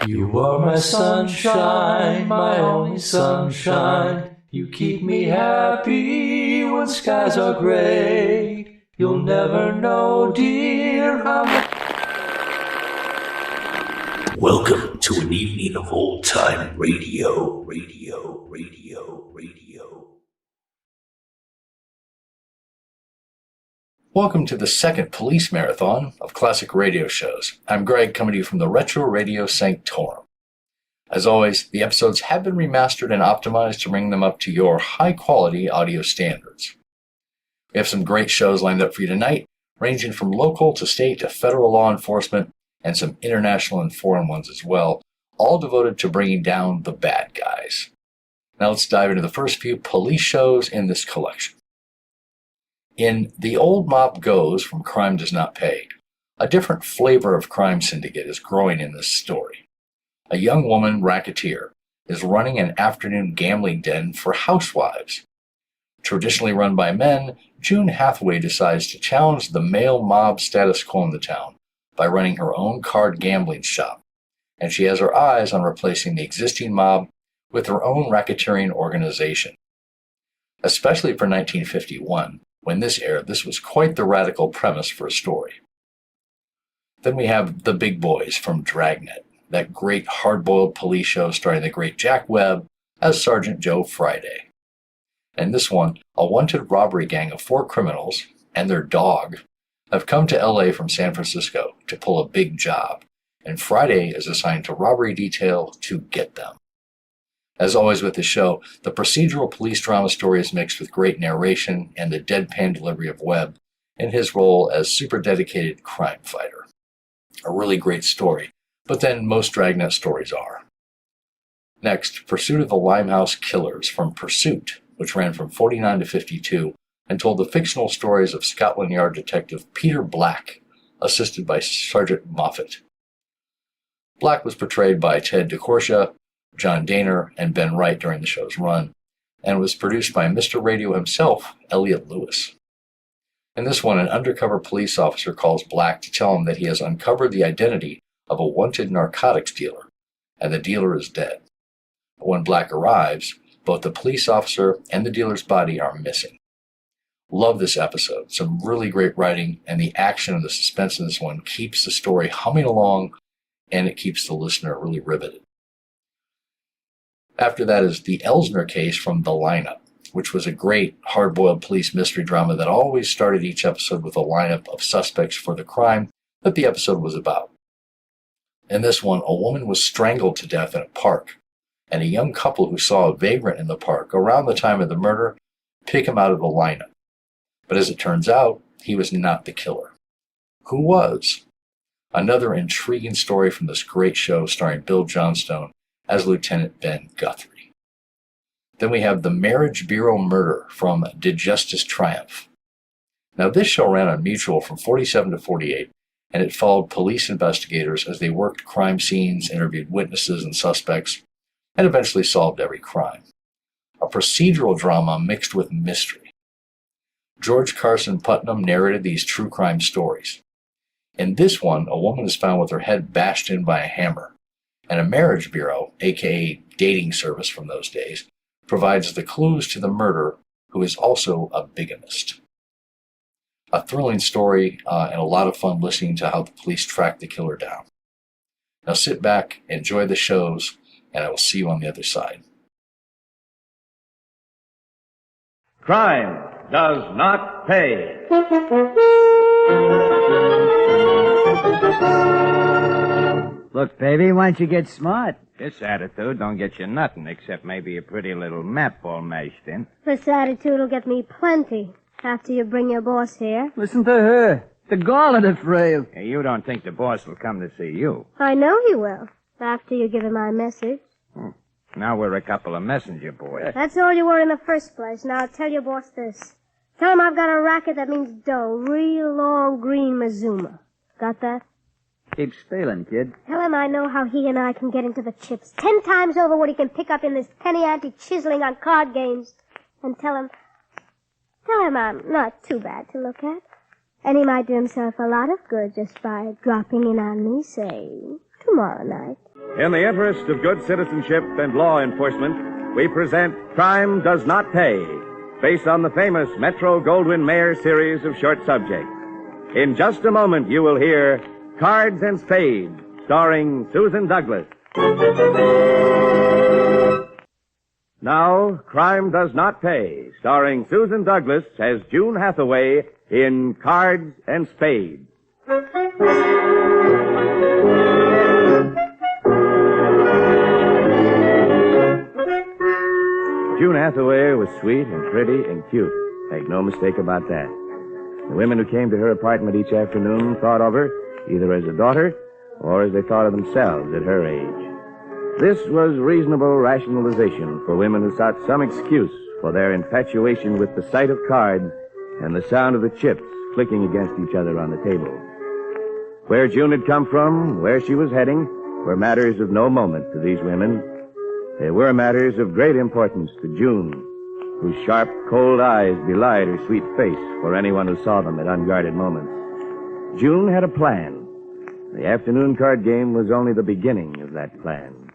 You are my sunshine, my only sunshine. You keep me happy when skies are gray. You'll never know, dear, how much... Welcome to an evening of old-time radio. Welcome to the second police marathon of classic radio shows. I'm Greg, coming to you from the Retro Radio Sanctorum. As always, the episodes have been remastered and optimized to bring them up to your high-quality audio standards. We have some great shows lined up for you tonight, ranging from local to state to federal law enforcement, and some international and foreign ones as well, all devoted to bringing down the bad guys. Now let's dive into the first few police shows in this collection. In The Old Mob Goes from Crime Does Not Pay, a different flavor of crime syndicate is growing in this story. A young woman racketeer is running an afternoon gambling den for housewives. Traditionally run by men, June Hathaway decides to challenge the male mob status quo in the town by running her own card gambling shop, and she has her eyes on replacing the existing mob with her own racketeering organization. Especially for 1951, when this aired, this was quite the radical premise for a story. Then we have The Big Boys from Dragnet, that great hard-boiled police show starring the great Jack Webb as Sergeant Joe Friday. In this one, a wanted robbery gang of 4 criminals and their dog have come to LA from San Francisco to pull a big job, and Friday is assigned to robbery detail to get them. As always with the show, the procedural police drama story is mixed with great narration and the deadpan delivery of Webb in his role as super dedicated crime fighter. A really great story, but then most Dragnet stories are. Next, Pursuit of the Limehouse Killers from Pursuit, which ran from 49 to 52 and told the fictional stories of Scotland Yard detective Peter Black, assisted by Sergeant Moffat. Black was portrayed by Ted DeCorsia, John Daner, and Ben Wright during the show's run, and was produced by Mr. Radio himself, Elliot Lewis. In this one, an undercover police officer calls Black to tell him that he has uncovered the identity of a wanted narcotics dealer, and the dealer is dead. But when Black arrives, both the police officer and the dealer's body are missing. Love this episode. Some really great writing, and the action and the suspense in this one keeps the story humming along, and it keeps the listener really riveted. After that is the Elsner case from The Lineup, which was a great hard-boiled police mystery drama that always started each episode with a lineup of suspects for the crime that the episode was about. In this one, a woman was strangled to death in a park, and a young couple who saw a vagrant in the park around the time of the murder pick him out of the lineup. But as it turns out, he was not the killer. Who was? Another intriguing story from this great show starring Bill Johnstone as Lieutenant Ben Guthrie. Then we have The Marriage Bureau Murder from Did Justice Triumph? Now this show ran on Mutual from 47 to 48, and it followed police investigators as they worked crime scenes, interviewed witnesses and suspects, and eventually solved every crime. A procedural drama mixed with mystery. George Carson Putnam narrated these true crime stories. In this one, a woman is found with her head bashed in by a hammer, and a marriage bureau, aka dating service from those days, provides the clues to the murderer, who is also a bigamist. A thrilling story and a lot of fun listening to how the police track the killer down. Now sit back, enjoy the shows, and I will see you on the other side. Crime does not pay. Look, baby, why don't you get smart? This attitude don't get you nothing except maybe a pretty little map all mashed in. This attitude will get me plenty after you bring your boss here. Listen to her. The gall of the frail. Hey, you don't think the boss will come to see you? I know he will, after you give him my message. Now we're a couple of messenger boys. That's all you were in the first place. Now I'll tell your boss this. Tell him I've got a racket that means dough, real long green Mazuma. Got that? Keep stealing, kid. Tell him I know how he and I can get into the chips 10 times over what he can pick up in this penny ante chiseling on card games. And tell him I'm not too bad to look at. And he might do himself a lot of good just by dropping in on me, say, tomorrow night. In the interest of good citizenship and law enforcement, we present Crime Does Not Pay, based on the famous Metro Goldwyn Mayer series of short subjects. In just a moment, you will hear Cards and Spades, starring Susan Douglas. Now, Crime Does Not Pay, starring Susan Douglas as June Hathaway in Cards and Spades. June Hathaway was sweet and pretty and cute. Make no mistake about that. The women who came to her apartment each afternoon thought of her either as a daughter or as they thought of themselves at her age. This was reasonable rationalization for women who sought some excuse for their infatuation with the sight of cards and the sound of the chips clicking against each other on the table. Where June had come from, where she was heading, were matters of no moment to these women. They were matters of great importance to June, whose sharp, cold eyes belied her sweet face for anyone who saw them at unguarded moments. June had a plan. The afternoon card game was only the beginning of that plan.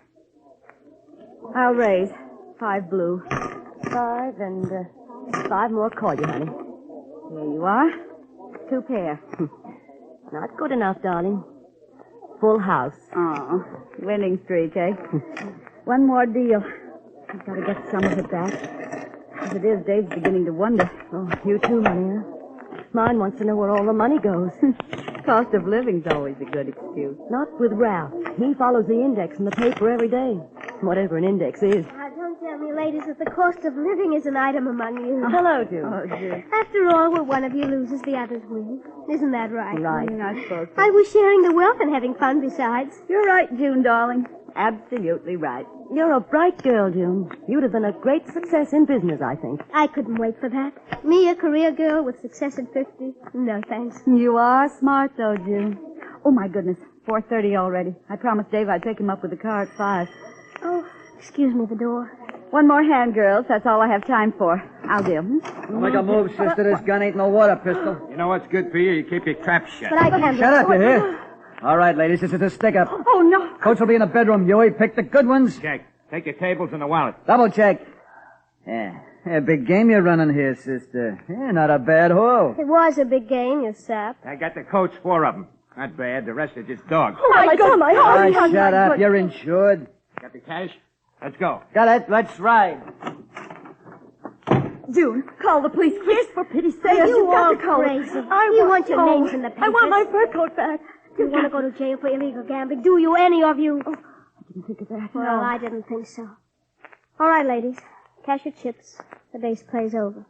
I'll raise 5 blue. 5 and 5 more call you, honey. Here you are. 2 pair. Not good enough, darling. Full house. Oh, winning streak, eh? One more deal. I've got to get some of it back. As it is, Dave's beginning to wonder. Oh, you too, honey. Mine wants to know where all the money goes. Cost of living's always a good excuse. Not with Ralph. He follows the index in the paper every day. Whatever an index is. Now, don't tell me, ladies, that the cost of living is an item among you. Hello, June. Oh, dear. After all, where one of you loses, the others win. Isn't that right? Right. I suppose so. I was sharing the wealth and having fun besides. You're right, June, darling. Absolutely right. You're a bright girl, June. You'd have been a great success in business, I think. I couldn't wait for that. Me, a career girl with success at 50? No, thanks. You are smart, though, June. Oh, my goodness. 4:30 already. I promised Dave I'd pick him up with the car at 5. Oh, excuse me, the door. One more hand, girls. That's all I have time for. I'll do. Don't make a move, sister. This gun ain't no water pistol. You know what's good for you? You keep your trap shut. But I can't... Shut up, you hear? All right, ladies, this is a stick-up. Oh, no. Coach will be in the bedroom, Huey. Pick the good ones. Check. Take your tables and the wallet. Double check. Yeah, big game you're running here, sister. Yeah, not a bad haul. It was a big game, you sap. I got the coach, 4 of them. Not bad. The rest are just dogs. Oh, my God, my All heart. right, shut up. You're insured. Got the cash? Let's go. Got it. Let's ride. June, call the police, please, for pity's sake. You You've got all to call it. crazy. You want your names in the papers. I want my fur coat back. You want to go to jail for illegal gambling? Do you, any of you? Oh, I didn't think of that. Well, I didn't think so. All right, ladies. Cash your chips. The day's play's over.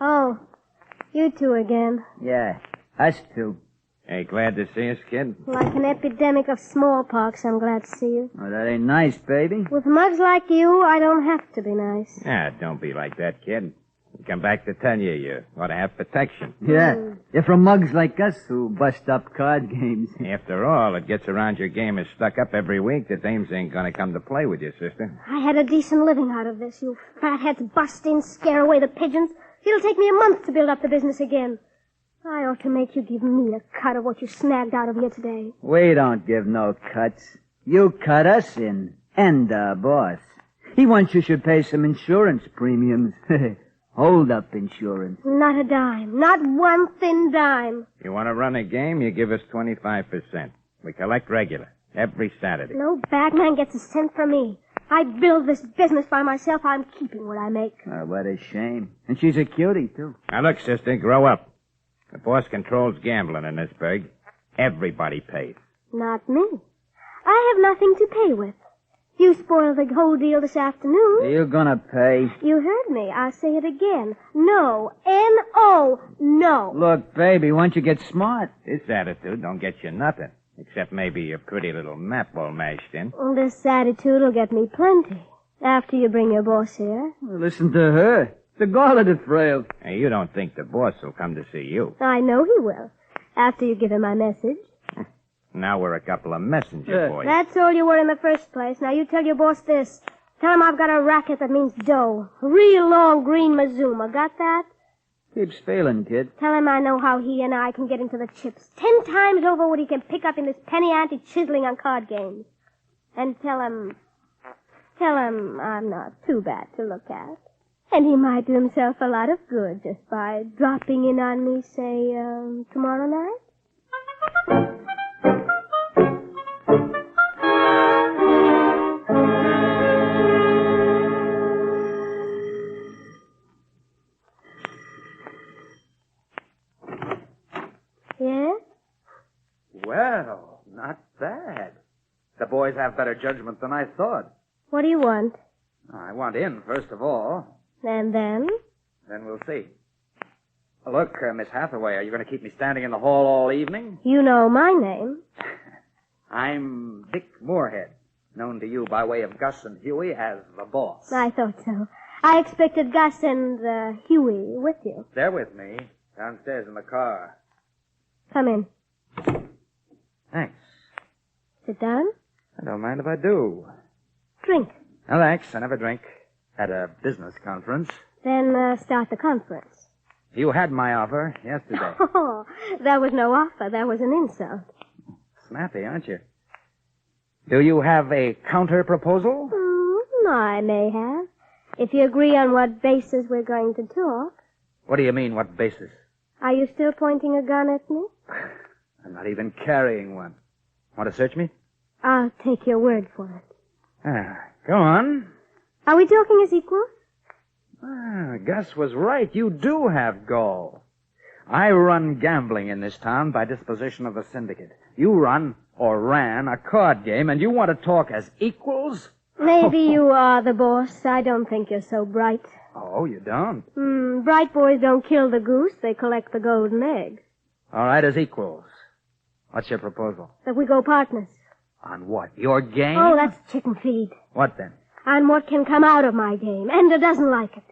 Oh, you two again. Yeah, us too. Hey, glad to see us, kid? Like an epidemic of smallpox, I'm glad to see you. Oh, that ain't nice, baby. With mugs like you, I don't have to be nice. Ah, don't be like that, kid. We come back to tell you, you ought to have protection. Yeah, you're from mugs like us who bust up card games. After all, it gets around your game is stuck up every week. The dames ain't gonna come to play with you, sister. I had a decent living out of this. You fatheads bust in, scare away the pigeons. It'll take me a month to build up the business again. I ought to make you give me a cut of what you snagged out of here today. We don't give no cuts. You cut us in, and the boss. He wants you should pay some insurance premiums. Hold-up insurance. Not a dime. Not one thin dime. You want to run a game, you give us 25%. We collect regular, every Saturday. No bagman gets a cent from me. I build this business by myself. I'm keeping what I make. What a shame. And she's a cutie, too. Now, look, sister, grow up. The boss controls gambling in this burg. Everybody pays. Not me. I have nothing to pay with. You spoiled the whole deal this afternoon. You're gonna pay. You heard me. I'll say it again. No. N-O. No. Look, baby, why don't you get smart? This attitude don't get you nothing, except maybe your pretty little map all mashed in. Well, this attitude will get me plenty. After you bring your boss here. Well, listen to her. The gall of the frail. Hey, you don't think the boss will come to see you. I know he will. After you give him my message. Now we're a couple of messenger boys. That's all you were in the first place. Now you tell your boss this. Tell him I've got a racket that means dough. A real long green Mazuma. Got that? Keeps failing, kid. Tell him I know how he and I can get into the chips. 10 times over what he can pick up in this penny ante chiseling on card games. And tell him I'm not too bad to look at. And he might do himself a lot of good just by dropping in on me, say, tomorrow night. Yes? Well, not bad. The boys have better judgment than I thought. What do you want? I want in, first of all. And then? Then we'll see. Look, Miss Hathaway, are you going to keep me standing in the hall all evening? You know my name. I'm Dick Moorhead, known to you by way of Gus and Huey as the boss. I thought so. I expected Gus and Huey with you. They're with me, downstairs in the car. Come in. Thanks. Sit down. I don't mind if I do. Drink. No, thanks. I never drink. At a business conference. Then start the conference. You had my offer yesterday. Oh, that was no offer. That was an insult. Snappy, aren't you? Do you have a counter proposal? I may have. If you agree on what basis we're going to talk. What do you mean, what basis? Are you still pointing a gun at me? I'm not even carrying one. Want to search me? I'll take your word for it. Go on. Are we talking as equals? Gus was right. You do have gall. I run gambling in this town by disposition of the syndicate. You run, or ran, a card game, and you want to talk as equals? Maybe you are the boss. I don't think you're so bright. Oh, you don't? Bright boys don't kill the goose. They collect the golden egg. All right, as equals. What's your proposal? That we go partners. On what? Your game? Oh, that's chicken feed. What then? On what can come out of my game. Ender doesn't like it.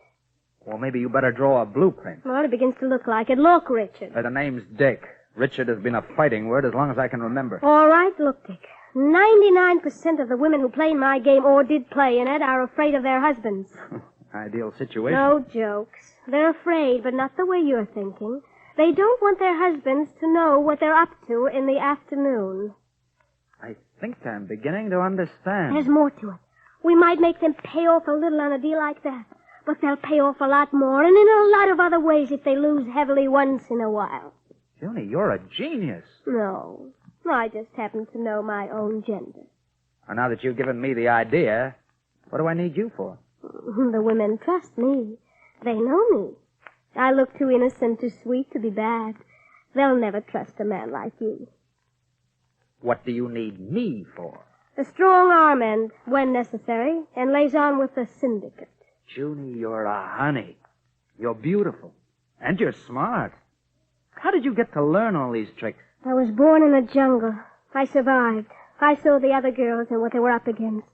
Well, maybe you better draw a blueprint. Well, it begins to look like it. Look, Richard. The name's Dick. Richard has been a fighting word as long as I can remember. All right, look, Dick. 99% of the women who play in my game or did play in it are afraid of their husbands. Ideal situation. No jokes. They're afraid, but not the way you're thinking. They don't want their husbands to know what they're up to in the afternoon. I think I'm beginning to understand. There's more to it. We might make them pay off a little on a deal like that, but they'll pay off a lot more, and in a lot of other ways if they lose heavily once in a while. Junie, you're a genius. No, I just happen to know my own gender. Well, now that you've given me the idea, what do I need you for? The women trust me. They know me. I look too innocent, too sweet to be bad. They'll never trust a man like you. What do you need me for? A strong arm end, when necessary, and liaison with the syndicate. Junie, you're a honey. You're beautiful. And you're smart. How did you get to learn all these tricks? I was born in a jungle. I survived. I saw the other girls and what they were up against.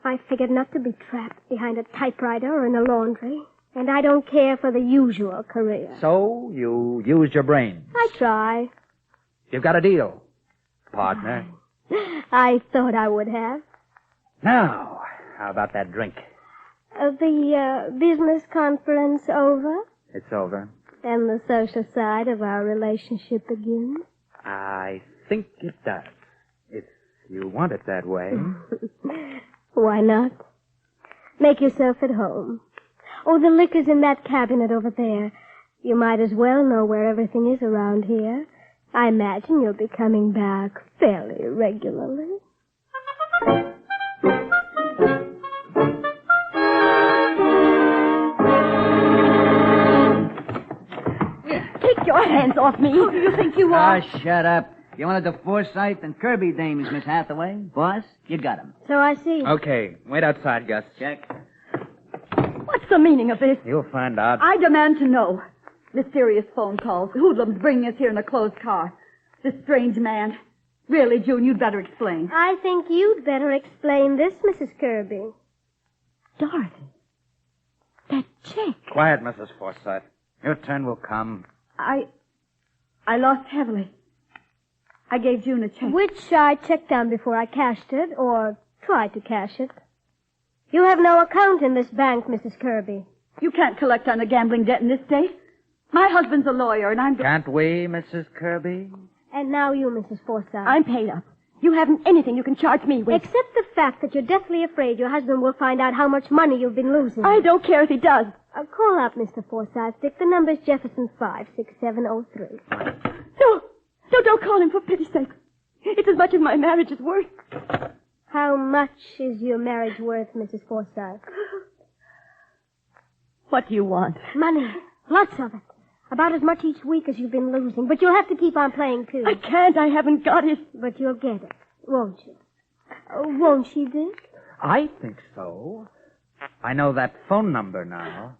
I figured not to be trapped behind a typewriter or in a laundry. And I don't care for the usual career. So, you used your brains. I try. You've got a deal, partner. I thought I would have. Now, how about that drink? The business conference over? It's over. And the social side of our relationship begins? I think it does. If you want it that way. Why not? Make yourself at home. Oh, the liquor's in that cabinet over there. You might as well know where everything is around here. I imagine you'll be coming back fairly regularly. Take your hands off me. Who do you think you are? Shut up. You wanted the Forsyth and Kirby dames, Miss Hathaway. Boss, you got 'em. So I see. Okay, wait outside, Gus. Check. What's the meaning of this? You'll find out. I demand to know. Mysterious phone calls. Hoodlums bringing us here in a closed car. This strange man. Really, June, you'd better explain. I think you'd better explain this, Mrs. Kirby. Dorothy. That chick. Quiet, Mrs. Forsyth. Your turn will come. I lost heavily. I gave June a check. Which I checked on before I cashed it, or tried to cash it. You have no account in this bank, Mrs. Kirby. You can't collect on a gambling debt in this state. My husband's a lawyer, and I'm... Can't we, Mrs. Kirby? And now you, Mrs. Forsythe. I'm paid up. You haven't anything you can charge me with. Except the fact that you're deathly afraid your husband will find out how much money you've been losing. I don't care if he does. Call up Mr. Forsythe, Dick. The number's Jefferson 56703. No, don't call him, for pity's sake. It's as much as my marriage is worth. How much is your marriage worth, Mrs. Forsythe? What do you want? Money. Lots of it. About as much each week as you've been losing. But you'll have to keep on playing, too. I can't. I haven't got it. But you'll get it, won't you? Won't she, Dick? I think so. I know that phone number now.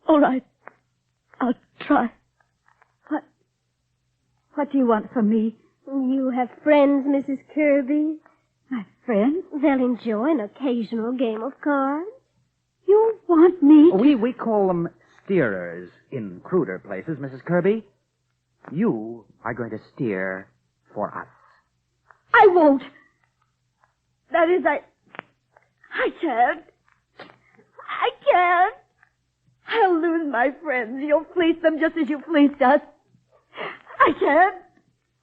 All right. I'll try. What do you want from me? You have friends, Mrs. Kirby. My friend? They'll enjoy an occasional game of cards. You want me to... We call them steerers in cruder places, Mrs. Kirby. You are going to steer for us. I won't. That is, I can't. I can't. I'll lose my friends. You'll fleece them just as you fleeced us. I can't.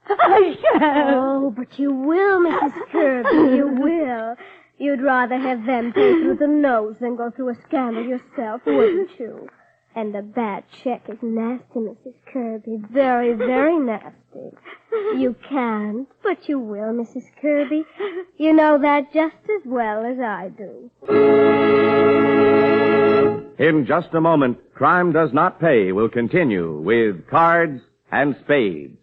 I can't. Oh, but you will, Mrs. Kirby. You will. You'd rather have them pay through the nose than go through a scandal yourself, wouldn't you? And a bad check is nasty, Mrs. Kirby. Very, very nasty. You can't, but you will, Mrs. Kirby. You know that just as well as I do. In just a moment, Crime Does Not Pay will continue with Cards and Spades.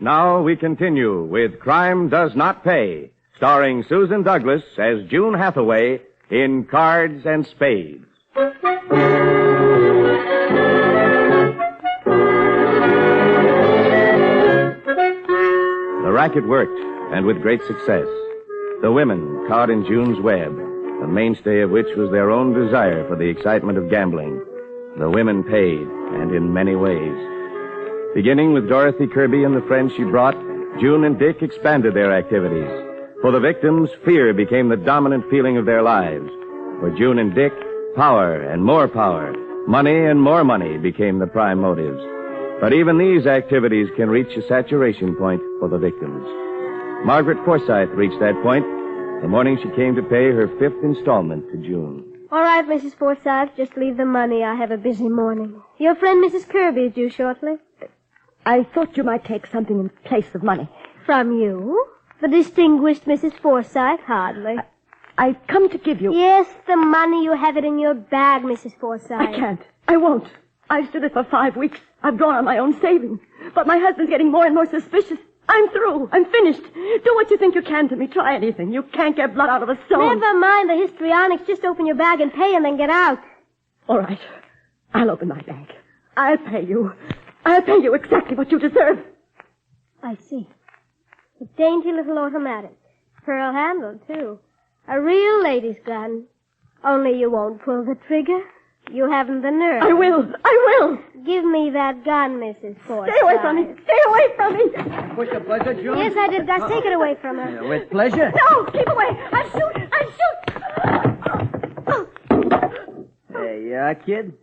Now we continue with Crime Does Not Pay, starring Susan Douglas as June Hathaway in Cards and Spades. The racket worked, and with great success. The women caught in June's web, the mainstay of which was their own desire for the excitement of gambling. The women paid, and in many ways. Beginning with Dorothy Kirby and the friends she brought, June and Dick expanded their activities. For the victims, fear became the dominant feeling of their lives. For June and Dick, power and more power, money and more money became the prime motives. But even these activities can reach a saturation point for the victims. Margaret Forsythe reached that point the morning she came to pay her 5th installment to June. All right, Mrs. Forsythe, just leave the money. I have a busy morning. Your friend Mrs. Kirby is due shortly. I thought you might take something in place of money. From you? The distinguished Mrs. Forsythe? Hardly. I've come to give you... Yes, the money. You have it in your bag, Mrs. Forsythe. I can't. I won't. I've stood it for 5 weeks. I've drawn on my own savings. But my husband's getting more and more suspicious. I'm through. I'm finished. Do what you think you can to me. Try anything. You can't get blood out of a stone. Never mind the histrionics. Just open your bag and pay and then get out. All right. I'll open my bag. I'll pay you. I'll pay you exactly what you deserve. I see. A dainty little automatic. Pearl handle, too. A real lady's gun. Only you won't pull the trigger. You haven't the nerve. I will. Give me that gun, Mrs. Forsythe. Stay away from me. Stay away from me. With the pleasure, June? Yes, I did. Gus, take it away from her. With pleasure? No, keep away. I'll shoot. There you are, kid.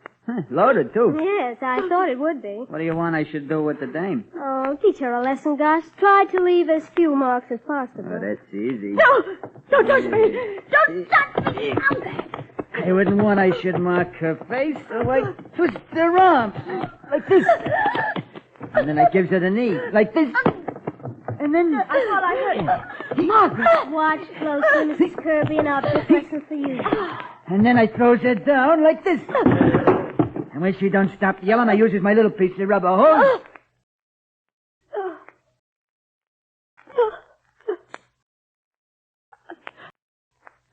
Loaded, too. Yes, I thought it would be. What do you want I should do with the dame? Oh, teach her a lesson, Gus. Try to leave as few marks as possible. Oh, that's easy. No, don't touch me. Don't touch me. I wouldn't want I should mark her face, so I twist her arms like this. And then I gives her the knee, like this. And then... I thought I heard... Margaret, watch closely, Mrs. Kirby, and I'll do a lesson for you. And then I throws her down like this. And when she don't stop yelling, I uses my little piece of rubber hose.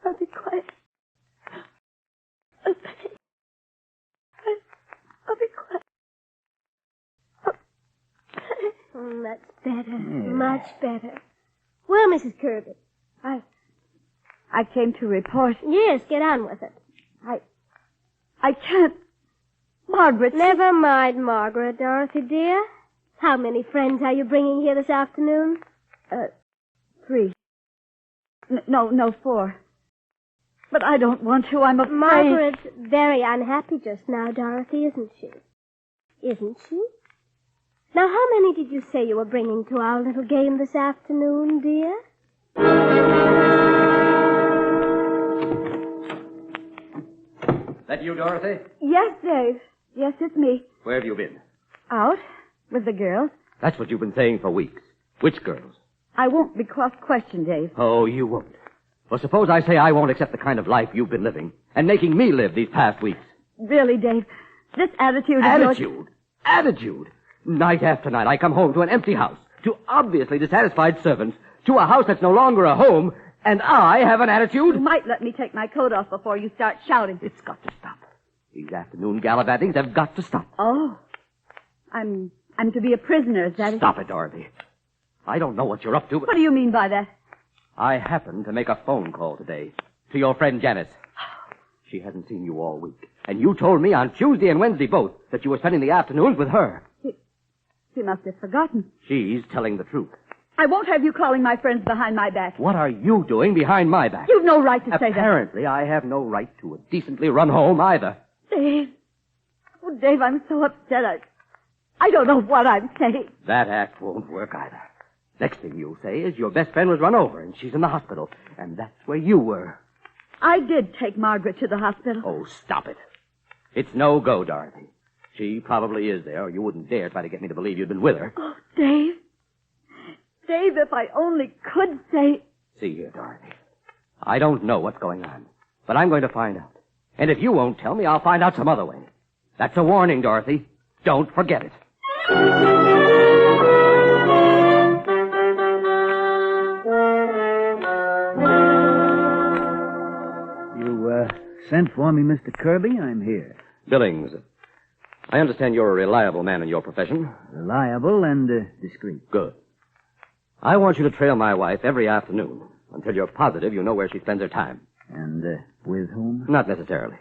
I'll be quiet. I'll be quiet. That's better. Much better. Well, Mrs. Kirby. I came to report. Yes, get on with it. I can't. Margaret. Never mind, Margaret, Dorothy, dear. How many friends are you bringing here this afternoon? 3. No, 4. But I don't want to. I'm afraid. Margaret's very unhappy just now, Dorothy, isn't she? Isn't she? Now, how many did you say you were bringing to our little game this afternoon, dear? That you, Dorothy? Yes, Dave. Yes, it's me. Where have you been? Out with the girls. That's what you've been saying for weeks. Which girls? I won't be cross-questioned, Dave. Oh, you won't. Well, suppose I say I won't accept the kind of life you've been living and making me live these past weeks. Really, Dave, this attitude is Attitude? Attitude? Night after night, I come home to an empty house, to obviously dissatisfied servants, to a house that's no longer a home, and I have an attitude? You might let me take my coat off before you start shouting. It's got to stop. These afternoon gallivantings have got to stop. Oh. I'm to be a prisoner, is that it? Stop it, Dorothy. I don't know what you're up to, but What do you mean by that? I happened to make a phone call today to your friend Janice. She hasn't seen you all week. And you told me on Tuesday and Wednesday both that you were spending the afternoons with her. She must have forgotten. She's telling the truth. I won't have you calling my friends behind my back. What are you doing behind my back? You've no right to say that. Apparently, I have no right to a decently run home either. Dave. Oh, Dave, I'm so upset. I don't know what I'm saying. That act won't work either. Next thing you'll say is your best friend was run over and she's in the hospital. And that's where you were. I did take Margaret to the hospital. Oh, stop it. It's no go, Dorothy. She probably is there, or you wouldn't dare try to get me to believe you'd been with her. Oh, Dave. Dave, if I only could say... See here, Dorothy. I don't know what's going on, but I'm going to find out. And if you won't tell me, I'll find out some other way. That's a warning, Dorothy. Don't forget it. You, sent for me, Mr. Kirby? I'm here. Billings, I understand you're a reliable man in your profession. Reliable and discreet. Good. I want you to trail my wife every afternoon until you're positive you know where she spends her time. And with whom? Not necessarily.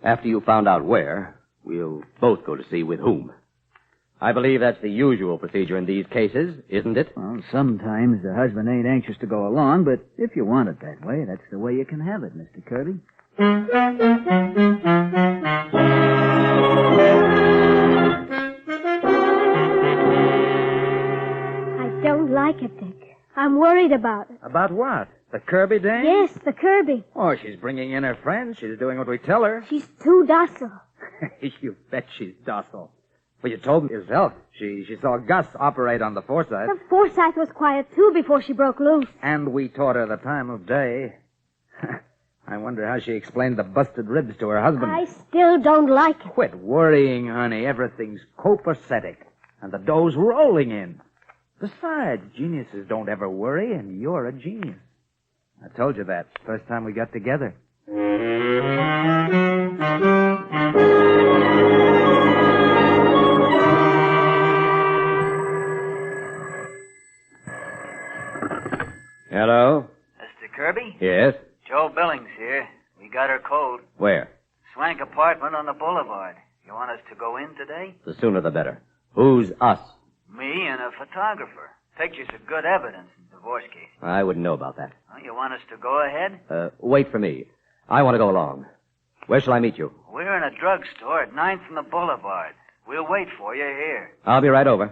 After you found out where, we'll both go to see with whom. I believe that's the usual procedure in these cases, isn't it? Well, sometimes the husband ain't anxious to go along, but if you want it that way, that's the way you can have it, Mr. Kirby. I don't like it, Dick. I'm worried about it. About what? The Kirby dame? Yes, the Kirby. Oh, she's bringing in her friends. She's doing what we tell her. She's too docile. You bet she's docile. Well, you told me yourself. She saw Gus operate on the Forsyth. The Forsyth was quiet, too, before she broke loose. And we taught her the time of day. I wonder how she explained the busted ribs to her husband. I still don't like it. Quit worrying, honey. Everything's copacetic. And the dough's rolling in. Besides, geniuses don't ever worry, and you're a genius. I told you that first time we got together. Hello? Mr. Kirby? Yes? Joe Billings here. We got her cold. Where? Swank apartment on the boulevard. You want us to go in today? The sooner the better. Who's us? Me and a photographer. Pictures are good evidence in divorce cases. I wouldn't know about that. Well, you want us to go ahead? Wait for me. I want to go along. Where shall I meet you? We're in a drugstore at 9th and the boulevard. We'll wait for you here. I'll be right over.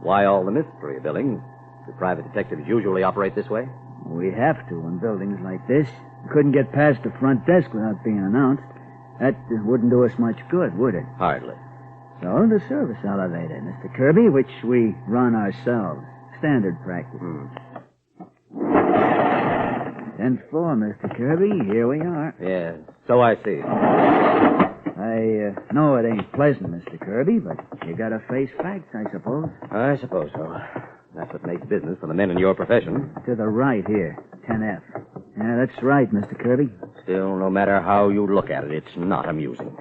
Why all the mystery, Billings? Do private detectives usually operate this way? We have to in buildings like this. We couldn't get past the front desk without being announced. That wouldn't do us much good, would it? Hardly. So the service elevator, Mr. Kirby, which we run ourselves. Standard practice. 10-4, Mr. Kirby. Here we are. Yes, so I see. I know it ain't pleasant, Mr. Kirby, but you gotta face facts, I suppose. I suppose so. That's what makes business for the men in your profession. To the right here, 10F. Yeah, that's right, Mr. Kirby. Still, no matter how you look at it, it's not amusing.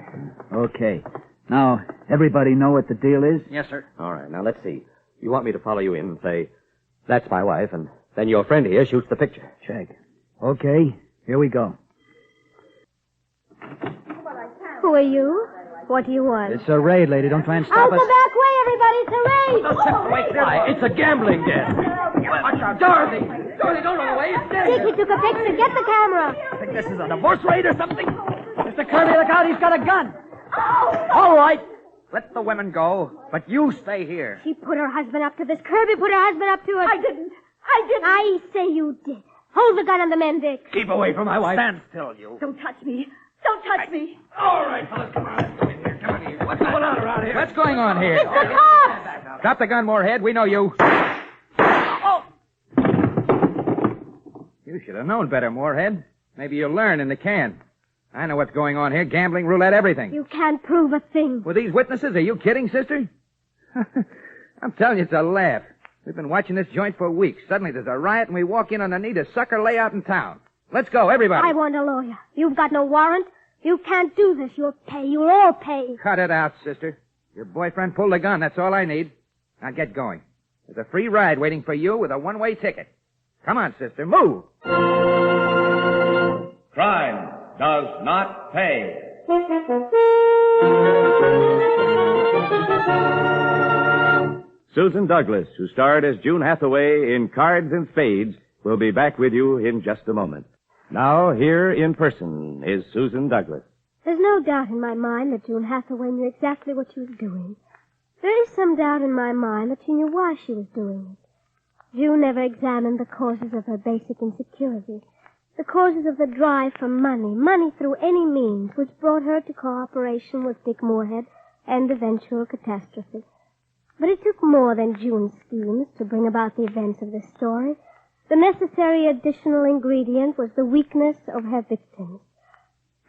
Okay. Now, everybody know what the deal is? Yes, sir. All right, now let's see. You want me to follow you in and say, that's my wife, and then your friend here shoots the picture. Check. Okay, here we go. Who are you? What do you want? It's a raid, lady. Don't try and stop Out us. the back way, everybody! It's a raid! It's a gambling den. Watch out, Dorothy! Dorothy, don't run away. It's Dick, he took a picture. Get the camera. Think this is a divorce raid or something? Mr. Kirby, look out. He's got a gun. All right. Let the women go, but you stay here. She put her husband up to this. Kirby put her husband up to it. I didn't. I say you did. Hold the gun on the men, Dick. Keep away from my wife. Stand still, you. Don't touch me. Don't touch me. All right, fellas, come on. Let's go in here. Come on here. What's going on around here? What's going on here? It's the cops! Drop the gun, Moorhead. We know you. Oh! You should have known better, Moorhead. Maybe you'll learn in the can. I know what's going on here. Gambling, roulette, everything. You can't prove a thing. With these witnesses? Are you kidding, sister? I'm telling you, it's a laugh. We've been watching this joint for weeks. Suddenly there's a riot and we walk in on the neatest sucker layout in town. Let's go, everybody. I want a lawyer. You've got no warrant. You can't do this. You'll pay. You'll all pay. Cut it out, sister. Your boyfriend pulled a gun. That's all I need. Now get going. There's a free ride waiting for you with a one-way ticket. Come on, sister. Move. Crime does not pay. Susan Douglas, who starred as June Hathaway in Cards and Spades, will be back with you in just a moment. Now, here in person is Susan Douglas. There's no doubt in my mind that June Hathaway knew exactly what she was doing. There is some doubt in my mind that she knew why she was doing it. June never examined the causes of her basic insecurity, the causes of the drive for money through any means, which brought her to cooperation with Dick Moorhead and eventual catastrophe. But it took more than June's schemes to bring about the events of this story. The necessary additional ingredient was the weakness of her victims.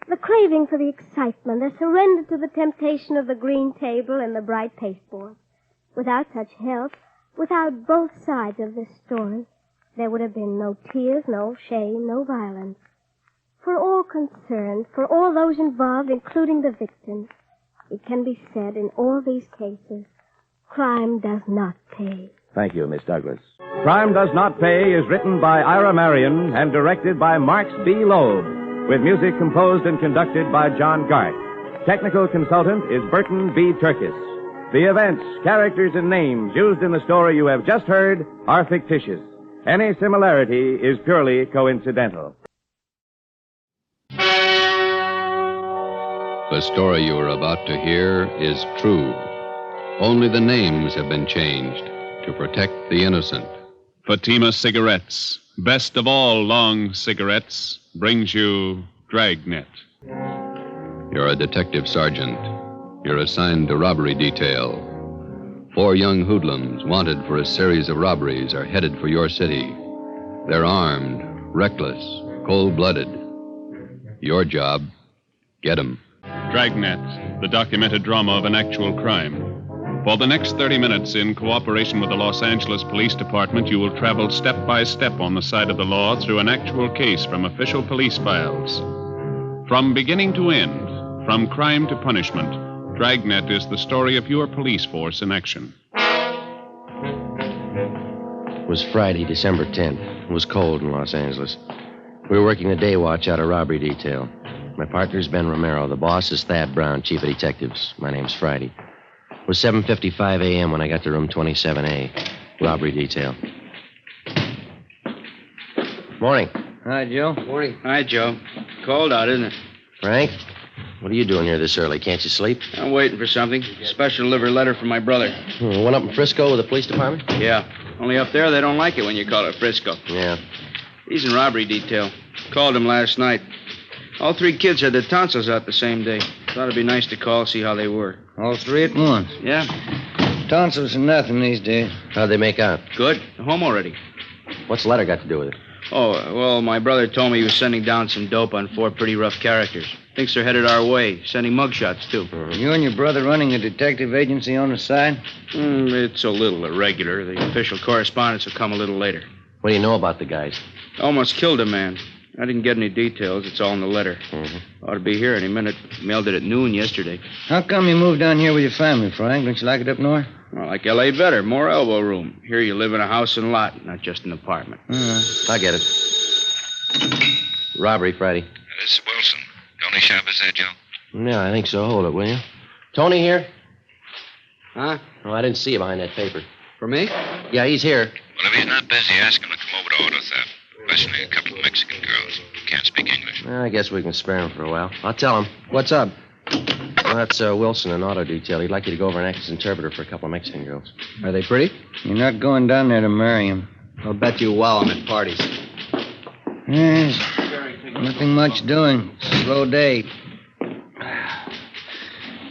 The craving for the excitement, the surrender to the temptation of the green table and the bright pasteboard. Without such help, without both sides of this story, there would have been no tears, no shame, no violence. For all concerned, for all those involved, including the victims, it can be said in all these cases, crime does not pay. Thank you, Miss Douglas. Crime Does Not Pay is written by Ira Marion and directed by Marks B. Loeb, with music composed and conducted by John Gart. Technical consultant is Burton B. Turkis. The events, characters, and names used in the story you have just heard are fictitious. Any similarity is purely coincidental. The story you are about to hear is true. Only the names have been changed to protect the innocent. Fatima Cigarettes, best of all long cigarettes, brings you Dragnet. You're a detective sergeant. You're assigned to robbery detail. 4 young hoodlums wanted for a series of robberies are headed for your city. They're armed, reckless, cold-blooded. Your job, get 'em. Dragnet, the documented drama of an actual crime. For the next 30 minutes, in cooperation with the Los Angeles Police Department, you will travel step by step on the side of the law through an actual case from official police files. From beginning to end, from crime to punishment, Dragnet is the story of your police force in action. It was Friday, December 10th. It was cold in Los Angeles. We were working the day watch out of robbery detail. My partner's Ben Romero. The boss is Thad Brown, chief of detectives. My name's Friday. It was 7:55 a.m. when I got to room 27A, robbery detail. Morning. Hi, Joe. Morning. Hi, Joe. Cold out, isn't it? Frank, what are you doing here this early? Can't you sleep? I'm waiting for something. Special delivery letter from my brother. One up in Frisco with the police department? Yeah. Only up there they don't like it when you call it Frisco. Yeah. He's in robbery detail. Called him last night. All 3 kids had their tonsils out the same day. Thought it'd be nice to call, see how they were. All 3 at once? Yeah. Tonsils are nothing these days. How'd they make out? Good. They're home already. What's the letter got to do with it? Oh, well, my brother told me he was sending down some dope on 4 pretty rough characters. Thinks they're headed our way. Sending mugshots, too. You and your brother running a detective agency on the side? It's a little irregular. The official correspondence will come a little later. What do you know about the guys? Almost killed a man. I didn't get any details. It's all in the letter. Ought to be here any minute. Mailed it at noon yesterday. How come you moved down here with your family, Frank? Don't you like it up north? Well, like L.A. better. More elbow room. Here you live in a house and lot, not just an apartment. I get it. Robbery, Friday. This is Wilson. Tony Shop is that, Joe? Yeah, I think so. Hold it, will you? Tony here? Huh? Oh, I didn't see you behind that paper. For me? Yeah, he's here. Well, if he's not busy, ask him to come over to auto theft. Especially a couple of Mexican girls who can't speak English. I guess we can spare him for a while. I'll tell him. What's up? Well, that's Wilson in auto detail. He'd like you to go over and act as interpreter for a couple of Mexican girls. Are they pretty? You're not going down there to marry him. I'll bet you wow I'm at parties. Yes. Nothing much doing. Slow day.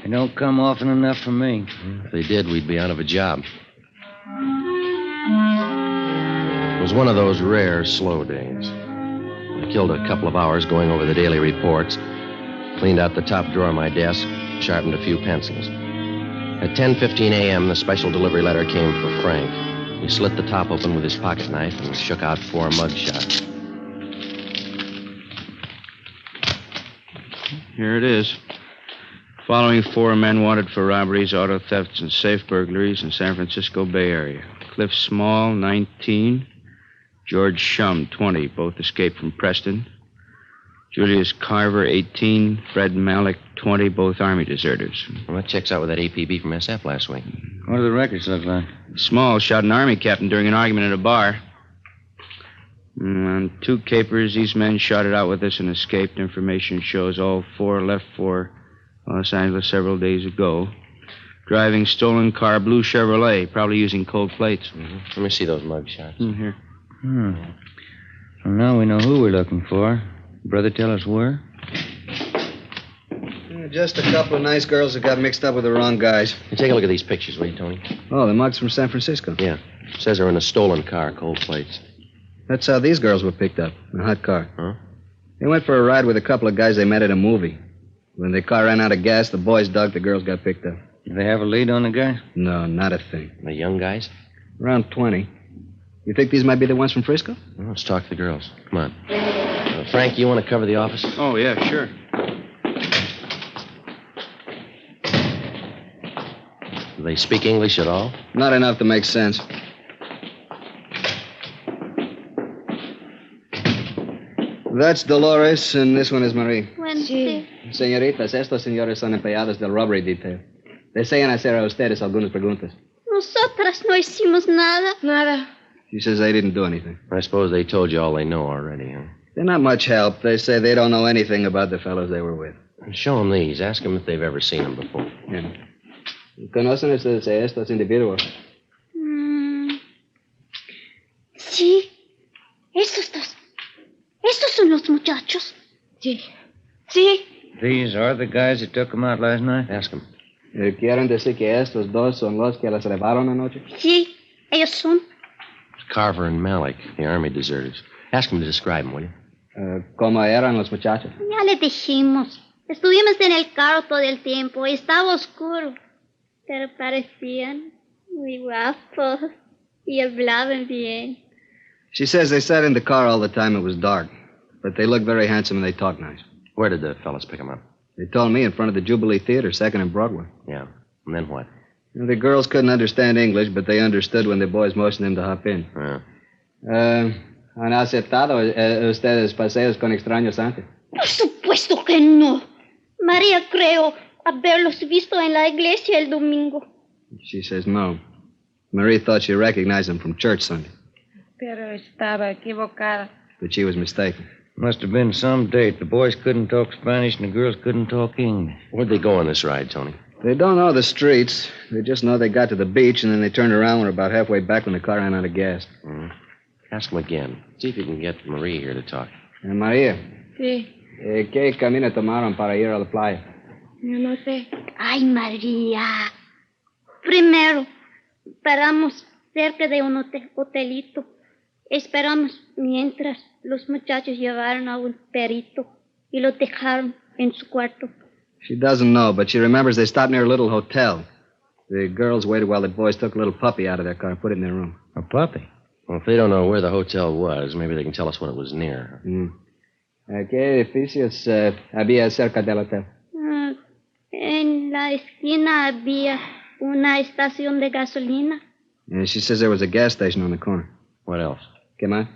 They don't come often enough for me. If they did, we'd be out of a job. It was one of those rare, slow days. I killed a couple of hours going over the daily reports, cleaned out the top drawer of my desk, sharpened a few pencils. At 10:15 a.m., the special delivery letter came for Frank. He slit the top open with his pocket knife and shook out 4 mug shots. Here it is. Following 4 men wanted for robberies, auto thefts, and safe burglaries in San Francisco Bay Area. Cliff Small, 19. George Shum, 20. Both escaped from Preston. Julius Carver, 18. Fred Malik, 20. Both Army deserters. Well, that checks out with that APB from SF last week. What do the records look like? Small shot an Army captain during an argument at a bar. On 2 capers, these men shot it out with us and escaped. Information shows all 4 left for Los Angeles several days ago. Driving stolen car, blue Chevrolet, probably using cold plates. Mm-hmm. Let me see those mug shots. Here. Well, now we know who we're looking for. Brother, tell us where? Just a couple of nice girls that got mixed up with the wrong guys. Hey, take a look at these pictures, will you, Tony? Oh, the mugs from San Francisco. Yeah. It says they're in a stolen car, cold plates. That's how these girls were picked up, in a hot car. Huh? They went for a ride with a couple of guys they met at a movie. When the car ran out of gas, the boys dug, the girls got picked up. Do they have a lead on the guys? No, not a thing. The young guys? Around 20. You think these might be the ones from Frisco? Well, let's talk to the girls. Come on. Frank, you want to cover the office? Oh, yeah, sure. Do they speak English at all? Not enough to make sense. That's Dolores, and this one is Marie. Wednesday. Señoritas, estos señores son empleados del robbery detail. Desean hacer a ustedes algunas preguntas. Nosotras no hicimos nada. Nada. She says they didn't do anything. I suppose they told you all they know already, huh? They're not much help. They say they don't know anything about the fellows they were with. Show them these. Ask them if they've ever seen them before. Yeah. ¿Conocen ustedes a estos individuos? Sí. Estos dos. Estos son los muchachos. Sí. Sí. These are the guys that took them out last night? Ask them. ¿Quieren decir que estos dos son los que las llevaron anoche? Sí, ellos son. Carver and Malik, the Army deserters. Ask them to describe them, will you? ¿Cómo eran los muchachos? Ya le dijimos. Estuvimos en el carro todo el tiempo. Estaba oscuro. Pero parecían muy guapos. Y hablaban bien. She says they sat in the car all the time. It was dark. But they looked very handsome and they talked nice. Where did the fellas pick them up? They told me in front of the Jubilee Theater, 2nd and Broadway. Yeah. And then what? The girls couldn't understand English, but they understood when the boys motioned them to hop in. ¿Han aceptado ustedes paseos con extraños antes? Por supuesto que no. María creo haberlos visto en la iglesia el domingo. She says no. Marie thought she recognized them from church Sunday. Pero estaba equivocada. But she was mistaken. Must have been some date. The boys couldn't talk Spanish and the girls couldn't talk English. Where'd they go on this ride, Tony? They don't know the streets. They just know they got to the beach, and then they turned around and were about halfway back when the car ran out of gas. Ask them again. See if you can get Marie here to talk. María. Sí. ¿Qué camino tomaron para ir a la playa? Yo no sé. Ay, María. Primero, paramos cerca de un hotelito. Esperamos mientras los muchachos llevaron a un perito y lo dejaron en su cuarto. She doesn't know, but she remembers they stopped near a little hotel. The girls waited while the boys took a little puppy out of their car and put it in their room. A puppy? Well, if they don't know where the hotel was, maybe they can tell us what it was near. ¿Qué edificios había cerca del hotel? En la esquina había una estación de gasolina. She says there was a gas station on the corner. What else? ¿Qué más?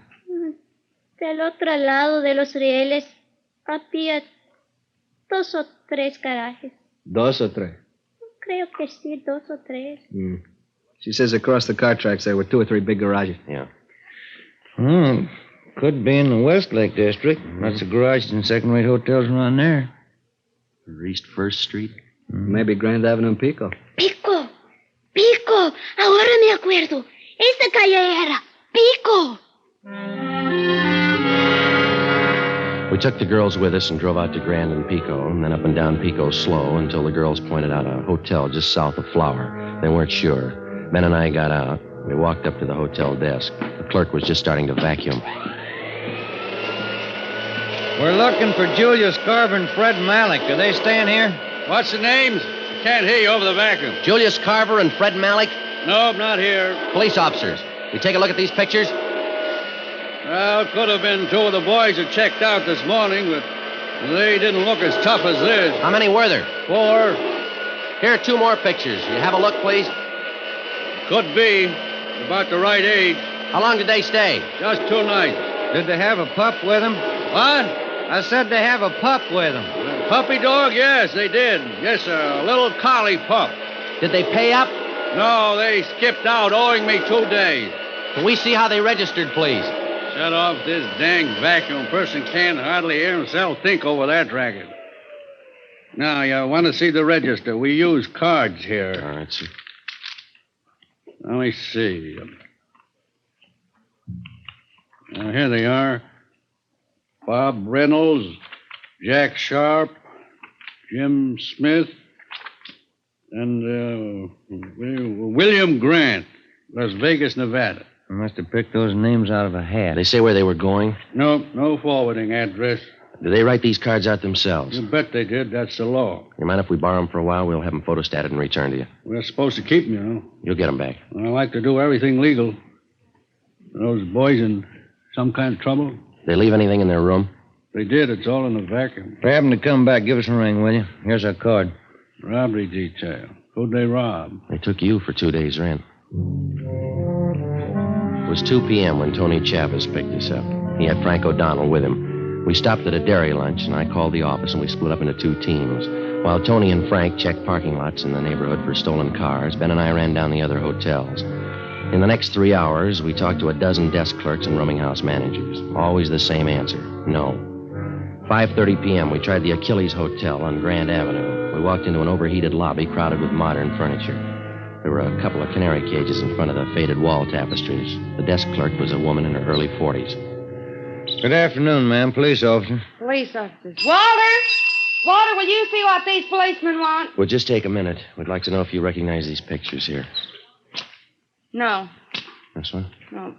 Del otro lado de los rieles había 2 o 3 garajes. 2 or 3? Creo que sí, 2 o 3. She says across the car tracks there were 2 or 3 big garages. Yeah. Could be in the Westlake district. Lots of garages and second-rate hotels around there. East 1st Street? Maybe Grand Avenue and Pico. Pico! Pico! Ahora me acuerdo. Esta calle era Pico. We took the girls with us and drove out to Grand and Pico, and then up and down Pico slow until the girls pointed out a hotel just south of Flower. They weren't sure. Ben and I got out. We walked up to the hotel desk. The clerk was just starting to vacuum. We're looking for Julius Carver and Fred Malik. Are they staying here? What's the names? Can't hear you over the vacuum. Julius Carver and Fred Malik? Nope, not here. Police officers. We take a look at these pictures? Well, it could have been 2 of the boys who checked out this morning, but they didn't look as tough as this. How many were there? 4. Here are 2 more pictures. You have a look, please? Could be. About the right age. How long did they stay? Just 2 nights. Did they have a pup with them? What? I said they have a pup with them. Puppy dog? Yes, they did. Yes, sir. A little collie pup. Did they pay up? No, they skipped out, owing me 2 days. Can we see how they registered, please? Shut off this dang vacuum. Person can't hardly hear himself think over that racket. Now, you want to see the register. We use cards here. All right, sir. Let me see. Now, here they are. Bob Reynolds, Jack Sharp, Jim Smith, and William Grant, Las Vegas, Nevada. I must have picked those names out of a hat. They say where they were going? Nope, no forwarding address. Did they write these cards out themselves? You bet they did. That's the law. You mind if we borrow them for a while? We'll have them photostated and returned to you. We're supposed to keep them, you know. You'll get them back. I like to do everything legal. Are those boys in some kind of trouble? They leave anything in their room? They did. It's all in the vacuum. If they happen to come back, give us a ring, will you? Here's our card. Robbery detail. Who'd they rob? They took you for 2 days' rent. It was 2 p.m. when Tony Chavez picked us up. He had Frank O'Donnell with him. We stopped at a dairy lunch, and I called the office, and we split up into 2 teams. While Tony and Frank checked parking lots in the neighborhood for stolen cars, Ben and I ran down the other hotels. In the next 3 hours, we talked to a dozen desk clerks and rooming house managers. Always the same answer, no. 5:30 p.m., we tried the Achilles Hotel on Grand Avenue. We walked into an overheated lobby crowded with modern furniture. There were a couple of canary cages in front of the faded wall tapestries. The desk clerk was a woman in her early 40s. Good afternoon, ma'am. Police officer. Police officers. Walter! Walter, will you see what these policemen want? We'll just take a minute. We'd like to know if you recognize these pictures here. No. This one? No.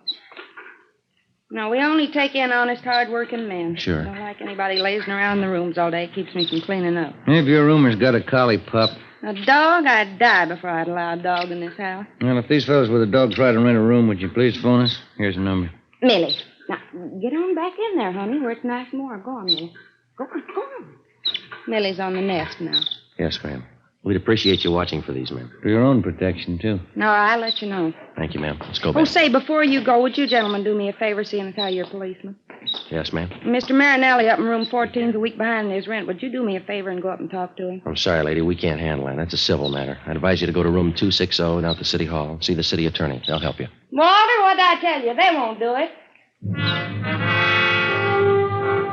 No, we only take in honest, hard-working men. Sure. Don't like anybody lazing around the rooms all day. It keeps me from cleaning up. If your roomer's got a collie pup. A dog? I'd die before I'd allow a dog in this house. Well, if these fellows with a dog try to rent a room, would you please phone us? Here's the number. Millie. Now, get on back in there, honey, where it's nice and warm. Go on, Millie. Go on. Millie's on the nest now. Yes, ma'am. We'd appreciate you watching for these men. For your own protection, too. No, I'll let you know. Thank you, ma'am. Let's go Oh, back. say, before you go, would you gentlemen do me a favor, seeing as how you're policemen? Yes, ma'am. Mr. Marinelli up in room 14's a week behind his rent. Would you do me a favor and go up and talk to him? I'm sorry, lady. We can't handle that. That's a civil matter. I'd advise you to go to room 260 down at the city hall. See the city attorney. They'll help you. Walter, what'd I tell you? They won't do it.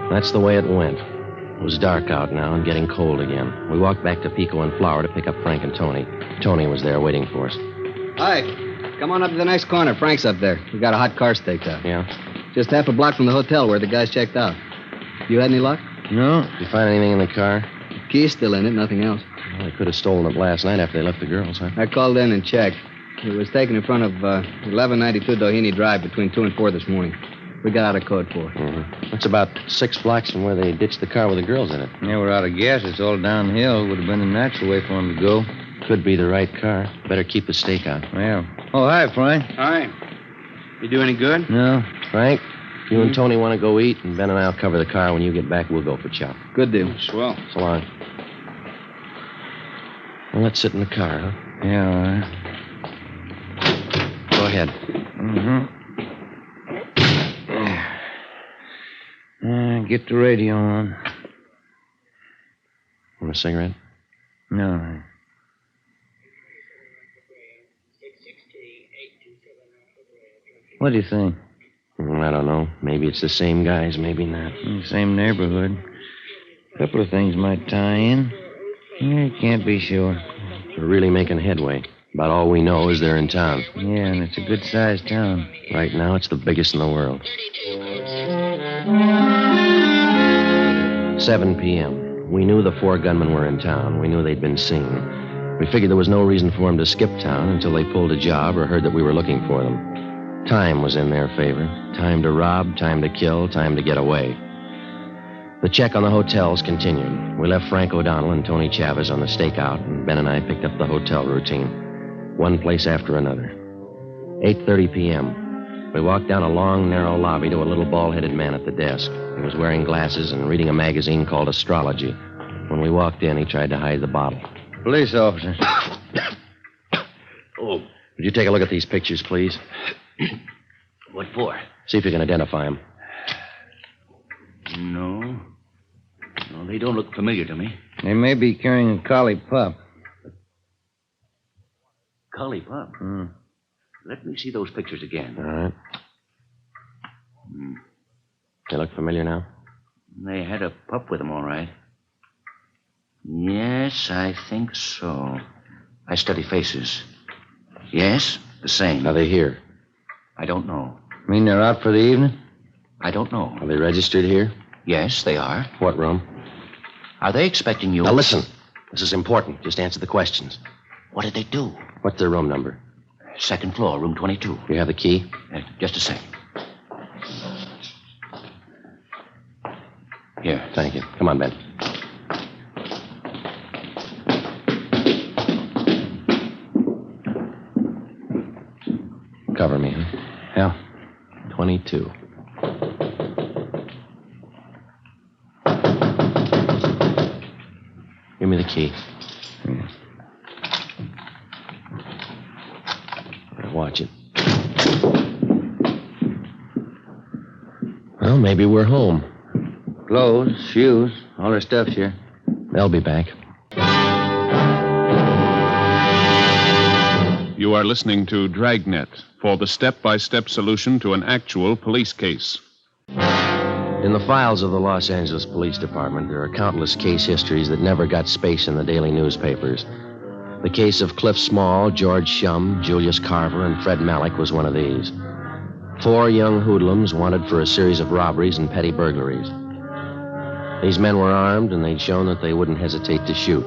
That's the way it went. It was dark out now and getting cold again. We walked back to Pico and Flower to pick up Frank and Tony. Tony was there waiting for us. Hi. Come on up to the next corner. Frank's up there. We got a hot car staked out. Yeah? Just half a block from the hotel where the guys checked out. You had any luck? No. Did you find anything in the car? The key's still in it, nothing else. Well, they could have stolen it last night after they left the girls, huh? I called in and checked. It was taken in front of 1192 Doheny Drive between 2 and 4 this morning. We got out of code 4. Mm-hmm. That's about 6 blocks from where they ditched the car with the girls in it. Yeah, we're out of gas. It's all downhill. Would have been the natural way for them to go. Could be the right car. Better keep the stake out. Yeah. Oh, hi, Frank. Hi. You do any good? No. Frank, you and Tony want to go eat, and Ben and I'll cover the car. When you get back, we'll go for chow. Good deal. Swell. So long. Well, let's sit in the car, huh? Yeah, all right. Go ahead. Mm-hmm. Get the radio on. Want a cigarette? No. What do you think? I don't know. Maybe it's the same guys, maybe not. Same neighborhood. A couple of things might tie in. Yeah, can't be sure. We're really making headway. About all we know is they're in town. Yeah, and it's a good-sized town. Right now, it's the biggest in the world. 7 p.m. We knew the 4 gunmen were in town. We knew they'd been seen. We figured there was no reason for them to skip town until they pulled a job or heard that we were looking for them. Time was in their favor. Time to rob, time to kill, time to get away. The check on the hotels continued. We left Frank O'Donnell and Tony Chavez on the stakeout, and Ben and I picked up the hotel routine. One place after another. 8:30 p.m. We walked down a long, narrow lobby to a little bald-headed man at the desk. He was wearing glasses and reading a magazine called Astrology. When we walked in, he tried to hide the bottle. Police officer. Oh. Would you take a look at these pictures, please? What for? See if you can identify them. No, they don't look familiar to me. They may be carrying a collie pup. Collie pup? Let me see those pictures again. All right. They look familiar now? They had a pup with them, all right. Yes, I think so. I study faces. Yes, the same. Are they here? I don't know. Mean they're out for the evening? I don't know. Are they registered here? Yes, they are. What room? Are they expecting you? Now listen. This is important. Just answer the questions. What did they do? What's their room number? 2nd floor, room 22. You have the key? Just a sec. Here. Thank you. Come on, Ben. Cover me, huh? Yeah. 22. Give me the key. Yeah. Watch it. Well, maybe we're home. Clothes, shoes, all their stuff's here. They'll be back. You are listening to Dragnet for the step-by-step solution to an actual police case. In the files of the Los Angeles Police Department, there are countless case histories that never got space in the daily newspapers. The case of Cliff Small, George Shum, Julius Carver, and Fred Malik was one of these. 4 young hoodlums wanted for a series of robberies and petty burglaries. These men were armed, and they'd shown that they wouldn't hesitate to shoot.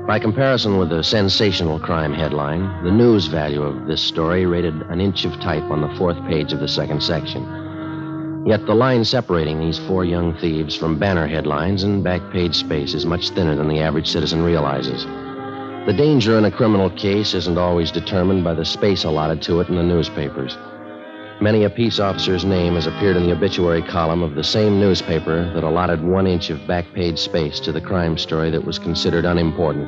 By comparison with the sensational crime headline, the news value of this story rated an inch of type on the 4th page of the 2nd section. Yet the line separating these 4 young thieves from banner headlines and back-page space is much thinner than the average citizen realizes. The danger in a criminal case isn't always determined by the space allotted to it in the newspapers. Many a peace officer's name has appeared in the obituary column of the same newspaper that allotted 1 inch of back-page space to the crime story that was considered unimportant.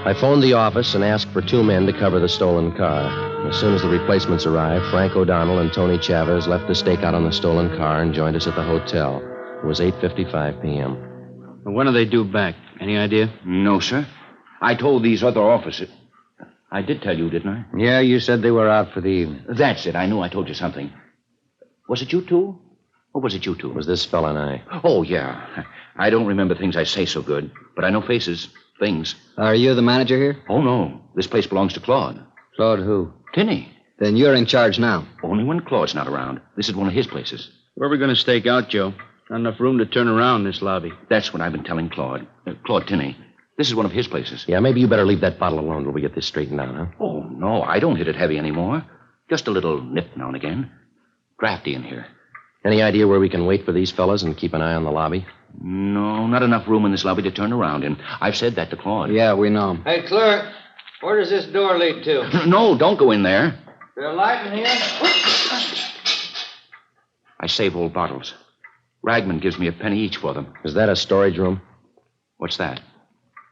I phoned the office and asked for 2 men to cover the stolen car. As soon as the replacements arrived, Frank O'Donnell and Tony Chavez left the stakeout on the stolen car and joined us at the hotel. It was 8:55 p.m. When do they due back? Any idea? No, sir. I told these other officers. I did tell you, didn't I? Yeah, you said they were out for the evening. That's it. I knew I told you something. Was it you two? Or was it you two? It was this fella and I. Oh, yeah. I don't remember things I say so good, but I know faces, things. Are you the manager here? Oh, no. This place belongs to Claude. Claude who? Tinney. Then you're in charge now. Only when Claude's not around. This is one of his places. Where are we going to stake out, Joe? Not enough room to turn around in this lobby. That's what I've been telling Claude. Claude Tinney. This is one of his places. Yeah, maybe you better leave that bottle alone till we get this straightened out, huh? Oh, no. I don't hit it heavy anymore. Just a little nip now and again. Drafty in here. Any idea where we can wait for these fellas and keep an eye on the lobby? No, not enough room in this lobby to turn around in. I've said that to Claude. Yeah, we know. Hey, clerk, where does this door lead to? No, don't go in there. There a light in here? I save old bottles. Ragman gives me a penny each for them. Is that a storage room? What's that?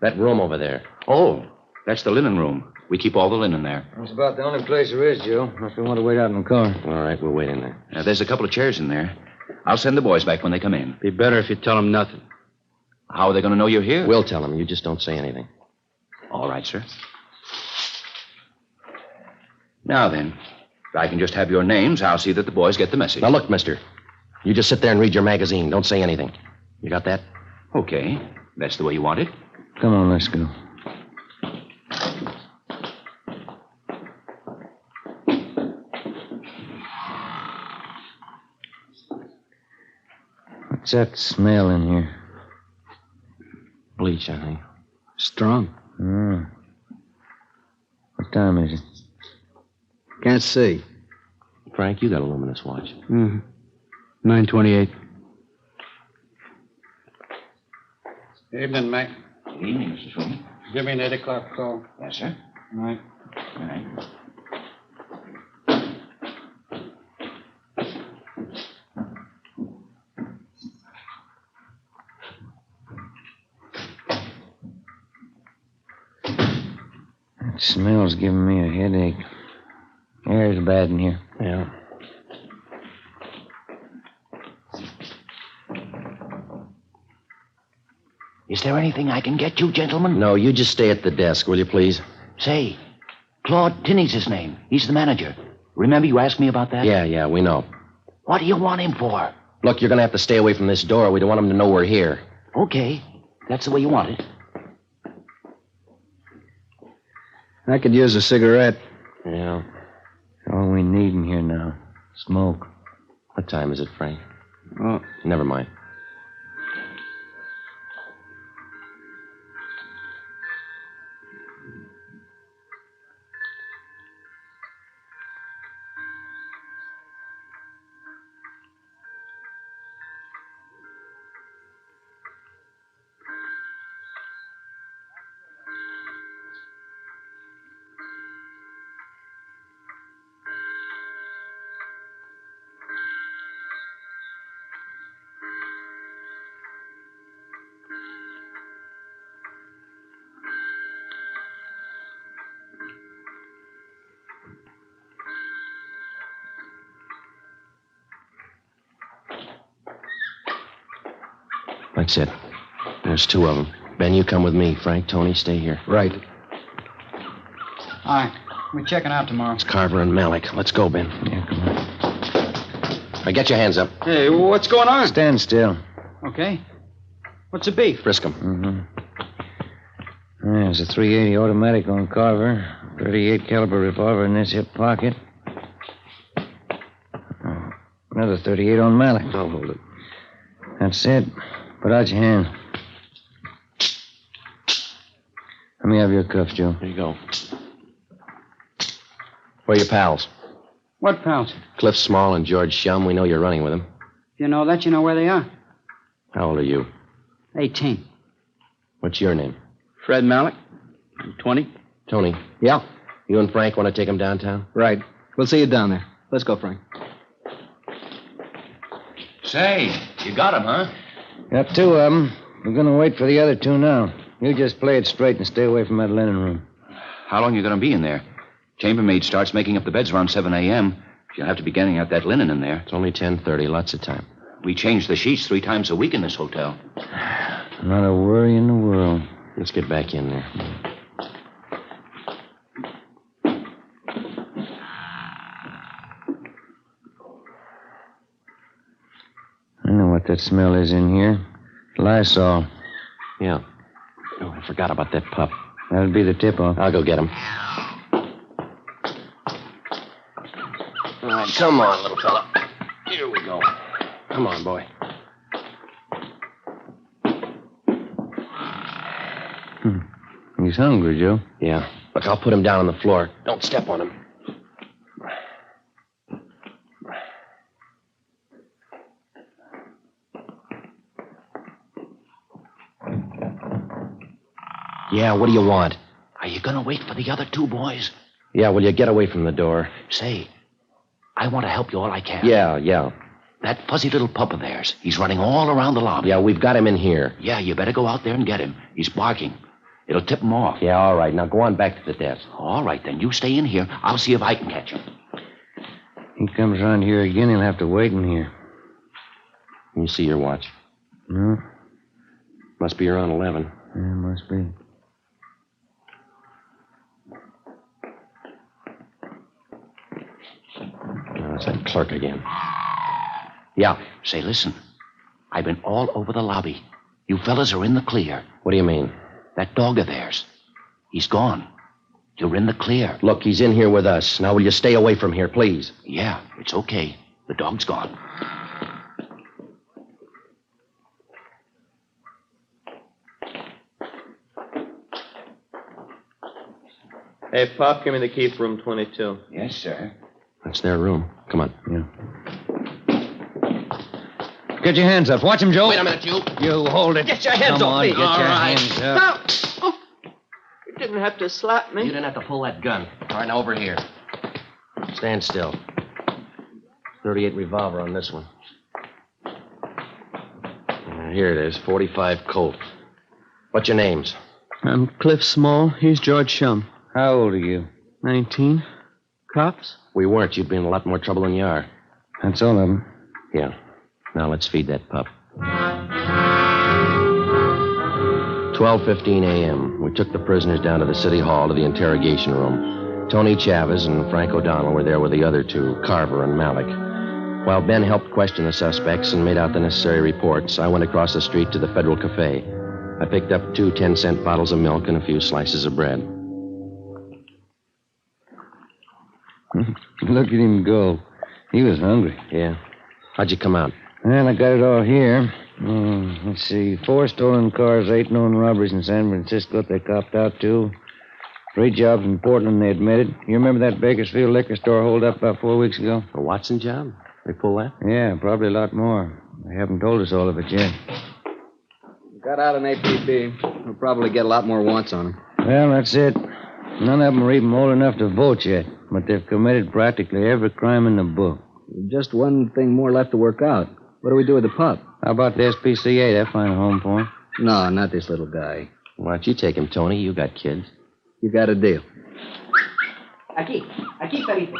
That room over there. Oh, that's the linen room. We keep all the linen there. That's about the only place there is, Joe. Unless we want to wait out in the car. All right, we'll wait in there. There's a couple of chairs in there. I'll send the boys back when they come in. Be better if you tell them nothing. How are they going to know you're here? We'll tell them. You just don't say anything. All right, sir. Now then, if I can just have your names, I'll see that the boys get the message. Now, look, mister. You just sit there and read your magazine. Don't say anything. You got that? Okay. That's the way you want it. Come on, let's go. What's that smell in here? Bleach, I think. Strong. What time is it? Can't see. Frank, you got a luminous watch. 9:28. Evening, Mac. Evening, Mr. Sweeney. Give me an 8 o'clock call. Yes, sir. All right. All right. That smell's giving me a headache. Air's bad in here. Yeah. Is there anything I can get you, gentlemen? No, you just stay at the desk, will you, please? Say, Claude Tinney's his name. He's the manager. Remember you asked me about that? Yeah, we know. What do you want him for? Look, you're going to have to stay away from this door. We don't want him to know we're here. Okay. That's the way you want it. I could use a cigarette. Yeah. All we need in here now. Smoke. What time is it, Frank? Oh, Never mind. That's it. There's two of them. Ben, you come with me. Frank, Tony, stay here. Right. All right. We're checking out tomorrow. It's Carver and Malik. Let's go, Ben. Yeah, come on. All right, get your hands up. Hey, what's going on? Stand still. Okay. What's the beef? Frisk 'em. Mm-hmm. There's a .380 automatic on Carver. 38 caliber revolver in this hip pocket. Another 38 on Malik. I'll hold it. That's it. Put out your hand. Let me have your cuffs, Joe. Here you go. Where are your pals? What pals? Cliff Small and George Shum. We know you're running with them. If you know that, you know where they are. How old are you? 18. What's your name? Fred Malik. 20. Tony. Yeah. You and Frank want to take them downtown? Right. We'll see you down there. Let's go, Frank. Say, you got him, huh? Got two of them. We're going to wait for the other two now. You just play it straight and stay away from that linen room. How long are you going to be in there? Chambermaid starts making up the beds around 7 a.m. She'll have to be getting out that linen in there. It's only 10:30. Lots of time. We change the sheets 3 times a week in this hotel. Not a worry in the world. Let's get back in there. I know what that smell is in here. Lysol. Yeah. Oh, I forgot about that pup. That'll be the tip-off. I'll go get him. All right, come on, little fella. Here we go. Come on, boy. He's hungry, Joe. Yeah. Look, I'll put him down on the floor. Don't step on him. Yeah, what do you want? Are you going to wait for the other two boys? Yeah, will you get away from the door? Say, I want to help you all I can. Yeah. That fuzzy little pup of theirs, he's running all around the lobby. Yeah, we've got him in here. Yeah, you better go out there and get him. He's barking. It'll tip him off. Yeah, all right. Now go on back to the desk. All right, then. You stay in here. I'll see if I can catch him. He comes around here again, he'll have to wait in here. Can you see your watch? No. Must be around 11. Yeah, must be. Oh, it's that clerk again. Yeah. Say, listen. I've been all over the lobby. You fellas are in the clear. What do you mean? That dog of theirs. He's gone. You're in the clear. Look, he's in here with us. Now, will you stay away from here, please? Yeah, it's okay. The dog's gone. Hey, Pop, give me the key for room 22. Yes, sir. That's their room. Come on. Yeah. Get your hands up. Watch him, Joe. Wait a minute, you. You hold it. Get your hands Come off on, me. Get your hands up. No. Oh, you didn't have to slap me. You didn't have to pull that gun. All right, now over here. Stand still. 38 revolver on this one. Here it is, 45 Colt. What's your names? I'm Cliff Small. He's George Shum. How old are you? 19. Cops? We weren't. You'd be in a lot more trouble than you are. That's all of them. Yeah. Now let's feed that pup. 12:15 a.m. We took the prisoners down to the city hall to the interrogation room. Tony Chavez and Frank O'Donnell were there with the other two, Carver and Malik. While Ben helped question the suspects and made out the necessary reports, I went across the street to the Federal Cafe. I picked up 2 10-cent bottles of milk and a few slices of bread. Look at him go. He was hungry. Yeah. How'd you come out? Well, I got it all here. Let's see. 4 stolen cars, 8 known robberies in San Francisco they copped out to. 3 jobs in Portland they admitted. You remember that Bakersfield liquor store holdup about 4 weeks ago? A Watson job? They pull that? Yeah, probably a lot more. They haven't told us all of it yet. Got out an APB. We'll probably get a lot more wants on them. Well, that's it. None of them are even old enough to vote yet, but they've committed practically every crime in the book. Just one thing more left to work out. What do we do with the pup? How about the SPCA? They'll find a home for him. No, not this little guy. Why don't you take him, Tony? You got kids. You got a deal. Aquí, perito.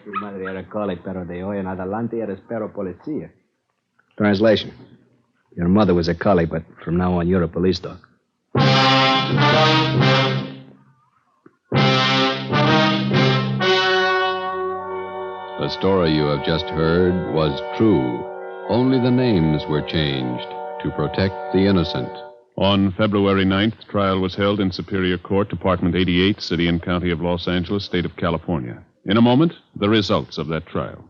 Tu madre era collie, pero de hoy en adelante eres perro policía. Translation. Your mother was a collie, but from now on you're a police dog. The story you have just heard was true. Only the names were changed to protect the innocent. On February 9th, trial was held in Superior Court, Department 88, City and County of Los Angeles, State of California. In a moment, the results of that trial.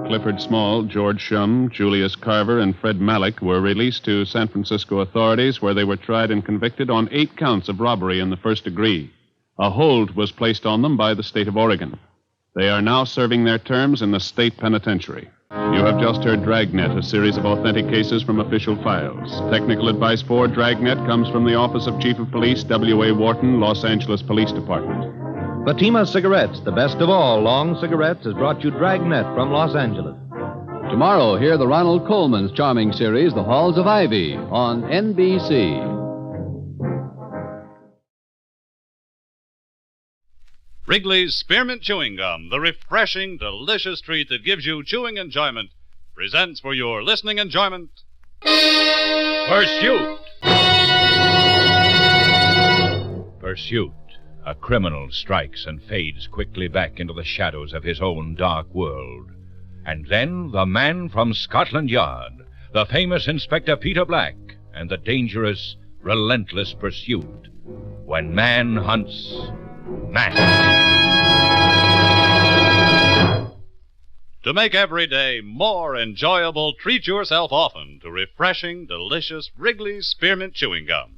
Clifford Small, George Shum, Julius Carver, and Fred Malik were released to San Francisco authorities, where they were tried and convicted on 8 counts of robbery in the first degree. A hold was placed on them by the state of Oregon. They are now serving their terms in the state penitentiary. You have just heard Dragnet, a series of authentic cases from official files. Technical advice for Dragnet comes from the Office of Chief of Police, W.A. Wharton, Los Angeles Police Department. Fatima Cigarettes, the best of all long cigarettes, has brought you Dragnet from Los Angeles. Tomorrow, hear the Ronald Coleman's charming series, The Halls of Ivy, on NBC. Wrigley's Spearmint Chewing Gum, the refreshing, delicious treat that gives you chewing enjoyment, presents for your listening enjoyment, Pursuit. Pursuit. A criminal strikes and fades quickly back into the shadows of his own dark world. And then the man from Scotland Yard, the famous Inspector Peter Black, and the dangerous, relentless pursuit. When man hunts man. To make every day more enjoyable, treat yourself often to refreshing, delicious Wrigley's Spearmint Chewing Gum.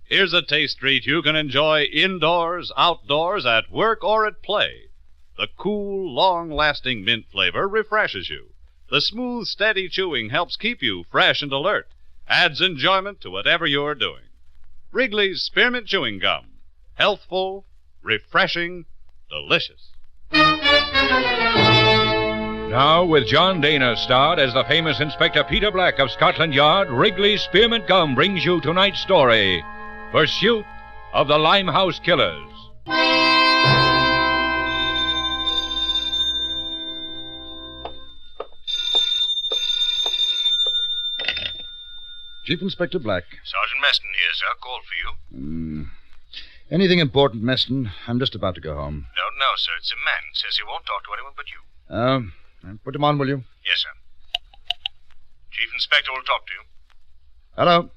Here's a taste treat you can enjoy indoors, outdoors, at work, or at play. The cool, long-lasting mint flavor refreshes you. The smooth, steady chewing helps keep you fresh and alert, adds enjoyment to whatever you're doing. Wrigley's Spearmint Chewing Gum. Healthful, refreshing, delicious. Now, with John Dana starred as the famous Inspector Peter Black of Scotland Yard, Wrigley's Spearmint Gum brings you tonight's story, Pursuit of the Limehouse Killers. Chief Inspector Black. Sergeant Meston here, sir. Called for you. Anything important, Meston? I'm just about to go home. Don't know, sir. It's a man. Says he won't talk to anyone but you. Put him on, will you? Yes, sir. Chief Inspector will talk to you. Hello?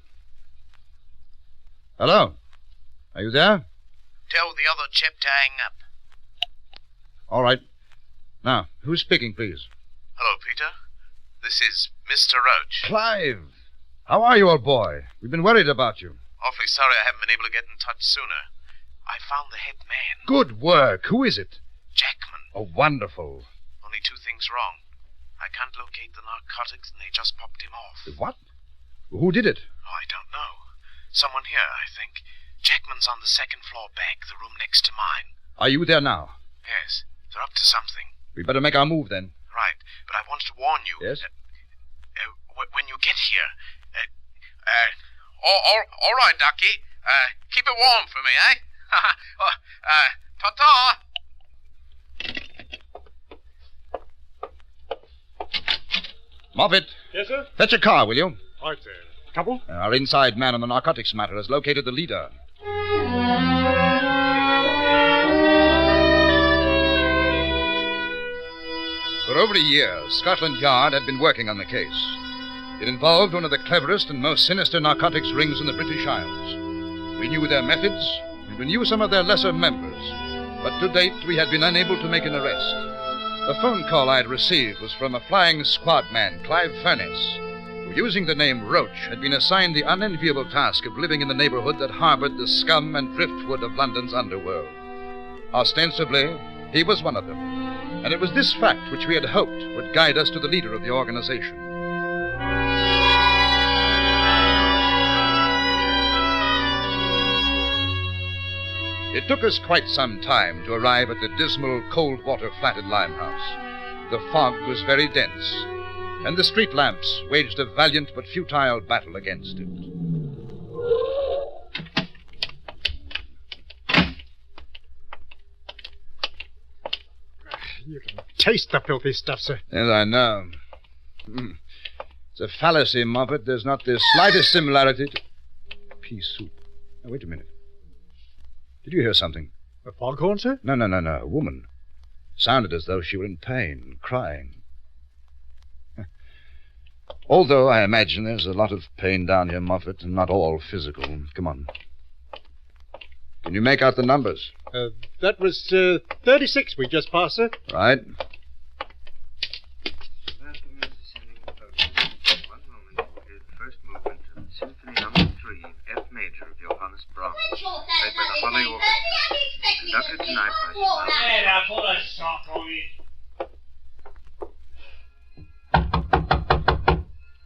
Hello? Are you there? Tell the other chap to hang up. All right. Now, who's speaking, please? Hello, Peter. This is Mr. Roach. Clive. How are you, old boy? We've been worried about you. Awfully sorry I haven't been able to get in touch sooner. I found the head man. Good work. Who is it? Jackman. Oh, wonderful. Only two things wrong. I can't locate the narcotics, and they just popped him off. What? Who did it? Oh, I don't know. Someone here, I think. Jackman's on the second floor back, the room next to mine. Are you there now? Yes, they're up to something. We'd better make our move, then. Right, but I wanted to warn you. Yes? When you get here... all right, Ducky. Keep it warm for me, eh? Ta-ta! Moffat. Yes, sir? Fetch a car, will you? Right there. Trouble? Our inside man on the narcotics matter has located the leader. For over a year, Scotland Yard had been working on the case. It involved one of the cleverest and most sinister narcotics rings in the British Isles. We knew their methods, and we knew some of their lesser members. But to date, we had been unable to make an arrest. The phone call I had received was from a flying squad man, Clive Furness, who, using the name Roach, had been assigned the unenviable task of living in the neighborhood that harbored the scum and driftwood of London's underworld. Ostensibly, he was one of them, and it was this fact which we had hoped would guide us to the leader of the organization. It took us quite some time to arrive at the dismal cold-water flat at Limehouse. The fog was very dense, and the street lamps waged a valiant but futile battle against it. You can taste the filthy stuff, sir. Yes, I know. It's a fallacy, Moffat. There's not the slightest similarity to... Pea soup. Now, wait a minute. Did you hear something? A foghorn, sir? No. A woman. Sounded as though she were in pain, crying. Although I imagine there's a lot of pain down here, Moffat, and not all physical. Come on. Can you make out the numbers? That was 36 we just passed, sir. Right. First movement of Symphony Number 3, F major of Johannes Brahms, played by the Holly Orchestra, conducted tonight by Chapman. Hey, now put a sock on it.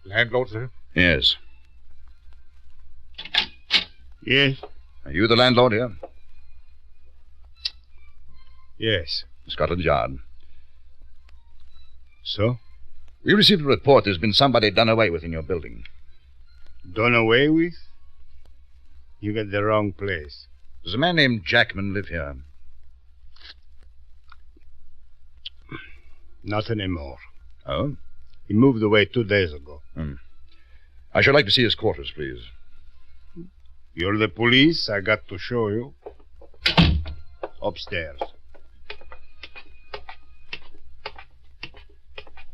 Landlord, sir? Yes. Yes? Are you the landlord here? Yes. Scotland Yard. So? We received a report there's been somebody done away with in your building. Done away with? You got the wrong place. Does a man named Jackman live here? Not anymore. Oh? He moved away 2 days ago. I should like to see his quarters, please. You're the police. I got to show you. Upstairs.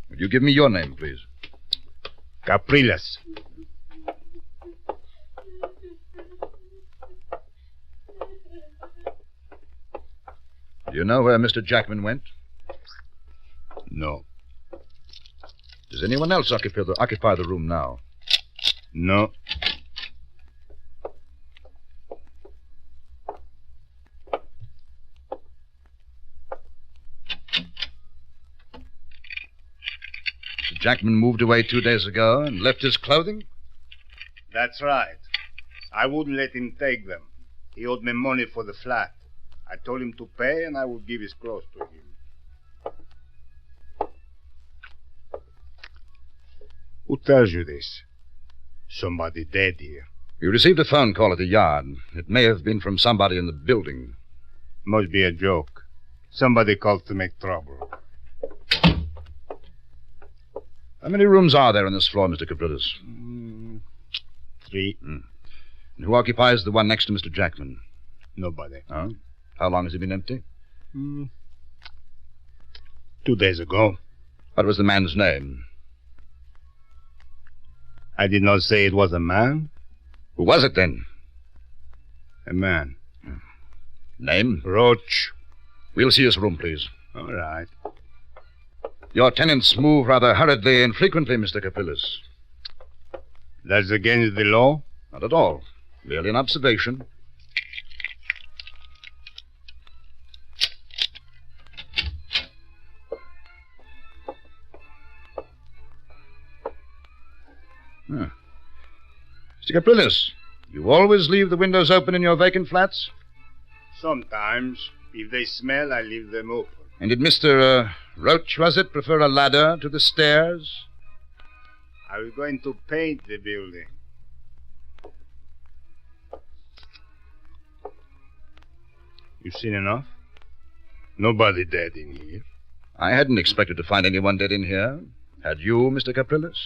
Would you give me your name, please? Capriles. Do you know where Mr. Jackman went? No. Does anyone else occupy the room now? No. Mr. Jackman moved away 2 days ago and left his clothing? That's right. I wouldn't let him take them. He owed me money for the flat. I told him to pay, and I would give his clothes to him. Who tells you this? Somebody dead here. You received a phone call at the yard. It may have been from somebody in the building. Must be a joke. Somebody called to make trouble. How many rooms are there on this floor, Mr. Capriles? 3. And who occupies the one next to Mr. Jackman? Nobody. Oh? How long has it been empty? 2 days ago. What was the man's name? I did not say it was a man. Who was it, then? A man. Name? Roach. We'll see his room, please. All right. Your tenants move rather hurriedly and frequently, Mr. Capillis. That's against the law? Not at all. Merely an observation. Mr. Capillis, you always leave the windows open in your vacant flats? Sometimes. If they smell, I leave them open. And did Mr. Roach, was it, prefer a ladder to the stairs? I was going to paint the building. You've seen enough? Nobody dead in here. I hadn't expected to find anyone dead in here. Had you, Mr. Capillis?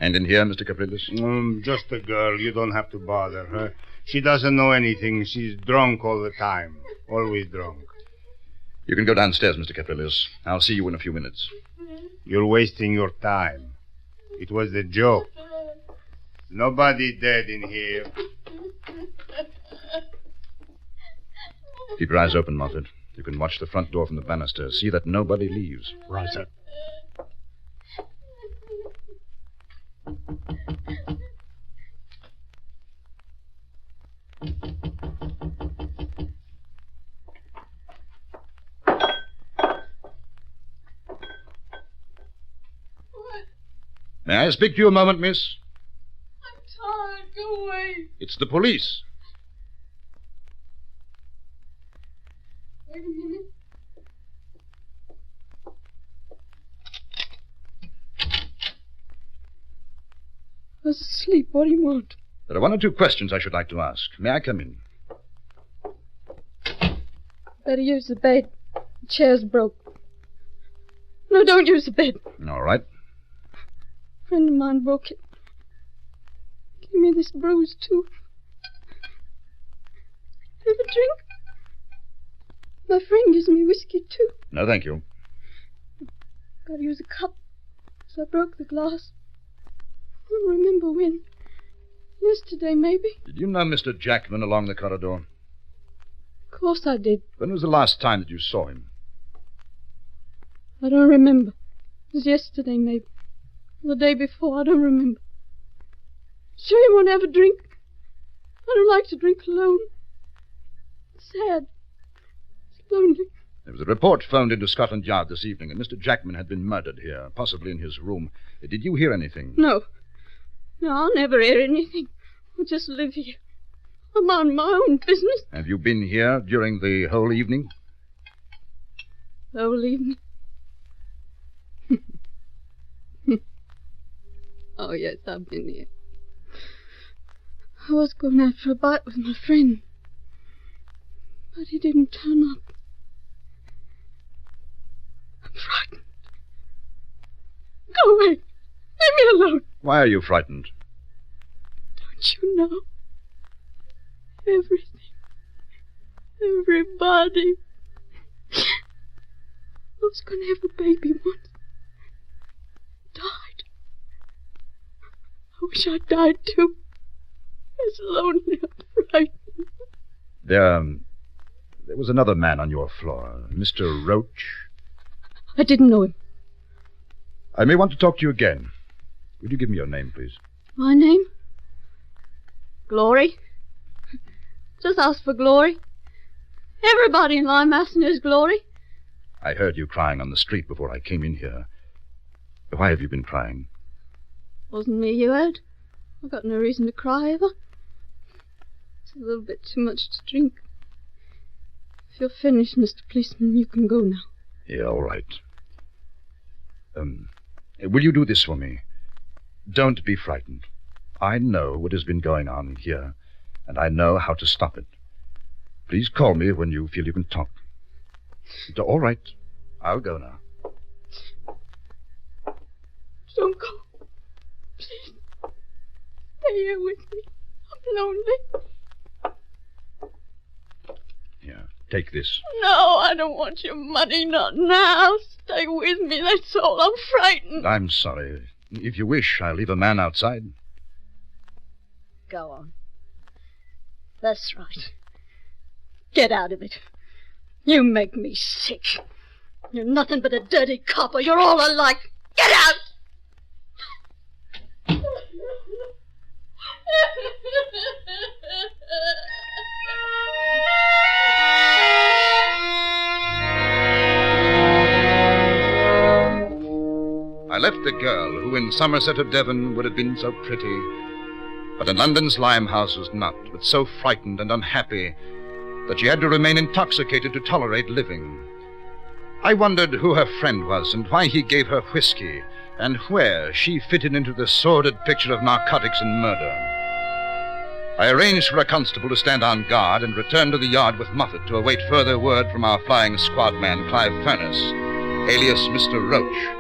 And in here, Mr. Capillis? Just a girl. You don't have to bother her. She doesn't know anything. She's drunk all the time. Always drunk. You can go downstairs, Mr. Capillis. I'll see you in a few minutes. You're wasting your time. It was a joke. Nobody dead in here. Keep your eyes open, Moffat. You can watch the front door from the banister. See that nobody leaves. Right, sir. May I speak to you a moment, miss? I'm tired. Go away. It's the police. Wait a minute. I was asleep. What do you want? There are one or two questions I should like to ask. May I come in? Better use the bed. The chair's broke. No, don't use the bed. All right. A friend of mine broke it. Give me this bruise, too. Have a drink? My friend gives me whiskey, too. No, thank you. Gotta use a cup. So I broke the glass. I don't remember when. Yesterday, maybe. Did you know Mr. Jackman along the corridor? Of course I did. When was the last time that you saw him? I don't remember. It was yesterday, maybe. Or the day before. I don't remember. Sure you won't have a drink? I don't like to drink alone. It's sad. It's lonely. There was a report phoned into Scotland Yard this evening that Mr. Jackman had been murdered here, possibly in his room. Did you hear anything? No. No, I'll never hear anything. I'll just live here. I'm on my own business. Have you been here during the whole evening? The whole evening? Oh, yes, I've been here. I was going out for a bite with my friend. But he didn't turn up. I'm frightened. Go away. Leave me alone. Why are you frightened? Don't you know? Everything. Everybody. I was going to have a baby once. Died. I wish I died too. It's lonely and frightened. There was another man on your floor, Mr. Roach. I didn't know him. I may want to talk to you again. Would you give me your name, please? My name? Glory. Just ask for Glory. Everybody in Limehouse knows Glory. I heard you crying on the street before I came in here. Why have you been crying? Wasn't me you heard. I've got no reason to cry ever. It's a little bit too much to drink. If you're finished, Mr. Policeman, you can go now. Yeah, all right. Will you do this for me? Don't be frightened. I know what has been going on here, and I know how to stop it. Please call me when you feel you can talk. All right. I'll go now. Don't go. Please. Stay here with me. I'm lonely. Take this. No, I don't want your money, not now. Stay with me, that's all. I'm frightened. I'm sorry. If you wish, I'll leave a man outside. Go on. That's right. Get out of it. You make me sick. You're nothing but a dirty copper. You're all alike. Get out! I left the girl who in Somerset or Devon would have been so pretty, but in London's Limehouse was not, but so frightened and unhappy that she had to remain intoxicated to tolerate living. I wondered who her friend was and why he gave her whiskey, and where she fitted into the sordid picture of narcotics and murder. I arranged for a constable to stand on guard and returned to the yard with Moffat to await further word from our flying squad man, Clive Furness, alias Mr. Roach.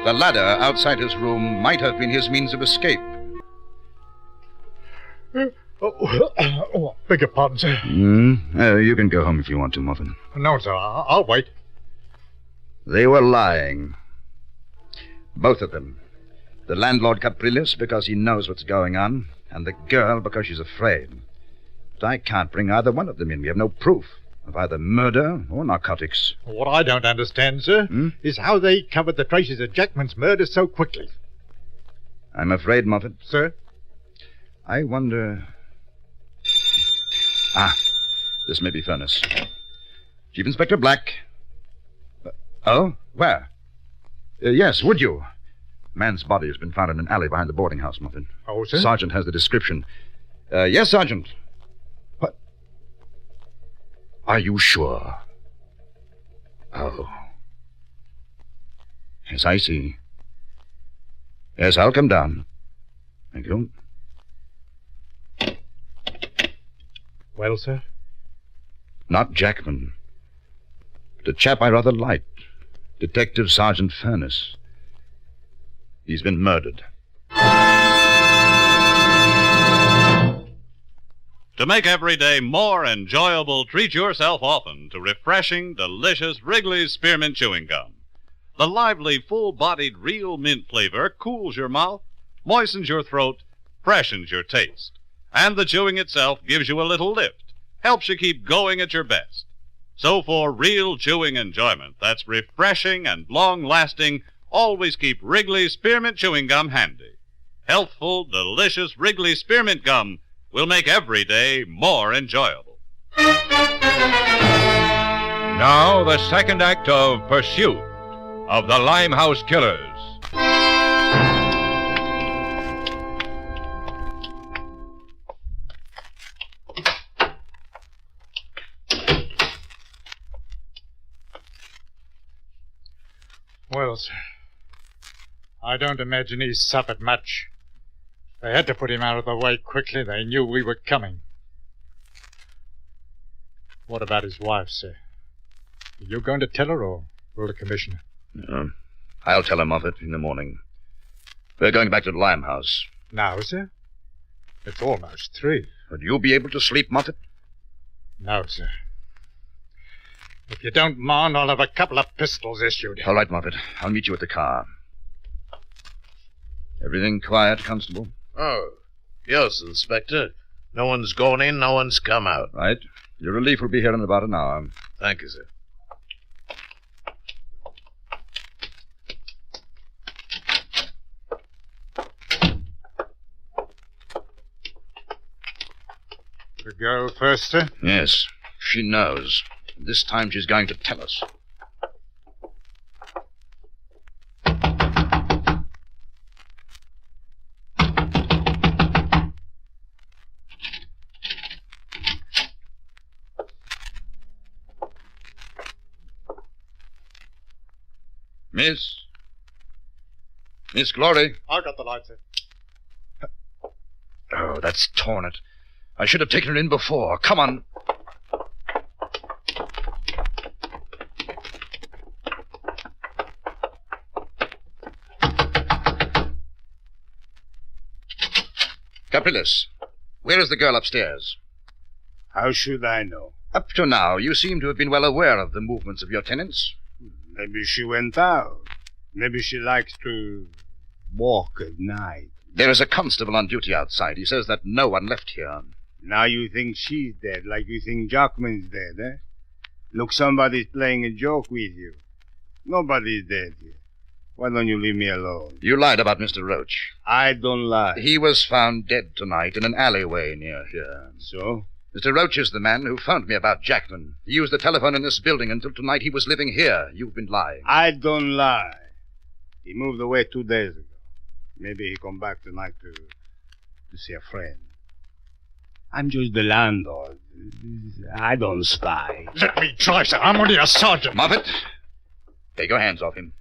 The ladder outside his room might have been his means of escape. Beg your pardon, sir. You can go home if you want to, Moffat. No, sir. I'll wait. They were lying. Both of them. The landlord capricious because he knows what's going on, and the girl because she's afraid. But I can't bring either one of them in. We have no proof of either murder or narcotics. What I don't understand, sir, is how they covered the traces of Jackman's murder so quickly. I'm afraid, Moffat. Sir? I wonder... this may be Furness. Chief Inspector Black. Oh? Where? Yes, would you? Man's body has been found in an alley behind the boarding house, Moffat. Oh, sir? Sergeant has the description. Yes, Sergeant. What? Are you sure? Oh. Yes, I see. Yes, I'll come down. Thank you. Well, sir? Not Jackman, but a chap I rather liked. Detective Sergeant Furness. He's been murdered. To make every day more enjoyable, treat yourself often to refreshing, delicious Wrigley's Spearmint Chewing Gum. The lively, full-bodied, real mint flavor cools your mouth, moistens your throat, freshens your taste. And the chewing itself gives you a little lift, helps you keep going at your best. So for real chewing enjoyment that's refreshing and long-lasting, always keep Wrigley's Spearmint Chewing Gum handy. Healthful, delicious Wrigley's Spearmint Gum will make every day more enjoyable. Now the second act of Pursuit of the Limehouse Killers. Well, sir, I don't imagine he suffered much. They had to put him out of the way quickly. They knew we were coming. What about his wife, sir? Are you going to tell her, or will the commissioner? No. I'll tell her, Moffat, in the morning. We're going back to the Limehouse. Now, sir? It's almost 3. Would you be able to sleep, Moffat? No, sir. If you don't mind, I'll have a couple of pistols issued. All right, Moffat. I'll meet you at the car. Everything quiet, Constable? Oh, yes, Inspector. No one's gone in, no one's come out. Right. Your relief will be here in about an hour. Thank you, sir. The girl first, sir? Yes. She knows. This time she's going to tell us. Miss Glory. I've got the light, sir. Oh, that's torn it. I should have taken her in before. Come on. Capriles, where is the girl upstairs? How should I know? Up to now, you seem to have been well aware of the movements of your tenants. Maybe she went out. Maybe she likes to walk at night. There is a constable on duty outside. He says that no one left here. Now you think she's dead, like you think Chapman's dead, eh? Look, somebody's playing a joke with you. Nobody's dead here. Why don't you leave me alone? You lied about Mr. Roach. I don't lie. He was found dead tonight in an alleyway near here. So? Mr. Roach is the man who phoned me about Jackman. He used the telephone in this building until tonight he was living here. You've been lying. I don't lie. He moved away 2 days ago. Maybe he come back tonight to see a friend. I'm just the landlord. I don't spy. Let me try, sir. I'm only a sergeant. Moffat, take your hands off him.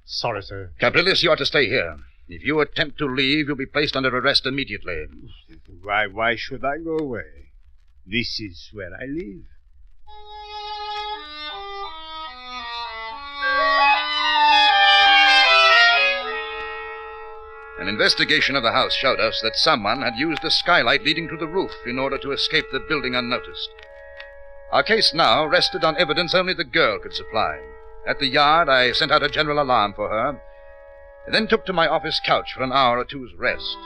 Sorry, sir. Capriles, you are to stay here. If you attempt to leave, you'll be placed under arrest immediately. Why should I go away? This is where I live. An investigation of the house showed us that someone had used a skylight leading to the roof in order to escape the building unnoticed. Our case now rested on evidence only the girl could supply. At the yard, I sent out a general alarm for her, and then took to my office couch for an hour or two's rest.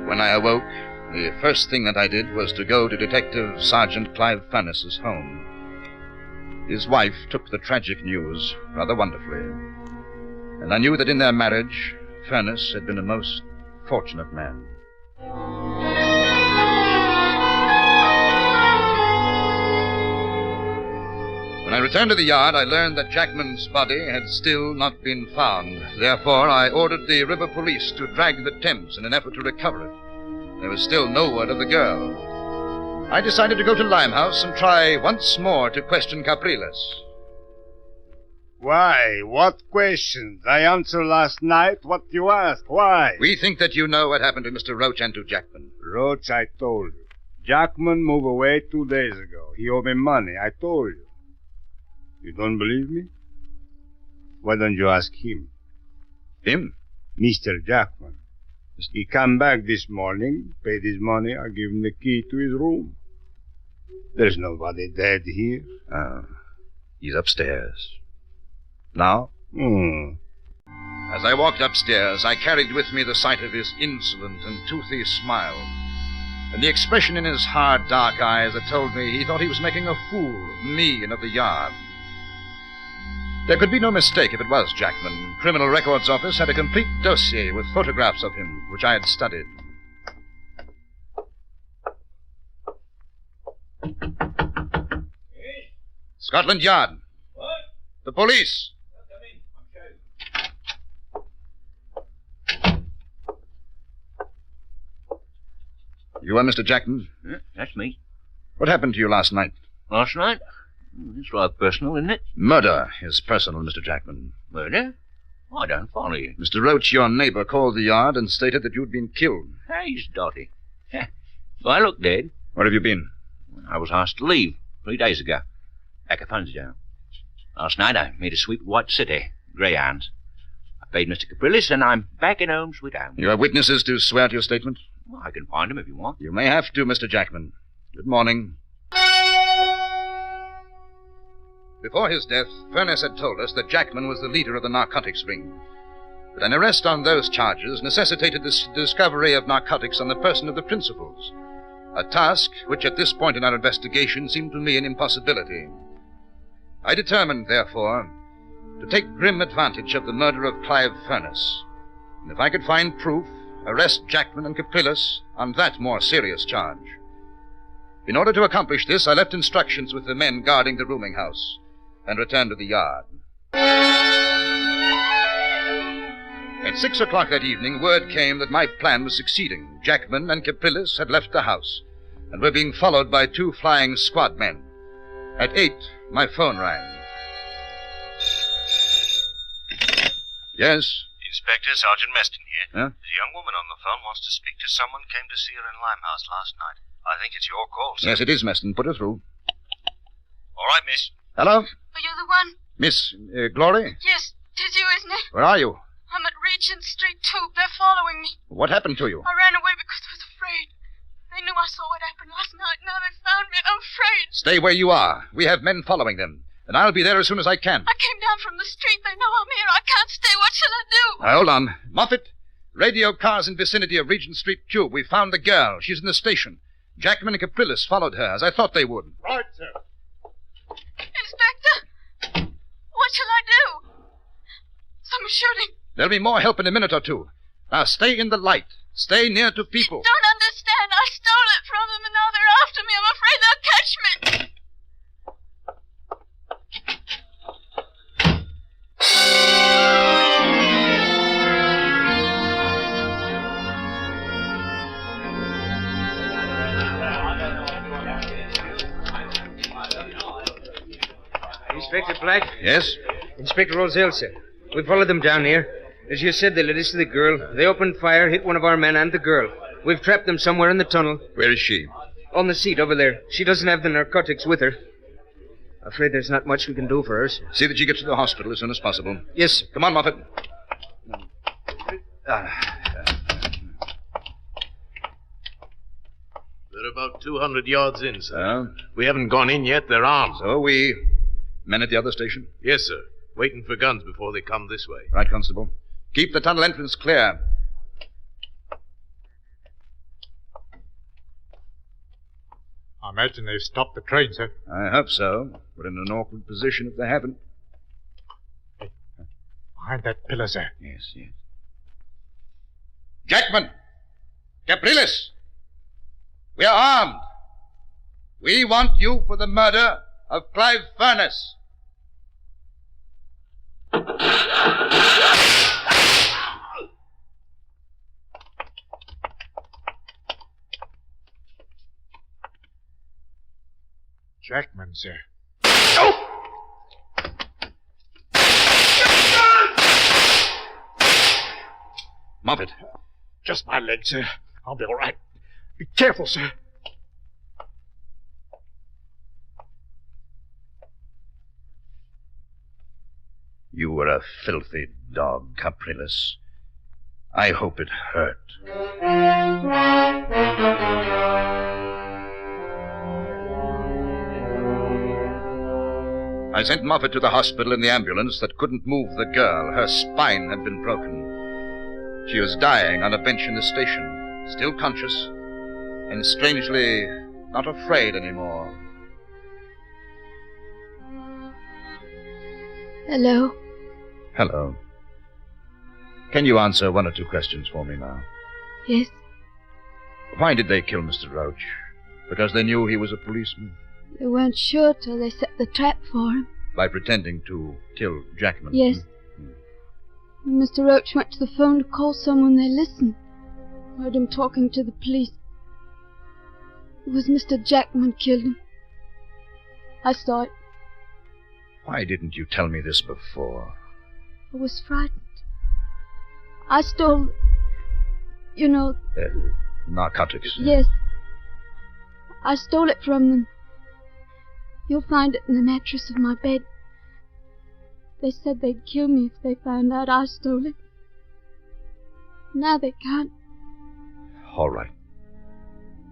When I awoke, the first thing that I did was to go to Detective Sergeant Clive Furness's home. His wife took the tragic news rather wonderfully, and I knew that in their marriage, Furness had been a most fortunate man. When I returned to the yard, I learned that Jackman's body had still not been found. Therefore, I ordered the river police to drag the Thames in an effort to recover it. There was still no word of the girl. I decided to go to Limehouse and try once more to question Capriles. Why? What questions? I answered last night what you asked. Why? We think that you know what happened to Mr. Roach and to Jackman. Roach, I told you. Jackman moved away 2 days ago. He owed me money. I told you. You don't believe me? Why don't you ask him? Him? Mr. Jackman. He come back this morning, paid his money, I give him the key to his room. There's nobody dead here. He's upstairs. Now? As I walked upstairs, I carried with me the sight of his insolent and toothy smile, and the expression in his hard, dark eyes that told me he thought he was making a fool of me and of the yard. There could be no mistake if it was Jackman. Criminal Records Office had a complete dossier with photographs of him, which I had studied. Scotland Yard. What? The police. You are Mr. Jackman? Yeah, that's me. What happened to you last night? Last night? It's rather personal, isn't it? Murder is personal, Mr. Jackman. Murder? I don't follow you. Mr. Roach, your neighbor, called the yard and stated that you'd been killed. He's dotty. Do I look dead? Where have you been? I was asked to leave 3 days ago. Back at Fundsdown. Last night I made a sweep of White City, Greyhounds. I paid Mr. Capriles, and I'm back in home, sweet home. You have witnesses to swear to your statement? Well, I can find them if you want. You may have to, Mr. Jackman. Good morning. Before his death, Furness had told us that Jackman was the leader of the narcotics ring. But an arrest on those charges necessitated the discovery of narcotics on the person of the principals, a task which at this point in our investigation seemed to me an impossibility. I determined, therefore, to take grim advantage of the murder of Clive Furness, and if I could find proof, arrest Jackman and Capriles on that more serious charge. In order to accomplish this, I left instructions with the men guarding the rooming house and returned to the yard. At 6 o'clock that evening, word came that my plan was succeeding. Jackman and Capriles had left the house and were being followed by 2 flying squad men. At 8, my phone rang. Yes? Inspector, Sergeant Meston here. Huh? There's a young woman on the phone wants to speak to someone came to see her in Limehouse last night. I think it's your call, sir. Yes, it is, Meston. Put her through. All right, miss. Hello? Are you the one? Miss Glory? Yes, 'tis you, isn't it? Where are you? I'm at Regent Street, too. They're following me. What happened to you? I ran away because I was afraid. They knew I saw what happened last night. Now they found me, and I'm afraid. Stay where you are. We have men following them, and I'll be there as soon as I can. I came down from the street. They know I'm here. I can't stay. What shall I do? Now, hold on. Moffat, radio cars in vicinity of Regent Street Tube. We found the girl. She's in the station. Jackman and Capriles followed her, as I thought they would. Right, sir. Inspector, what shall I do? Someone's shooting. There'll be more help in a minute or two. Now, stay in the light. Stay near to people. You don't understand. I stole it from them, and now they're after me. I'm afraid they'll catch me. Inspector Black? Yes? Inspector Roselle, sir. We followed them down here. As you said, they led us to the girl. They opened fire, hit one of our men and the girl. We've trapped them somewhere in the tunnel. Where is she? On the seat over there. She doesn't have the narcotics with her. Afraid there's not much we can do for her, sir. See that she gets to the hospital as soon as possible. Yes, sir. Come on, Moffat. They're about 200 yards in, sir. Well? We haven't gone in yet. They're armed. So are we. Men at the other station? Yes, sir. Waiting for guns before they come this way. Right, Constable. Keep the tunnel entrance clear. I imagine they've stopped the train, sir. I hope so. We're in an awkward position if they haven't. Behind that pillar, sir. Yes. Jackman! Capriles! We are armed. We want you for the murder of Clive Furness. Jackman, sir. Moffat. Just my leg, sir. I'll be all right. Be careful, sir. You were a filthy dog, Capriles. I hope it hurt. I sent Moffat to the hospital in the ambulance that couldn't move the girl. Her spine had been broken. She was dying on a bench in the station, still conscious, and strangely not afraid anymore. Hello? Hello. Can you answer one or two questions for me now? Yes. Why did they kill Mr. Roach? Because they knew he was a policeman? They weren't sure till they set the trap for him. By pretending to kill Jackman? Yes. When Mr. Roach went to the phone to call someone, they listened. Heard him talking to the police. It was Mr. Jackman killed him. I saw it. Why didn't you tell me this before? I was frightened. I stole, Narcotics. Yes. I stole it from them. You'll find it in the mattress of my bed. They said they'd kill me if they found out I stole it. Now they can't. All right.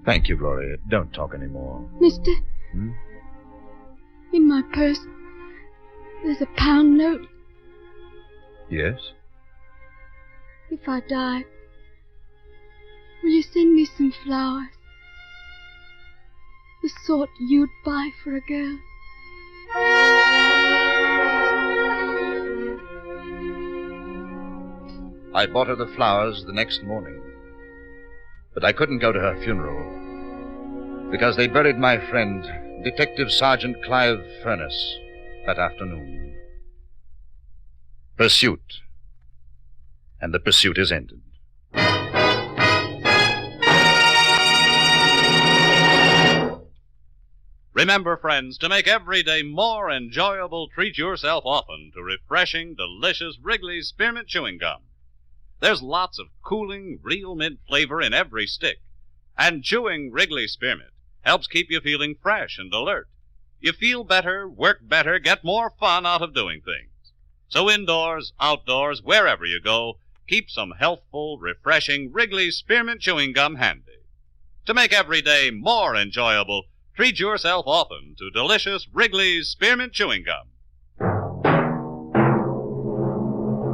Thank you, Gloria. Don't talk anymore. Mister, in my purse, there's a £1 note. Yes? If I die, will you send me some flowers? The sort you'd buy for a girl. I bought her the flowers the next morning. But I couldn't go to her funeral because they buried my friend, Detective Sergeant Clive Furness, that afternoon. Pursuit. And the pursuit is ended. Remember, friends, to make every day more enjoyable, treat yourself often to refreshing, delicious Wrigley's Spearmint Chewing Gum. There's lots of cooling, real mint flavor in every stick, and chewing Wrigley Spearmint helps keep you feeling fresh and alert. You feel better, work better, get more fun out of doing things. So indoors, outdoors, wherever you go, keep some healthful, refreshing Wrigley's Spearmint Chewing Gum handy. To make every day more enjoyable, treat yourself often to delicious Wrigley's Spearmint Chewing Gum.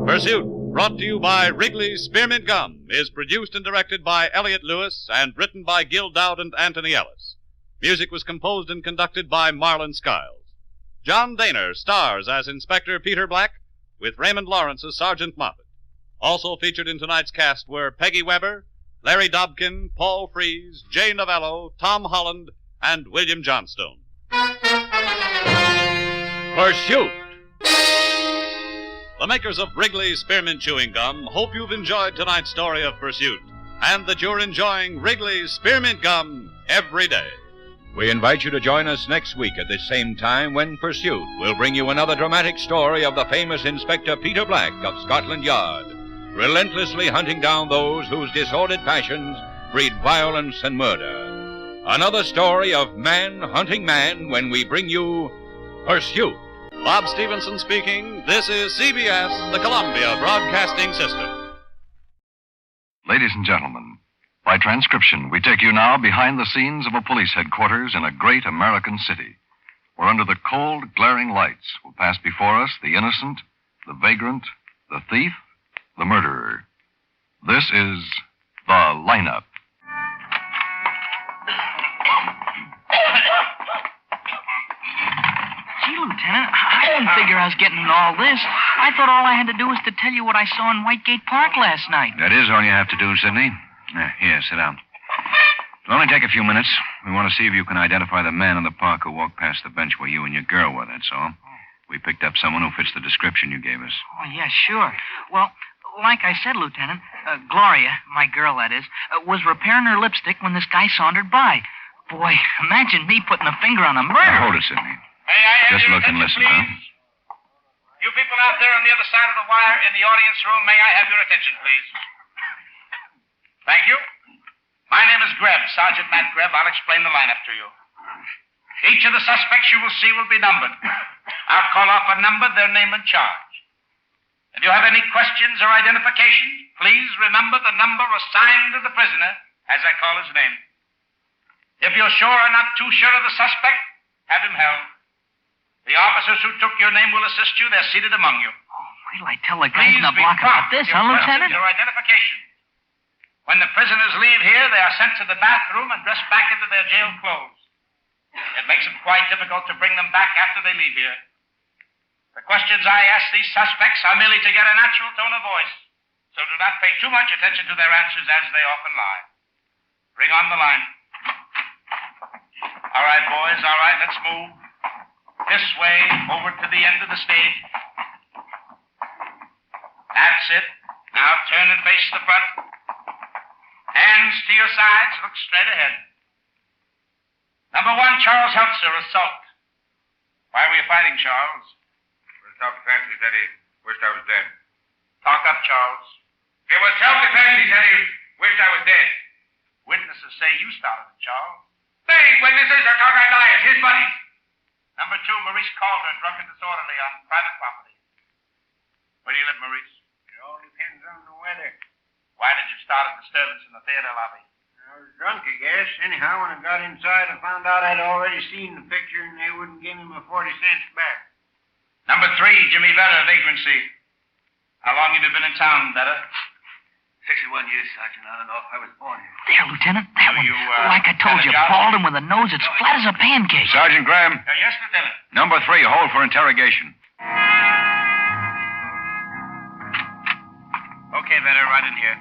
Pursuit, brought to you by Wrigley's Spearmint Gum, is produced and directed by Elliott Lewis and written by Gil Dowd and Anthony Ellis. Music was composed and conducted by Marlon Skiles. John Daner stars as Inspector Peter Black, with Raymond Lawrence as Sergeant Moffat. Also featured in tonight's cast were Peggy Weber, Larry Dobkin, Paul Frees, Jay Novello, Tom Holland, and William Johnstone. Pursuit! The makers of Wrigley's Spearmint Chewing Gum hope you've enjoyed tonight's story of Pursuit, and that you're enjoying Wrigley's Spearmint Gum every day. We invite you to join us next week at the same time when Pursuit will bring you another dramatic story of the famous Inspector Peter Black of Scotland Yard, relentlessly hunting down those whose disordered passions breed violence and murder. Another story of man hunting man when we bring you Pursuit. Bob Stevenson speaking. This is CBS, the Columbia Broadcasting System. Ladies and gentlemen, by transcription, we take you now behind the scenes of a police headquarters in a great American city, where under the cold, glaring lights will pass before us the innocent, the vagrant, the thief, the murderer. This is The Lineup. Gee, Lieutenant, I didn't figure I was getting into all this. I thought all I had to do was to tell you what I saw in Whitegate Park last night. That is all you have to do, Sidney. Here, sit down. It'll only take a few minutes. We want to see if you can identify the man in the park who walked past the bench where you and your girl were, that's all. We picked up someone who fits the description you gave us. Oh, yeah, sure. Well, like I said, Lieutenant, Gloria, my girl that is, was repairing her lipstick when this guy sauntered by. Boy, imagine me putting a finger on a murder. Now, hold it, Sidney. May I have Just your look and attention, listen, please? huh? You people out there on the other side of the wire in the audience room, may I have your attention, please? Thank you. My name is Greb, Sergeant Matt Greb. I'll explain the lineup to you. Each of the suspects you will see will be numbered. I'll call off a number, their name and charge. If you have any questions or identification, please remember the number assigned to the prisoner as I call his name. If you're sure or not too sure of the suspect, have him held. The officers who took your name will assist you. They're seated among you. Oh, wait till I tell the guys in the block about this, huh, Lieutenant? Your identification. When the prisoners leave here, they are sent to the bathroom and dressed back into their jail clothes. It makes it quite difficult to bring them back after they leave here. The questions I ask these suspects are merely to get a natural tone of voice, so do not pay too much attention to their answers as they often lie. Bring on the line. All right, boys, all right, let's move. This way, over to the end of the stage. That's it. Now turn and face the front. Hands to your sides, look straight ahead. Number 1, Charles Heltzer, assault. Why were you fighting, Charles? Was self-defense, he said he wished I was dead. Talk up, Charles. It was self-defense, he said he wished I was dead. Witnesses say you started it, Charles. They ain't witnesses, they're doggone liars, his buddies. Number 2, Maurice Calder, drunk and disorderly on private property. Where do you live, Maurice? It all depends on the weather. Why did you start a disturbance in the theater lobby? I was drunk, I guess. Anyhow, when I got inside, I found out I'd already seen the picture and they wouldn't give me my 40 cents back. Number 3, Jimmy Vetter, vagrancy. How long have you been in town, Vetter? 61 years, Sergeant. I don't know if I was born here. There, Lieutenant, that one. Like I told you, bald and with a nose that's flat as a pancake. Sergeant Graham. Yes, Lieutenant. Number 3, hold for interrogation. Okay, Vetter, right in here.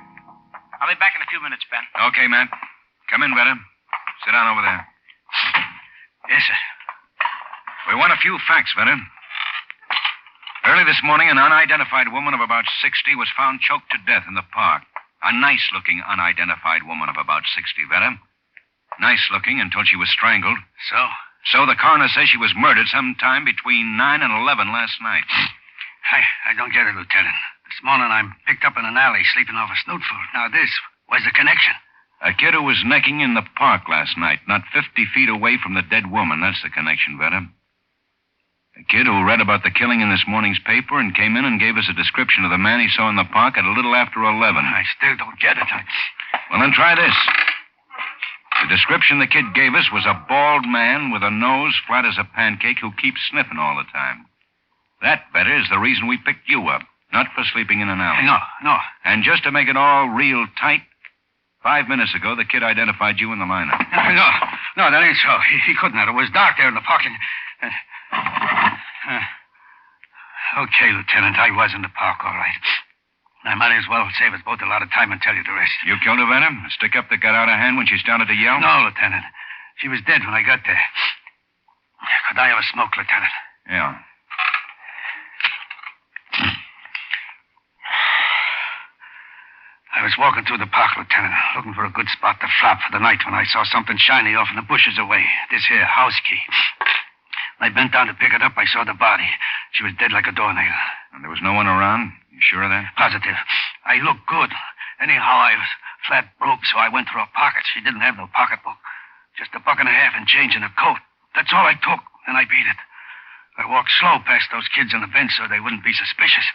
I'll be back in a few minutes, Ben. Okay, Matt. Come in, Vetter. Sit down over there. Yes, sir. We want a few facts, Vetter. Early this morning, an unidentified woman of about 60 was found choked to death in the park. A nice-looking unidentified woman of about 60, Vetter. Nice-looking until she was strangled. So? So the coroner says she was murdered sometime between 9 and 11 last night. I don't get it, Lieutenant. This morning I'm picked up in an alley sleeping off a snoot food. Now this, where's the connection? A kid who was necking in the park last night, not 50 feet away from the dead woman. That's the connection, Vetta. A kid who read about the killing in this morning's paper and came in and gave us a description of the man he saw in the park at a little after 11. I still don't get it. Well, then try this. The description the kid gave us was a bald man with a nose flat as a pancake who keeps sniffing all the time. That, Vetta, is the reason we picked you up, not for sleeping in an alley. No. And just to make it all real tight, 5 minutes ago, the kid identified you in the lineup. No, that ain't so. He couldn't have. It was dark there in the park. Okay, Lieutenant, I was in the park, all right. I might as well save us both a lot of time and tell you the rest. You killed her, Vetta? A stick-up that got out of hand when she started to yell? No, Lieutenant. She was dead when I got there. Could I have a smoke, Lieutenant? Yeah. I was walking through the park, Lieutenant, looking for a good spot to flop for the night when I saw something shiny off in the bushes away. This here house key. When I bent down to pick it up, I saw the body. She was dead like a doornail. And there was no one around? You sure of that? Positive. I looked good. Anyhow, I was flat broke, so I went through her pockets. She didn't have no pocketbook. Just $1.50 and change in her coat. That's all I took, and I beat it. I walked slow past those kids on the bench so they wouldn't be suspicious.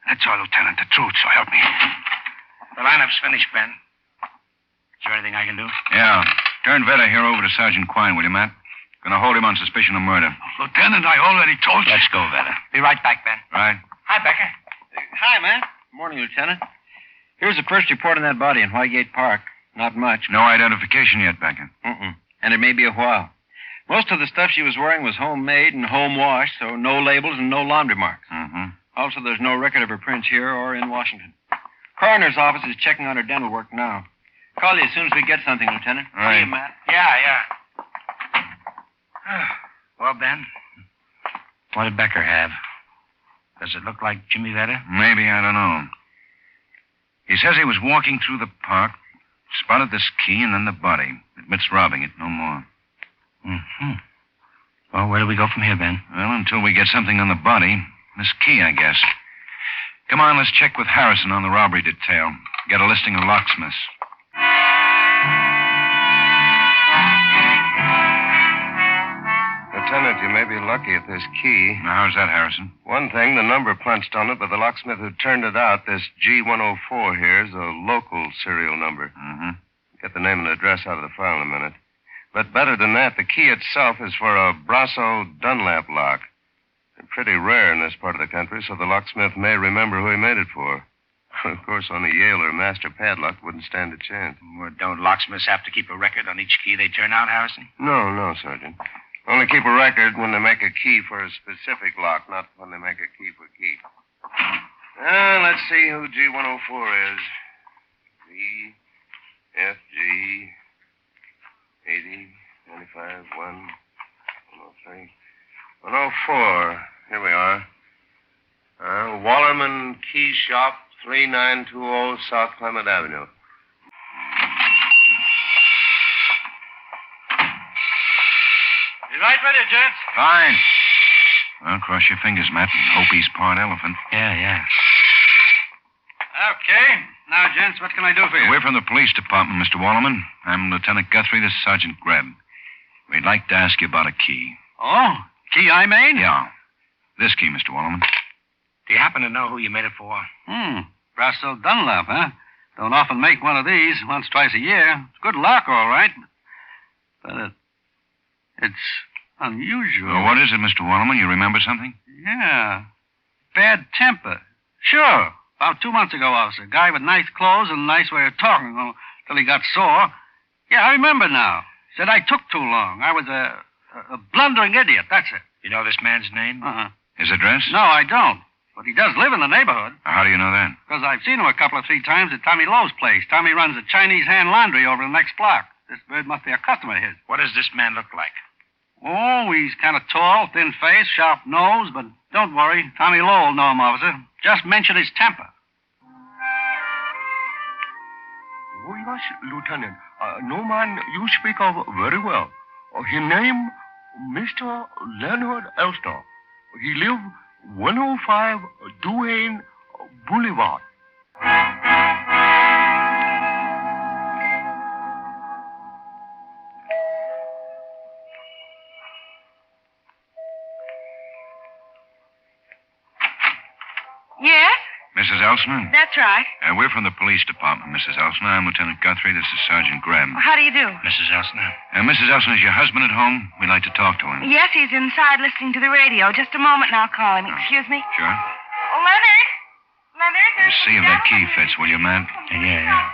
That's all, Lieutenant. The truth, so help me. The lineup's finished, Ben. Is there anything I can do? Yeah. Turn Vetta here over to Sergeant Quine, will you, Matt? Gonna hold him on suspicion of murder. Lieutenant, I already told you. Let's go, Vetta. Be right back, Ben. Right. Hi, Becker. Hi, man. Morning, Lieutenant. Here's the first report on that body in Whitegate Park. Not much. No identification yet, Becker. And it may be a while. Most of the stuff she was wearing was homemade and home washed, so no labels and no laundry marks. Also, there's no record of her prints here or in Washington. Coroner's office is checking on her dental work now. Call you as soon as we get something, Lieutenant. Right. See you, Matt. Yeah. Well, Ben, what did Becker have? Does it look like Jimmy Vetta? Maybe, I don't know. He says he was walking through the park, spotted this key and then the body. Admits robbing it, no more. Well, where do we go from here, Ben? Well, until we get something on the body. This key, I guess. Come on, let's check with Harrison on the robbery detail. Get a listing of locksmiths. Lieutenant, you may be lucky at this key. Now, how's that, Harrison? One thing, the number punched on it by the locksmith who turned it out, this G104 here, is a local serial number. Get the name and address out of the file in a minute. But better than that, the key itself is for a Brasso Dunlap lock. They're pretty rare in this part of the country, so the locksmith may remember who he made it for. Of course, on a Yale or Master padlock wouldn't stand a chance. Well, don't locksmiths have to keep a record on each key they turn out, Harrison? No, Sergeant. Only keep a record when they make a key for a specific lock, not when they make a key for key. Let's see who G104 is. V, F, G, 80, 95, 1, 103, 104. Here we are. Wallerman Key Shop, 3920 South Clement Avenue. You right ready, gents? Fine. Well, cross your fingers, Matt, and hope he's part elephant. Yeah. Okay. Now, gents, what can I do for you? We're from the police department, Mr. Wallerman. I'm Lieutenant Guthrie. This is Sergeant Grebb. We'd like to ask you about a key. Oh, key I made? Yeah. This key, Mr. Wallerman. Do you happen to know who you made it for? Brasso Dunlap, huh? Don't often make one of these, once, twice a year. It's good luck, all right. But it's unusual. Well, what is it, Mr. Wallerman? You remember something? Yeah. Bad temper. Sure. About 2 months ago, I was a guy with nice clothes and a nice way of talking till he got sore. Yeah, I remember now. Said I took too long. I was a blundering idiot, that's it. You know this man's name? His address? No, I don't. But he does live in the neighborhood. How do you know that? Because I've seen him a couple of 3 times at Tommy Lowe's place. Tommy runs a Chinese hand laundry over the next block. This bird must be a customer of his. What does this man look like? Oh, he's kind of tall, thin face, sharp nose, but don't worry. Tommy Lowe will know him, officer. Just mention his temper. Oh, yes, Lieutenant. No man you speak of very well. His name, Mr. Leonard Elsner. He live 105 Duane Boulevard. Elsner? That's right. We're from the police department, Mrs. Elsner. I'm Lieutenant Guthrie. This is Sergeant Graham. How do you do? Mrs. Elsner. Mrs. Elsner, is your husband at home? We'd like to talk to him. Yes, he's inside listening to the radio. Just a moment and I'll call him. Excuse me. Sure. Leonard? Leonard? You see if that key fits, will you, man? Yeah.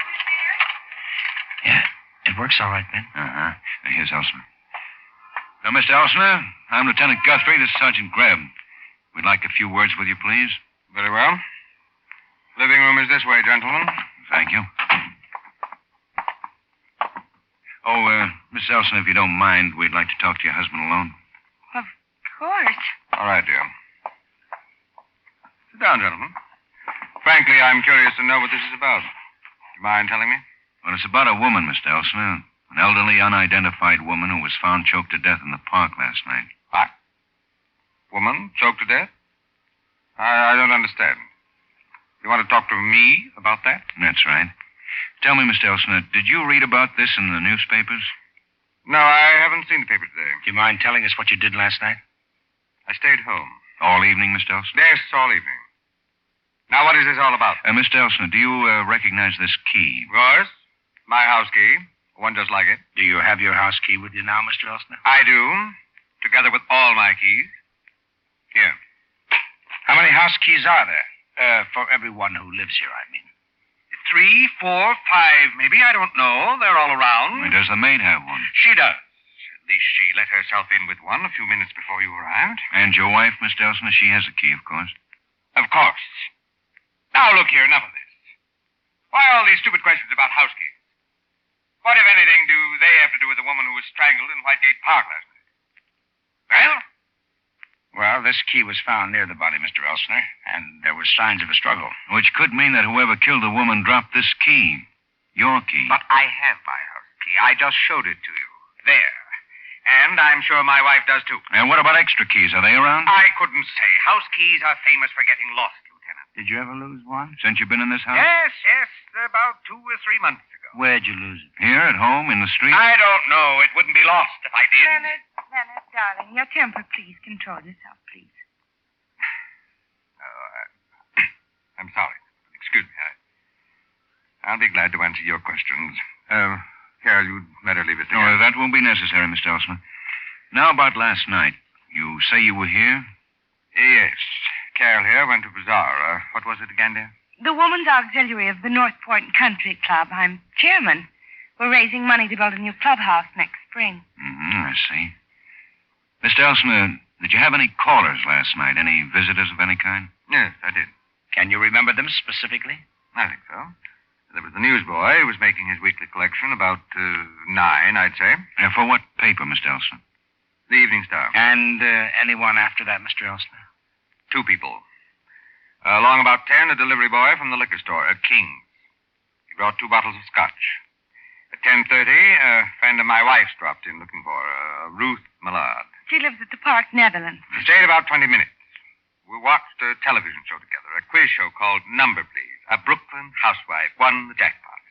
Yeah, it works all right, Ben. Uh-huh. Now, here's Elsner. Now, Mr. Elsner, I'm Lieutenant Guthrie. This is Sergeant Graham. We'd like a few words with you, please. Very well. Living room is this way, gentlemen. Thank you. Oh, Miss Elsner, if you don't mind, we'd like to talk to your husband alone. Of course. All right, dear. Sit down, gentlemen. Frankly, I'm curious to know what this is about. Do you mind telling me? Well, it's about a woman, Mr. Elsner. An elderly, unidentified woman who was found choked to death in the park last night. What? Woman choked to death? I don't understand. You want to talk to me about that? That's right. Tell me, Mr. Elsner, did you read about this in the newspapers? No, I haven't seen the paper today. Do you mind telling us what you did last night? I stayed home. All evening, Mr. Elsner? Yes, all evening. Now, what is this all about? Mr. Elsner, do you recognize this key? Of course. My house key. One just like it. Do you have your house key with you now, Mr. Elsner? I do. Together with all my keys. Here. How many house keys are there? For everyone who lives here, I mean. 3, 4, 5, maybe. I don't know. They're all around. Does the maid have one? She does. At least she let herself in with one a few minutes before you arrived. And your wife, Mr. Elsner, she has a key, of course. Of course. Now, look here, enough of this. Why all these stupid questions about house keys? What, if anything, do they have to do with the woman who was strangled in Whitegate Park last night? Well, this key was found near the body, Mr. Elsner, and there were signs of a struggle. Which could mean that whoever killed the woman dropped this key. Your key. But I have my house key. I just showed it to you. There. And I'm sure my wife does, too. And what about extra keys? Are they around? I couldn't say. House keys are famous for getting lost, Lieutenant. Did you ever lose one? Since you've been in this house? Yes. About 2 or 3 months ago. Where'd you lose it? Here, at home, in the street? I don't know. It wouldn't be lost if I did. Leonard, darling, your temper, please. Control yourself, please. I'm sorry. Excuse me. I'll be glad to answer your questions. Here, you'd better leave it there. No, that won't be necessary, Mr. Elsner. Now, about last night. You say you were here? Yes. Carol here went to bazaar. What was it again, dear? The Woman's Auxiliary of the North Point Country Club. I'm chairman. We're raising money to build a new clubhouse next spring. I see. Mr. Elsner, did you have any callers last night? Any visitors of any kind? Yes, I did. Can you remember them specifically? I think so. There was the newsboy who was making his weekly collection about 9, I'd say. For what paper, Mr. Elsner? The Evening Star. And anyone after that, Mr. Elsner? 2 people. Along about 10, a delivery boy from the liquor store, King's. He brought 2 bottles of scotch. At 10:30, a friend of my wife's dropped in looking for Ruth Millard. She lives at the Park, Netherlands. She stayed about 20 minutes. We watched a television show together, a quiz show called Number Please. A Brooklyn housewife won the jackpot.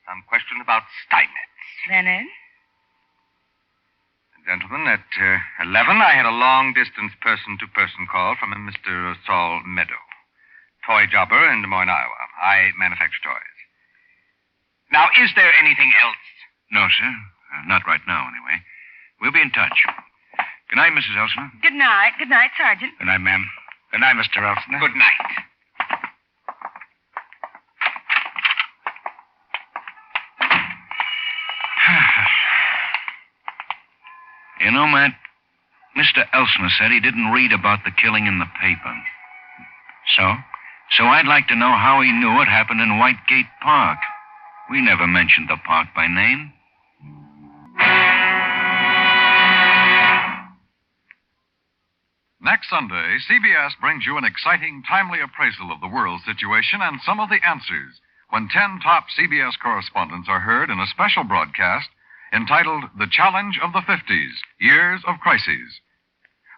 Some question about Steinmetz. Leonard? Gentlemen, at 11, I had a long-distance person-to-person call from a Mr. Saul Meadow, toy jobber in Des Moines, Iowa. I manufacture toys. Now, is there anything else? No, sir. Not right now, anyway. We'll be in touch. Good night, Mrs. Elsner. Good night. Good night, Sergeant. Good night, ma'am. Good night, Mr. Elsner. Good night. You know, Matt, Mr. Elsner said he didn't read about the killing in the paper. So? So I'd like to know how he knew it happened in Whitegate Park. We never mentioned the park by name. Next Sunday, CBS brings you an exciting, timely appraisal of the world situation and some of the answers when 10 top CBS correspondents are heard in a special broadcast entitled The Challenge of the 50s, Years of Crises.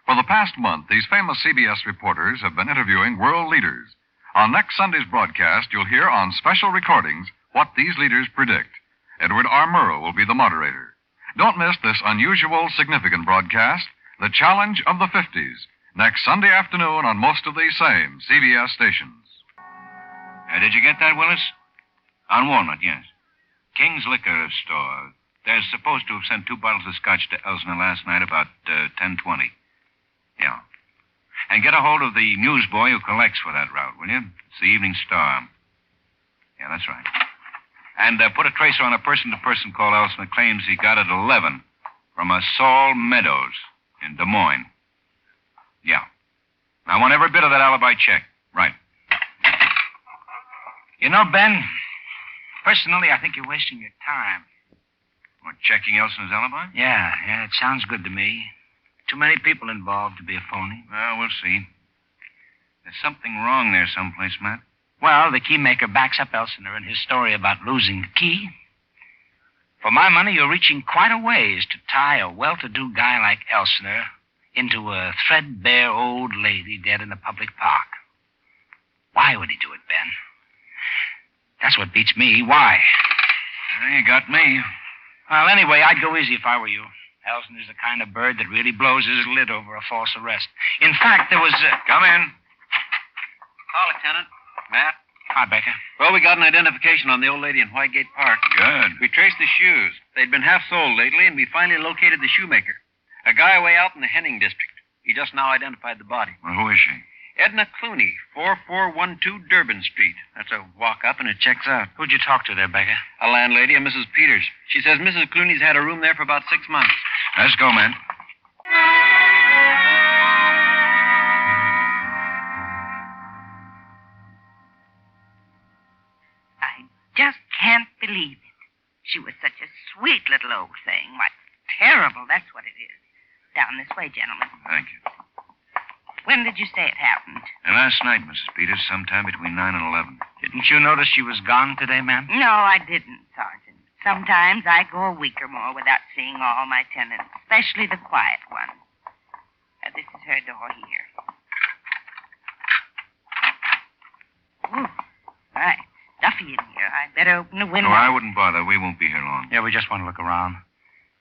For the past month, these famous CBS reporters have been interviewing world leaders. On next Sunday's broadcast, you'll hear on special recordings what these leaders predict. Edward R. Murrow will be the moderator. Don't miss this unusual, significant broadcast, The Challenge of the 50s, next Sunday afternoon on most of these same CBS stations. Did you get that, Willis? On Walnut, yes. King's Liquor Store. They're supposed to have sent 2 bottles of scotch to Elsner last night about 10:20. Yeah. And get a hold of the newsboy who collects for that route, will you? It's the Evening Star. Yeah, that's right. And put a tracer on a person-to-person call Elsner claims he got at 11 from a Saul Meadows in Des Moines. Yeah. I want every bit of that alibi checked. Right. You know, Ben, personally, I think you're wasting your time. What, checking Elsner's alibi? Yeah, it sounds good to me. Too many people involved to be a phony. Well, we'll see. There's something wrong there someplace, Matt. Well, the keymaker backs up Elsner in his story about losing the key. For my money, you're reaching quite a ways to tie a well-to-do guy like Elsner into a threadbare old lady dead in a public park. Why would he do it, Ben? That's what beats me. Why? Well, you got me. Well, anyway, I'd go easy if I were you. Elsner's the kind of bird that really blows his lid over a false arrest. In fact, there was... Come in. Call, Lieutenant. Matt? Hi, Becca. Well, we got an identification on the old lady in Whitegate Park. Good. We traced the shoes. They'd been half sold lately, and we finally located the shoemaker. A guy way out in the Henning district. He just now identified the body. Well, who is she? Edna Clooney, 4412 Durban Street. That's a walk-up, and it checks out. Who'd you talk to there, Becca? A landlady, a Mrs. Peters. She says Mrs. Clooney's had a room there for about 6 months. Let's go, man. I just can't believe it. She was such a sweet little old thing. Why, terrible, that's what it is. Down this way, gentlemen. Thank you. When did you say it happened? Last night, Mrs. Peters, sometime between 9 and 11. Didn't you notice she was gone today, ma'am? No, I didn't, Sergeant. Sometimes I go a week or more without seeing all my tenants, especially the quiet ones. This is her door here. Ooh, right. Stuffy in here. I'd better open the window. No, I wouldn't bother. We won't be here long. Yeah, we just want to look around.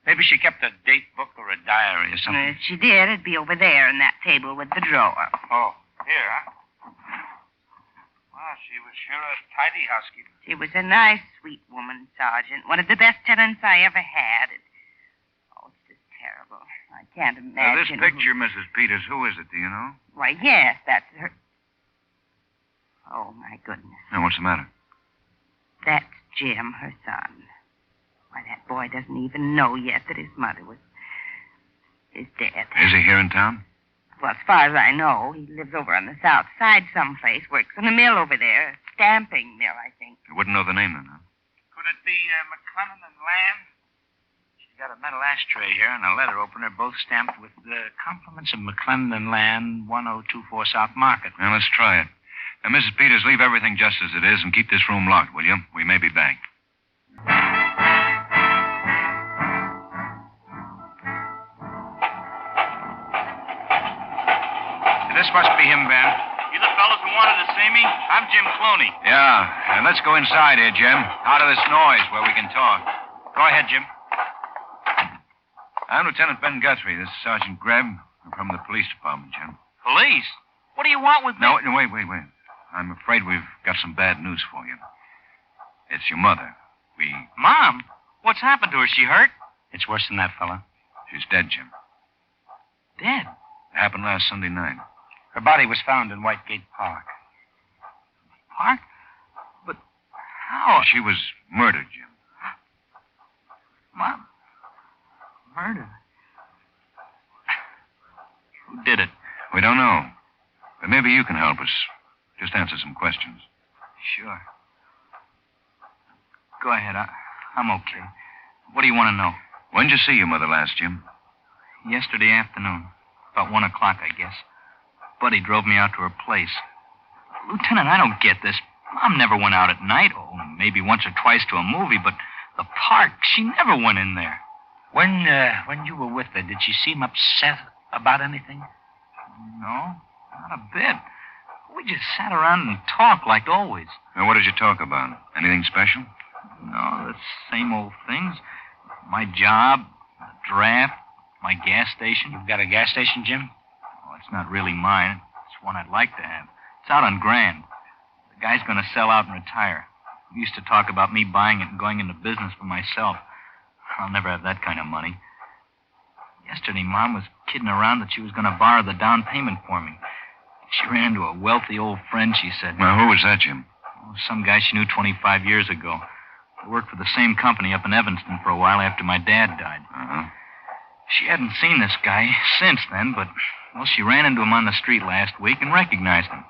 Maybe she kept a date book or a diary or something. If she did, it'd be over there in that table with the drawer. Oh, here, huh? Well, she was sure a tidy housekeeper. She was a nice, sweet woman, Sergeant. One of the best tenants I ever had. Oh, it's just terrible. I can't Now, this imagine. picture, Mrs. Peters, who is it, do you know? Why, yes, that's her. Oh, my goodness. Now, what's the matter? That's Jim, her son. Why, that boy doesn't even know yet that his mother is dead. Is he here in town? Well, as far as I know, he lives over on the south side someplace, works in a mill over there, a stamping mill, I think. You wouldn't know the name then, huh? Could it be McClellan and Land? She's got a metal ashtray here and a letter opener, both stamped with the compliments of McClellan and Land, 1024 South Market. Now, let's try it. Now, Mrs. Peters, leave everything just as it is and keep this room locked, will you? We may be back. This must be him, Ben. You the fellas who wanted to see me? I'm Jim Clooney. Yeah, and let's go inside here, Jim. Out of this noise where we can talk. Go ahead, Jim. I'm Lieutenant Ben Guthrie. This is Sergeant Greb. I'm from the police department, Jim. Police? What do you want with me? No, wait. I'm afraid we've got some bad news for you. It's your mother. Mom? What's happened to her? She hurt? It's worse than that, fella. She's dead, Jim. Dead? It happened last Sunday night. Her body was found in Whitegate Park. Park? But how? She was murdered, Jim. Mom? Murder? Who did it? We don't know. But maybe you can help us. Just answer some questions. Sure. Go ahead. I'm okay. What do you want to know? When did you see your mother last, Jim? Yesterday afternoon. About 1 o'clock, I guess. Buddy drove me out to her place. Lieutenant, I don't get this. Mom never went out at night. Oh, maybe once or twice to a movie, but the park, she never went in there. When you were with her, did she seem upset about anything? No, not a bit. We just sat around and talked like always. And what did you talk about? Anything special? No, the same old things. My job, the draft, my gas station. You've got a gas station, Jim? Oh, it's not really mine. It's one I'd like to have. It's out on Grand. The The guy's going to sell out and retire. He used to talk about me buying it and going into business for myself. I'll never have that kind of money. Yesterday, Mom was kidding around that she was going to borrow the down payment for me. She ran into a wealthy old friend, she said. Well, who was that, Jim? Oh, some guy she knew 25 years ago. They worked for the same company up in Evanston for a while after my dad died. Uh-huh. She hadn't seen this guy since then, but, well, she ran into him on the street last week and recognized him.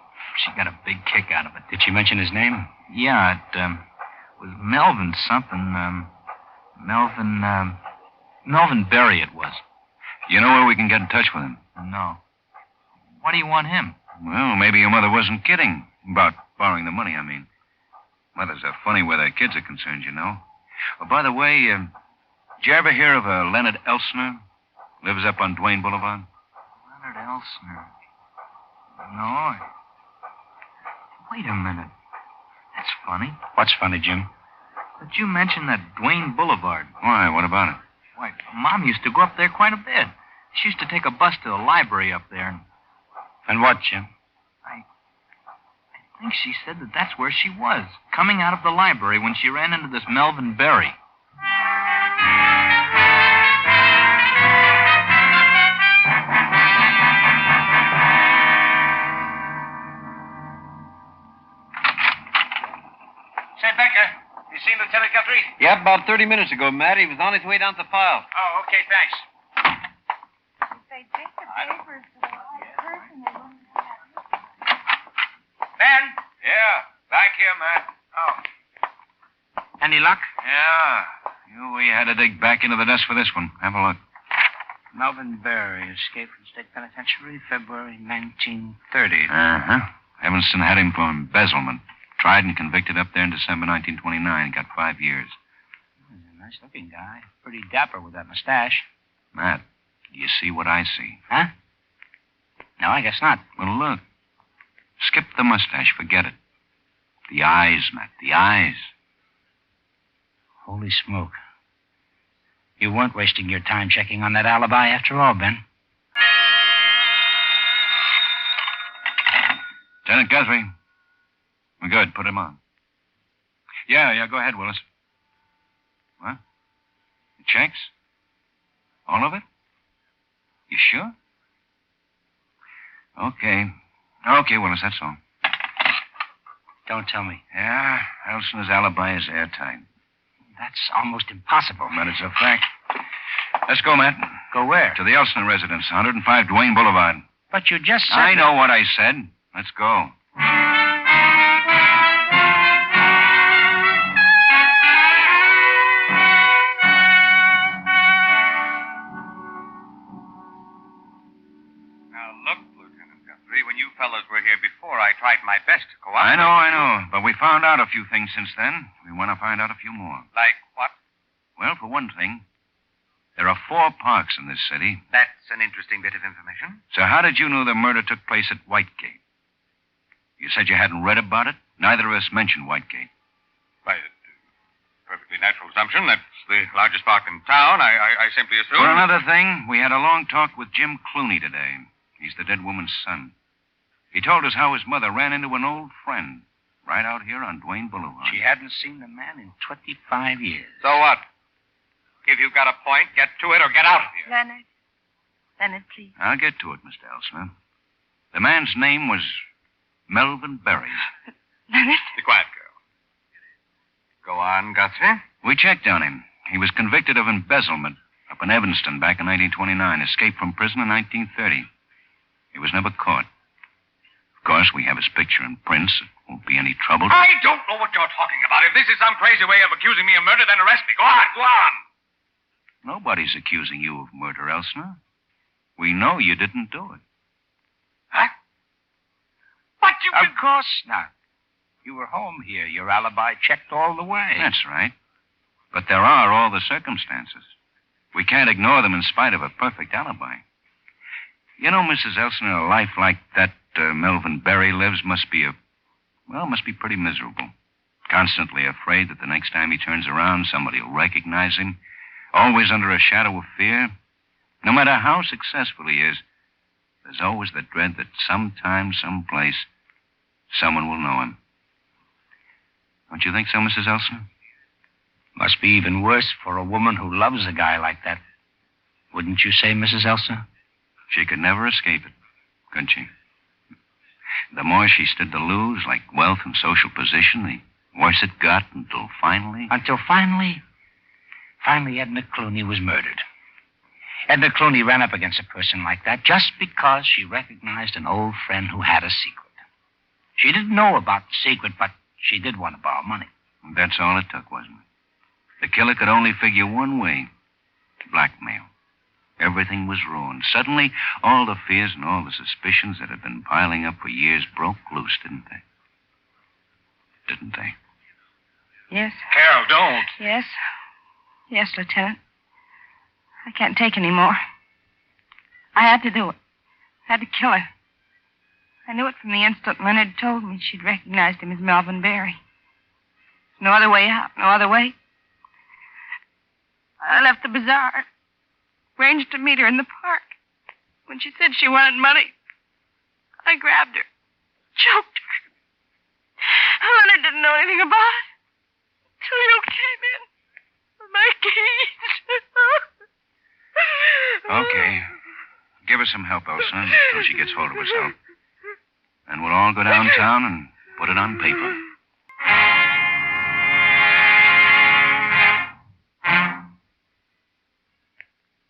She got a big kick out of it. Did she mention his name? Yeah, it was Melvin something. Melvin Berry it was. You know where we can get in touch with him? No. Why do you want him? Well, maybe your mother wasn't kidding. About borrowing the money, I mean. Mothers are funny where their kids are concerned, you know. Oh, by the way, did you ever hear of a Leonard Elsner? Lives up on Duane Boulevard? Leonard Elsner. No. Wait a minute. That's funny. What's funny, Jim? But you mentioned that Duane Boulevard. Why? What about it? Why, Mom used to go up there quite a bit. She used to take a bus to the library up there. And what, Jim? I think she said that that's where she was, coming out of the library when she ran into this Melvin Berry. Say, Becker, you seen Lieutenant Guthrie? Yeah, about 30 minutes ago, Matt. He was on his way down to the file. Oh, okay, thanks. If they take the papers to the right person, they won't have it. Ben? Yeah, back here, Matt. Oh. Any luck? Yeah. We had to dig back into the desk for this one. Have a look. Melvin Berry, escaped from state penitentiary, February 1930. Uh-huh. Evanston had him for embezzlement. Tried and convicted up there in December 1929. Got 5 years. He's a nice-looking guy. Pretty dapper with that mustache. Matt, do you see what I see? Huh? No, I guess not. Well, look. Skip the mustache. Forget it. The eyes, Matt. The eyes. Holy smoke. You weren't wasting your time checking on that alibi after all, Ben. Lieutenant Guthrie. We're good. Put him on. Yeah, go ahead, Willis. What? The checks? All of it? You sure? Okay, Willis, that's all. Don't tell me. Yeah, Elsner's alibi is airtight. That's almost impossible. But it's a fact. Let's go, Matt. Go where? To the Elsner residence, 105 Duane Boulevard. But you just said... I know what I said. Let's go. When you fellows were here before, I tried my best to cooperate. I know. But we found out a few things since then. We want to find out a few more. Like what? Well, for one thing, there are 4 parks in this city. That's an interesting bit of information. So how did you know the murder took place at Whitegate? You said you hadn't read about it? Neither of us mentioned Whitegate. Why, perfectly natural assumption. That's the largest park in town. I simply assumed... For another thing, we had a long talk with Jim Clooney today. He's the dead woman's son. He told us how his mother ran into an old friend right out here on Duane Boulevard. She hadn't seen the man in 25 years. So what? If you've got a point, get to it or get out of here. Leonard, please. I'll get to it, Mr. Elsner. The man's name was Melvin Berry. Leonard? Be quiet, girl. Go on, Guthrie. We checked on him. He was convicted of embezzlement up in Evanston back in 1929. Escaped from prison in 1930. He was never caught. Of course, we have his picture in prints. It won't be any trouble. I don't know what you're talking about. If this is some crazy way of accusing me of murder, then arrest me. Go on. Nobody's accusing you of murder, Elsner. We know you didn't do it. Huh? But you... Of course not. You were home here. Your alibi checked all the way. That's right. But there are all the circumstances. We can't ignore them in spite of a perfect alibi. You know, Mrs. Elsner, a life like that Melvin Berry lives must be pretty miserable. Constantly afraid that the next time he turns around, somebody will recognize him. Always under a shadow of fear. No matter how successful he is, there's always the dread that sometime, someplace, someone will know him. Don't you think so, Mrs. Elsner? Must be even worse for a woman who loves a guy like that. Wouldn't you say, Mrs. Elsner? She could never escape it, could she? The more she stood to lose, like wealth and social position, the worse it got until finally... Finally, Edna Clooney was murdered. Edna Clooney ran up against a person like that just because she recognized an old friend who had a secret. She didn't know about the secret, but she did want to borrow money. That's all it took, wasn't it? The killer could only figure one way. Blackmail. Everything was ruined. Suddenly, all the fears and all the suspicions that had been piling up for years broke loose, didn't they? Didn't they? Yes. Carol, don't. Yes. Yes, Lieutenant. I can't take any more. I had to do it. I had to kill her. I knew it from the instant Leonard told me she'd recognized him as Melvin Barry. No other way out, no other way. I left the bazaar, arranged to meet her in the park. When she said she wanted money, I grabbed her, choked her. Leonard didn't know anything about it till you came in with my keys. Okay. Give her some help, Elsner, until she gets hold of herself. And we'll all go downtown and put it on paper.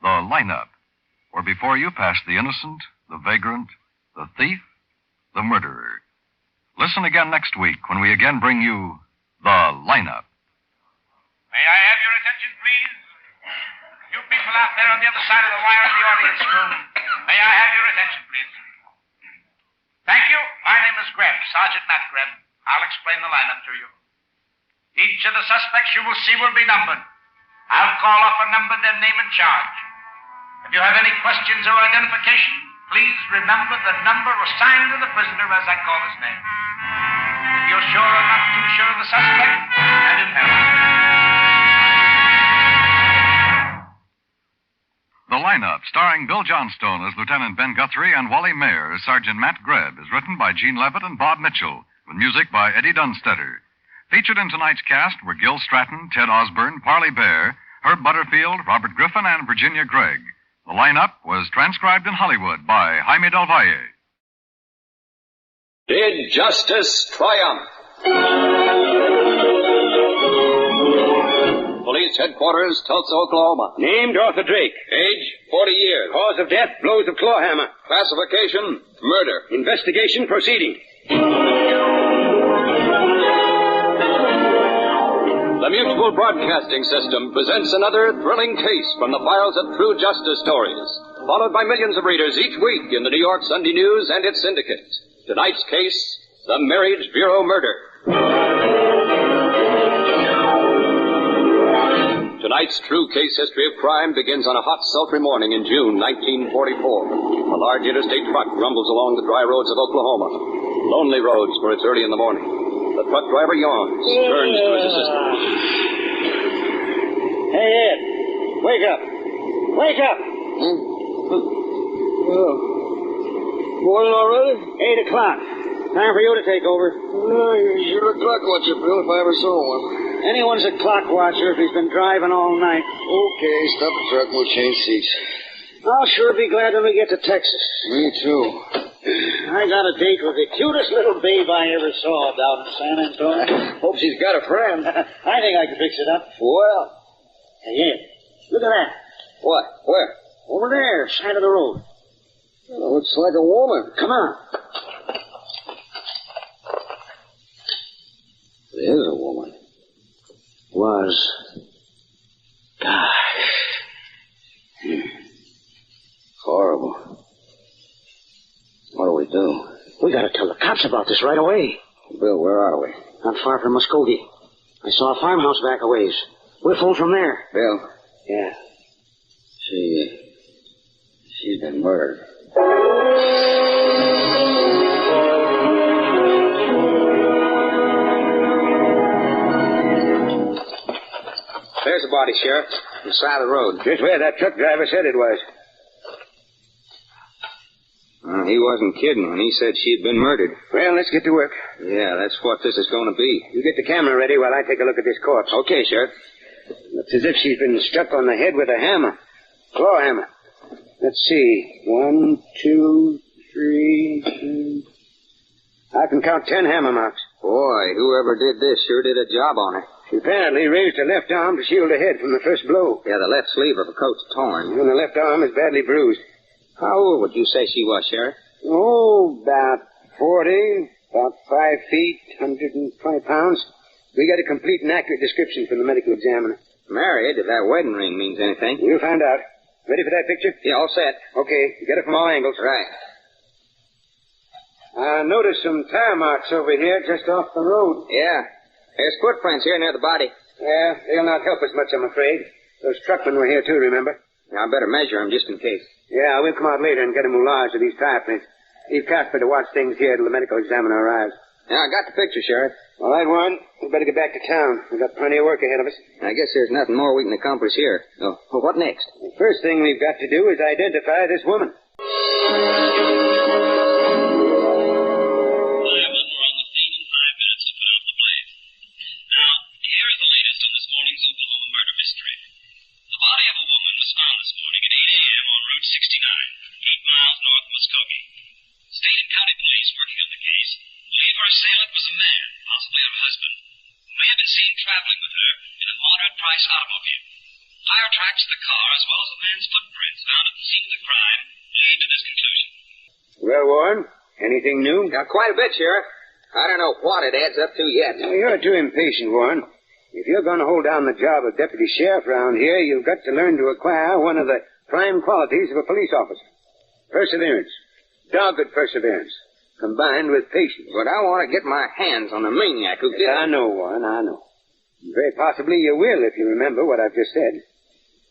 The lineup, where before you pass the innocent, the vagrant, the thief, the murderer. Listen again next week when we again bring you the lineup. May I have your attention, please? You people out there on the other side of the wire in the audience room, may I have your attention, please? Thank you. My name is Greb, Sergeant Matt Greb. I'll explain the lineup to you. Each of the suspects you will see will be numbered. I'll call off a number, their name and charge. If you have any questions or identification, please remember the number assigned to the prisoner as I call his name. If you're sure or not too sure of the suspect, hand him help. The lineup, starring Bill Johnstone as Lieutenant Ben Guthrie and Wally Mayer as Sergeant Matt Greb, is written by Gene Levitt and Bob Mitchell, with music by Eddie Dunstetter. Featured in tonight's cast were Gil Stratton, Ted Osborne, Parley Bear, Herb Butterfield, Robert Griffin, and Virginia Gregg. The lineup was transcribed in Hollywood by Jaime Del Valle. Did justice triumph? Police headquarters, Tulsa, Oklahoma. Named Arthur Drake. Age, 40 years. Cause of death, blows of claw hammer. Classification, murder. Investigation proceeding. The Mutual Broadcasting System presents another thrilling case from the files of True Justice Stories, followed by millions of readers each week in the New York Sunday News and its syndicate. Tonight's case, the Marriage Bureau Murder. Tonight's true case history of crime begins on a hot, sultry morning in June 1944. A large interstate truck rumbles along the dry roads of Oklahoma. Lonely roads, for it's early in the morning. The truck driver yawns, turns to his assistant. Hey, Ed. Wake up. Wake up. Morning already? 8 o'clock. Time for you to take over. You're a clock watcher, Bill, if I ever saw one. Anyone's a clock watcher if he's been driving all night. Okay, stop the truck and we'll change seats. I'll sure be glad when we get to Texas. Me too. I got a date with the cutest little babe I ever saw down in San Antonio. Hope she's got a friend. I think I can fix it up. Well. Hey, Ed, look at that. What? Where? Over there, side of the road. It looks like a woman. Come on. There's a woman. Was. Gosh. Horrible. What do we do? We gotta tell the cops about this right away. Bill, where are we? Not far from Muskogee. I saw a farmhouse back a ways. We'll phone from there. Bill? Yeah. She's been murdered. There's the body, Sheriff. On the side of the road. Just where that truck driver said it was. He wasn't kidding when he said she'd been murdered. Well, let's get to work. Yeah, that's what this is going to be. You get the camera ready while I take a look at this corpse. Okay, Sheriff. Looks as if she's been struck on the head with a hammer. Claw hammer. Let's see. 1, 2, 3. I can count 10 hammer marks. Boy, whoever did this sure did a job on her. She apparently raised her left arm to shield her head from the first blow. Yeah, the left sleeve of her coat's torn. And the left arm is badly bruised. How old would you say she was, Sheriff? Oh, about 40, about 5 feet, 120 pounds. We got a complete and accurate description from the medical examiner. Married, if that wedding ring means anything. We'll find out. Ready for that picture? Yeah, all set. Okay, get it from all angles. Right. I noticed some tire marks over here just off the road. Yeah. There's footprints here near the body. Yeah, they'll not help us much, I'm afraid. Those truckmen were here, too, remember? Now, I better measure them just in case. Yeah, we'll come out later and get a moulage of these tire prints. Leave Casper to watch things here till the medical examiner arrives. Yeah, I got the picture, Sheriff. All right, Warren. We better get back to town. We've got plenty of work ahead of us. I guess there's nothing more we can accomplish here. Oh, well, what next? The first thing we've got to do is identify this woman. Traveling with her in a moderate-price automobile. Tire tracks of the car, as well as a man's footprints found at the scene of the crime, lead to this conclusion. Well, Warren, anything new? Yeah, quite a bit, Sheriff. I don't know what it adds up to yet. Well, you're too impatient, Warren. If you're going to hold down the job of deputy sheriff around here, you've got to learn to acquire one of the prime qualities of a police officer. Perseverance. Dogged perseverance. Combined with patience. But I want to get my hands on the maniac who did it. I know, Warren, I know. Very possibly you will if you remember what I've just said.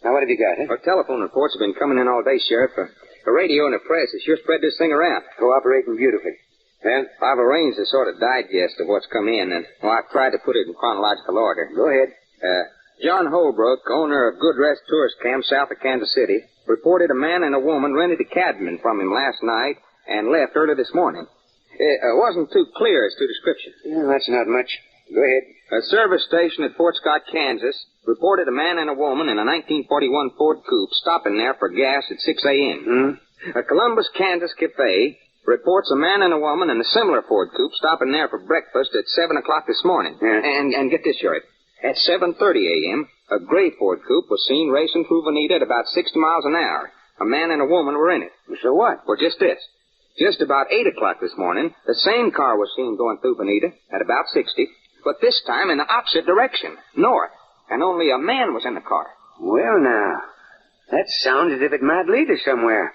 Now, what have you got, Our telephone reports have been coming in all day, Sheriff. The radio and the press has sure spread this thing around. Cooperating beautifully. Well, I've arranged a sort of digest of what's come in, and I've tried to put it in chronological order. Go ahead. John Holbrook, owner of Good Rest Tourist Camp south of Kansas City, reported a man and a woman rented a cabin from him last night and left early this morning. It wasn't too clear as to description. Yeah, that's not much. Go ahead. A service station at Fort Scott, Kansas, reported a man and a woman in a 1941 Ford Coupe stopping there for gas at 6 a.m. A Columbus, Kansas cafe reports a man and a woman in a similar Ford Coupe stopping there for breakfast at 7 o'clock this morning. Yeah. And get this, Sheriff. At 7:30 a.m., a gray Ford Coupe was seen racing through Veneta at about 60 miles an hour. A man and a woman were in it. So what? Well, just this. Just about 8 o'clock this morning, the same car was seen going through Veneta at about 60, but this time in the opposite direction, north, and only a man was in the car. Well, now, that sounds as if it might lead us somewhere.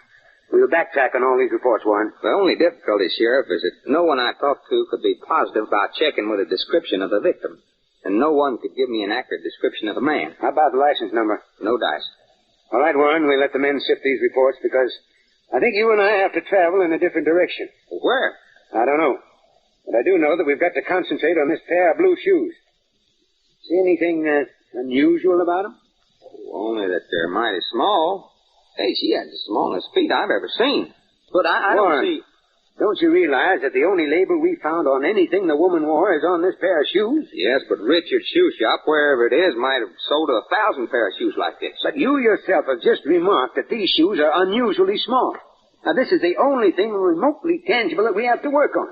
We'll backtrack on all these reports, Warren. The only difficulty, Sheriff, is that no one I talked to could be positive about checking with a description of the victim, and no one could give me an accurate description of the man. How about the license number? No dice. All right, Warren, we'll let the men sift these reports because I think you and I have to travel in a different direction. Where? I don't know. But I do know that we've got to concentrate on this pair of blue shoes. See anything unusual about them? Only that they're mighty small. Hey, she has the smallest feet I've ever seen. But I Warren, don't see... Don't you realize that the only label we found on anything the woman wore is on this pair of shoes? Yes, but Richard's shoe shop, wherever it is, might have sold 1,000 pair of shoes like this. But you yourself have just remarked that these shoes are unusually small. Now, this is the only thing remotely tangible that we have to work on.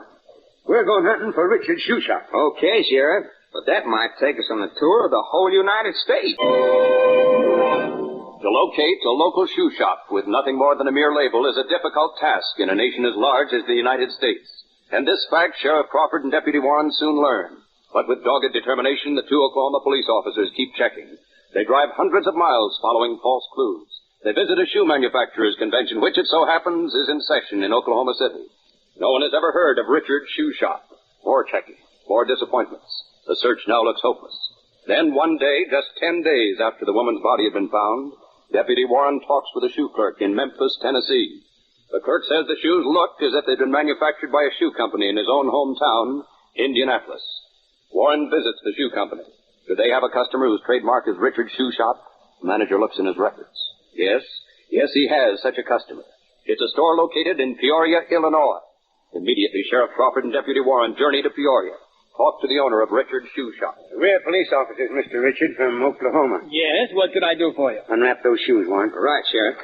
We're going hunting for Richard's shoe shop. Okay, Sheriff. But that might take us on a tour of the whole United States. To locate a local shoe shop with nothing more than a mere label is a difficult task in a nation as large as the United States. And this fact Sheriff Crawford and Deputy Warren soon learn. But with dogged determination, the two Oklahoma police officers keep checking. They drive hundreds of miles following false clues. They visit a shoe manufacturers' convention, which it so happens is in session in Oklahoma City. No one has ever heard of Richard's shoe shop. More checking, more disappointments. The search now looks hopeless. Then one day, just 10 days after the woman's body had been found, Deputy Warren talks with a shoe clerk in Memphis, Tennessee. The clerk says the shoes look as if they'd been manufactured by a shoe company in his own hometown, Indianapolis. Warren visits the shoe company. Do they have a customer whose trademark is Richard's Shoe Shop? The manager looks in his records. Yes, he has such a customer. It's a store located in Peoria, Illinois. Immediately, Sheriff Crawford and Deputy Warren journey to Peoria. Talk to the owner of Richard's Shoe Shop. We're police officers, Mr. Richard, from Oklahoma. Yes, what could I do for you? Unwrap those shoes, Warren. Right, Sheriff.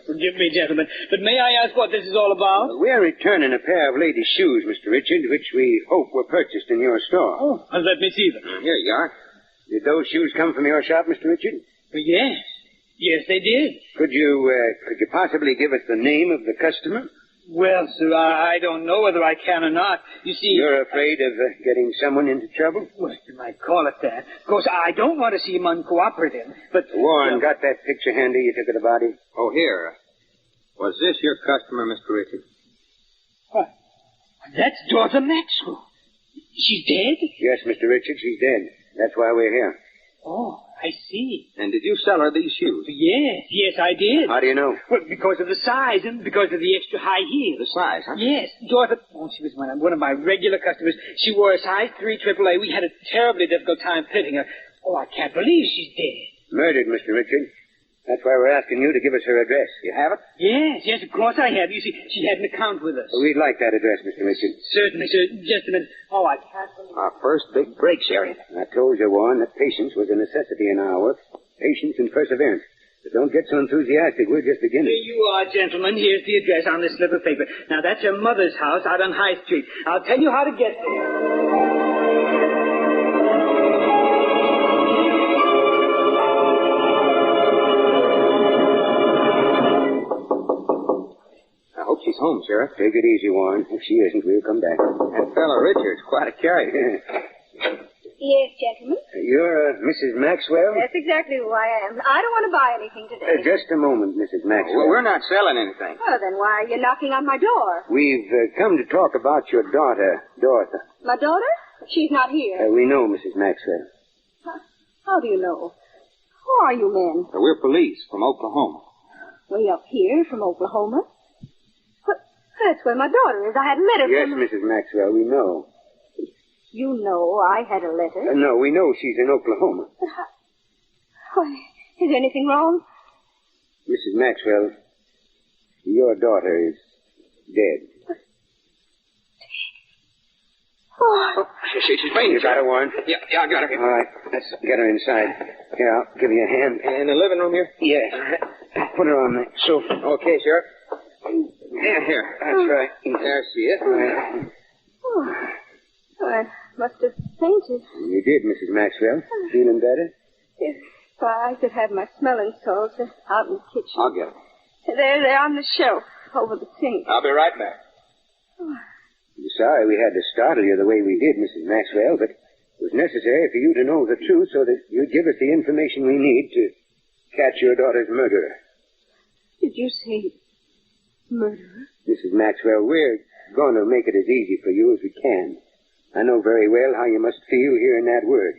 Forgive me, gentlemen, but may I ask what this is all about? We're returning a pair of ladies' shoes, Mr. Richard, which we hope were purchased in your store. Oh, well, let me see them. Here you are. Did those shoes come from your shop, Mr. Richard? Yes. Yes, they did. Could you possibly give us the name of the customer? Well, sir, I don't know whether I can or not. You see... You're afraid of getting someone into trouble? Well, you might call it that. Of course, I don't want to seem uncooperative, but... Warren, got that picture handy you took of the body? Oh, here. Was this your customer, Mr. Richard? What? That's Dorothy Maxwell. She's dead? Yes, Mr. Richard, she's dead. That's why we're here. Oh, I see. And did you sell her these shoes? Yes, I did. How do you know? Well, because of the size and because of the extra high heels. The size, huh? Yes. Dorothy, she was one of my regular customers. She wore a size 3 AAA. We had a terribly difficult time fitting her. Oh, I can't believe she's dead. Murdered, Mr. Richard. That's why we're asking you to give us her address. You have it? Yes, of course I have. You see, she had an account with us. Well, we'd like that address, Mr. Richard. Certainly, sir. Just a minute. Oh, I can't believe it. Our first big break, Sheriff. I told you, Warren, that patience was a necessity in our work. Patience and perseverance. But don't get so enthusiastic. We're just beginning. Here you are, gentlemen. Here's the address on this slip of paper. Now, that's your mother's house out on High Street. I'll tell you how to get there. She's home, Sheriff. Take it easy, Warren. If she isn't, we'll come back. That fellow Richard's quite a carrier. Yes, gentlemen. You're Mrs. Maxwell? That's exactly who I am. I don't want to buy anything today. Just a moment, Mrs. Maxwell. Well, we're not selling anything. Well, then why are you knocking on my door? We've come to talk about your daughter, Dorothy. My daughter? She's not here. We know, Mrs. Maxwell. How do you know? Who are you men? We're police from Oklahoma. Way up here from Oklahoma? That's where my daughter is. I had a letter yes, from her. Yes, Mrs. Maxwell, we know. You know I had a letter? No, we know she's in Oklahoma. Why, is anything wrong? Mrs. Maxwell, your daughter is dead. Oh. She's fainting. You got her, Warren? Yeah, I got her. All right, let's get her inside. Here, I'll give you a hand. In the living room here? Yes. Put her on the sofa. Okay, Sheriff. Yeah, here. That's right. There she is. Right. Oh, I must have fainted. You did, Mrs. Maxwell. Feeling better? If I could have my smelling salts out in the kitchen. I'll get them. They're on the shelf over the sink. I'll be right back. Oh. I'm sorry we had to startle you the way we did, Mrs. Maxwell, but it was necessary for you to know the truth so that you'd give us the information we need to catch your daughter's murderer. Did you say murderer? Mrs. Maxwell, we're going to make it as easy for you as we can. I know very well how you must feel hearing that word.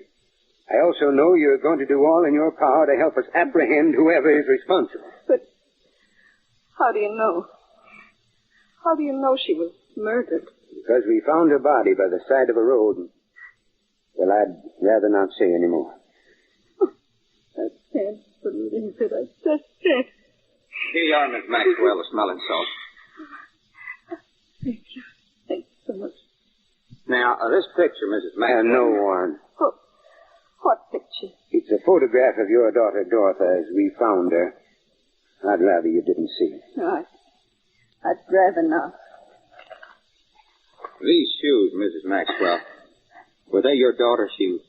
I also know you're going to do all in your power to help us apprehend whoever is responsible. But how do you know? How do you know she was murdered? Because we found her body by the side of a road. And, well, I'd rather not say any more. I can't believe it. I just can't. Here you are, Miss Maxwell, the smelling salt. Thank you. Thank you so much. Now, this picture, Mrs. Maxwell... no, Warren. What picture? It's a photograph of your daughter, Dorothy, as we found her. I'd rather you didn't see it. No, I'd rather not. These shoes, Mrs. Maxwell, were they your daughter's shoes?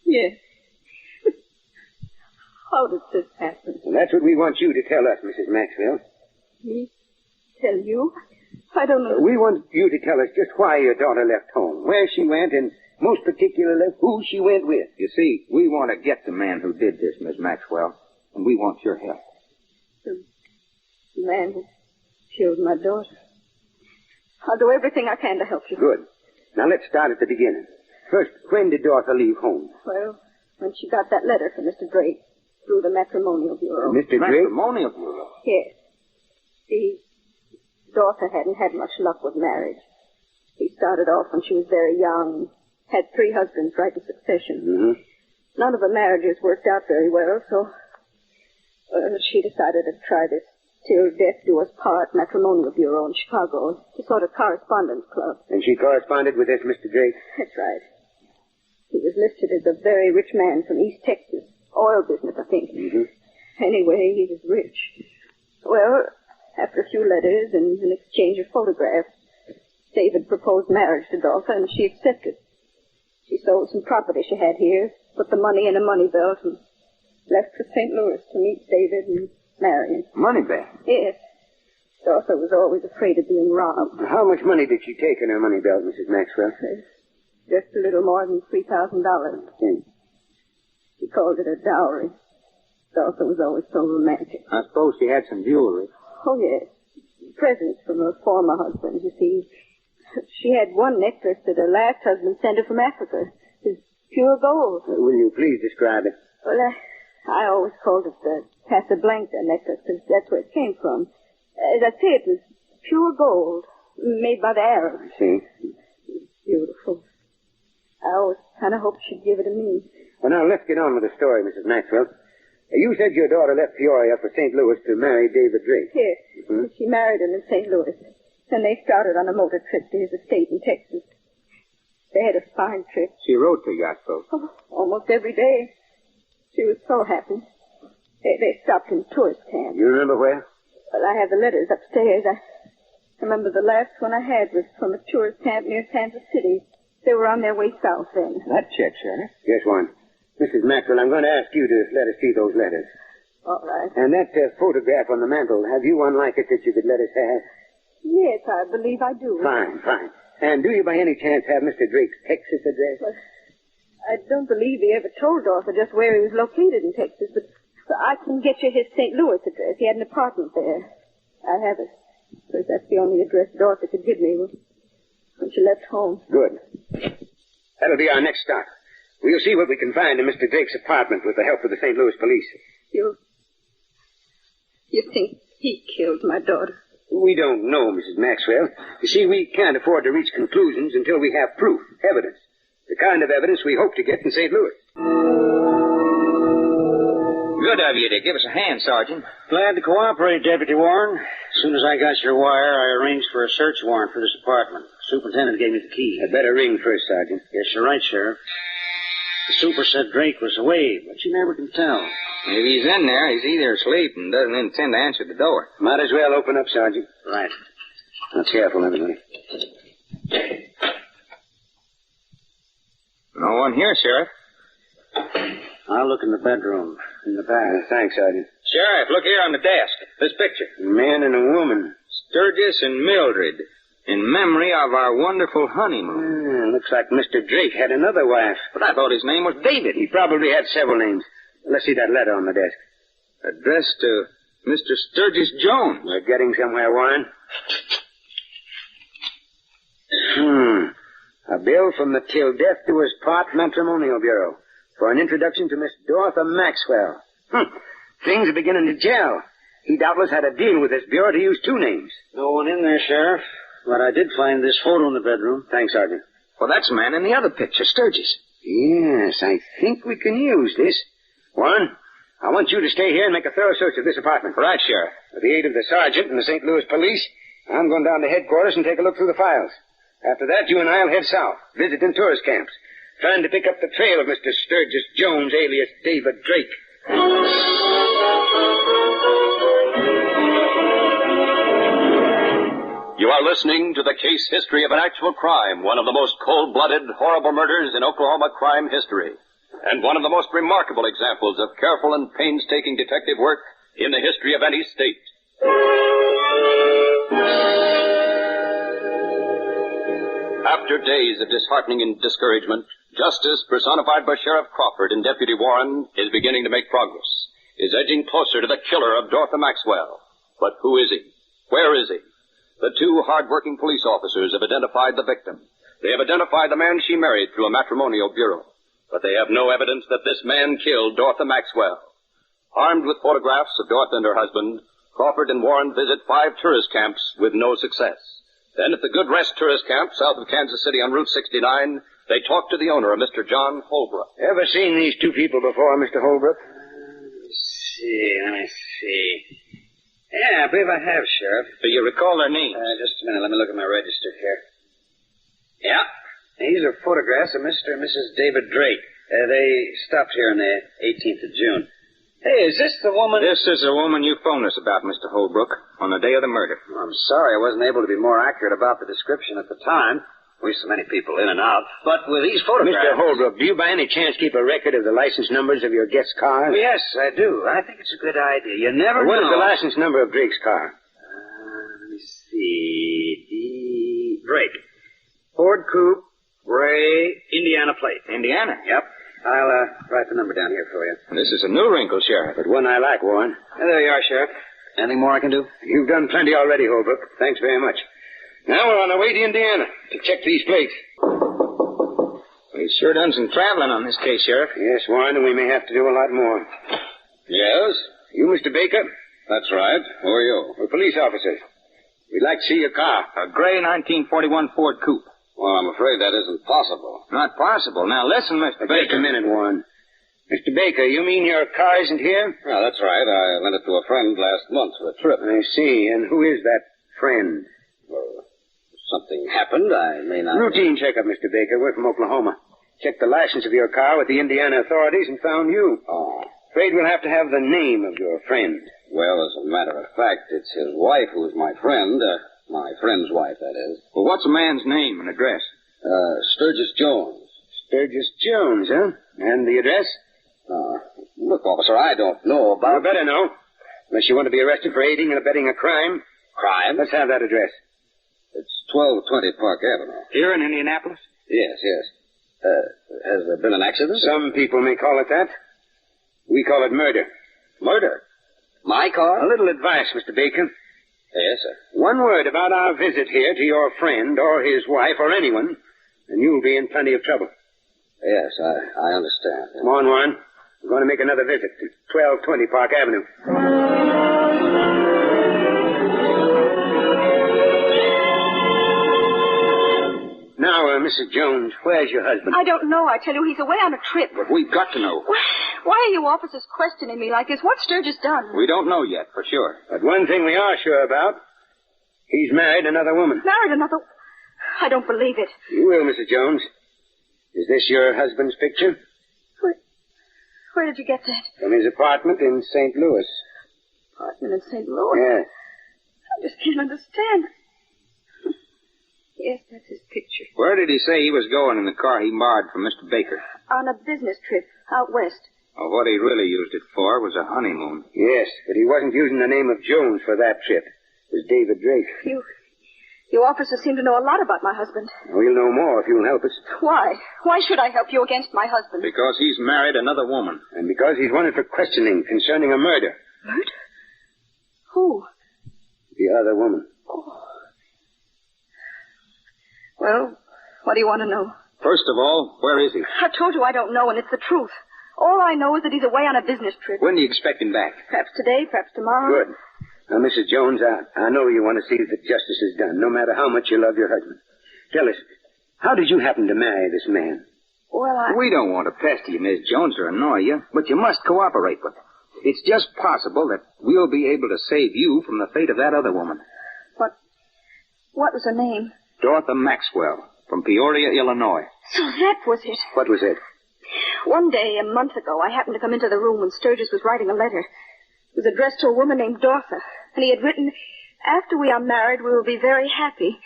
Yes. How did this happen? And that's what we want you to tell us, Mrs. Maxwell. Me? Tell you? I don't know. We want you to tell us just why your daughter left home, where she went, and most particularly who she went with. You see, we want to get the man who did this, Miss Maxwell, and we want your help. The man who killed my daughter. I'll do everything I can to help you. Good. Now let's start at the beginning. First, when did Dorothy leave home? Well, when she got that letter from Mr. Drake through the matrimonial bureau. Mr. Drake? Matrimonial bureau? Yes. See, Dorothy hadn't had much luck with marriage. He started off when she was very young, had 3 husbands right in succession. Mm-hmm. None of the marriages worked out very well, so she decided to try this Till Death Do Us Part Matrimonial Bureau in Chicago. It's a sort of correspondence club. And she corresponded with this Mr. Drake? That's right. He was listed as a very rich man from East Texas. Oil business, I think. Mm-hmm. Anyway, he was rich. Well, after a few letters and an exchange of photographs, David proposed marriage to Dorothy, and she accepted. She sold some property she had here, put the money in a money belt, and left for St. Louis to meet David and marry him. Money belt? Yes. Dorothy was always afraid of being robbed. How much money did she take in her money belt, Mrs. Maxwell? Just a little more than $3,000. She called it a dowry. Dorothy was always so romantic. I suppose she had some jewelry. Oh, yes. Presents from her former husband, you see. She had one necklace that her last husband sent her from Africa. It's pure gold. Will you please describe it? Well, I always called it the Casablanca necklace, because that's where it came from. As I say, it was pure gold, made by the Arabs. I see. Beautiful. I always kind of hoped she'd give it to me. Well, now, let's get on with the story, Mrs. Maxwell. You said your daughter left Peoria for St. Louis to marry David Drake. Yes. Mm-hmm. She married him in St. Louis. And they started on a motor trip to his estate in Texas. They had a fine trip. She wrote to you, I suppose. Oh, almost every day. She was so happy. They stopped in tourist camps. You remember where? Well, I have the letters upstairs. I remember the last one I had was from a tourist camp near Kansas City. They were on their way south then. That checks, Sheriff. Yes, one. Mrs. Maxwell, I'm going to ask you to let us see those letters. All right. And that photograph on the mantel, have you one like it that you could let us have? Yes, I believe I do. Fine, fine. And do you by any chance have Mr. Drake's Texas address? Well, I don't believe he ever told Dorothy just where he was located in Texas, but I can get you his St. Louis address. He had an apartment there. I have it. Because that's the only address Dorothy could give me when she left home. Good. That'll be our next stop. We'll see what we can find in Mr. Drake's apartment with the help of the St. Louis police. You think he killed my daughter? We don't know, Mrs. Maxwell. You see, we can't afford to reach conclusions until we have proof, evidence. The kind of evidence we hope to get in St. Louis. Good of you to give us a hand, Sergeant. Glad to cooperate, Deputy Warren. As soon as I got your wire, I arranged for a search warrant for this apartment. The superintendent gave me the key. I'd better ring first, Sergeant. Yes, you're right, Sheriff. The super said Drake was away, but you never can tell. If he's in there, he's either asleep and doesn't intend to answer the door. Might as well open up, Sergeant. Right. Now, careful, everybody. No one here, Sheriff. I'll look in the bedroom, in the back. Thanks, Sergeant. Sheriff, look here on the desk. This picture. A man and a woman. Sturgis and Mildred. In memory of our wonderful honeymoon. Looks like Mr. Drake had another wife. But I thought his name was David. He probably had several names. Let's see that letter on the desk. Addressed to Mr. Sturgis Jones. We're getting somewhere, Warren. A bill from the Till Death Do Us Part Matrimonial Bureau for an introduction to Miss Dorothy Maxwell. Things are beginning to gel. He doubtless had a deal with this bureau to use two names. No one in there, Sheriff. But I did find this photo in the bedroom. Thanks, Sergeant. Well, that's the man in the other picture, Sturgis. Yes, I think we can use this. Warren, I want you to stay here and make a thorough search of this apartment. Right, Sheriff. With the aid of the sergeant and the St. Louis police, I'm going down to headquarters and take a look through the files. After that, you and I'll head south, visiting tourist camps, trying to pick up the trail of Mr. Sturgis Jones, alias David Drake. You are listening to the case history of an actual crime, one of the most cold-blooded, horrible murders in Oklahoma crime history, and one of the most remarkable examples of careful and painstaking detective work in the history of any state. After days of disheartening discouragement, justice, personified by Sheriff Crawford and Deputy Warren, is beginning to make progress, is edging closer to the killer of Dorothy Maxwell. But who is he? Where is he? The two hard-working police officers have identified the victim. They have identified the man she married through a matrimonial bureau. But they have no evidence that this man killed Dorothy Maxwell. Armed with photographs of Dorothy and her husband, Crawford and Warren visit 5 tourist camps with no success. Then at the Good Rest Tourist Camp south of Kansas City on Route 69, they talk to the owner, a Mr. John Holbrook. Ever seen these two people before, Mr. Holbrook? Let me see. Yeah, I believe I have, Sheriff. Do you recall their names? Just a minute. Let me look at my register here. Yeah. These are photographs of Mr. and Mrs. David Drake. They stopped here on the 18th of June. Hey, is this the woman? This is the woman you phoned us about, Mr. Holbrook, on the day of the murder. Well, I'm sorry I wasn't able to be more accurate about the description at the time. We so many people in and out. But with these photographs... Mr. Holbrook, do you by any chance keep a record of the license numbers of your guests' cars? Yes, I do. I think it's a good idea. You never know. What is the license number of Drake's car? Let me see. Drake. Ford Coupe, gray, Indiana plate. Indiana? Yep. I'll write the number down here for you. This is a new wrinkle, Sheriff. But one I like, Warren. There you are, Sheriff. Anything more I can do? You've done plenty already, Holbrook. Thanks very much. Now we're on our way to Indiana to check these plates. We've sure done some traveling on this case, Sheriff. Yes, Warren, and we may have to do a lot more. Yes? You, Mr. Baker? That's right. Who are you? We're police officers. We'd like to see your car. A gray 1941 Ford Coupe. Well, I'm afraid that isn't possible. Not possible. Now, listen, Mr. Baker. Just a minute, Warren. Mr. Baker, you mean your car isn't here? Well, that's right. I lent it to a friend last month for a trip. I see. And who is that friend? Well, if something happened, I may not... Routine checkup, Mr. Baker. We're from Oklahoma. Checked the license of your car with the Indiana authorities and found you. Oh. Afraid we'll have to have the name of your friend. Well, as a matter of fact, it's his wife who's my friend. My friend's wife, that is. Well, what's a man's name and address? Sturgis Jones. Sturgis Jones, huh? And the address? Look, officer, I don't know about... You better know. Unless you want to be arrested for aiding and abetting a crime. Crime? Let's have that address. It's 1220 Park Avenue. Here in Indianapolis? Yes. Has there been an accident? Some people may call it that. We call it murder. Murder? My car? A little advice, Mr. Baker. Yes, sir. One word about our visit here to your friend or his wife or anyone, and you'll be in plenty of trouble. Yes, I understand. Come on, Warren. We're going to make another visit to 1220 Park Avenue. Now, Mrs. Jones, where's your husband? I don't know. I tell you, he's away on a trip. But we've got to know. Why are you officers questioning me like this? What's Sturgis done? We don't know yet, for sure. But one thing we are sure about, he's married another woman. Married another... I don't believe it. You will, Mrs. Jones. Is this your husband's picture? Where did you get that? From his apartment in St. Louis. Apartment in St. Louis? Yes. I just can't understand. Yes, that's his picture. Where did he say he was going in the car he borrowed from Mr. Baker? On a business trip out west. Well, what he really used it for was a honeymoon. Yes, but he wasn't using the name of Jones for that trip. It was David Drake. You officers seem to know a lot about my husband. We'll know more if you'll help us. Why? Why should I help you against my husband? Because he's married another woman. And because he's wanted for questioning concerning a murder. Murder? Who? The other woman. Oh. Well, what do you want to know? First of all, where is he? I told you I don't know, and it's the truth. All I know is that he's away on a business trip. When do you expect him back? Perhaps today, perhaps tomorrow. Good. Now, Mrs. Jones, I know you want to see that justice is done, no matter how much you love your husband. Tell us, how did you happen to marry this man? Well, We don't want to pester you, Miss Jones, or annoy you, but you must cooperate with us. It's just possible that we'll be able to save you from the fate of that other woman. What was her name? Dorothy Maxwell, from Peoria, Illinois. So that was it. What was it? One day, a month ago, I happened to come into the room when Sturgis was writing a letter. It was addressed to a woman named Dorothy, and he had written, "After we are married, we will be very happy."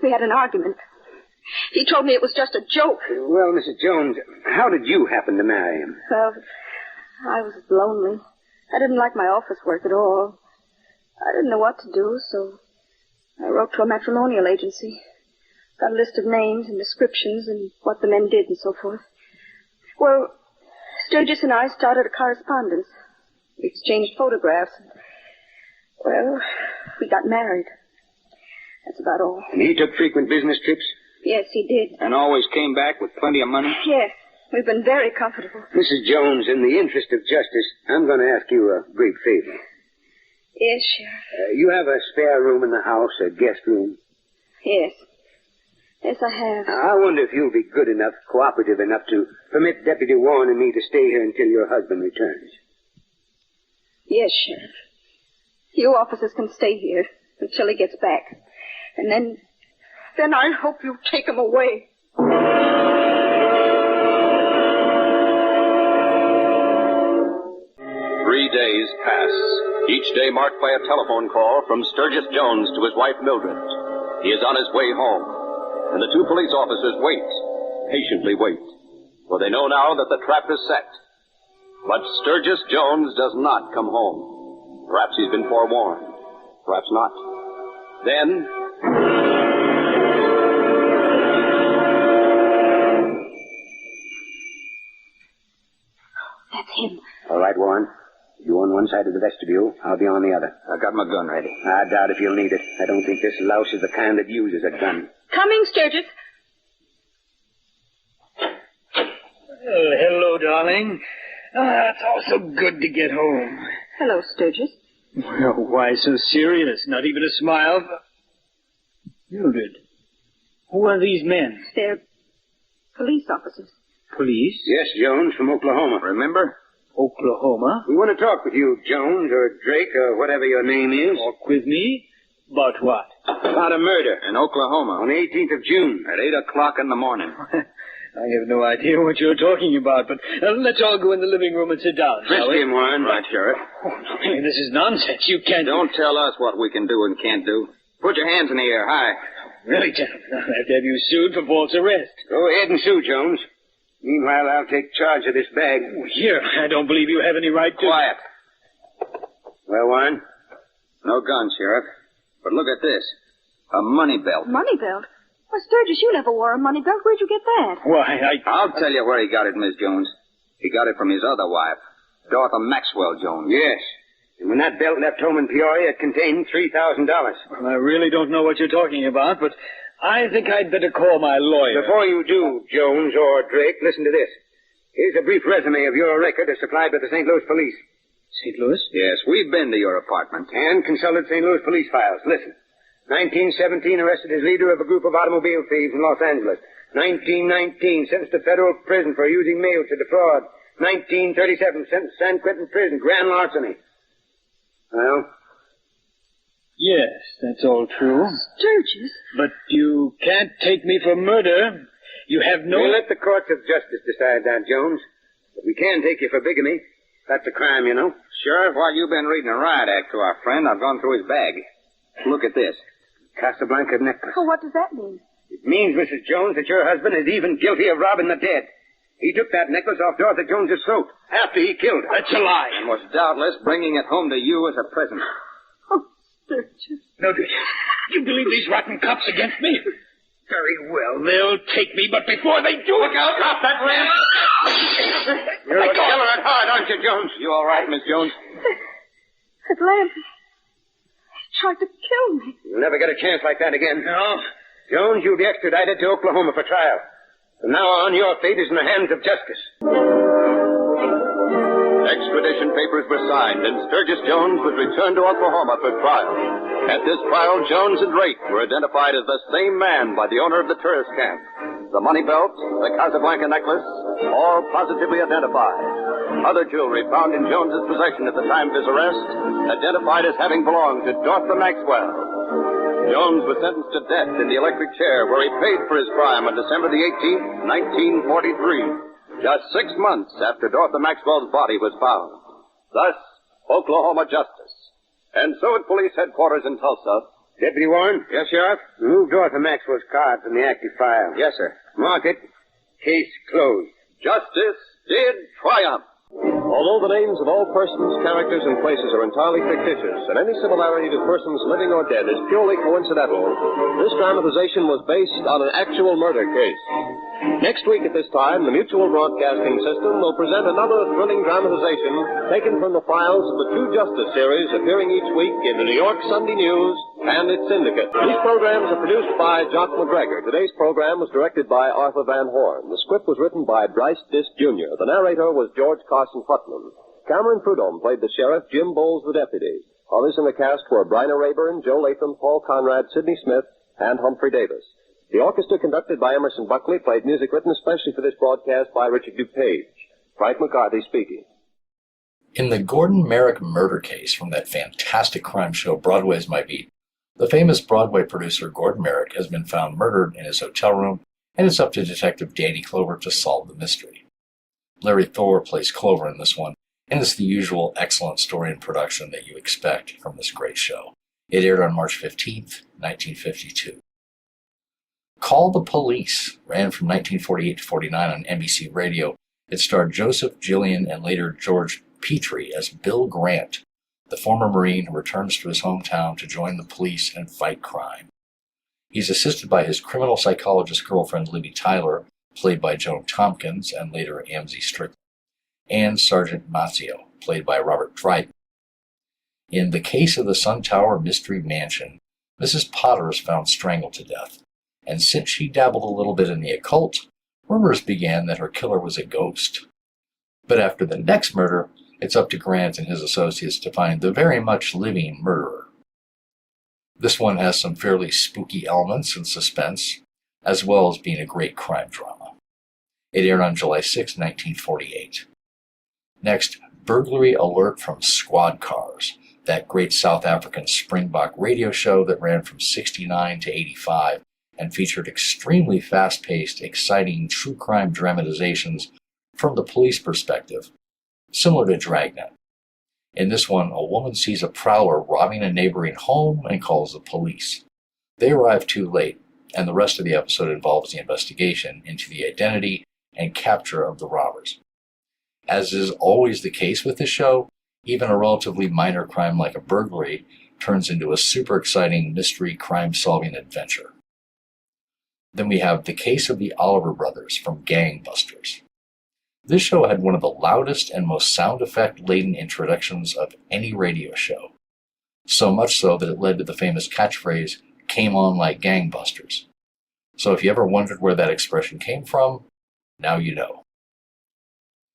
We had an argument. He told me it was just a joke. Well, Mrs. Jones, how did you happen to marry him? Well, I was lonely. I didn't like my office work at all. I didn't know what to do, so I wrote to a matrimonial agency. Got a list of names and descriptions and what the men did and so forth. Well, Sturgis and I started a correspondence. We exchanged photographs. Well, we got married. That's about all. And he took frequent business trips? Yes, he did. And always came back with plenty of money? Yes. We've been very comfortable. Mrs. Jones, in the interest of justice, I'm going to ask you a great favor. Yes, Sheriff. You have a spare room in the house, a guest room? Yes. Yes, I have. I wonder if you'll be good enough, cooperative enough to permit Deputy Warren and me to stay here until your husband returns. Yes, Sheriff. You officers can stay here until he gets back. And then I hope you take him away. 3 days pass, each day marked by a telephone call from Sturgis Jones to his wife Mildred. He is on his way home, and the two police officers patiently wait, for they know now that the trap is set. But Sturgis Jones does not come home. Perhaps he's been forewarned. Perhaps not. Then... That's him. All right, Warren. You on one side of the vestibule. I'll be on the other. I got my gun ready. I doubt if you'll need it. I don't think this louse is the kind that uses a gun. Coming, Sturgis. Well, hello, darling. It's all so good to get home. Hello, Sturgis. Well, why so serious? Not even a smile? Mildred, who are these men? They're police officers. Police? Yes, Jones from Oklahoma. Remember? Oklahoma? We want to talk with you, Jones, or Drake, or whatever your name is. Talk with me? About what? About a murder. In Oklahoma. On the 18th of June. At 8 o'clock in the morning. I have no idea what you're talking about, but let's all go in the living room and sit down, shall we? Frisk him, Warren. Right, Sheriff. Oh, no, this is nonsense. You can't... Don't tell us what we can do and can't do. Put your hands in the air, high. Really, gentlemen, I'll have to have you sued for false arrest. Go ahead and sue, Jones. Meanwhile, I'll take charge of this bag. Oh, here, I don't believe you have any right to... Quiet. Well, Warren? No gun, Sheriff. But look at this. A money belt. Money belt? Well, Sturgis, you never wore a money belt. Where'd you get that? Why, I'll tell you where he got it, Miss Jones. He got it from his other wife, Dorothy Maxwell Jones. Yes. And when that belt left home in Peoria, it contained $3,000. Well, I really don't know what you're talking about, but I think I'd better call my lawyer. Before you do, Jones or Drake, listen to this. Here's a brief resume of your record as supplied by the St. Louis Police. St. Louis? Yes, we've been to your apartment. And consulted St. Louis Police files. Listen. 1917, arrested as leader of a group of automobile thieves in Los Angeles. 1919, sentenced to federal prison for using mail to defraud. 1937, sentenced to San Quentin prison, grand larceny. Well? Yes, that's all true. Sturgis? But you can't take me for murder. You have no... We'll let the courts of justice decide that, Jones. But we can take you for bigamy. That's a crime, you know. Sheriff, while you've been reading a riot act to our friend, I've gone through his bag. Look at this. Casablanca necklace. Well, what does that mean? It means, Mrs. Jones, that your husband is even guilty of robbing the dead. He took that necklace off Dorothy Jones's throat after he killed her. That's a lie. And was doubtless bringing it home to you as a present. Oh, Sturgis. No, do you believe these rotten cops against me? Very well, they'll take me, but before they do... Look out, drop that lamp! You're a killer at heart, aren't you, Jones? You all right, Miss Jones? That lamp... tried to kill me. You'll never get a chance like that again. No. Jones, you'll be extradited to Oklahoma for trial. From now on, your fate is in the hands of justice. Extradition papers were signed, and Sturgis Jones was returned to Oklahoma for trial. At this trial, Jones and Drake were identified as the same man by the owner of the tourist camp. The money belt, the Casablanca necklace, all positively identified. Other jewelry found in Jones's possession at the time of his arrest, identified as having belonged to Dorothy Maxwell. Jones was sentenced to death in the electric chair where he paid for his crime on December the 18th, 1943, just 6 months after Dorothy Maxwell's body was found. Thus, Oklahoma justice. And so at police headquarters in Tulsa. Deputy Warren? Yes, Sheriff? Remove Dorothy Maxwell's card from the active file. Yes, sir. Mark it. Case closed. Justice did triumph. Although the names of all persons, characters, and places are entirely fictitious, and any similarity to persons living or dead is purely coincidental, this dramatization was based on an actual murder case. Next week at this time, the Mutual Broadcasting System will present another thrilling dramatization taken from the files of the True Justice series appearing each week in the New York Sunday News and its syndicate. These programs are produced by Jock McGregor. Today's program was directed by Arthur Van Horn. The script was written by Bryce Disk Jr. The narrator was George Carson Putnam. Cameron Prudhomme played the sheriff, Jim Bowles the deputy. Others in the cast were Bryna Rayburn, Joe Latham, Paul Conrad, Sidney Smith, and Humphrey Davis. The orchestra, conducted by Emerson Buckley, played music written especially for this broadcast by Richard DuPage. Frank McCarthy speaking. In the Gordon Merrick murder case from that fantastic crime show Broadway's My Beat, the famous Broadway producer Gordon Merrick has been found murdered in his hotel room, and it's up to Detective Danny Clover to solve the mystery. Larry Thor plays Clover in this one, and it's the usual excellent story and production that you expect from this great show. It aired on March 15th, 1952. Call the Police ran from 1948 to 49 on NBC Radio. It starred Joseph Gillian and later George Petrie as Bill Grant, the former Marine who returns to his hometown to join the police and fight crime. He's assisted by his criminal psychologist girlfriend Libby Tyler, played by Joan Tompkins and later Amzie Strickland, and Sergeant Mazzio, played by Robert Dryden. In the case of the Suntower Mystery Mansion, Mrs. Potter is found strangled to death, and since she dabbled a little bit in the occult, rumors began that her killer was a ghost. But after the next murder, it's up to Grant and his associates to find the very much living murderer. This one has some fairly spooky elements and suspense, as well as being a great crime drama. It aired on July 6, 1948. Next, Burglary Alert from Squad Cars, that great South African Springbok radio show that ran from 69 to 85 and featured extremely fast-paced, exciting true crime dramatizations from the police perspective, similar to Dragnet. In this one, a woman sees a prowler robbing a neighboring home and calls the police. They arrive too late, and the rest of the episode involves the investigation into the identity and capture of the robbers. As is always the case with this show, even a relatively minor crime like a burglary turns into a super exciting mystery crime-solving adventure. Then we have The Case of the Oliver Brothers from Gangbusters. This show had one of the loudest and most sound effect-laden introductions of any radio show. So much so that it led to the famous catchphrase, "Came on like gangbusters." So if you ever wondered where that expression came from, now you know.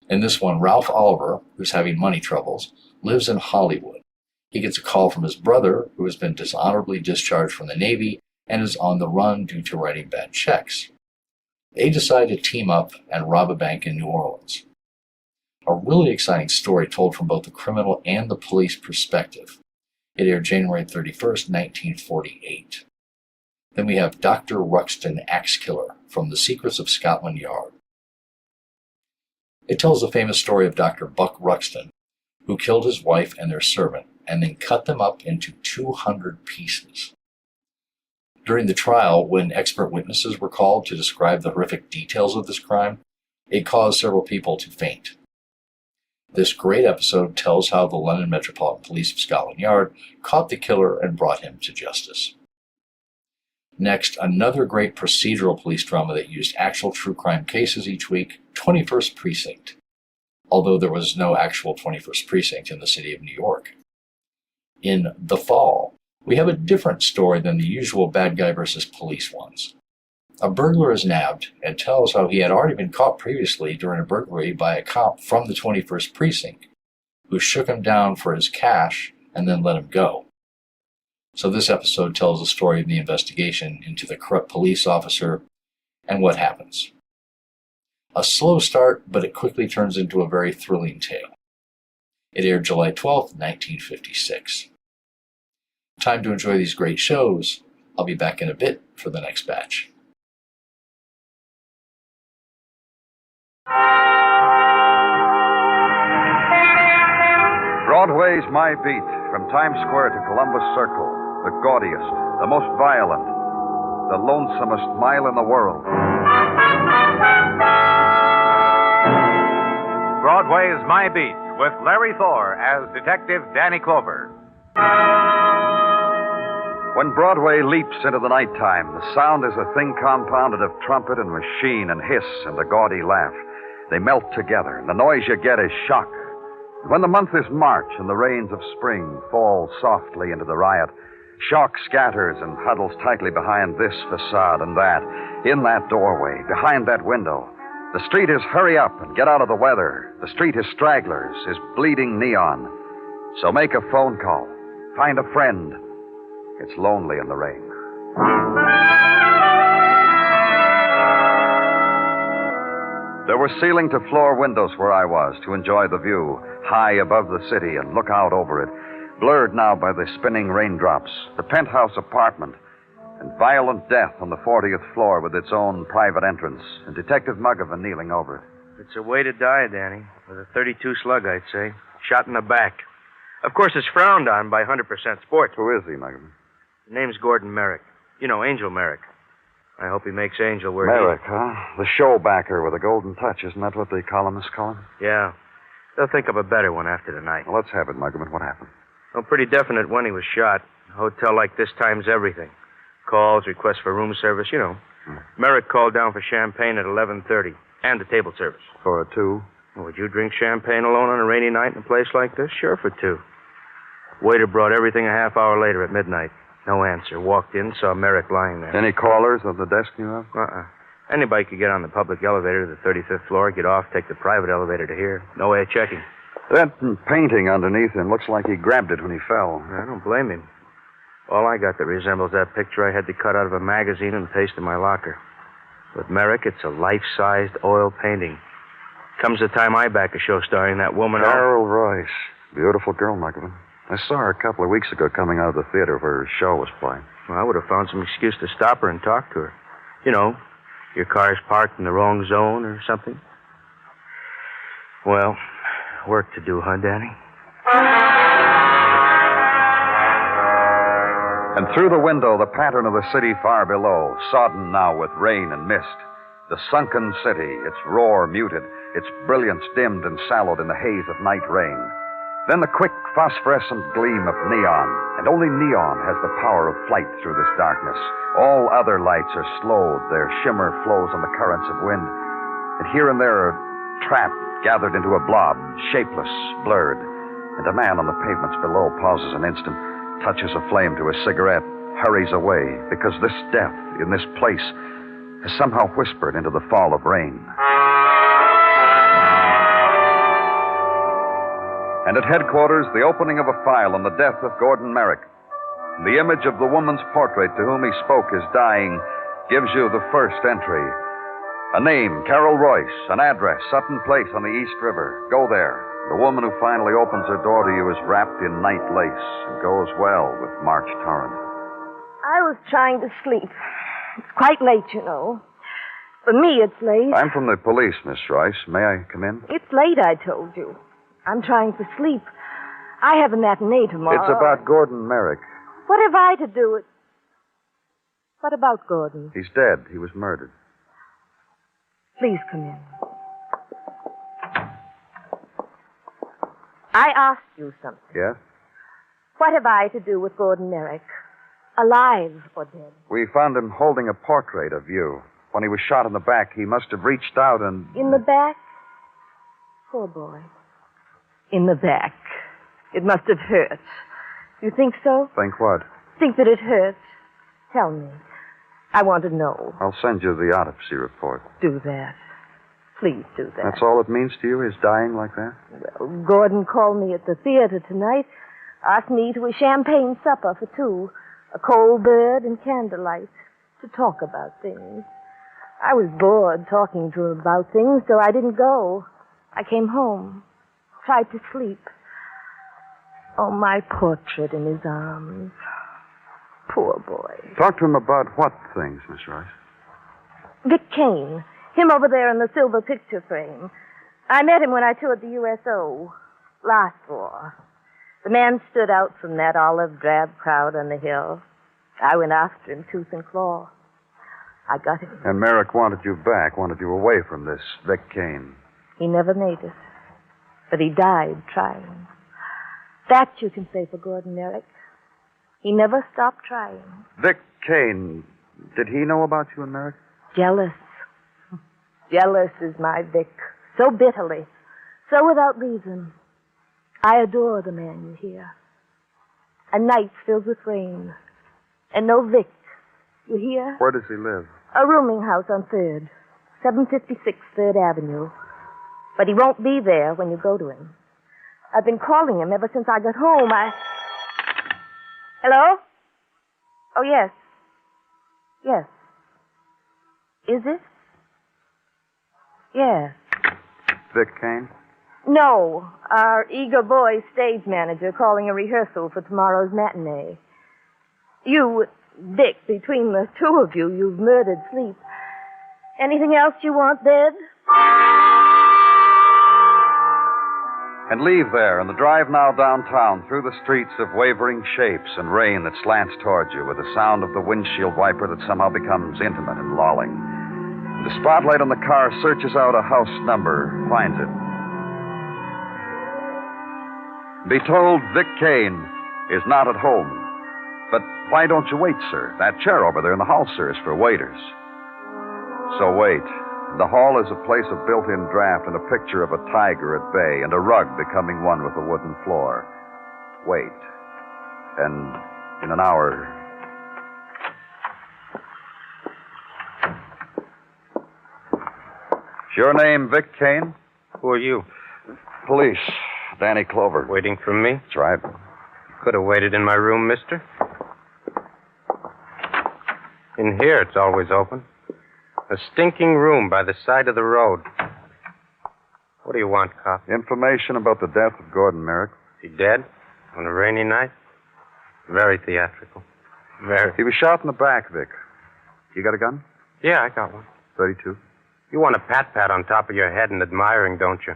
In this one, Ralph Oliver, who's having money troubles, lives in Hollywood. He gets a call from his brother, who has been dishonorably discharged from the Navy and is on the run due to writing bad checks. They decide to team up and rob a bank in New Orleans. A really exciting story told from both the criminal and the police perspective. It aired January 31st, 1948. Then we have Dr. Ruxton, Axe Killer from The Secrets of Scotland Yard. It tells the famous story of Dr. Buck Ruxton, who killed his wife and their servant and then cut them up into 200 pieces. During the trial, when expert witnesses were called to describe the horrific details of this crime, it caused several people to faint. This great episode tells how the London Metropolitan Police of Scotland Yard caught the killer and brought him to justice. Next, another great procedural police drama that used actual true crime cases each week, 21st Precinct, although there was no actual 21st Precinct in the city of New York. In The Fall, we have a different story than the usual bad guy versus police ones. A burglar is nabbed and tells how he had already been caught previously during a burglary by a cop from the 21st Precinct, who shook him down for his cash and then let him go. So this episode tells the story of the investigation into the corrupt police officer and what happens. A slow start, but it quickly turns into a very thrilling tale. It aired July 12th, 1956. Time to enjoy these great shows. I'll be back in a bit for the next batch. Broadway's My Beat, from Times Square to Columbus Circle, the gaudiest, the most violent, the lonesomest mile in the world. Broadway's My Beat, with Larry Thor as Detective Danny Clover. When Broadway leaps into the nighttime, the sound is a thing compounded of trumpet and machine and hiss and a gaudy laugh. They melt together, and the noise you get is shock. When the month is March and the rains of spring fall softly into the riot, shock scatters and huddles tightly behind this facade and that, in that doorway, behind that window. The street is hurry up and get out of the weather. The street is stragglers, is bleeding neon. So make a phone call. Find a friend. It's lonely in the rain. There were ceiling-to-floor windows where I was to enjoy the view, high above the city and look out over it, blurred now by the spinning raindrops, the penthouse apartment, and violent death on the 40th floor with its own private entrance, and Detective Muggavan kneeling over it. It's a way to die, Danny. With a .32 slug, I'd say. Shot in the back. Of course, it's frowned on by 100% sports. Who is he, Muggavan? His name's Gordon Merrick. You know, Angel Merrick. I hope he makes Angel where Merrick, huh? The show backer with a golden touch. Isn't that what the columnists call him? Yeah. They'll think of a better one after tonight. Well, let's have it, Muggavan. What happened? Well, pretty definite when he was shot. A hotel like this times everything. Calls, requests for room service, you know. Merrick called down for champagne at 11:30. And the table service. For a two? Well, would you drink champagne alone on a rainy night in a place like this? Sure, for two. Waiter brought everything a half hour later at midnight. No answer. Walked in, saw Merrick lying there. Any callers on the desk you have? Anybody could get on the public elevator to the 35th floor, get off, take the private elevator to here. No way of checking. That painting underneath him looks like he grabbed it when he fell. I don't blame him. All I got that resembles that picture I had to cut out of a magazine and paste in my locker. With Merrick, it's a life-sized oil painting. Comes the time I back a show starring that woman... Carol Royce. Beautiful girl, Muggavan. I saw her a couple of weeks ago coming out of the theater where her show was playing. Well, I would have found some excuse to stop her and talk to her. You know, your car's parked in the wrong zone or something. Well, work to do, huh, Danny? And through the window, the pattern of the city far below, sodden now with rain and mist. The sunken city, its roar muted, its brilliance dimmed and sallowed in the haze of night rain. Then the quick phosphorescent gleam of neon, and only neon has the power of flight through this darkness. All other lights are slowed, their shimmer flows on the currents of wind, and here and there trapped, gathered into a blob, shapeless, blurred, and a man on the pavements below pauses an instant, touches a flame to his cigarette, hurries away, because this death in this place has somehow whispered into the fall of rain. And at headquarters, the opening of a file on the death of Gordon Merrick. The image of the woman's portrait to whom he spoke is dying gives you the first entry. A name, Carol Royce, an address, Sutton Place on the East River. Go there. The woman who finally opens her door to you is wrapped in night lace and goes well with March Torrent. I was trying to sleep. It's quite late, you know. For me, it's late. I'm from the police, Miss Royce. May I come in? It's late, I told you. I'm trying to sleep. I have a matinee tomorrow. It's about Gordon Merrick. What have I to do with... What about Gordon? He's dead. He was murdered. Please come in. I asked you something. Yes? What have I to do with Gordon Merrick? Alive or dead? We found him holding a portrait of you. When he was shot in the back, he must have reached out and... In the back? Poor boy. In the back. It must have hurt. You think so? Think what? Think that it hurts. Tell me. I want to know. I'll send you the autopsy report. Do that. Please do that. That's all it means to you, his dying like that? Well, Gordon called me at the theater tonight, asked me to a champagne supper for two, a cold bird and candlelight, to talk about things. I was bored talking to him about things, so I didn't go. I came home, tried to sleep. Oh, my portrait in his arms. Poor boy. Talk to him about what things, Miss Rice? Vic Kane. Him over there in the silver picture frame. I met him when I toured the USO. Last war. The man stood out from that olive drab crowd on the hill. I went after him tooth and claw. I got him. And Merrick wanted you back, wanted you away from this Vic Kane. He never made it. But he died trying. That you can say for Gordon Merrick. He never stopped trying. Vic Kane, did he know about you and Merrick? Jealous. Jealous is my Vic. So bitterly. So without reason. I adore the man you hear. A night filled with rain. And no Vic. You hear? Where does he live? A rooming house on 3rd. 756 3rd Avenue. But he won't be there when you go to him. I've been calling him ever since I got home. Hello? Oh, yes. Yes. Is it? Yes. Vic Kane? No, our eager boy stage manager calling a rehearsal for tomorrow's matinee. You, Dick, between the two of you, you've murdered sleep. Anything else you want, Bed? And leave there and the drive now downtown through the streets of wavering shapes and rain that slants towards you with the sound of the windshield wiper that somehow becomes intimate and lolling. The spotlight on the car searches out a house number, finds it. Be told Vic Kane is not at home. But why don't you wait, sir? That chair over there in the hall, sir, is for waiters. So wait. The hall is a place of built-in draft and a picture of a tiger at bay and a rug becoming one with the wooden floor. Wait. And in an hour... Is your name Vic Kane? Who are you? Police. Danny Clover. Waiting for me? That's right. Could have waited in my room, mister. In here, it's always open. A stinking room by the side of the road. What do you want, cop? Information about the death of Gordon Merrick. Is he dead? On a rainy night? Very theatrical. Very. He was shot in the back, Vic. You got a gun? Yeah, I got one. 32. You want a pat-pat on top of your head and admiring, don't you?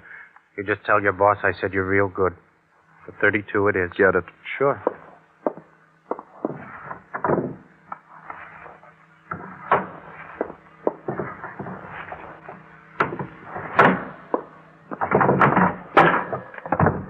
You just tell your boss I said you're real good. For 32 it is. Get it? Sure.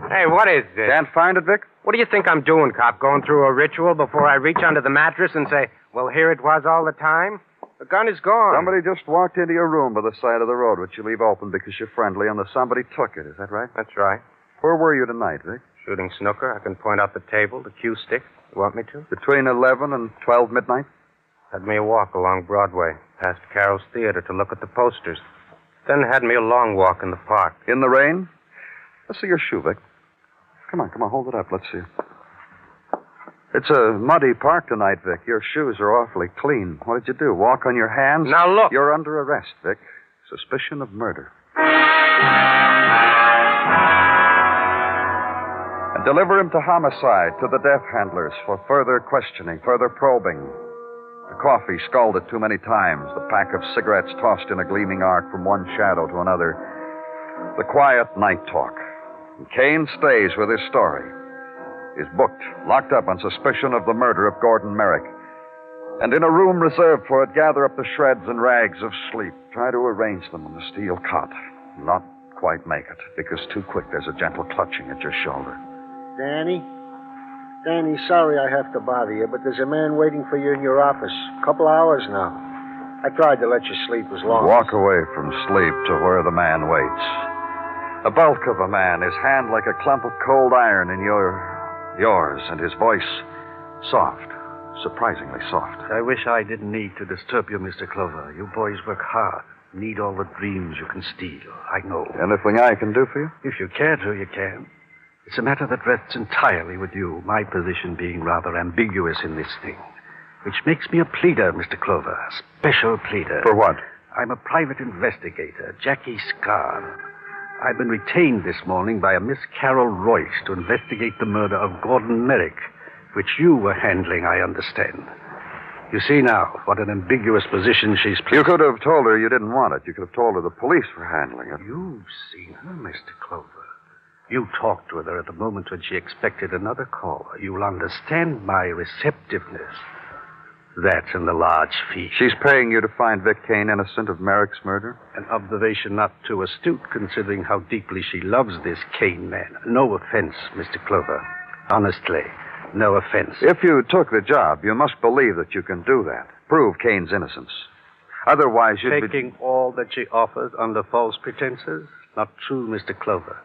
Hey, what is this? Can't find it, Vic? What do you think I'm doing, cop? Going through a ritual before I reach under the mattress and say, well, here it was all the time? The gun is gone. Somebody just walked into your room by the side of the road, which you leave open because you're friendly, and somebody took it. Is that right? That's right. Where were you tonight, Vic? Shooting snooker. I can point out the table, the cue stick. You want me to? Between 11 and 12 midnight? Had me a walk along Broadway, past Carroll's Theater to look at the posters. Then had me a long walk in the park. In the rain? Let's see your shoe, Vic. Come on, hold it up. Let's see. It's a muddy park tonight, Vic. Your shoes are awfully clean. What did you do? Walk on your hands? Now look. You're under arrest, Vic. Suspicion of murder. And deliver him to homicide, to the death handlers for further questioning, further probing. The coffee scalded too many times. The pack of cigarettes tossed in a gleaming arc from one shadow to another. The quiet night talk. And Kane stays with his story. Is booked, locked up on suspicion of the murder of Gordon Merrick. And in a room reserved for it, gather up the shreds and rags of sleep. Try to arrange them on the steel cot. Not quite make it, because too quick there's a gentle clutching at your shoulder. Danny, sorry I have to bother you, but there's a man waiting for you in your office. A couple hours now. I tried to let you sleep as long Walk away from sleep to where the man waits. A bulk of a man, his hand like a clump of cold iron in yours, and his voice soft, surprisingly soft. I wish I didn't need to disturb you, Mr. Clover. You boys work hard. Need all the dreams you can steal. I know. Anything I can do for you? If you care to, you can. It's a matter that rests entirely with you, my position being rather ambiguous in this thing. Which makes me a pleader, Mr. Clover. A special pleader. For what? I'm a private investigator, Jackie Scarr. I've been retained this morning by a Miss Carol Royce to investigate the murder of Gordon Merrick, which you were handling, I understand. You see now what an ambiguous position she's placed. You could have told her you didn't want it. You could have told her the police were handling it. You've seen her, Mr. Clover. You talked with her at the moment when she expected another caller. You'll understand my receptiveness. That and the large fee. She's paying you to find Vic Kane innocent of Merrick's murder? An observation not too astute, considering how deeply she loves this Kane man. No offense, Mr. Clover. Honestly, no offense. If you took the job, you must believe that you can do that. Prove Kane's innocence. Otherwise, you'd be... Taking all that she offers under false pretenses? Not true, Mr. Clover.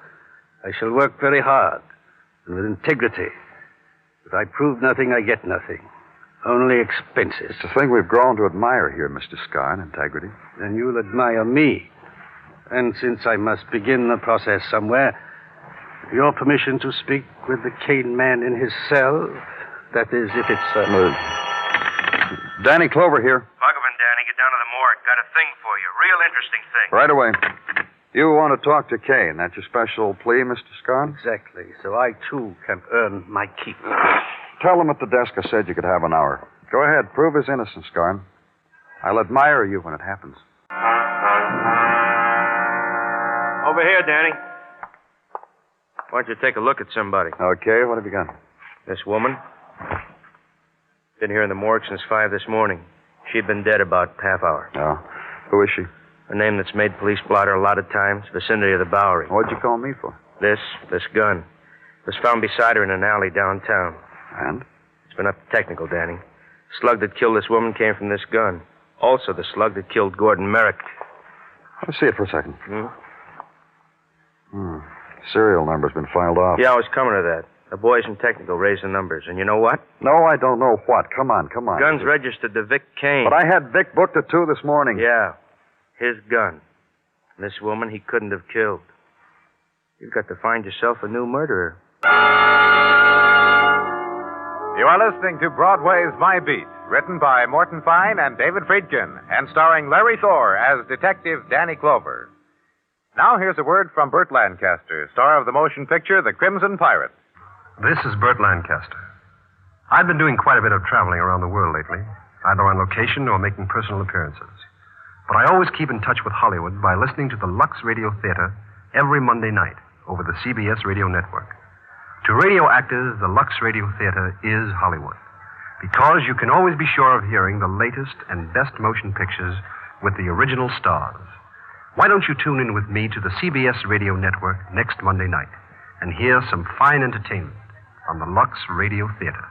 I shall work very hard and with integrity. If I prove nothing, I get nothing. Only expenses. It's a thing we've grown to admire here, Mr. Scarr, integrity. Then you'll admire me. And since I must begin the process somewhere, your permission to speak with the Kane man in his cell? That is, if it's... Danny Clover here. Muggavan, Danny, get down to the morgue. Got a thing for you. Real interesting thing. Right away. You want to talk to Kane. That's your special plea, Mr. Scarn? Exactly. So I, too, can earn my keep. Tell him at the desk I said you could have an hour. Go ahead. Prove his innocence, Scarn. I'll admire you when it happens. Over here, Danny. Why don't you take a look at somebody? Okay, what have you got? This woman. Been here in the morgue since 5 this morning. She'd been dead about half hour. Oh. Who is she? A name that's made police blotter a lot of times. Vicinity of the Bowery. What'd you call me for? This gun. Was found beside her in an alley downtown. And? It's been up to technical, Danny. Slug that killed this woman came from this gun. Also the slug that killed Gordon Merrick. Let's see it for a second. Serial number's been filed off. Yeah, I was coming to that. The boys from technical raised the numbers. And you know what? No, I don't know what. Come on. Gun's registered to Vic Kane. But I had Vic booked at 2 this morning. Yeah. His gun. And this woman he couldn't have killed. You've got to find yourself a new murderer. You are listening to Broadway's My Beat, written by Morton Fine and David Friedkin, and starring Larry Thor as Detective Danny Clover. Now here's a word from Burt Lancaster, star of the motion picture The Crimson Pirate. This is Burt Lancaster. I've been doing quite a bit of traveling around the world lately, either on location or making personal appearances. But I always keep in touch with Hollywood by listening to the Lux Radio Theater every Monday night over the CBS radio network. To radio actors, the Lux Radio Theater is Hollywood, because you can always be sure of hearing the latest and best motion pictures with the original stars. Why don't you tune in with me to the CBS radio network next Monday night and hear some fine entertainment on the Lux Radio Theater?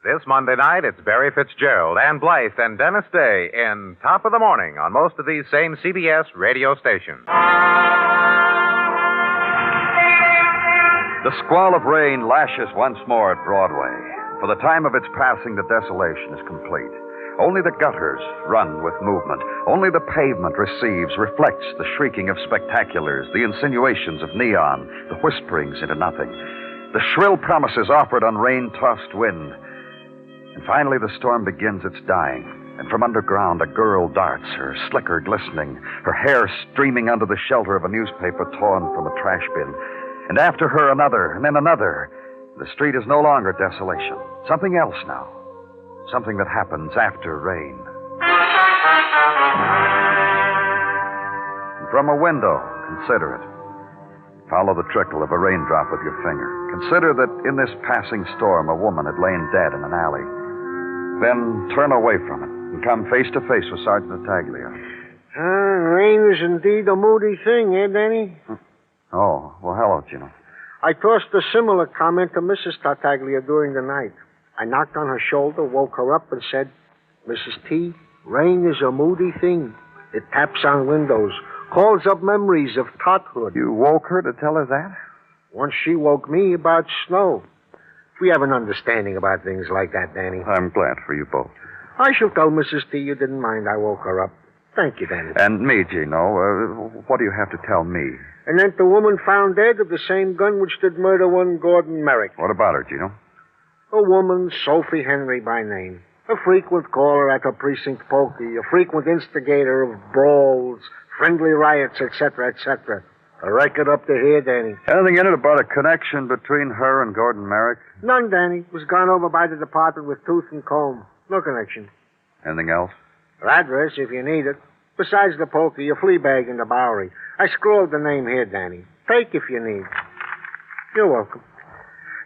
This Monday night, it's Barry Fitzgerald, Ann Blythe, and Dennis Day in Top of the Morning on most of these same CBS radio stations. The squall of rain lashes once more at Broadway. For the time of its passing, the desolation is complete. Only the gutters run with movement. Only the pavement receives, reflects the shrieking of spectaculars, the insinuations of neon, the whisperings into nothing, the shrill promises offered on rain-tossed wind. And finally, the storm begins its dying, and from underground a girl darts, her slicker glistening, her hair streaming under the shelter of a newspaper torn from a trash bin. And after her, another, and then another. The street is no longer desolation. Something else now. Something that happens after rain. And from a window, consider it. Follow the trickle of a raindrop with your finger. Consider that in this passing storm, a woman had lain dead in an alley. Then turn away from it and come face to face with Sergeant Tartaglia. Rain is indeed a moody thing, eh, Danny? Oh, well, hello, Gino. I tossed a similar comment to Mrs. Tartaglia during the night. I knocked on her shoulder, woke her up, and said, Mrs. T, rain is a moody thing. It taps on windows, calls up memories of tothood. You woke her to tell her that? Once she woke me about snow. We have an understanding about things like that, Danny. I'm glad for you both. I shall tell Mrs. T you didn't mind I woke her up. Thank you, Danny. And me, Gino. What do you have to tell me? And then the woman found dead with the same gun which did murder one Gordon Merrick. What about her, Gino? A woman, Sophie Henry by name. A frequent caller at the Precinct pokey. A frequent instigator of brawls, friendly riots, etc., etc. A record up to here, Danny. Anything in it about a connection between her and Gordon Merrick? None, Danny. It was gone over by the department with tooth and comb. No connection. Anything else? Her address, if you need it. Besides the pokey, a flea bag in the Bowery. I scrawled the name here, Danny. Take if you need. You're welcome.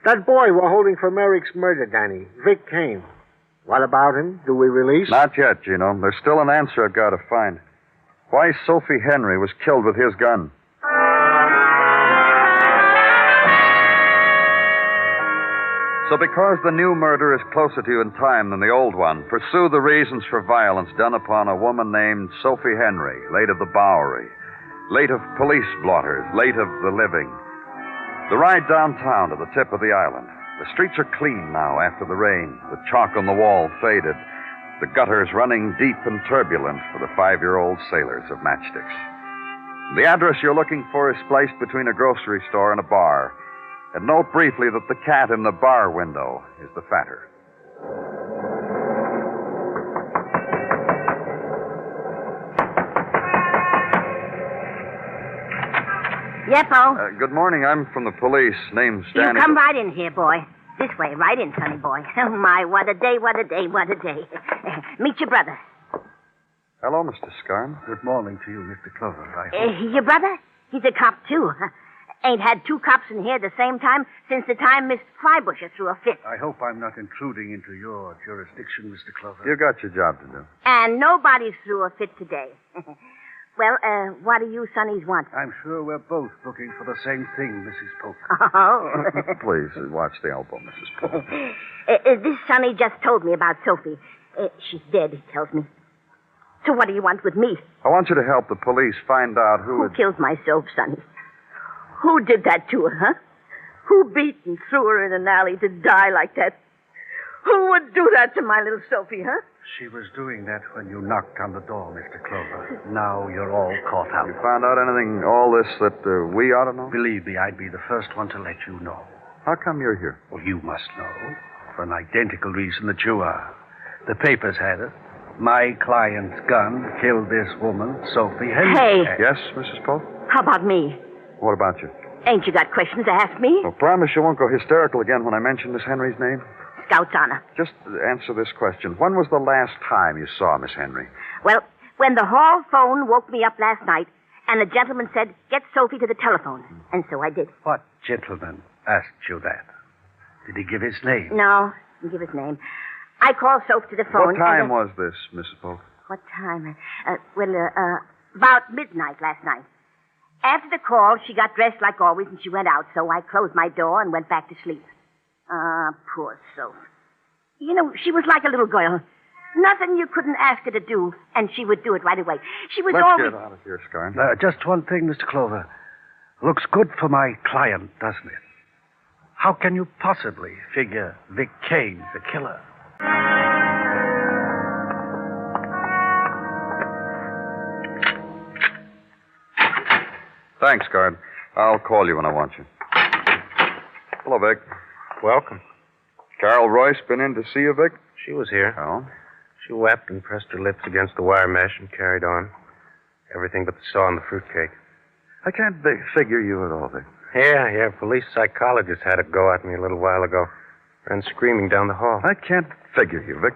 That boy we're holding for Merrick's murder, Danny. Vic Kane. What about him? Do we release? Not yet, Gino. There's still an answer I've got to find. Why Sophie Henry was killed with his gun. So because the new murder is closer to you in time than the old one, pursue the reasons for violence done upon a woman named Sophie Henry, late of the Bowery, late of police blotters, late of the living. The ride downtown to the tip of the island. The streets are clean now after the rain. The chalk on the wall faded. The gutters running deep and turbulent for the 5-year-old sailors of matchsticks. The address you're looking for is spliced between a grocery store and a bar. And note briefly that the cat in the bar window is the fatter. Yepo. Good morning. I'm from the police. Name's You Danny. come right in here, boy. This way, right in, sonny boy. Oh, my, what a day, what a day, what a day. Meet your brother. Hello, Mr. Scarn. Good morning to you, Mr. Clover. Your brother? He's a cop, too. Ain't had two cops in here at the same time since the time Miss Flybusher threw a fit. I hope I'm not intruding into your jurisdiction, Mr. Clover. You got your job to do. And nobody's threw a fit today. Well, what do you sonnies want? I'm sure we're both looking for the same thing, Mrs. Polk. Oh. Please, watch the elbow, Mrs. Polk. This sonny just told me about Sophie. She's dead, he tells me. So what do you want with me? I want you to help the police find out Who killed my Soph, sonny? Who did that to her, huh? Who beat and threw her in an alley to die like that? Who would do that to my little Sophie, huh? She was doing that when you knocked on the door, Mr. Clover. Now you're all caught out. You found out anything, all this, that we ought to know? Believe me, I'd be the first one to let you know. How come you're here? Well, you must know. For an identical reason that you are. The papers had it. My client's gun killed this woman, Sophie Henry. Hey. Yes, Mrs. Polk? How about me? What about you? Ain't you got questions to ask me? Well, promise you won't go hysterical again when I mention Miss Henry's name? Scout's honor. Just answer this question. When was the last time you saw Miss Henry? Well, when the hall phone woke me up last night, and the gentleman said, get Sophie to the telephone. And so I did. What gentleman asked you that? Did he give his name? No, didn't give his name. I called Sophie to the phone. What time was this, Mrs. Polk? What time? About midnight last night. After the call, she got dressed like always, and she went out, so I closed my door and went back to sleep. Ah, poor Soph. You know, she was like a little girl. Nothing you couldn't ask her to do, and she would do it right away. She was Let's always... get out of here, Scarn. Just one thing, Mr. Clover. Looks good for my client, doesn't it? How can you possibly figure Vic Kane's the killer? Thanks, guard. I'll call you when I want you. Hello, Vic. Welcome. Carol Royce been in to see you, Vic? She was here. Oh? She wept and pressed her lips against the wire mesh and carried on. Everything but the saw and the fruitcake. I can't figure you at all, Vic. Yeah. Police psychologist had a go at me a little while ago. Ran screaming down the hall. I can't figure you, Vic.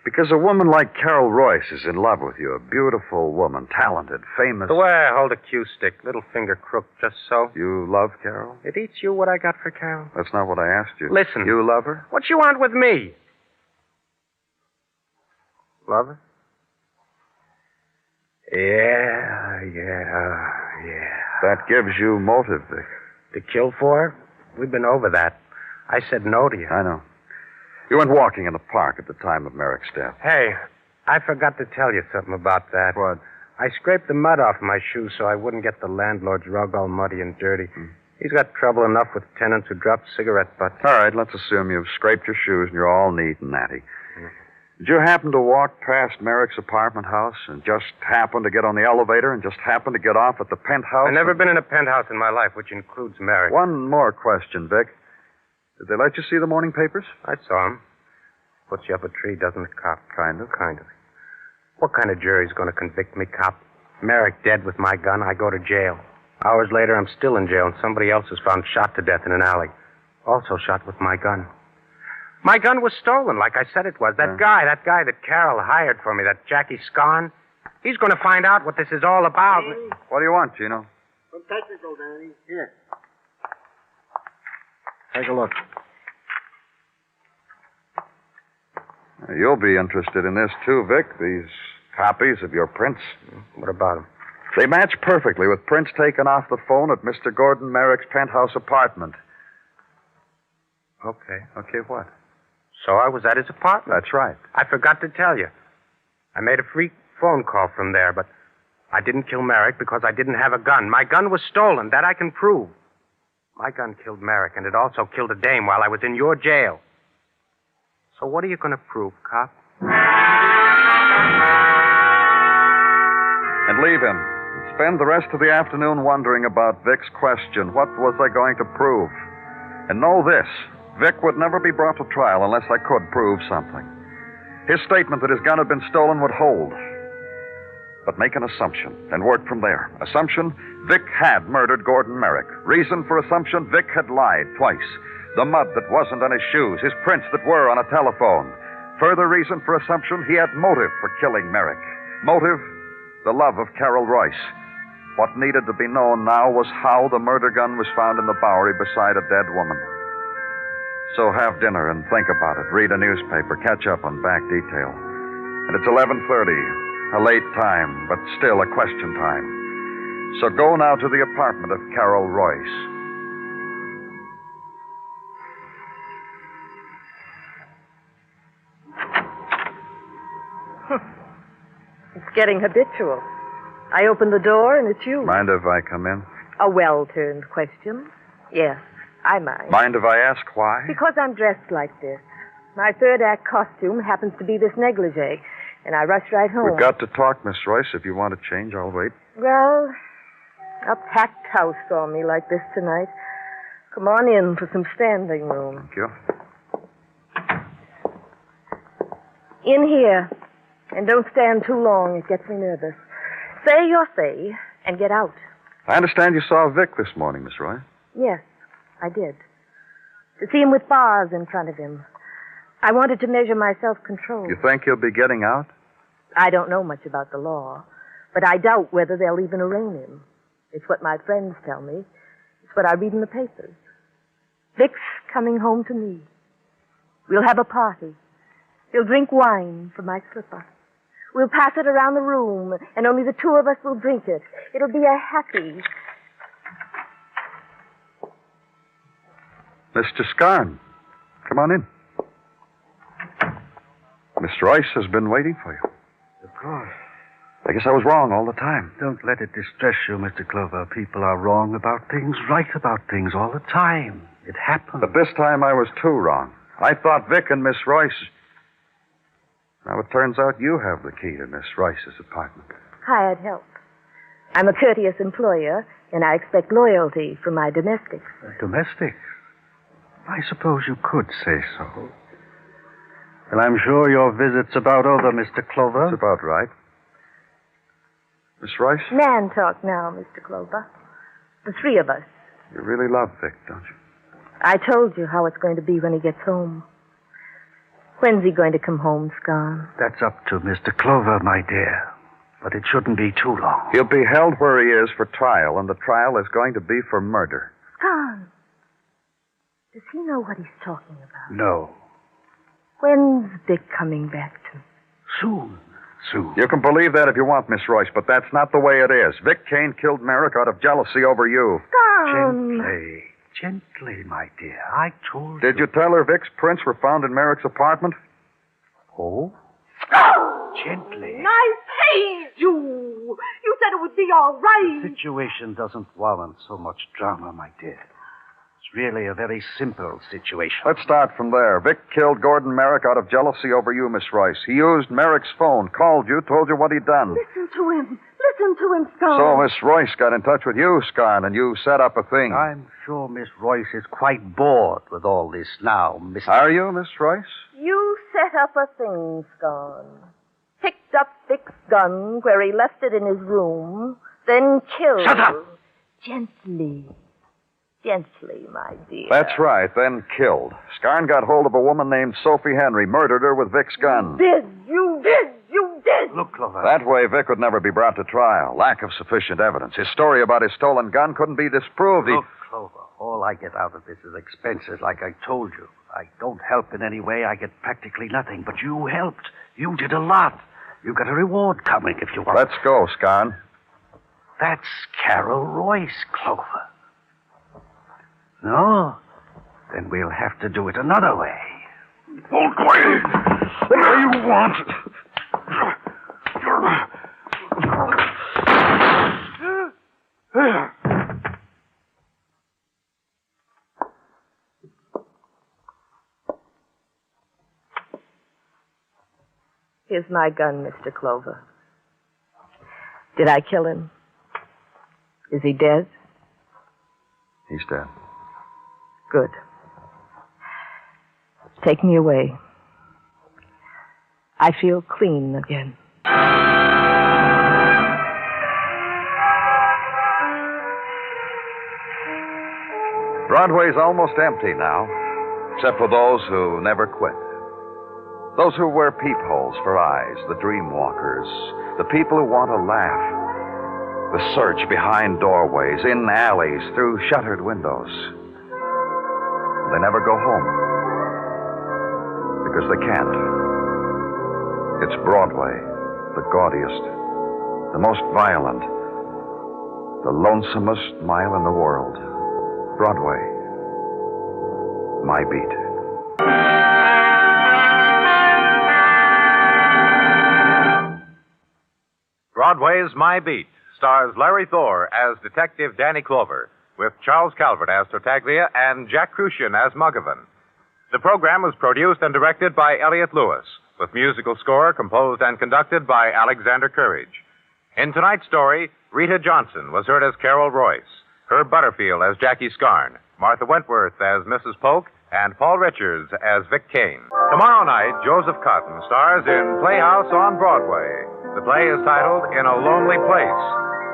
Because a woman like Carol Royce is in love with you. A beautiful woman, talented, famous. The way I hold a cue stick, little finger crooked, just so. You love Carol? It eats you what I got for Carol. That's not what I asked you. Listen. You love her? What you want with me? Love her? Yeah. That gives you motive, Vic. To kill for her? We've been over that. I said no to you. I know. You went walking in the park at the time of Merrick's death. Hey, I forgot to tell you something about that. What? I scraped the mud off my shoes so I wouldn't get the landlord's rug all muddy and dirty. He's got trouble enough with tenants who drop cigarette butts. All right, let's assume you've scraped your shoes and you're all neat and natty. Did you happen to walk past Merrick's apartment house and just happen to get on the elevator and just happen to get off at the penthouse? I've never been in a penthouse in my life, which includes Merrick. One more question, Vic. Did they let you see the morning papers? I saw him. Puts you up a tree, doesn't it, cop? Kind of. What kind of jury's going to convict me, cop? Merrick dead with my gun, I go to jail. Hours later, I'm still in jail, and somebody else is found shot to death in an alley. Also shot with my gun. My gun was stolen, like I said it was. That guy that Carol hired for me, that Jackie Scarn, he's going to find out what this is all about. Danny? What do you want, Gino? Some technical, Danny. Here. Take a look. You'll be interested in this, too, Vic. These copies of your prints. What about them? They match perfectly with prints taken off the phone at Mr. Gordon Merrick's penthouse apartment. Okay. Okay, what? So I was at his apartment. That's right. I forgot to tell you. I made a free phone call from there, but I didn't kill Merrick because I didn't have a gun. My gun was stolen. That I can prove. My gun killed Merrick, and it also killed a dame while I was in your jail. So what are you going to prove, cop? And leave him. Spend the rest of the afternoon wondering about Vic's question. What was I going to prove? And know this. Vic would never be brought to trial unless I could prove something. His statement that his gun had been stolen would hold. but make an assumption and work from there. Assumption, Vic had murdered Gordon Merrick. Reason for assumption, Vic had lied twice. The mud that wasn't on his shoes, his prints that were on a telephone. Further reason for assumption, he had motive for killing Merrick. Motive, the love of Carol Royce. What needed to be known now was how the murder gun was found in the Bowery beside a dead woman. So have dinner and think about it. Read a newspaper, catch up on back detail. And it's 11:30, a late time, but still a question time. So go now to the apartment of Carol Royce. It's getting habitual. I open the door and it's you. Mind if I come in? A well-turned question. Yes, I mind. Mind if I ask why? Because I'm dressed like this. My third act costume happens to be this negligee, and I rush right home. We've got to talk, Miss Royce. If you want to change, I'll wait. Well, a packed house saw me like this tonight. Come on in for some standing room. Thank you. In here. And don't stand too long. It gets me nervous. Say your say and get out. I understand you saw Vic this morning, Miss Royce. Yes, I did. To see him with bars in front of him. I wanted to measure my self-control. You think he'll be getting out? I don't know much about the law, but I doubt whether they'll even arraign him. It's what my friends tell me. It's what I read in the papers. Vic's coming home to me. We'll have a party. He'll drink wine from my slipper. We'll pass it around the room, and only the two of us will drink it. It'll be a happy... Mr. Scarn, come on in. Miss Royce has been waiting for you. Of course. I guess I was wrong all the time. Don't let it distress you, Mr. Clover. People are wrong about things, right about things all the time. It happens. But this time I was too wrong. I thought Vic and Miss Royce... Now, it turns out you have the key to Miss Royce's apartment. Hired help. I'm a courteous employer, and I expect loyalty from my domestics. Domestics? I suppose you could say so. Well, I'm sure your visit's about over, Mr. Clover. That's about right. Miss Royce? Man talk now, Mr. Clover. The three of us. You really love Vic, don't you? I told you how it's going to be when he gets home. When's he going to come home, Scarn? That's up to Mr. Clover, my dear. But it shouldn't be too long. He'll be held where he is for trial, and the trial is going to be for murder. Scarn! Does he know what he's talking about? No. When's Vic coming back to? Soon. You can believe that if you want, Miss Royce, but that's not the way it is. Vic Kane killed Merrick out of jealousy over you. Scarn! Gently, my dear. I told you. Did you tell her Vic's prints were found in Merrick's apartment? Oh? Gently. I paid you! You said it would be all right. The situation doesn't warrant so much drama, my dear. It's really a very simple situation. Let's start from there. Vic killed Gordon Merrick out of jealousy over you, Miss Royce. He used Merrick's phone, called you, told you what he'd done. Listen to him. Listen to him, Scarn. So Miss Royce got in touch with you, Scarn, and you set up a thing. I'm sure Miss Royce is quite bored with all this now, Miss... Are you, Miss Royce? You set up a thing, Scarn. Picked up Vic's gun where he left it in his room, then killed... Shut up! Gently. Gently, my dear. That's right, then killed. Scarn got hold of a woman named Sophie Henry, murdered her with Vic's gun. You did! Look, Clover. That way, Vic would never be brought to trial. Lack of sufficient evidence. His story about his stolen gun couldn't be disproved. Look, Clover, all I get out of this is expenses, like I told you. I don't help in any way. I get practically nothing. But you helped. You did a lot. You got a reward coming if you want. Let's go, Scarn. That's Carol Royce, Clover. No? Then we'll have to do it another way. Hold quiet. What do you want? Here's my gun, Mr. Clover. Did I kill him? Is he dead? He's dead. Good. Take me away. I feel clean again. Broadway's almost empty now, except for those who never quit. Those who wear peepholes for eyes, the dream walkers, the people who want to laugh, the search behind doorways, in alleys, through shuttered windows. They never go home because they can't. It's Broadway, the gaudiest, the most violent, the lonesomest mile in the world. Broadway, my beat. Broadway's My Beat stars Larry Thor as Detective Danny Clover, with Charles Calvert as Tartaglia and Jack Crucian as Muggavan. The program was produced and directed by Elliott Lewis, with musical score composed and conducted by Alexander Courage. In tonight's story, Rita Johnson was heard as Carol Royce, Herb Butterfield as Jackie Scarn, Martha Wentworth as Mrs. Polk, and Paul Richards as Vic Kane. Tomorrow night, Joseph Cotton stars in Playhouse on Broadway. The play is titled In a Lonely Place.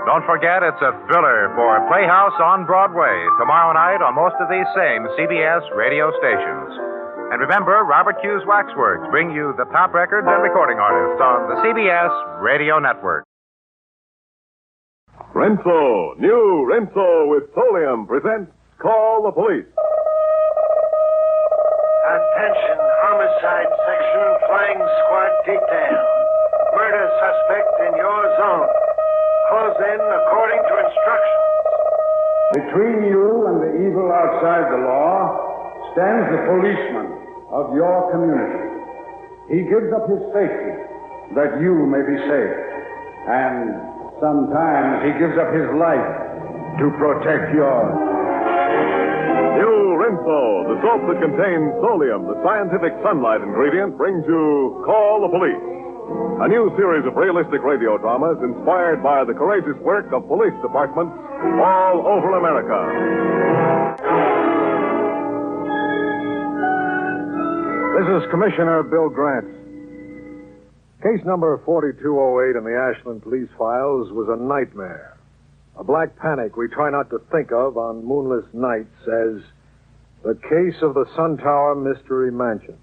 Don't forget, it's a thriller for Playhouse on Broadway tomorrow night on most of these same CBS radio stations. And remember, Robert Q's Waxworks bring you the top records and recording artists on the CBS Radio Network. Renso, new Renso with Solium presents Call the Police. Attention, homicide section, flying squad detail. Murder suspect in your zone. Close in according to instructions. Between you and the evil outside the law stands the policeman of your community. He gives up his safety that you may be safe. And sometimes he gives up his life to protect yours. New Renso, the soap that contains Solium, the scientific sunlight ingredient, brings you Call the Police. A new series of realistic radio dramas inspired by the courageous work of police departments all over America. This is Commissioner Bill Grant. Case number 4208 in the Ashland police files was a nightmare. A black panic we try not to think of on moonless nights as the case of the Suntower Mystery Mansion.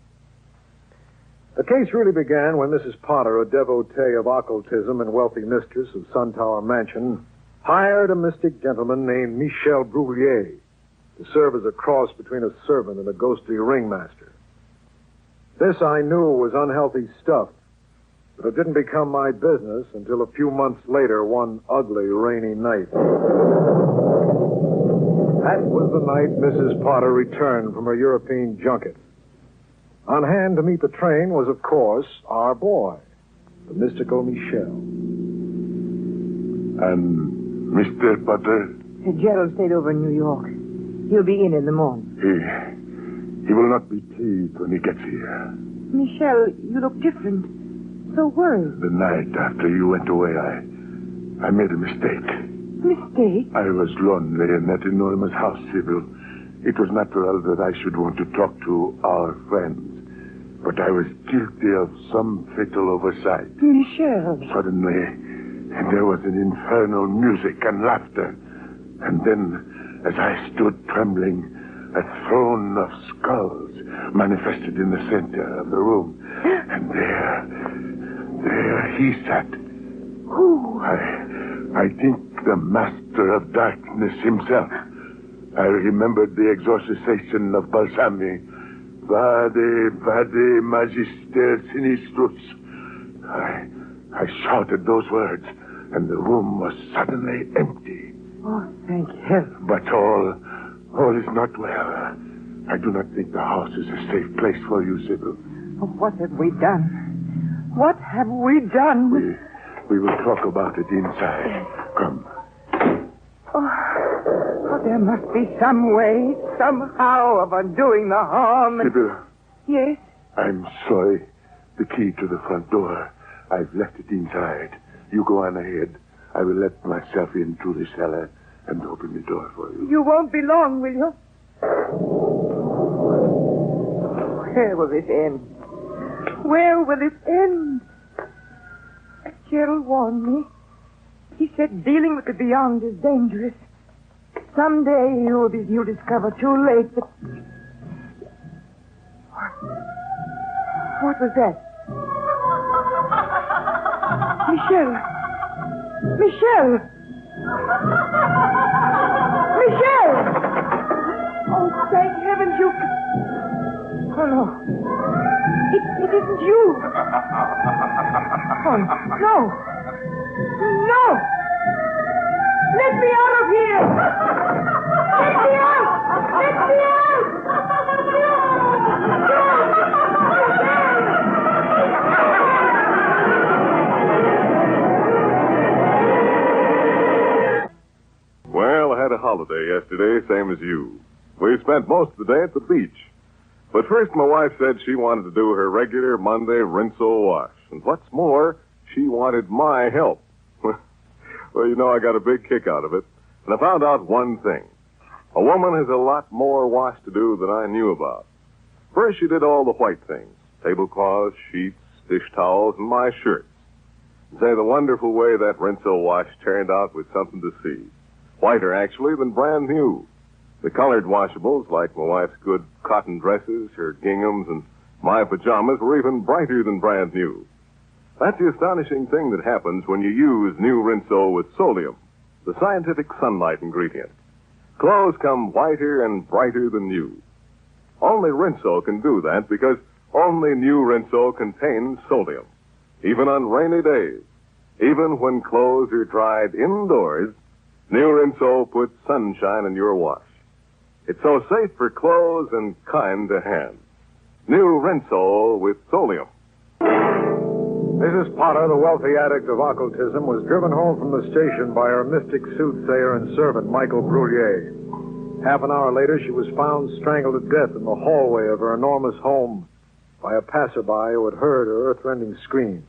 The case really began when Mrs. Potter, a devotee of occultism and wealthy mistress of Suntower Mansion, hired a mystic gentleman named Michel Bruyere to serve as a cross between a servant and a ghostly ringmaster. This I knew was unhealthy stuff, but it didn't become my business until a few months later, one ugly, rainy night. That was the night Mrs. Potter returned from her European junket. On hand to meet the train was, of course, our boy, the mystical Michel. And Mr. Potter? Gerald stayed over in New York. He'll be in the morning. He will not be pleased when he gets here. Michel, you look different. So worried. The night after you went away, I made a mistake. Mistake? I was lonely in that enormous house, Sybil. It was natural that I should want to talk to our friends. But I was guilty of some fatal oversight. Michel. Suddenly, there was an infernal music and laughter. And then, as I stood trembling, a throne of skulls manifested in the center of the room. And there he sat. Who? I think the master of darkness himself. I remembered the exorcisation of Balsami. Vade magister sinistrus. I shouted those words, and the room was suddenly empty. Oh, thank heaven. But all is not well. I do not think the house is a safe place for you, Sybil. Oh, what have we done? What have we done? We will talk about it inside. Come. Oh, there must be some way, somehow, of undoing the harm. Sybil. Yes? I'm sorry. The key to the front door. I've left it inside. You go on ahead. I will let myself in through the cellar and open the door for you. You won't be long, will you? Where will this end? Where will it end? Gerald warned me. He said dealing with the beyond is dangerous. Someday you'll discover too late that... What was that? Michelle! Michelle! Michelle! Oh, thank heavens you... Oh, no. It isn't you. Oh, no. No! Let me out of here! Let me out! Let me out! Well, I had a holiday yesterday, same as you. We spent most of the day at the beach. But first, my wife said she wanted to do her regular Monday rinse-o wash. And what's more, she wanted my help. Well, you know, I got a big kick out of it. And I found out one thing. A woman has a lot more wash to do than I knew about. First, she did all the white things. Tablecloths, sheets, dish towels, and my shirts. Say, the wonderful way that rinse-o wash turned out was something to see. Whiter, actually, than brand new. The colored washables, like my wife's good cotton dresses, her ginghams, and my pajamas, were even brighter than brand new. That's the astonishing thing that happens when you use new Rinso with Solium, the scientific sunlight ingredient. Clothes come whiter and brighter than new. Only Rinso can do that because only new Rinso contains Solium. Even on rainy days, even when clothes are dried indoors, new Rinso puts sunshine in your wash. It's so safe for clothes and kind to hand. New Rinso with Solium. Mrs. Potter, the wealthy addict of occultism, was driven home from the station by her mystic soothsayer and servant, Michael Bruyere. Half an hour later, she was found strangled to death in the hallway of her enormous home by a passerby who had heard her earth-rending scream.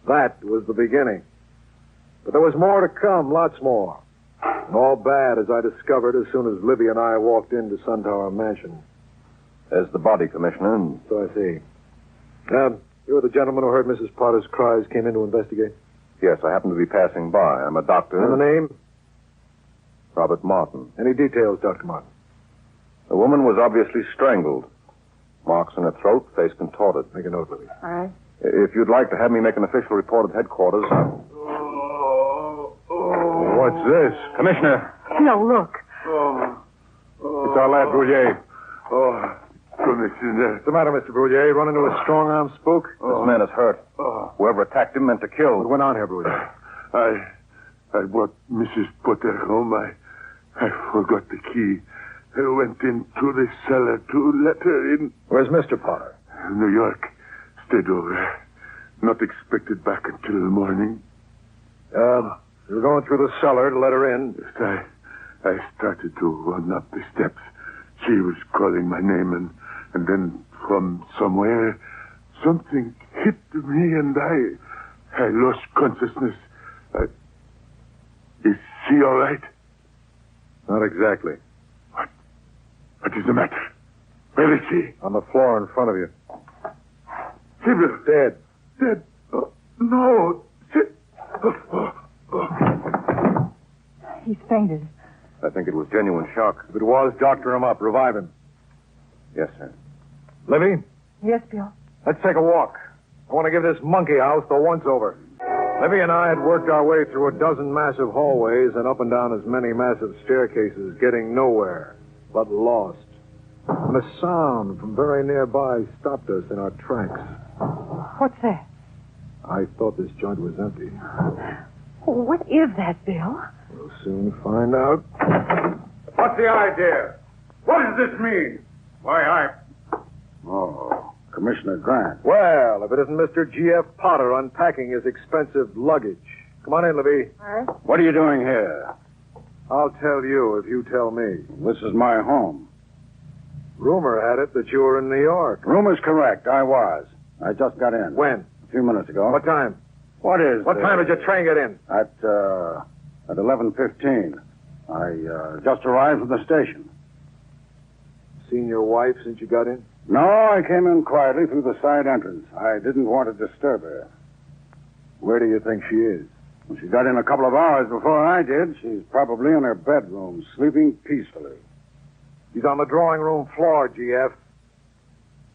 That was the beginning. But there was more to come, lots more. And all bad, as I discovered as soon as Libby and I walked into Suntower Mansion. There's the body, Commissioner. So I see. You were the gentleman who heard Mrs. Potter's cries, came in to investigate? Yes, I happen to be passing by. I'm a doctor. And the name? Robert Martin. Any details, Dr. Martin? The woman was obviously strangled. Marks in her throat, face contorted. Make a note, Libby. All right. If you'd like to have me make an official report at headquarters... What's this? Commissioner. No, look. It's our lad, Bruyere. Commissioner. What's the matter, Mr. Bruyere? Run into a strong-arm spook? This man is hurt. Whoever attacked him meant to kill. What went on here, Bruyere? I brought Mrs. Potter home. I forgot the key. I went into the cellar to let her in. Where's Mr. Potter? New York. Stayed over. Not expected back until the morning. You were going through the cellar to let her in? Yes, I started to run up the steps. She was calling my name, and then from somewhere, something hit me, and I lost consciousness. Is she all right? Not exactly. What is the matter? Where is she? On the floor in front of you. Sybil. Dead. Dead? No. He's fainted. I think it was genuine shock. If it was, doctor him up. Revive him. Yes, sir. Libby, Yes, Bill. let's take a walk. I want to give this monkey house the once-over. Libby and I had worked our way through a dozen massive hallways and up and down as many massive staircases, getting nowhere but lost. When a sound from very nearby stopped us in our tracks. What's that? I thought this joint was empty. What is that, Bill? We'll soon find out. What's the idea? What does this mean? Why, Oh, Commissioner Grant. Well, if it isn't Mr. G.F. Potter unpacking his expensive luggage. Come on in, Libby. What are you doing here? I'll tell you if you tell me. This is my home. Rumor had it that you were in New York. Rumor's correct. I was. I just got in. When? A few minutes ago. What time? What time did your train get in? At 11:15. I just arrived from the station. Seen your wife since you got in? No, I came in quietly through the side entrance. I didn't want to disturb her. Where do you think she is? Well, she got in a couple of hours before I did. She's probably in her bedroom, sleeping peacefully. She's on the drawing room floor, GF.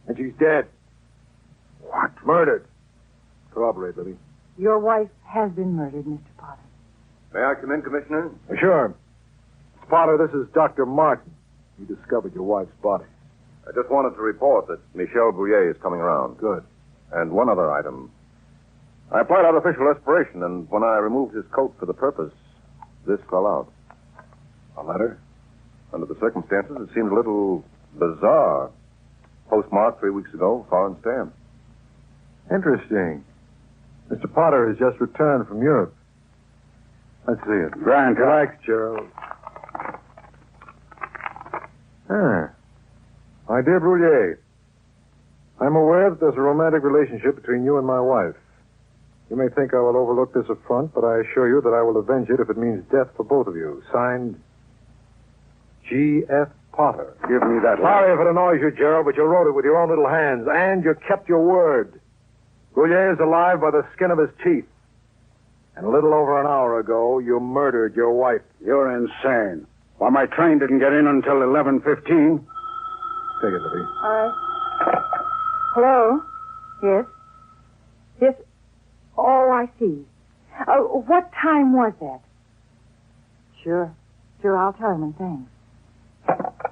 And she's dead. What? Murdered. Corroborate, Libby. Your wife has been murdered, Mr. Potter. May I come in, Commissioner? Sure. Potter, this is Dr. Martin. He discovered your wife's body. I just wanted to report that Michel Brouillet is coming around. Good. And one other item. I applied artificial respiration, and when I removed his coat for the purpose, this fell out. A letter? Under the circumstances, it seemed a little bizarre. Postmarked 3 weeks ago, foreign stamp. Interesting. Mr. Potter has just returned from Europe. Let's see it. Grant. Relax, Gerald. My dear Brouillet, I'm aware that there's a romantic relationship between you and my wife. You may think I will overlook this affront, but I assure you that I will avenge it if it means death for both of you. Signed, G.F. Potter. Give me that Sorry if it annoys you, Gerald, but you wrote it with your own little hands, and you kept your word. Brouillet is alive by the skin of his teeth. And a little over an hour ago, you murdered your wife. You're insane. Why, my train didn't get in until 11:15. Take it, Libby. Hello? Yes? Yes? Oh, I see. What time was that? Sure, I'll tell him, and thanks.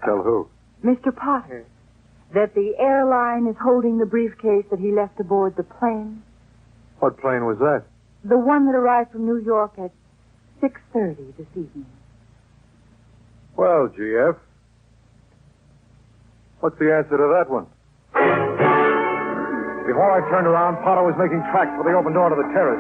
Tell who? Mr. Potter, that the airline is holding the briefcase that he left aboard the plane. What plane was that? The one that arrived from New York at 6:30 this evening. Well, GF, what's the answer to that one? Before I turned around, Potter was making tracks for the open door to the terrace.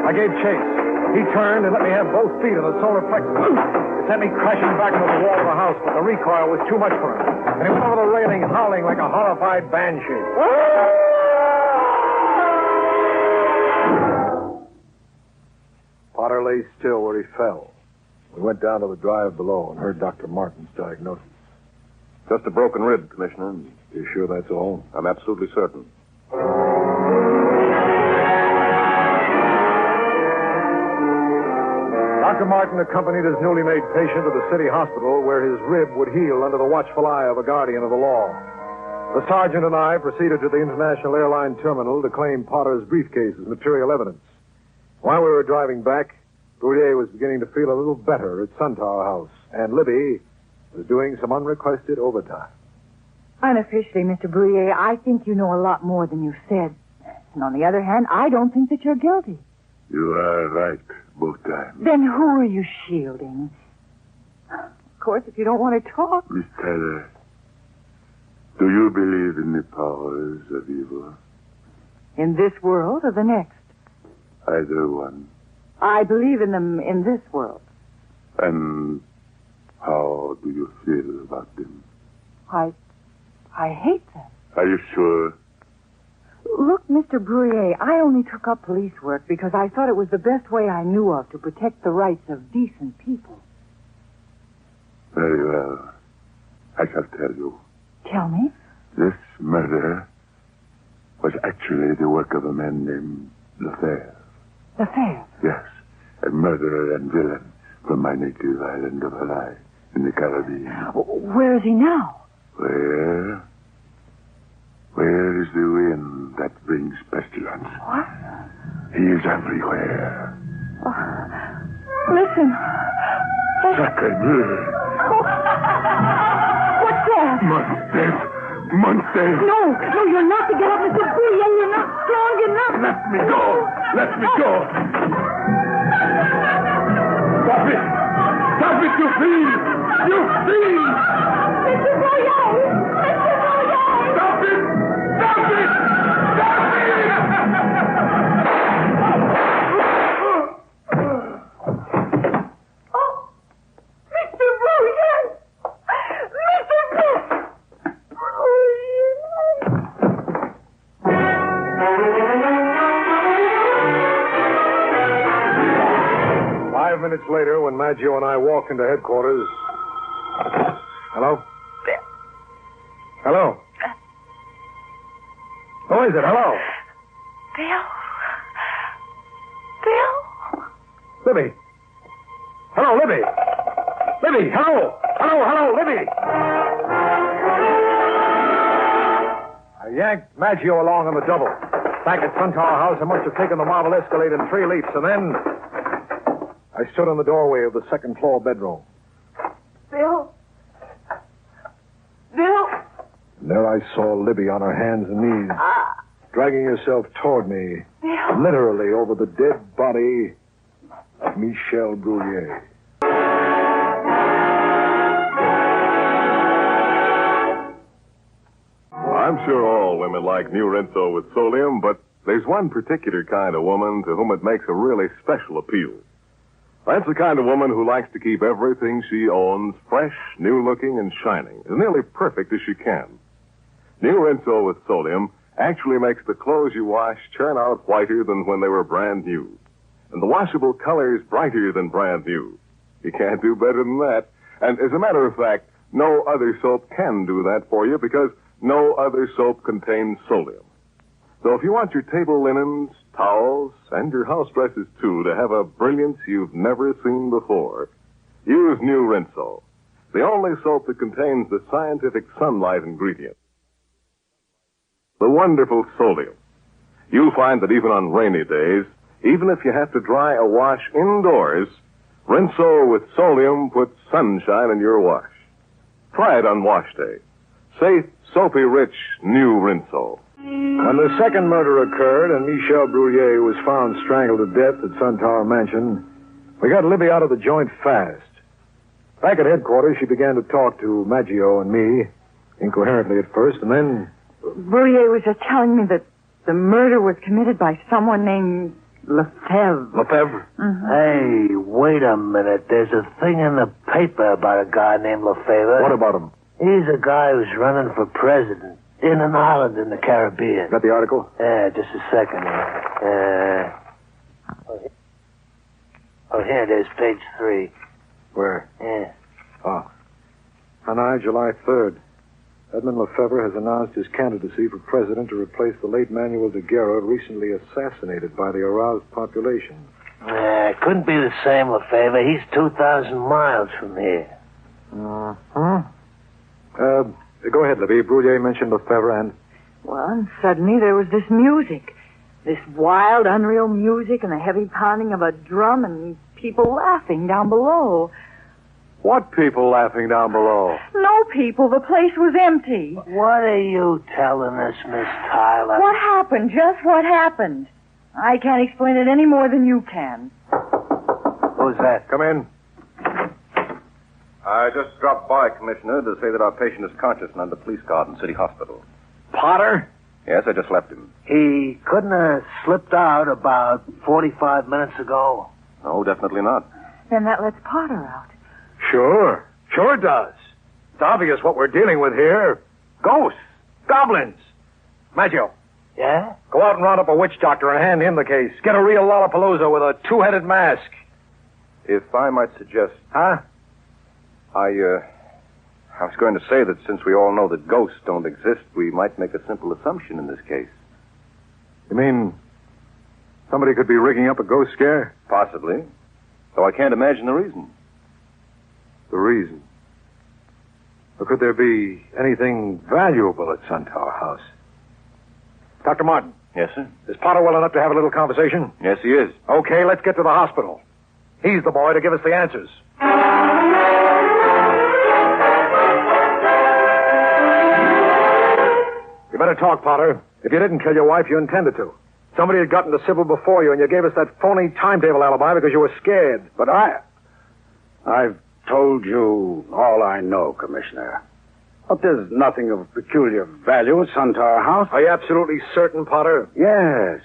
I gave chase. He turned and let me have both feet in the solar plexus. It sent me crashing back into the wall of the house, but the recoil was too much for him. And he went over the railing, howling like a horrified banshee. Potter lay still where he fell. We went down to the drive below and heard Dr. Martin's diagnosis. Just a broken rib, Commissioner. You sure that's all? I'm absolutely certain. Dr. Martin accompanied his newly made patient to the city hospital where his rib would heal under the watchful eye of a guardian of the law. The sergeant and I proceeded to the International Airline Terminal to claim Potter's briefcase as material evidence. While we were driving back, Brouillet was beginning to feel a little better at Suntower House, and Libby was doing some unrequested overtime. Unofficially, Mr. Brouillet, I think you know a lot more than you've said. And on the other hand, I don't think that you're guilty. You are right, both times. Then who are you shielding? Of course, if you don't want to talk. Miss Tyler, do you believe in the powers of evil? In this world or the next? Either one. I believe in them in this world. And how do you feel about them? I hate them. Are you sure? Look, Mr. Brouillet, I only took up police work because I thought it was the best way I knew of to protect the rights of decent people. Very well. I shall tell you. Tell me. This murder was actually the work of a man named Lefebvre. Lefebvre? Yes. A murderer and villain from my native island of Hawaii in the Caribbean. Where is he now? Where? Where is the wind that brings pestilence? What? He is everywhere. Listen. Sacre bleu. What's that? Monsters. Monsters. No, you're not to get up, Mr. Brouillet. You're not strong enough. Let me go. Let me go. Stop it. Stop it, you fiend. You fiend. Mr. Brouillet. Mr. Brouillet. Stop it. Stop it. Stop it. Oh, Mr. Brouillet. Mr. Brouillet. 5 minutes later, when Maggio and I walked into headquarters... Hello? Hello? Who is it? Hello? Bill? Libby! Hello, Libby! Libby, hello! Hello, Libby! I yanked Maggio along on the double. Back at Suntower House, I must have taken the marble escalator in 3 leaps, and then I stood in the doorway of the second-floor bedroom. Bill? Bill? And there I saw Libby on her hands and knees, dragging herself toward me, Bill? literally over the dead body of Michel Bruyere. I'm sure all women like new Rinso with Solium, but there's one particular kind of woman to whom it makes a really special appeal. That's the kind of woman who likes to keep everything she owns fresh, new-looking, and shining, as nearly perfect as she can. New Rinso with Solium actually makes the clothes you wash turn out whiter than when they were brand new, and the washable colors brighter than brand new. You can't do better than that. And as a matter of fact, no other soap can do that for you because no other soap contains Solium. So if you want your table linens, towels, and your house dresses, too, to have a brilliance you've never seen before, use New Rinso, the only soap that contains the scientific sunlight ingredient, the wonderful Solium. You'll find that even on rainy days, even if you have to dry a wash indoors, Rinso with Solium puts sunshine in your wash. Try it on wash day. Safe, soapy-rich New Rinso. When the second murder occurred and Michel Bruyere was found strangled to death at Suntower Mansion, we got Libby out of the joint fast. Back at headquarters, she began to talk to Maggio and me, incoherently at first, and then... Bruyere was just telling me that the murder was committed by someone named Lefebvre. Lefebvre? Mm-hmm. Hey, wait a minute. There's a thing in the paper about a guy named Lefebvre. What about him? He's a guy who's running for president in an island in the Caribbean. Got the article? Yeah, just a second here. Here it is, page 3. Where? Yeah. Oh. Hanoi, July 3rd. Edmond Lefebvre has announced his candidacy for president to replace the late Manuel de Guerra, recently assassinated by the aroused population. Couldn't be the same Lefebvre. He's 2,000 miles from here. Go ahead, Libby. Bruyere mentioned Lefebvre and... Well, and suddenly there was this music. This wild, unreal music and the heavy pounding of a drum and people laughing down below. What people laughing down below? No people. The place was empty. What are you telling us, Miss Tyler? What happened? Just what happened? I can't explain it any more than you can. Who's that? Come in. I just dropped by, Commissioner, to say that our patient is conscious and under police guard in City Hospital. Potter? Yes, I just left him. He couldn't have slipped out about 45 minutes ago. No, definitely not. Then that lets Potter out. Sure it does. It's obvious what we're dealing with here. Ghosts. Goblins. Maggio. Yeah? Go out and round up a witch doctor and hand him the case. Get a real Lollapalooza with a two-headed mask. If I might suggest... Huh? I was going to say that since we all know that ghosts don't exist, we might make a simple assumption in this case. You mean somebody could be rigging up a ghost scare? Possibly. Though I can't imagine the reason. The reason? Or could there be anything valuable at Suntower House? Dr. Martin. Yes, sir? Is Potter well enough to have a little conversation? Yes, he is. Okay, let's get to the hospital. He's the boy to give us the answers. You better talk, Potter. If you didn't kill your wife, you intended to. Somebody had gotten to Sybil before you, and you gave us that phony timetable alibi because you were scared. But I've told you all I know, Commissioner. But there's nothing of peculiar value at Suntower House. Are you absolutely certain, Potter? Yes.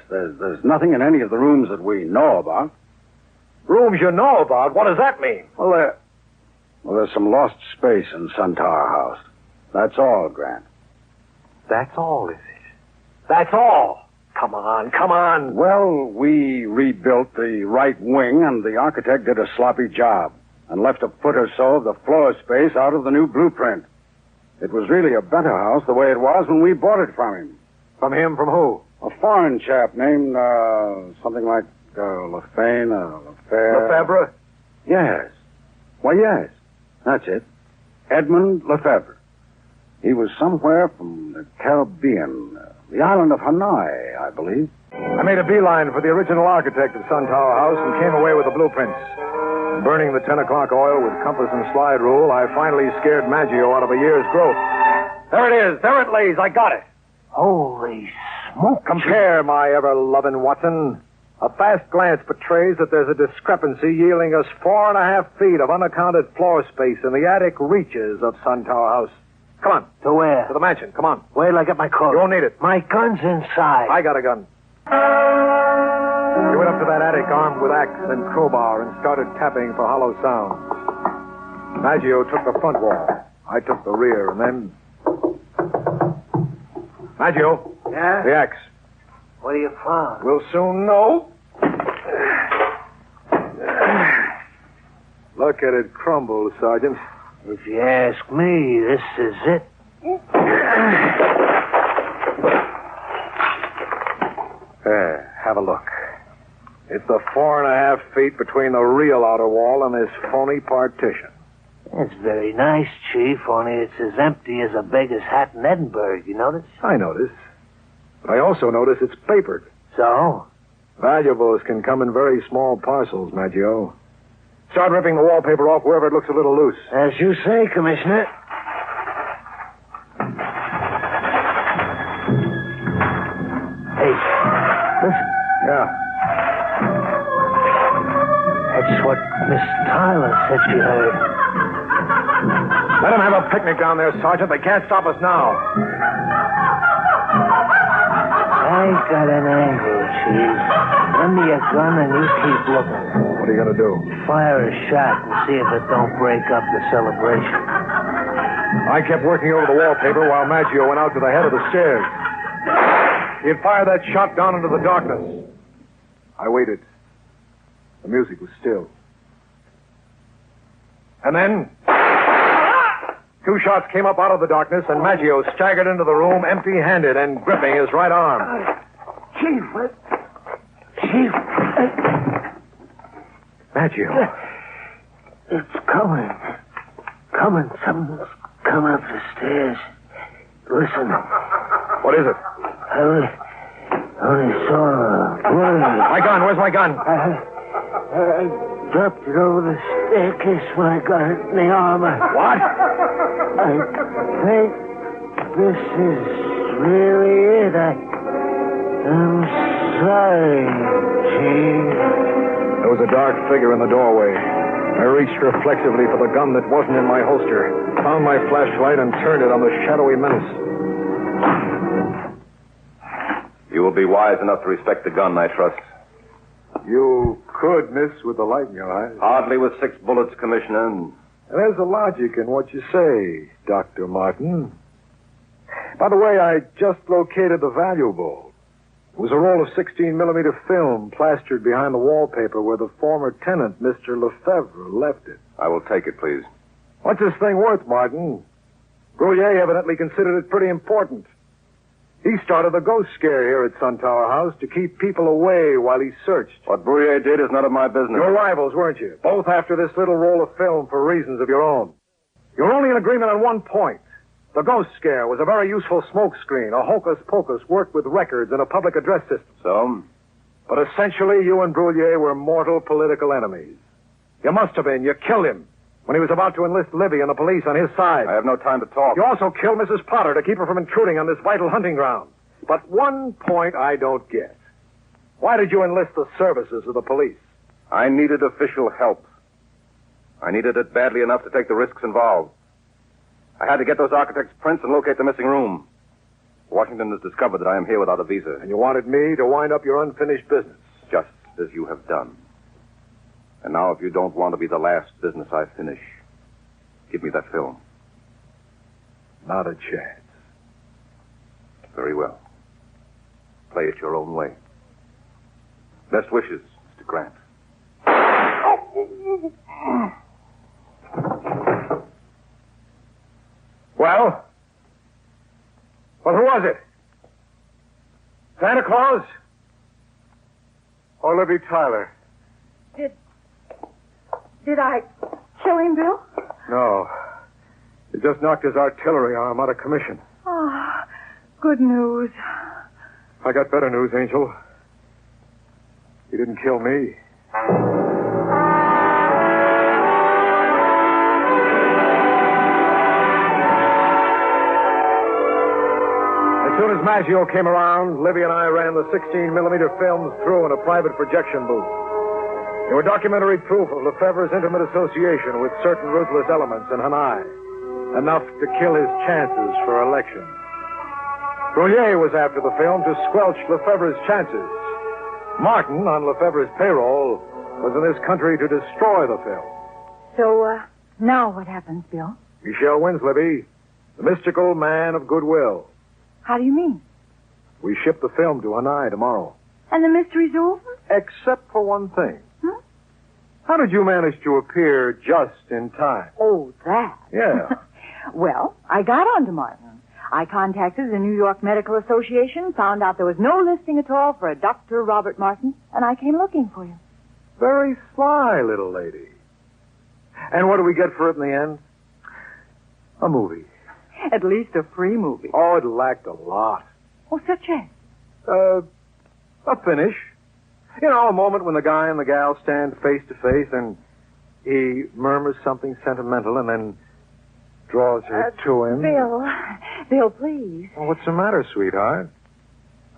There's nothing in any of the rooms that we know about. Rooms you know about? What does that mean? Well, there's some lost space in Suntower House. That's all, Grant. That's all, is it? That's all? Come on. Well, we rebuilt the right wing, and the architect did a sloppy job and left a foot or so of the floor space out of the new blueprint. It was really a better house the way it was when we bought it from him. From him? From who? A foreign chap named, something like Lefebvre? Yes. Why, yes. That's it. Edmund Lefebvre. He was somewhere from the Caribbean. The island of Hanoi, I believe. I made a beeline for the original architect of Suntower House and came away with the blueprints. Burning the 10 o'clock oil with compass and slide rule, I finally scared Maggio out of a year's growth. There it is. There it lays. I got it. Holy smoke. Compare, my ever-loving Watson. A fast glance betrays that there's a discrepancy yielding us 4.5 feet of unaccounted floor space in the attic reaches of Suntower House. Come on. To where? To the mansion. Come on. Wait till I get my coat. You won't need it. My gun's inside. I got a gun. We went up to that attic armed with axe and crowbar and started tapping for hollow sounds. Maggio took the front wall. I took the rear, and then... Maggio. Yeah? The axe. What do you find? We'll soon know. Look at it crumble, Sergeant. If you ask me, this is it. There, have a look. It's the 4.5 feet between the real outer wall and this phony partition. It's very nice, Chief, only it's as empty as a beggar's hat in Edinburgh, you notice? I notice. But I also notice it's papered. So? Valuables can come in very small parcels, Maggio. Start ripping the wallpaper off wherever it looks a little loose. As you say, Commissioner. Hey, listen. Yeah. That's what Miss Tyler said she heard. Let them have a picnic down there, Sergeant. They can't stop us now. I got an angle, Chief. Lend me a gun and you keep looking. What are you going to do? Fire a shot and see if it don't break up the celebration. I kept working over the wallpaper while Maggio went out to the head of the stairs. He had fired that shot down into the darkness. I waited. The music was still. And then... 2 shots came up out of the darkness, and Maggio staggered into the room empty-handed and gripping his right arm. Chief, Chief... Maggio. It's coming. Coming. Something's coming up the stairs. Listen. What is it? I only saw blood. My gun. Where's my gun? I dropped it over the staircase when I got it in the armor. What? I think this is really it. I'm sorry, Chief. There was a dark figure in the doorway. I reached reflexively for the gun that wasn't in my holster, found my flashlight, and turned it on the shadowy menace. You will be wise enough to respect the gun, I trust. You could miss with the light in your eyes. Hardly with 6 bullets, Commissioner. And there's a logic in what you say, Dr. Martin. By the way, I just located the valuable. It was a roll of 16-millimeter film plastered behind the wallpaper where the former tenant, Mr. Lefebvre, left it. I will take it, please. What's this thing worth, Martin? Bruyere evidently considered it pretty important. He started the ghost scare here at Suntower House to keep people away while he searched. What Bruyere did is none of my business. Your rivals, weren't you? Both after this little roll of film for reasons of your own. You're only in agreement on one point. The ghost scare was a very useful smokescreen, a hocus-pocus worked with records and a public address system. So? But essentially, you and Bruyere were mortal political enemies. You must have been. You killed him when he was about to enlist Libby and the police on his side. I have no time to talk. You also killed Mrs. Potter to keep her from intruding on this vital hunting ground. But one point I don't get. Why did you enlist the services of the police? I needed official help. I needed it badly enough to take the risks involved. I had to get those architects' prints and locate the missing room. Washington has discovered that I am here without a visa. And you wanted me to wind up your unfinished business. Just as you have done. And now, if you don't want to be the last business I finish, give me that film. Not a chance. Very well. Play it your own way. Best wishes, Mr. Grant. Well? Well, who was it? Santa Claus? or Libby Tyler? Did I kill him, Bill? No. He just knocked his artillery arm out of commission. Oh, good news. I got better news, Angel. He didn't kill me. As soon as Maggio came around, Libby and I ran the 16-millimeter films through in a private projection booth. They were documentary proof of Lefebvre's intimate association with certain ruthless elements in Hanai, enough to kill his chances for election. Brunier was after the film to squelch Lefebvre's chances. Martin, on Lefebvre's payroll, was in this country to destroy the film. So, now what happens, Bill? Michelle wins, Libby, the mystical man of goodwill. How do you mean? We ship the film to Hanai tomorrow. And the mystery's over? Except for one thing. How did you manage to appear just in time? Oh, that. Yeah. Well, I got on to Martin. I contacted the New York Medical Association, found out there was no listing at all for a Dr. Robert Martin, and I came looking for you. Very sly little lady. And what do we get for it in the end? A movie. At least a free movie. Oh, it lacked a lot. Oh, such as? A finish. You know, a moment when the guy and the gal stand face to face and he murmurs something sentimental and then draws her to him. Bill, please. Well, what's the matter, sweetheart?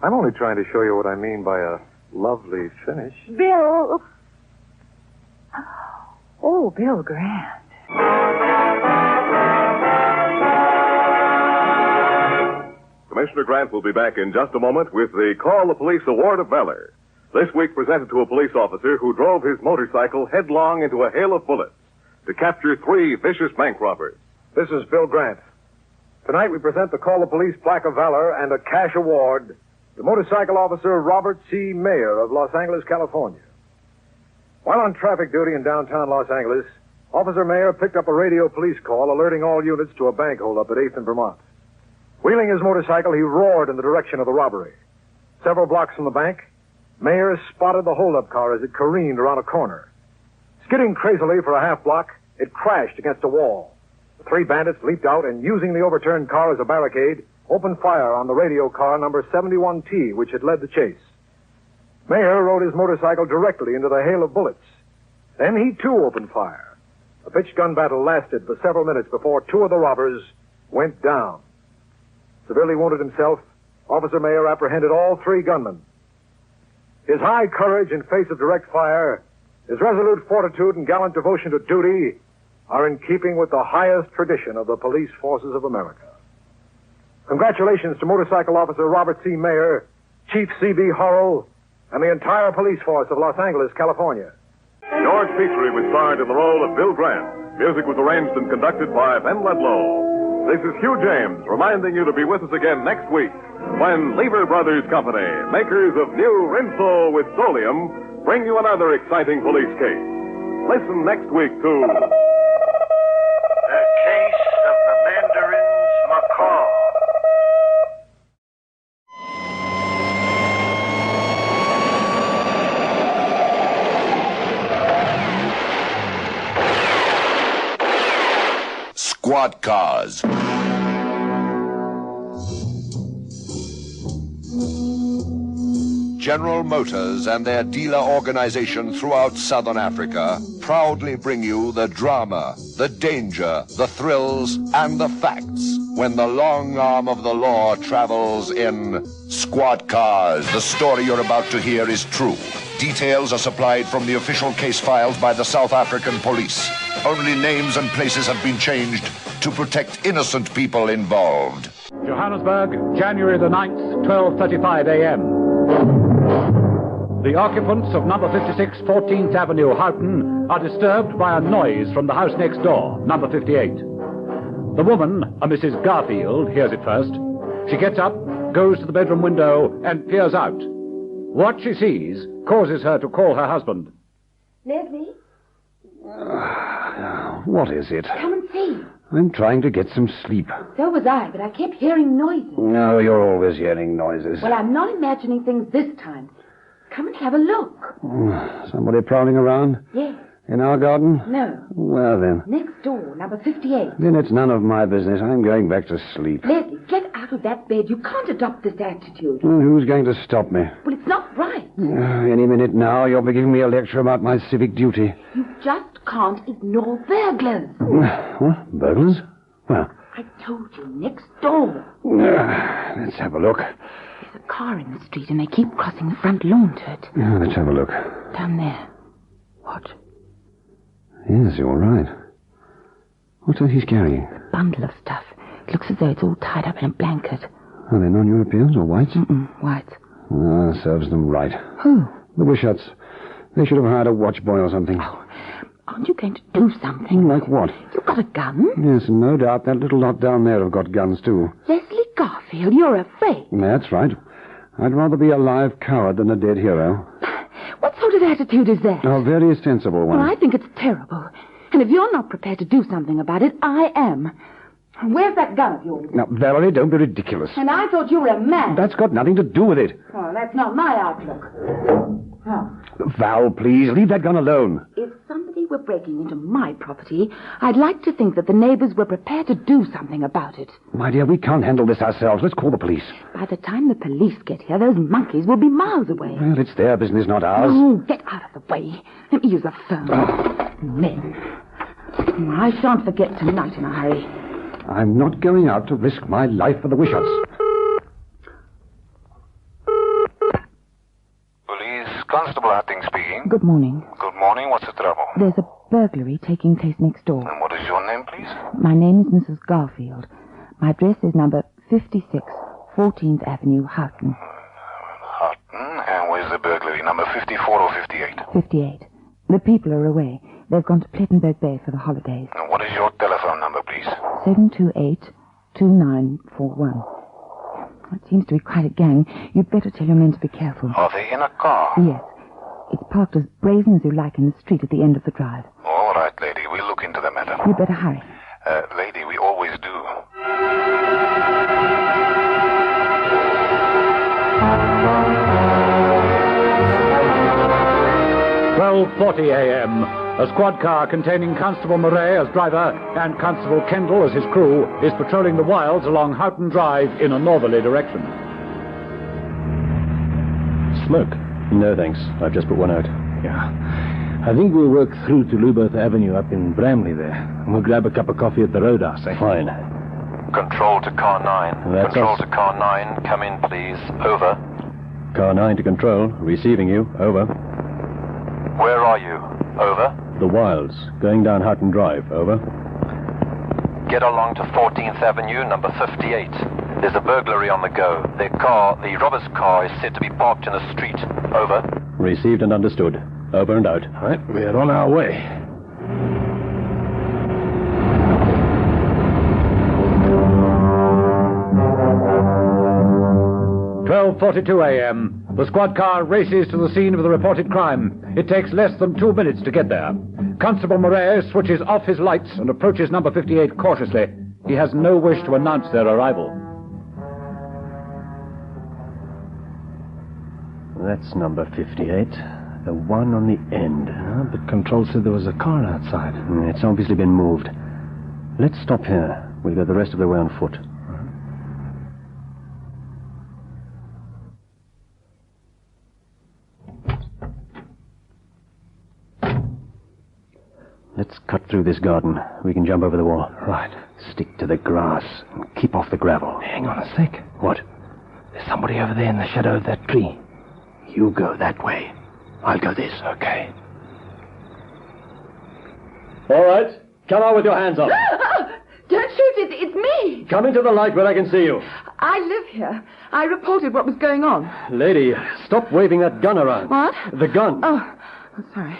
I'm only trying to show you what I mean by a lovely finish. Bill. Oh, Bill Grant. Commissioner Grant will be back in just a moment with the Call the Police Award of Valor. This week presented to a police officer who drove his motorcycle headlong into a hail of bullets to capture 3 vicious bank robbers. This is Bill Grant. Tonight we present the Call the Police Plaque of Valor and a cash award to motorcycle officer Robert C. Mayer of Los Angeles, California. While on traffic duty in downtown Los Angeles, Officer Mayer picked up a radio police call alerting all units to a bank holdup at 8th and Vermont. Wheeling his motorcycle, he roared in the direction of the robbery. Several blocks from the bank, Mayer spotted the holdup car as it careened around a corner. Skidding crazily for a half block, it crashed against a wall. The 3 bandits leaped out and, using the overturned car as a barricade, opened fire on the radio car number 71T, which had led the chase. Mayer rode his motorcycle directly into the hail of bullets. Then he, too, opened fire. The pitched gun battle lasted for several minutes before 2 of the robbers went down. Severely wounded himself, Officer Mayer apprehended all 3 gunmen. His high courage in face of direct fire, his resolute fortitude and gallant devotion to duty are in keeping with the highest tradition of the police forces of America. Congratulations to Motorcycle Officer Robert C. Mayer, Chief C.B. Horrell, and the entire police force of Los Angeles, California. George Petrie was starred in the role of Bill Grant. Music was arranged and conducted by Ben Ledlow. This is Hugh James reminding you to be with us again next week when Lever Brothers Company, makers of new Rinso with Solium, bring you another exciting police case. Listen next week to The Case of the Mandarin's Macaw. Squad Cars. General Motors and their dealer organization throughout Southern Africa proudly bring you the drama, the danger, the thrills, and the facts when the long arm of the law travels in Squad Cars. The story you're about to hear is true. Details are supplied from the official case files by the South African police. Only names and places have been changed to protect innocent people involved. Johannesburg, January the 9th, 12:35 a.m. The occupants of number 56 14th Avenue, Houghton, are disturbed by a noise from the house next door, number 58. The woman, a Mrs. Garfield, hears it first. She gets up, goes to the bedroom window, and peers out. What she sees causes her to call her husband. Leslie? What is it? Come and see. I'm trying to get some sleep. So was I, but I kept hearing noises. No, you're always hearing noises. Well, I'm not imagining things this time. Come and have a look. Somebody prowling around? Yes. In our garden? No. Well, then. Next door, number 58. Then it's none of my business. I'm going back to sleep. Leslie, get out of that bed. You can't adopt this attitude. Well, who's going to stop me? Well, it's not right. Any minute now, you'll be giving me a lecture about my civic duty. You just can't ignore burglars. What? Burglars? Well, I told you, next door. let's have a look. There's a car in the street, and they keep crossing the front lawn to it. Let's have a look. Down there. What? Yes, you're right. What's that he's carrying? A bundle of stuff. It looks as though it's all tied up in a blanket. Are they non-Europeans or whites? Whites. Serves them right. Who? The Wishots. They should have hired a watchboy or something. Oh, aren't you going to do something? Like what? You've got a gun? Yes, no doubt. That little lot down there have got guns, too. Leslie Garfield, you're afraid. That's right. I'd rather be a live coward than a dead hero. What sort of attitude is that? A very sensible one. Well, I think it's terrible. And if you're not prepared to do something about it, I am. Where's that gun of yours? Now, Valerie, don't be ridiculous. And I thought you were a man. That's got nothing to do with it. Oh, that's not my outlook. Oh. Val, please, leave that gun alone. If somebody were breaking into my property, I'd like to think that the neighbors were prepared to do something about it. My dear, we can't handle this ourselves. Let's call the police. By the time the police get here, those monkeys will be miles away. Well, it's their business, not ours. Oh, get out of the way. Let me use the phone. Men. I shan't forget tonight in a hurry. I'm not going out to risk my life for the Wishots. Constable Hutting speaking. Good morning. Good morning. What's the trouble? There's a burglary taking place next door. And what is your name, please? My name is Mrs. Garfield. My address is number 56, 14th Avenue, Houghton. Houghton? And where's the burglary? Number 54 or 58? 58. The people are away. They've gone to Plettenberg Bay for the holidays. And what is your telephone number, please? 728-2941. It seems to be quite a gang. You'd better tell your men to be careful. Are they in a car? Yes. It's parked as brazen as you like in the street at the end of the drive. All right, lady. We'll look into the matter. You'd better hurry. Lady, we always do. 12:40 a.m. A squad car containing Constable Murray as driver and Constable Kendall as his crew is patrolling the wilds along Houghton Drive in a northerly direction. Smoke? No, thanks. I've just put one out. Yeah. I think we'll work through to Lubboth Avenue up in Bramley there. And we'll grab a cup of coffee at the Roadhouse, eh? Fine. Control to car 9. That's Control us. to car 9. Come in, please. Over. Car 9 to control. Receiving you. Over. Where are you? Over. The Wilds. Going down Houghton Drive. Over. Get along to 14th Avenue, number 58. There's a burglary on the go. The robber's car, is said to be parked in the street. Over. Received and understood. Over and out. Right, we're on our way. .42 a.m. The squad car races to the scene of the reported crime. It takes less than 2 minutes to get there. Constable Murray switches off his lights and approaches number 58 cautiously. He has no wish to announce their arrival. That's number 58. The one on the end. But Control said there was a car outside. It's obviously been moved. Let's stop here. We'll go the rest of the way on foot. Let's cut through this garden. We can jump over the wall. Right. Stick to the grass and keep off the gravel. Hang on a sec. What? There's somebody over there in the shadow of that tree. You go that way. I'll go this. Okay. All right. Come on with your hands up. Don't shoot, it's me. Come into the light where I can see you. I live here. I reported what was going on. Lady, stop waving that gun around. What? The gun. Oh, sorry.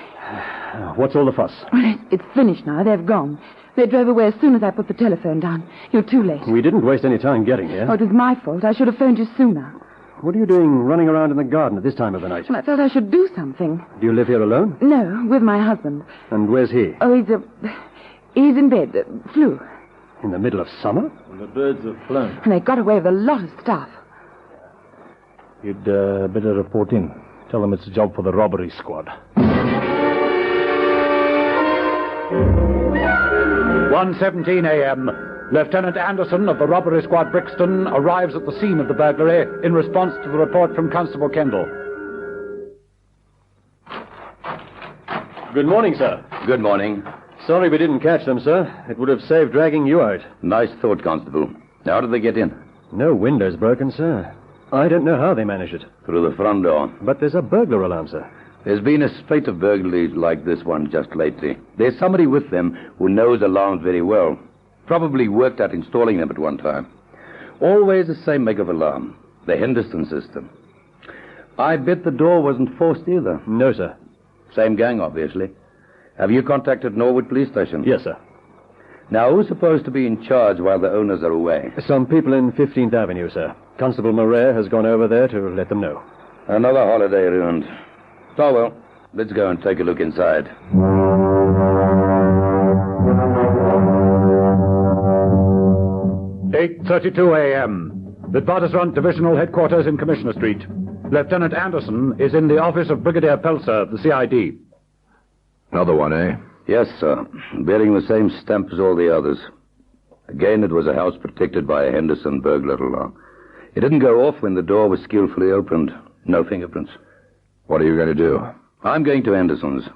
What's all the fuss? Well, it's finished now. They've gone. They drove away as soon as I put the telephone down. You're too late. We didn't waste any time getting here. Oh, it was my fault. I should have phoned you sooner. What are you doing running around in the garden at this time of the night? Well, I felt I should do something. Do you live here alone? No, with my husband. And where's he? Oh, he's in bed. Flu. In the middle of summer? And the birds have flown. And they got away with a lot of stuff. You'd better report in. Tell them it's a job for the robbery squad. 1:17 a.m. Lieutenant Anderson of the robbery squad Brixton arrives at the scene of the burglary in response to the report from Constable Kendall. Good morning, sir. Good morning. Sorry we didn't catch them, sir. It would have saved dragging you out. Nice thought, Constable. How did they get in? No windows broken, sir. I don't know how they managed it. Through the front door. But there's a burglar alarm, sir. There's been a spate of burglaries like this one just lately. There's somebody with them who knows alarms very well. Probably worked at installing them at one time. Always the same make of alarm. The Henderson system. I bet the door wasn't forced either. No, sir. Same gang, obviously. Have you contacted Norwood Police Station? Yes, sir. Now, who's supposed to be in charge while the owners are away? Some people in 15th Avenue, sir. Constable Murray has gone over there to let them know. Another holiday ruined. Oh, well, let's go and take a look inside. "8:32 a.m. The Blotter Divisional Headquarters in Commissioner Street. Lieutenant Anderson is in the office of Brigadier Pelser of the CID. Another one, eh? Yes, sir. Bearing the same stamp as all the others. Again, it was a house protected by a Henderson burglar alarm. It didn't go off when the door was skillfully opened. No fingerprints. What are you going to do? I'm going to Henderson's.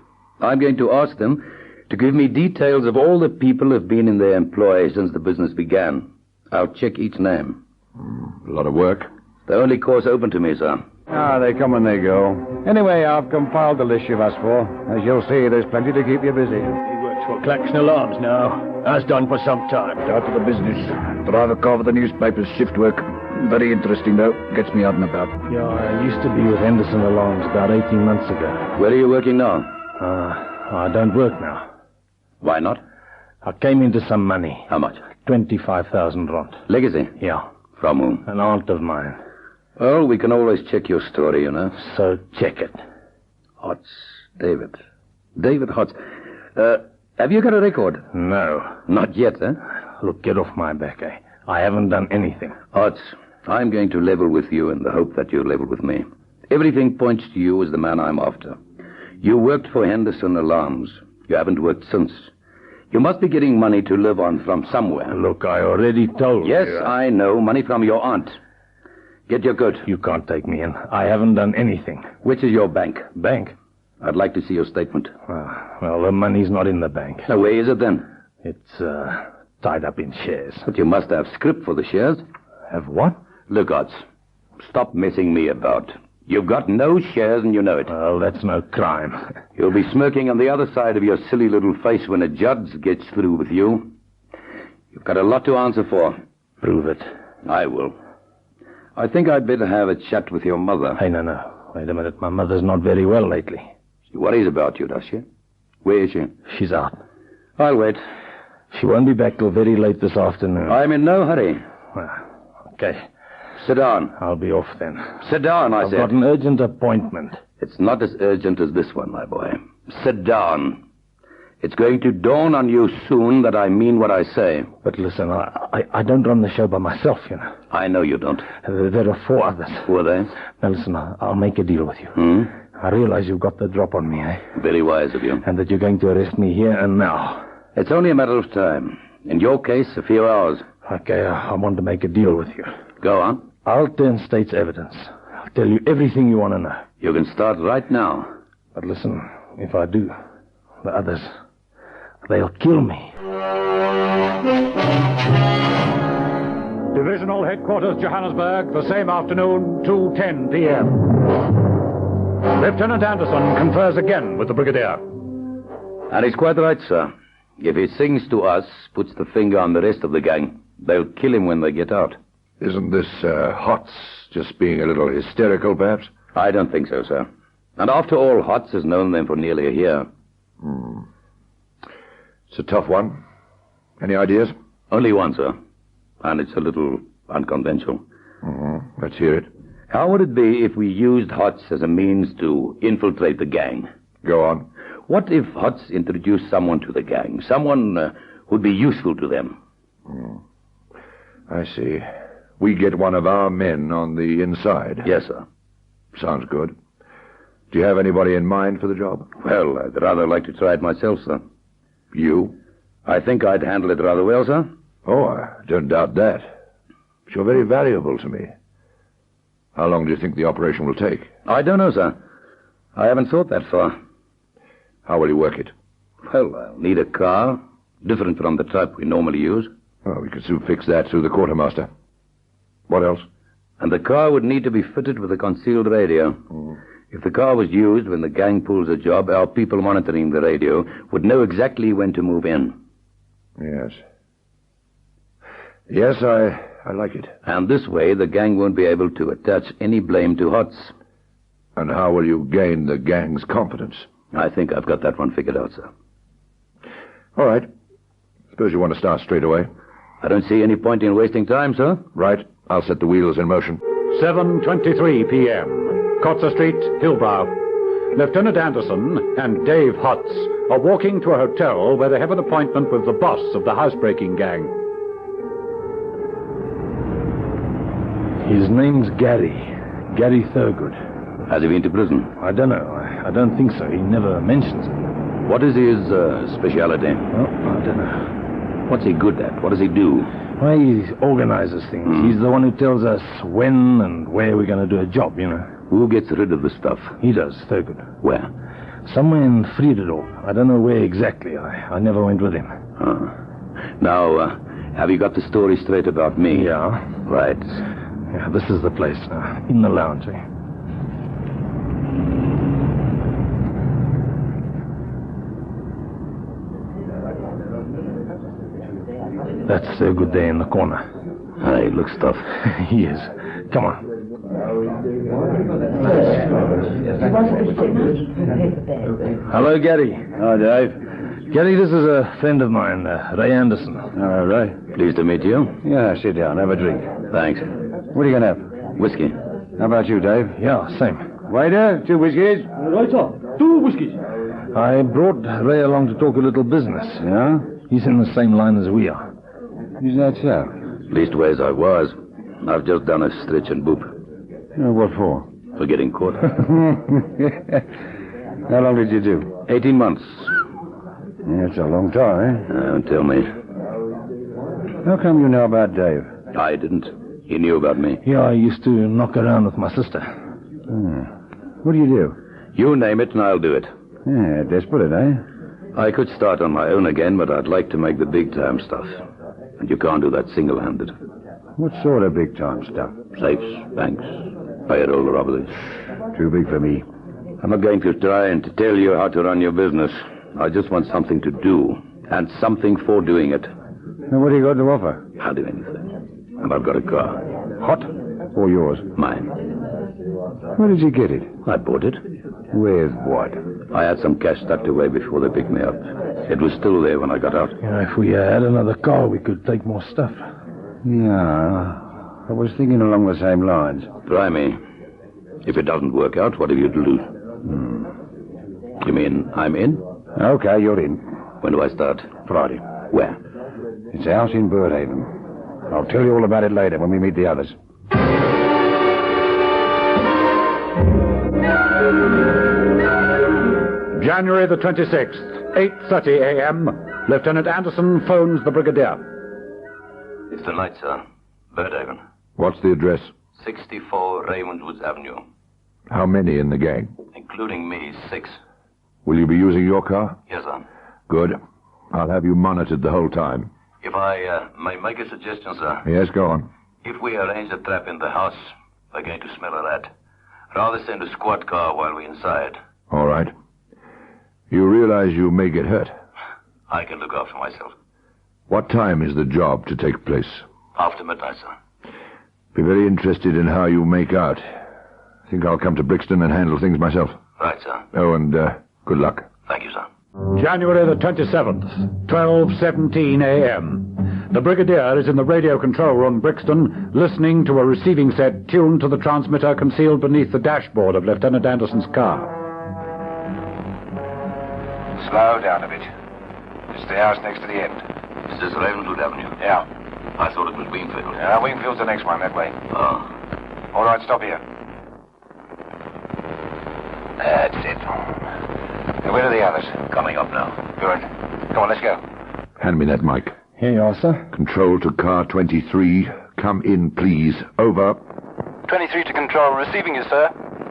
I'm going to ask them to give me details of all the people who've been in their employ since the business began. I'll check each name. A lot of work. The only course open to me, sir. They come and they go. Anyway, I've compiled the list you've asked for. As you'll see, there's plenty to keep you busy. He works for Claxon Alarms now. Has done for some time. Start to the business. Driver car for the newspapers, shift work. Very interesting, though. Gets me out and about. Yeah, I used to be with Henderson Alarms about 18 months ago. Where are you working now? I don't work now. Why not? I came into some money. How much? 25,000 rand. Legacy? Yeah. From whom? An aunt of mine. Well, we can always check your story, you know. So check it. Hotz. David. David Hotz. Have you got a record? No. Not yet, eh? Look, get off my back, eh? I haven't done anything. Hotz, I'm going to level with you in the hope that you level with me. Everything points to you as the man I'm after. You worked for Henderson Alarms. You haven't worked since. You must be getting money to live on from somewhere. Look, I already told you. Yes, I know. Money from your aunt. Get your coat. You can't take me in. I haven't done anything. Which is your bank? Bank? I'd like to see your statement. Well, the money's not in the bank. Now, where is it then? It's, tied up in shares. But you must have scrip for the shares. Have what? Look, Hotz, stop messing me about. You've got no shares and you know it. Well, that's no crime. You'll be smirking on the other side of your silly little face when a judge gets through with you. You've got a lot to answer for. Prove it. I will. I think I'd better have a chat with your mother. Hey, no. Wait a minute. My mother's not very well lately. She worries about you, does she? Where is she? She's out. I'll wait. She won't be back till very late this afternoon. I'm in no hurry. Okay. Sit down. I'll be off then. Sit down, I said. I've got an urgent appointment. It's not as urgent as this one, my boy. Sit down. It's going to dawn on you soon that I mean what I say. But listen, I don't run the show by myself, you know. I know you don't. There are 4 others. Who are they? Now listen, I'll make a deal with you. I realize you've got the drop on me, eh? Very wise of you. And that you're going to arrest me here and now. It's only a matter of time. In your case, a few hours. Okay, I want to make a deal with you. Go on. I'll turn state's evidence. I'll tell you everything you want to know. You can start right now. But listen, if I do, the others, they'll kill me. Divisional Headquarters, Johannesburg, the same afternoon, 2:10 p.m. Lieutenant Anderson confers again with the Brigadier. And he's quite right, sir. If he sings to us, puts the finger on the rest of the gang, they'll kill him when they get out. Isn't this Hotz just being a little hysterical, perhaps? I don't think so, sir. And after all, Hotz has known them for nearly a year. It's a tough one. Any ideas? Only one, sir. And it's a little unconventional. Let's hear it. How would it be if we used Hotz as a means to infiltrate the gang? Go on. What if Hotz introduced someone to the gang? Someone who'd be useful to them? I see. We get one of our men on the inside. Yes, sir. Sounds good. Do you have anybody in mind for the job? Well, I'd rather like to try it myself, sir. You? I think I'd handle it rather well, sir. Oh, I don't doubt that. But you're very valuable to me. How long do you think the operation will take? I don't know, sir. I haven't thought that far. How will you work it? Well, I'll need a car, different from the type we normally use. Oh, we could soon fix that through the quartermaster. What else? And the car would need to be fitted with a concealed radio. If the car was used when the gang pulls a job, our people monitoring the radio would know exactly when to move in. Yes. Yes, I like it. And this way, the gang won't be able to attach any blame to Hotz. And how will you gain the gang's confidence? I think I've got that one figured out, sir. All right. Suppose you want to start straight away. I don't see any point in wasting time, sir. Right. I'll set the wheels in motion. 7:23 p.m. Kotzer Street, Hillbrow. Lieutenant Anderson and Dave Hotz are walking to a hotel where they have an appointment with the boss of the housebreaking gang. His name's Gary Thurgood. Has he been to prison? I don't know. I don't think so. He never mentions it. What is his speciality? Oh, I don't know. What's he good at? What does he do? Well, he organizes things. He's the one who tells us when and where we're going to do a job, you know. Who gets rid of the stuff? He does, Thurgood. Where? Somewhere in Friederdorf. I don't know where exactly. I never went with him. Now, have you got the story straight about me? Yeah. Right. Yeah, this is the place now. In the lounge, eh? That's Thurgood there in the corner. He looks tough. He is. Come on. Hello, Gary. Hi, Dave. Gary, this is a friend of mine, Ray Anderson. All right. Pleased to meet you. Yeah, sit down. Have a drink. Thanks. What are you going to have? Whiskey. How about you, Dave? Yeah, same. Waiter, 2 whiskeys. Right, sir. 2 whiskeys. I brought Ray along to talk a little business. Yeah? He's in the same line as we are. Is that so? Leastways, I was. I've just done a stretch and boop. What for? For getting caught. How long did you do? 18 months. That's a long time, eh? Don't tell me. How come you know about Dave? I didn't. He knew about me. Yeah, I used to knock around with my sister. What do you do? You name it and I'll do it. Yeah, desperate, eh? I could start on my own again, but I'd like to make the big-time stuff. And you can't do that single-handed. What sort of big-time stuff? Safes, banks, payroll robberies. Too big for me. I'm not going to try and to tell you how to run your business. I just want something to do, and something for doing it. And what do you got to offer? Hardly anything. And I've got a car. Hot or yours? Mine. Where did you get it? I bought it. With what? I had some cash tucked away before they picked me up. It was still there when I got out. Yeah, if we had another car, we could take more stuff. Yeah, I was thinking along the same lines. Try me. If it doesn't work out, what have you to lose? You mean I'm in? Okay, you're in. When do I start? Friday. Where? It's a house in Birdhaven. I'll tell you all about it later when we meet the others. January the 26th, 8:30 a.m. Lieutenant Anderson phones the Brigadier. It's the night, sir. Birdhaven. What's the address? 64 Ravenswoods Avenue. How many in the gang? Including me, 6. Will you be using your car? Yes, sir. Good. I'll have you monitored the whole time. If I may make a suggestion, sir. Yes, go on. If we arrange a trap in the house, they're going to smell a rat. Rather send a squad car while we're inside. All right. You realize you may get hurt. I can look after myself. What time is the job to take place? After midnight, sir. Be very interested in how you make out. I think I'll come to Brixton and handle things myself. Right, sir. Oh, and good luck. Thank you, sir. January the 27th, 12:17 a.m. The Brigadier is in the radio control room, Brixton, listening to a receiving set tuned to the transmitter concealed beneath the dashboard of Lieutenant Anderson's car. Slow down a bit. It's the house next to the end. Is this Ravenswood Avenue? Yeah. I thought it was Wingfield. Yeah, Wingfield's the next one that way. Oh. All right, stop here. That's it. Where are the others? Coming up now. Good. Come on, let's go. Hand me that mic. Here you are, sir. Control to car 23. Come in, please. Over. 23 to control. Receiving you, sir.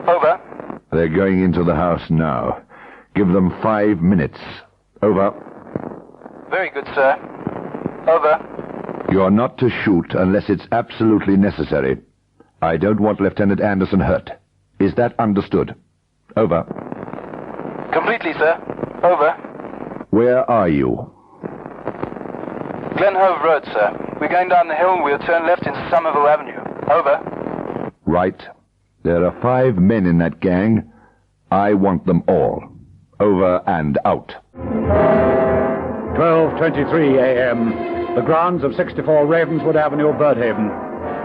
Over. They're going into the house now. Give them 5 minutes. Over. Very good, sir. Over. You're not to shoot unless it's absolutely necessary. I don't want Lieutenant Anderson hurt. Is that understood? Over. Completely, sir. Over. Where are you? Glen Hove Road, sir. We're going down the hill and we'll turn left into Somerville Avenue. Over. Right. There are 5 men in that gang. I want them all. Over and out. 12:23 a.m. The grounds of 64 Ravenswood Avenue, Birdhaven.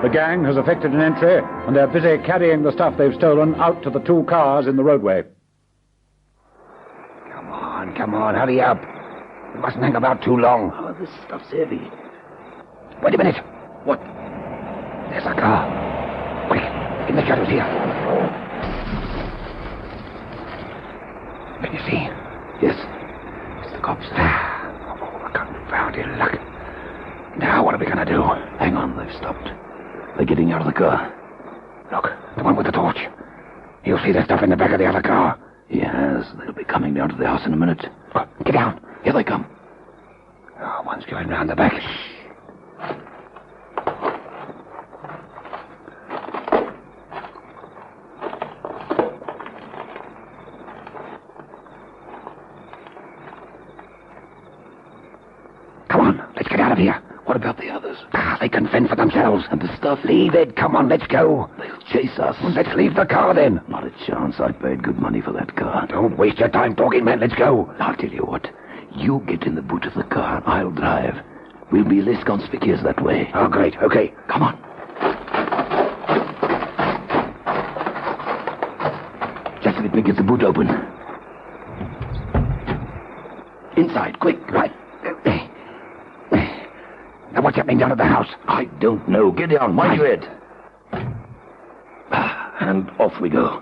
The gang has effected an entry, and they're busy carrying the stuff they've stolen out to the 2 cars in the roadway. Come on, hurry up. We mustn't hang about too long. Oh, this stuff's heavy. Wait a minute. What? There's a car. Quick, in the shadows here. Can you see? Yes. It's the cops. Oh, confounded luck. Now, what are we going to do? Hang on, they've stopped. They're getting out of the car. Look, the one with the torch. You'll see the stuff in the back of the other car. He has. They'll be coming down to the house in a minute. Oh, get down. Here they come. Oh, one's going round the back. Come on, let's get out of here. What about the others? They can fend for themselves. And the stuff? Leave it. Come on, let's go. They'll chase us. Well, let's leave the car then. Not a chance. I paid good money for that car. Don't waste your time talking, man. Let's go. I'll tell you what. You get in the boot of the car. I'll drive. We'll be less conspicuous that way. Oh, great. Okay. Come on. Just let me get the boot open. Inside, quick. Right. Now, what's happening down at the house? I don't know. Get down. Mind your head. And off we go.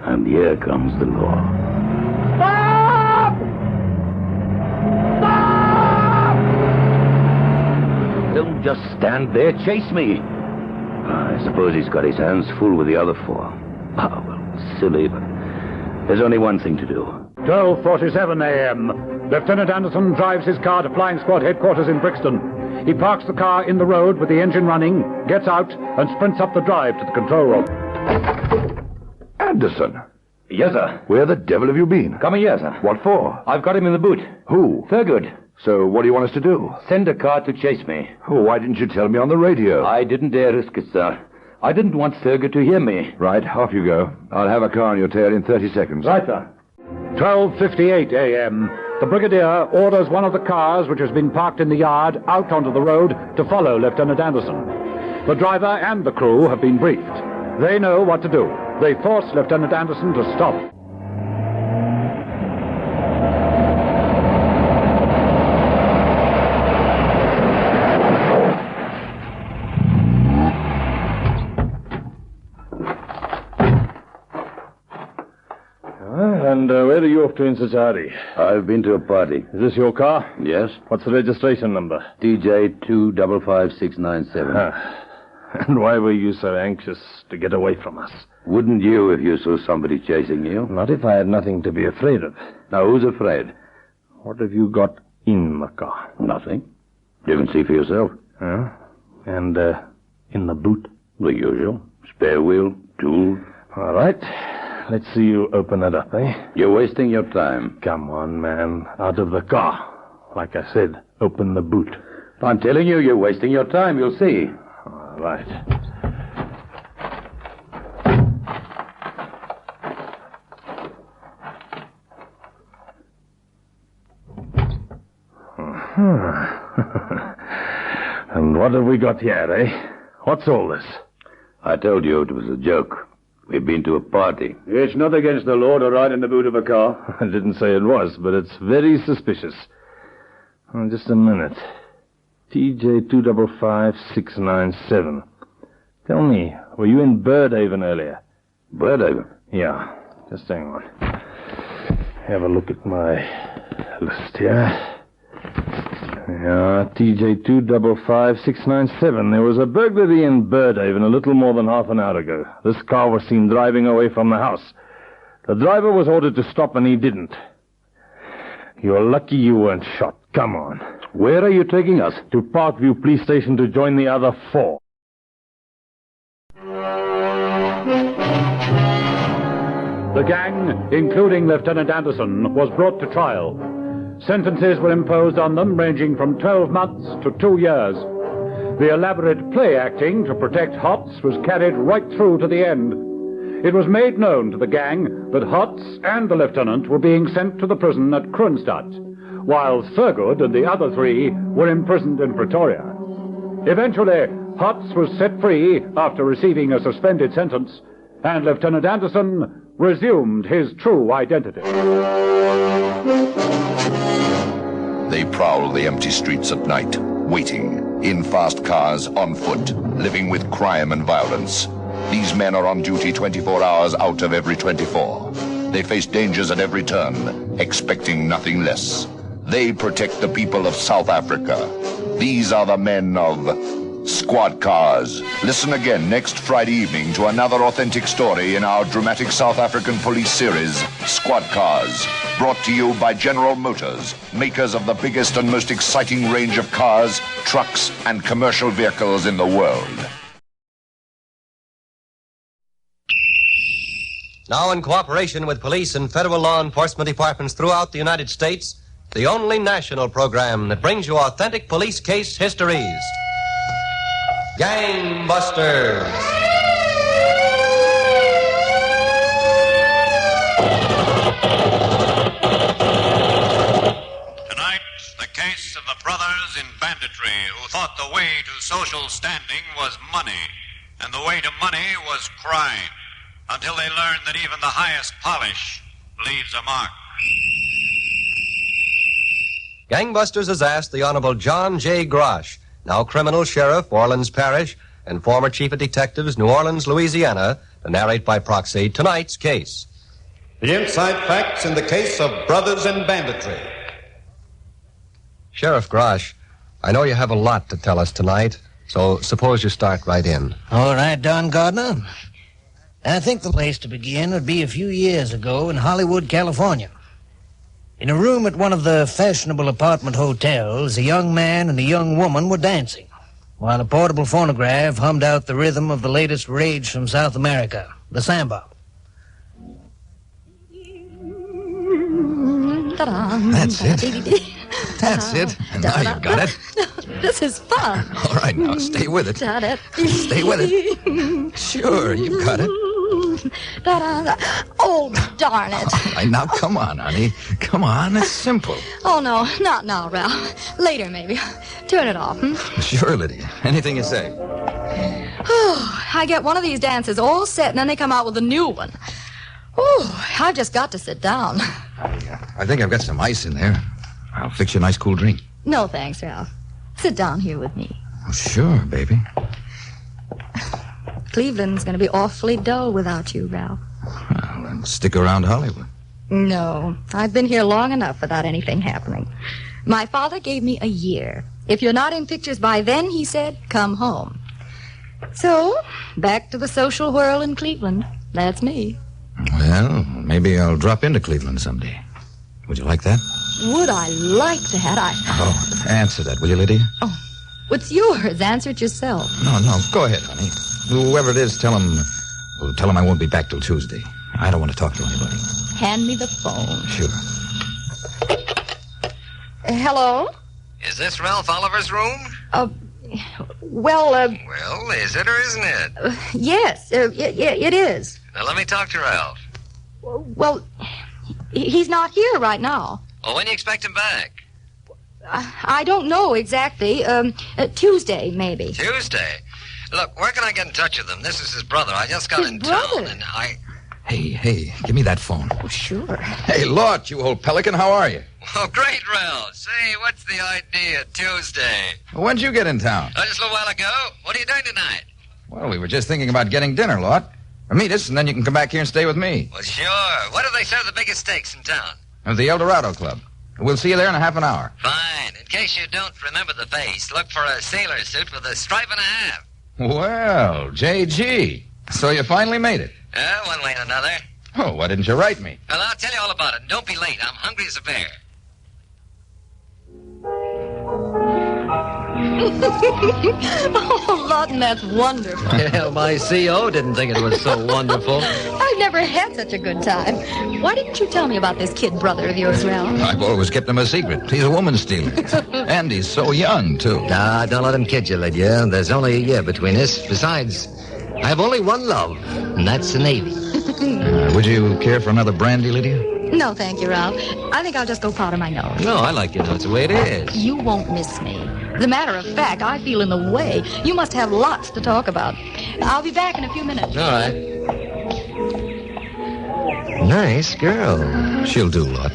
And here comes the law. Stop! Stop! Don't just stand there. Chase me. I suppose he's got his hands full with the other 4. Oh, well, silly, but there's only one thing to do. 12:47 a.m. Lieutenant Anderson drives his car to Flying Squad headquarters in Brixton. He parks the car in the road with the engine running, gets out, and sprints up the drive to the control room. Anderson. Yes, sir. Where the devil have you been? Coming here, sir. What for? I've got him in the boot. Who? Thurgood. So what do you want us to do? Send a car to chase me. Oh, why didn't you tell me on the radio? I didn't dare risk it, sir. I didn't want Thurgood to hear me. Right, off you go. I'll have a car on your tail in 30 seconds. Right, sir. 12:58 a.m. The Brigadier orders one of the cars which has been parked in the yard out onto the road to follow Lieutenant Anderson. The driver and the crew have been briefed. They know what to do. They force Lieutenant Anderson to stop. And where are you off to in such a hurry? I've been to a party. Is this your car? Yes. What's the registration number? DJ 255697. And why were you so anxious to get away from us? Wouldn't you if you saw somebody chasing you? Not if I had nothing to be afraid of. Now, who's afraid? What have you got in the car? Nothing. You can see for yourself. Huh? And in the boot? The usual. Spare wheel, tool. All right. Let's see you open it up, eh? You're wasting your time. Come on, man. Out of the car. Like I said, open the boot. I'm telling you, you're wasting your time. You'll see. All right. And what have we got here, eh? What's all this? I told you it was a joke. We've been to a party. It's not against the law to ride in the boot of a car. I didn't say it was, but it's very suspicious. Oh, just a minute. TJ 255697. Tell me, were you in Birdhaven earlier? Birdhaven? Yeah. Just hang on. Have a look at my list here. Yeah, TJ 255697. There was a burglary in Birdhaven a little more than half an hour ago. This car was seen driving away from the house. The driver was ordered to stop, and he didn't. You're lucky you weren't shot. Come on. Where are you taking us? To Parkview Police Station to join the other 4. The gang, including Lieutenant Anderson, was brought to trial. Sentences were imposed on them ranging from 12 months to 2 years. The elaborate play acting to protect Hotz was carried right through to the end. It was made known to the gang that Hotz and the lieutenant were being sent to the prison at Kronstadt, while Thurgood and the other 3 were imprisoned in Pretoria. Eventually, Hotz was set free after receiving a suspended sentence, and Lieutenant Anderson resumed his true identity. They prowl the empty streets at night, waiting, in fast cars, on foot, living with crime and violence. These men are on duty 24 hours out of every 24. They face dangers at every turn, expecting nothing less. They protect the people of South Africa. These are the men of Squad Cars. Listen again next Friday evening to another authentic story in our dramatic South African police series, Squad Cars. Brought to you by General Motors, makers of the biggest and most exciting range of cars, trucks, and commercial vehicles in the world. Now, in cooperation with police and federal law enforcement departments throughout the United States, the only national program that brings you authentic police case histories. Gangbusters. Tonight, the case of the brothers in banditry who thought the way to social standing was money, and the way to money was crime, until they learned that even the highest polish leaves a mark. Gangbusters has asked the Honorable John J. Grosh, now criminal sheriff, Orleans Parish, and former chief of detectives, New Orleans, Louisiana, to narrate by proxy tonight's case. The inside facts in the case of brothers in banditry. Sheriff Grosh, I know you have a lot to tell us tonight, so suppose you start right in. All right, Don Gardner. I think the place to begin would be a few years ago in Hollywood, California. In a room at one of the fashionable apartment hotels, a young man and a young woman were dancing, while a portable phonograph hummed out the rhythm of the latest rage from South America, the samba. That's it. That's it. And now you've got it. This is fun. All right, now stay with it. Stay with it. Sure, you've got it. Oh, darn it. All right, now come on, honey. Come on, it's simple. Oh, no, not now, Ralph. Later, maybe. Turn it off, Sure, Lydia. Anything you say. I get one of these dances all set, and then they come out with a new one. I've just got to sit down. I think I've got some ice in there. I'll fix you a nice cool drink. No, thanks, Ralph. Sit down here with me. Oh, sure, baby. Cleveland's going to be awfully dull without you, Ralph. Well, then stick around Hollywood. No, I've been here long enough without anything happening. My father gave me a year. If you're not in pictures by then, he said, come home. So, back to the social whirl in Cleveland. That's me. Well, maybe I'll drop into Cleveland someday. Would you like that? Would I like that? Oh, answer that, will you, Lydia? Oh, what's yours? Answer it yourself. No, go ahead, honey. Whoever it is, tell him I won't be back till Tuesday. I don't want to talk to anybody. Hand me the phone. Sure. Hello? Is this Ralph Oliver's room? Well, is it or isn't it? Yes, it is. Now, let me talk to Ralph. Well, he's not here right now. Well, when do you expect him back? I don't know exactly. Tuesday, maybe. Tuesday? Look, where can I get in touch with him? This is his brother. I just got in town, and I... Hey, give me that phone. Oh, sure. Hey, Lort, you old pelican, how are you? Oh, great, Ralph. Say, what's the idea? Tuesday. When'd you get in town? Just a little while ago. What are you doing tonight? Well, we were just thinking about getting dinner, Lort. Meet us, and then you can come back here and stay with me. Well, sure. What do they serve the biggest steaks in town? At the El Dorado Club. We'll see you there in a half an hour. Fine. In case you don't remember the face, look for a sailor suit with a stripe and a half. Well, J.G., so you finally made it. One way and another. Oh, why didn't you write me? Well, I'll tell you all about it. And don't be late. I'm hungry as a bear. Oh, Lawton, that's wonderful. Yeah, my CO didn't think it was so wonderful. I've never had such a good time. Why didn't you tell me about this kid brother of yours, Ralph? I've always kept him a secret. He's a woman stealer. And he's so young, too. Nah, don't let him kid you, Lydia. There's only a year between us. Besides, I have only one love, and that's the Navy. Would you care for another brandy, Lydia? No, thank you, Ralph. I think I'll just go powder my nose. No, I like your nose the way it is. You won't miss me. As a matter of fact, I feel in the way. You must have lots to talk about. I'll be back in a few minutes. All right. Nice girl. She'll do, Lot.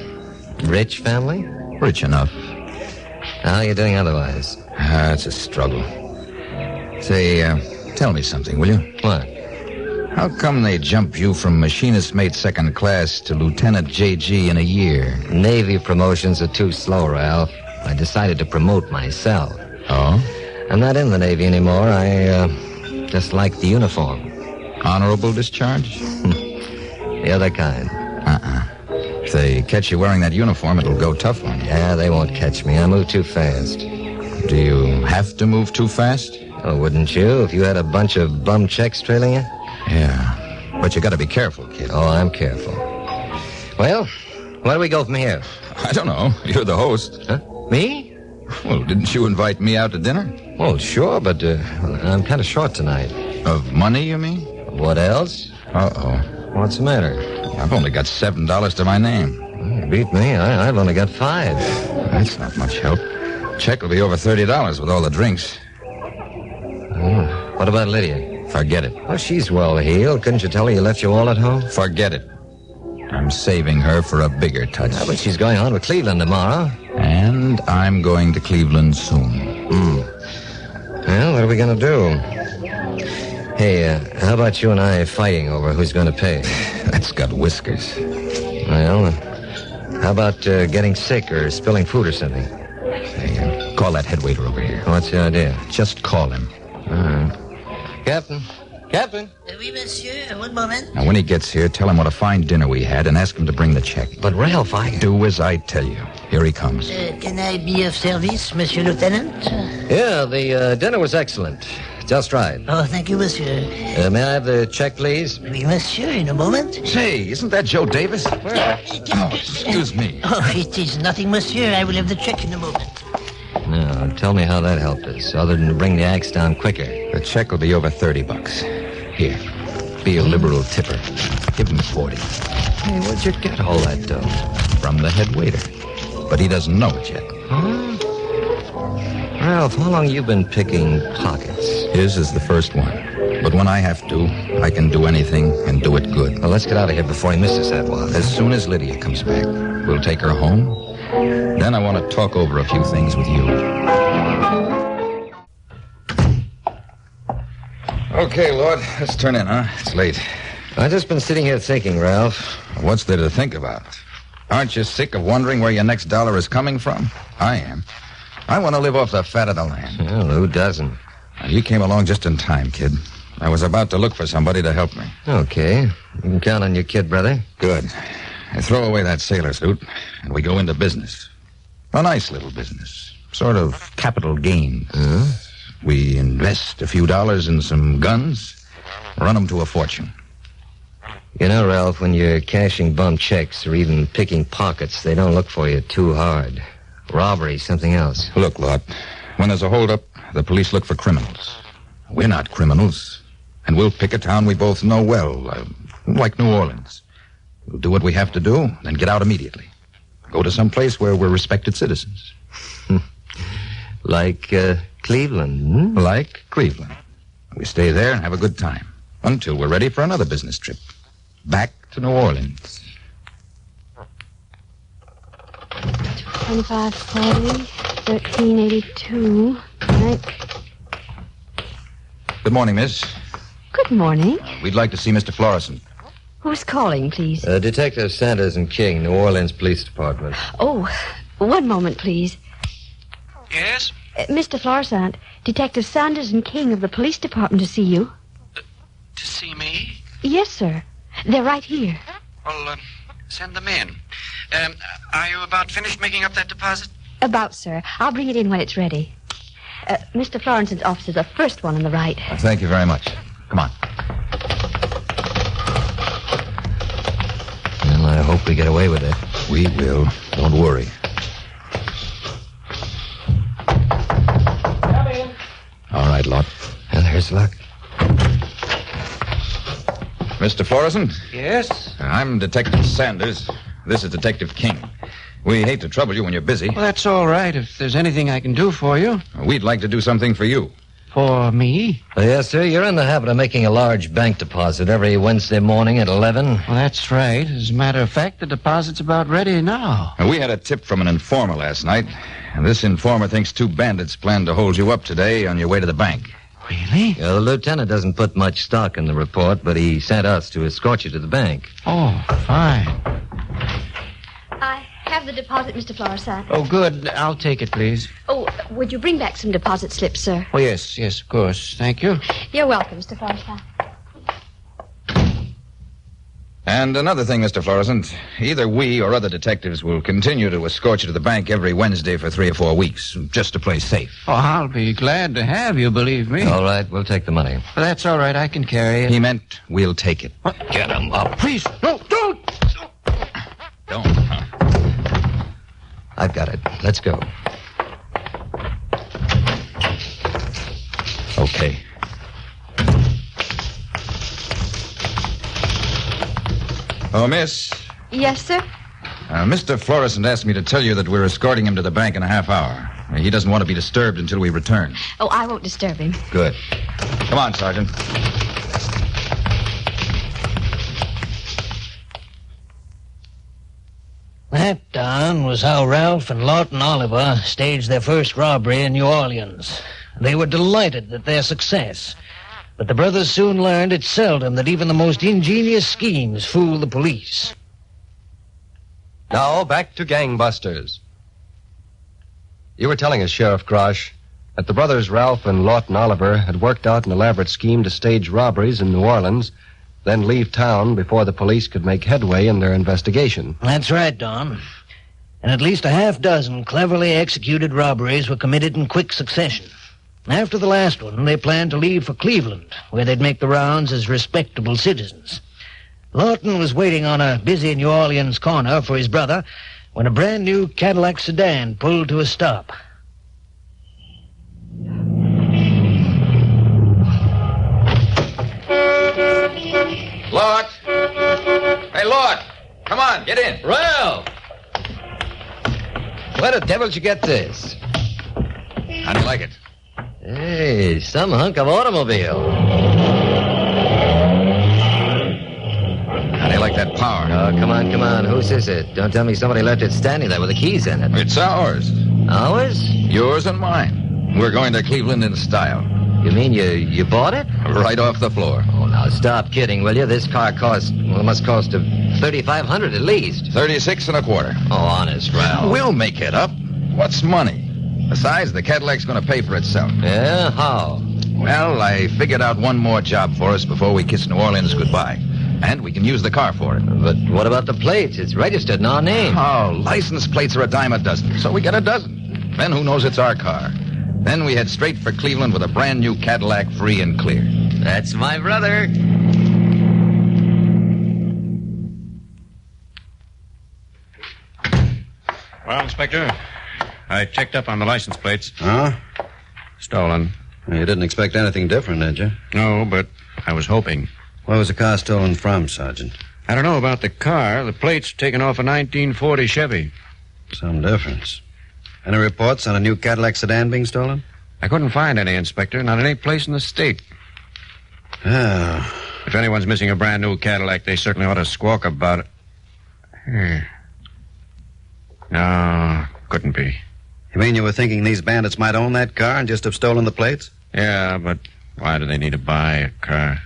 Rich family? Rich enough. How are you doing otherwise? It's a struggle. Say, tell me something, will you? What? How come they jump you from machinist mate second class to Lieutenant J.G. in a year? Navy promotions are too slow, Ralph. I decided to promote myself. Oh? I'm not in the Navy anymore. I just like the uniform. Honorable discharge? The other kind. If they catch you wearing that uniform, it'll go tough on you. Yeah, they won't catch me. I move too fast. Do you have to move too fast? Oh, wouldn't you, if you had a bunch of bum checks trailing you? Yeah, but you gotta be careful, kid. Oh, I'm careful. Well, where do we go from here? I don't know. You're the host. Huh? Me? Well, didn't you invite me out to dinner? Well, sure, but I'm kind of short tonight. Of money, you mean? What else? Uh-oh. What's the matter? I've only got $7 to my name. You beat me. I've only got $5. That's not much help. Check will be over $30 with all the drinks. What about Lydia? Forget it. Well, she's well-heeled. Couldn't you tell her you left your wallet home? Forget it. I'm saving her for a bigger touch. Yeah, but she's going on to Cleveland tomorrow. And I'm going to Cleveland soon. Well, what are we going to do? Hey, how about you and I fighting over who's going to pay? That's got whiskers. Well, how about getting sick or spilling food or something? Hey, call that head waiter over here. What's the idea? Just call him. All right. Captain? Oui, monsieur. One moment. Now, when he gets here, tell him what a fine dinner we had and ask him to bring the check. But, Ralph, Do as I tell you. Here he comes. Can I be of service, Monsieur Lieutenant? Yeah, the dinner was excellent. Just right. Oh, thank you, monsieur. May I have the check, please? Oui, monsieur, in a moment. Say, isn't that Joe Davis? Oh, excuse me. Oh, it is nothing, monsieur. I will have the check in a moment. Now, tell me how that helped us, other than to bring the axe down quicker. The check will be over $30. Here, be a liberal tipper. Give him 40. Hey, where'd you get all that dough? From the head waiter. But he doesn't know it yet. Huh? Ralph, how long you been picking pockets? His is the first one. But when I have to, I can do anything and do it good. Well, let's get out of here before he misses that one. As soon as Lydia comes back, we'll take her home. Then I want to talk over a few things with you. Okay, Lord, let's turn in, huh? It's late. I've just been sitting here thinking, Ralph. What's there to think about? Aren't you sick of wondering where your next dollar is coming from? I am. I want to live off the fat of the land. Well, who doesn't? You came along just in time, kid. I was about to look for somebody to help me. Okay. You can count on your kid, brother. Good. I throw away that sailor suit, and we go into business. A nice little business. Sort of capital gains. Huh? We invest a few dollars in some guns, run them to a fortune. You know, Ralph, when you're cashing bum checks or even picking pockets, they don't look for you too hard. Robbery's something else. Look, Lot, when there's a holdup, the police look for criminals. We're not criminals. And we'll pick a town we both know well, like New Orleans. We'll do what we have to do, then get out immediately. Go to some place where we're respected citizens. Like Cleveland. Like Cleveland. We stay there and have a good time until we're ready for another business trip. Back to New Orleans. 2540, 1382. Right. Good morning, miss. Good morning. We'd like to see Mr. Florison. Who's calling, please? Detective Sanders and King, New Orleans Police Department. Oh, one moment, please. Yes? Mr. Florissant, Detective Sanders and King of the police department to see you. To see me? Yes, sir. They're right here. Well, send them in. Are you about finished making up that deposit? About, sir. I'll bring it in when it's ready. Mr. Florence's office is the first one on the right. Thank you very much. Come on. Well, I hope we get away with it. We will. Don't worry. Come in. All right, Lot. Well, there's luck. Mr. Florison? Yes? I'm Detective Sanders. This is Detective King. We hate to trouble you when you're busy. Well, that's all right if there's anything I can do for you. We'd like to do something for you. For me? Yes, sir. You're in the habit of making a large bank deposit every Wednesday morning at 11. Well, that's right. As a matter of fact, the deposit's about ready now. We had a tip from an informer last night. And this informer thinks 2 bandits plan to hold you up today on your way to the bank. Really? The lieutenant doesn't put much stock in the report, but he sent us to escort you to the bank. Oh, fine. I have the deposit, Mr. Florissant. Oh, good. I'll take it, please. Oh, would you bring back some deposit slips, sir? Oh, yes, of course. Thank you. You're welcome, Mr. Florissant. And another thing, Mr. Florissant. Either we or other detectives will continue to escort you to the bank every Wednesday for 3 or 4 weeks, just to play safe. Oh, I'll be glad to have you, believe me. All right, we'll take the money. Well, that's all right. I can carry it. He meant we'll take it. Get him up. Please, no, don't! Don't, huh? I've got it. Let's go. Okay. Oh, miss. Yes, sir? Mr. Florissant asked me to tell you that we're escorting him to the bank in a half hour. He doesn't want to be disturbed until we return. Oh, I won't disturb him. Good. Come on, Sergeant. That, Don, was how Ralph and Lawton Oliver staged their first robbery in New Orleans. They were delighted at their success. But the brothers soon learned it's seldom that even the most ingenious schemes fool the police. Now, back to gangbusters. You were telling us, Sheriff Grosh, that the brothers Ralph and Lawton Oliver had worked out an elaborate scheme to stage robberies in New Orleans, then leave town before the police could make headway in their investigation. That's right, Don. And at least a half dozen cleverly executed robberies were committed in quick succession. After the last one, they planned to leave for Cleveland, where they'd make the rounds as respectable citizens. Lawton was waiting on a busy New Orleans corner for his brother when a brand-new Cadillac sedan pulled to a stop. Lord! Hey, Lord! Come on, get in. Ralph! Where the devil did you get this? How do you like it? Hey, some hunk of automobile. How do you like that power? Oh, come on. Whose is it? Don't tell me somebody left it standing there with the keys in it. It's ours. Ours? Yours and mine. We're going to Cleveland in style. You mean you bought it? Right off the floor. Oh, now stop kidding, will you? This car must cost $3,500 at least. 36 and a quarter. Oh, honest, Ralph. We'll make it up. What's money? Besides, the Cadillac's going to pay for itself. Yeah? How? Well, I figured out one more job for us before we kiss New Orleans goodbye. And we can use the car for it. But what about the plates? It's registered in our name. Oh, license plates are a dime a dozen, so we get a dozen. Then who knows it's our car? Then we head straight for Cleveland with a brand new Cadillac, free and clear. That's my brother. Well, Inspector, I checked up on the license plates. Huh? Stolen. You didn't expect anything different, did you? No, but I was hoping. Where was the car stolen from, Sergeant? I don't know about the car. The plates taken off a 1940 Chevy. Some difference. Any reports on a new Cadillac sedan being stolen? I couldn't find any, Inspector. Not any place in the state. Oh. If anyone's missing a brand new Cadillac, they certainly ought to squawk about it. No, couldn't be. You mean you were thinking these bandits might own that car and just have stolen the plates? Yeah, but why do they need to buy a car?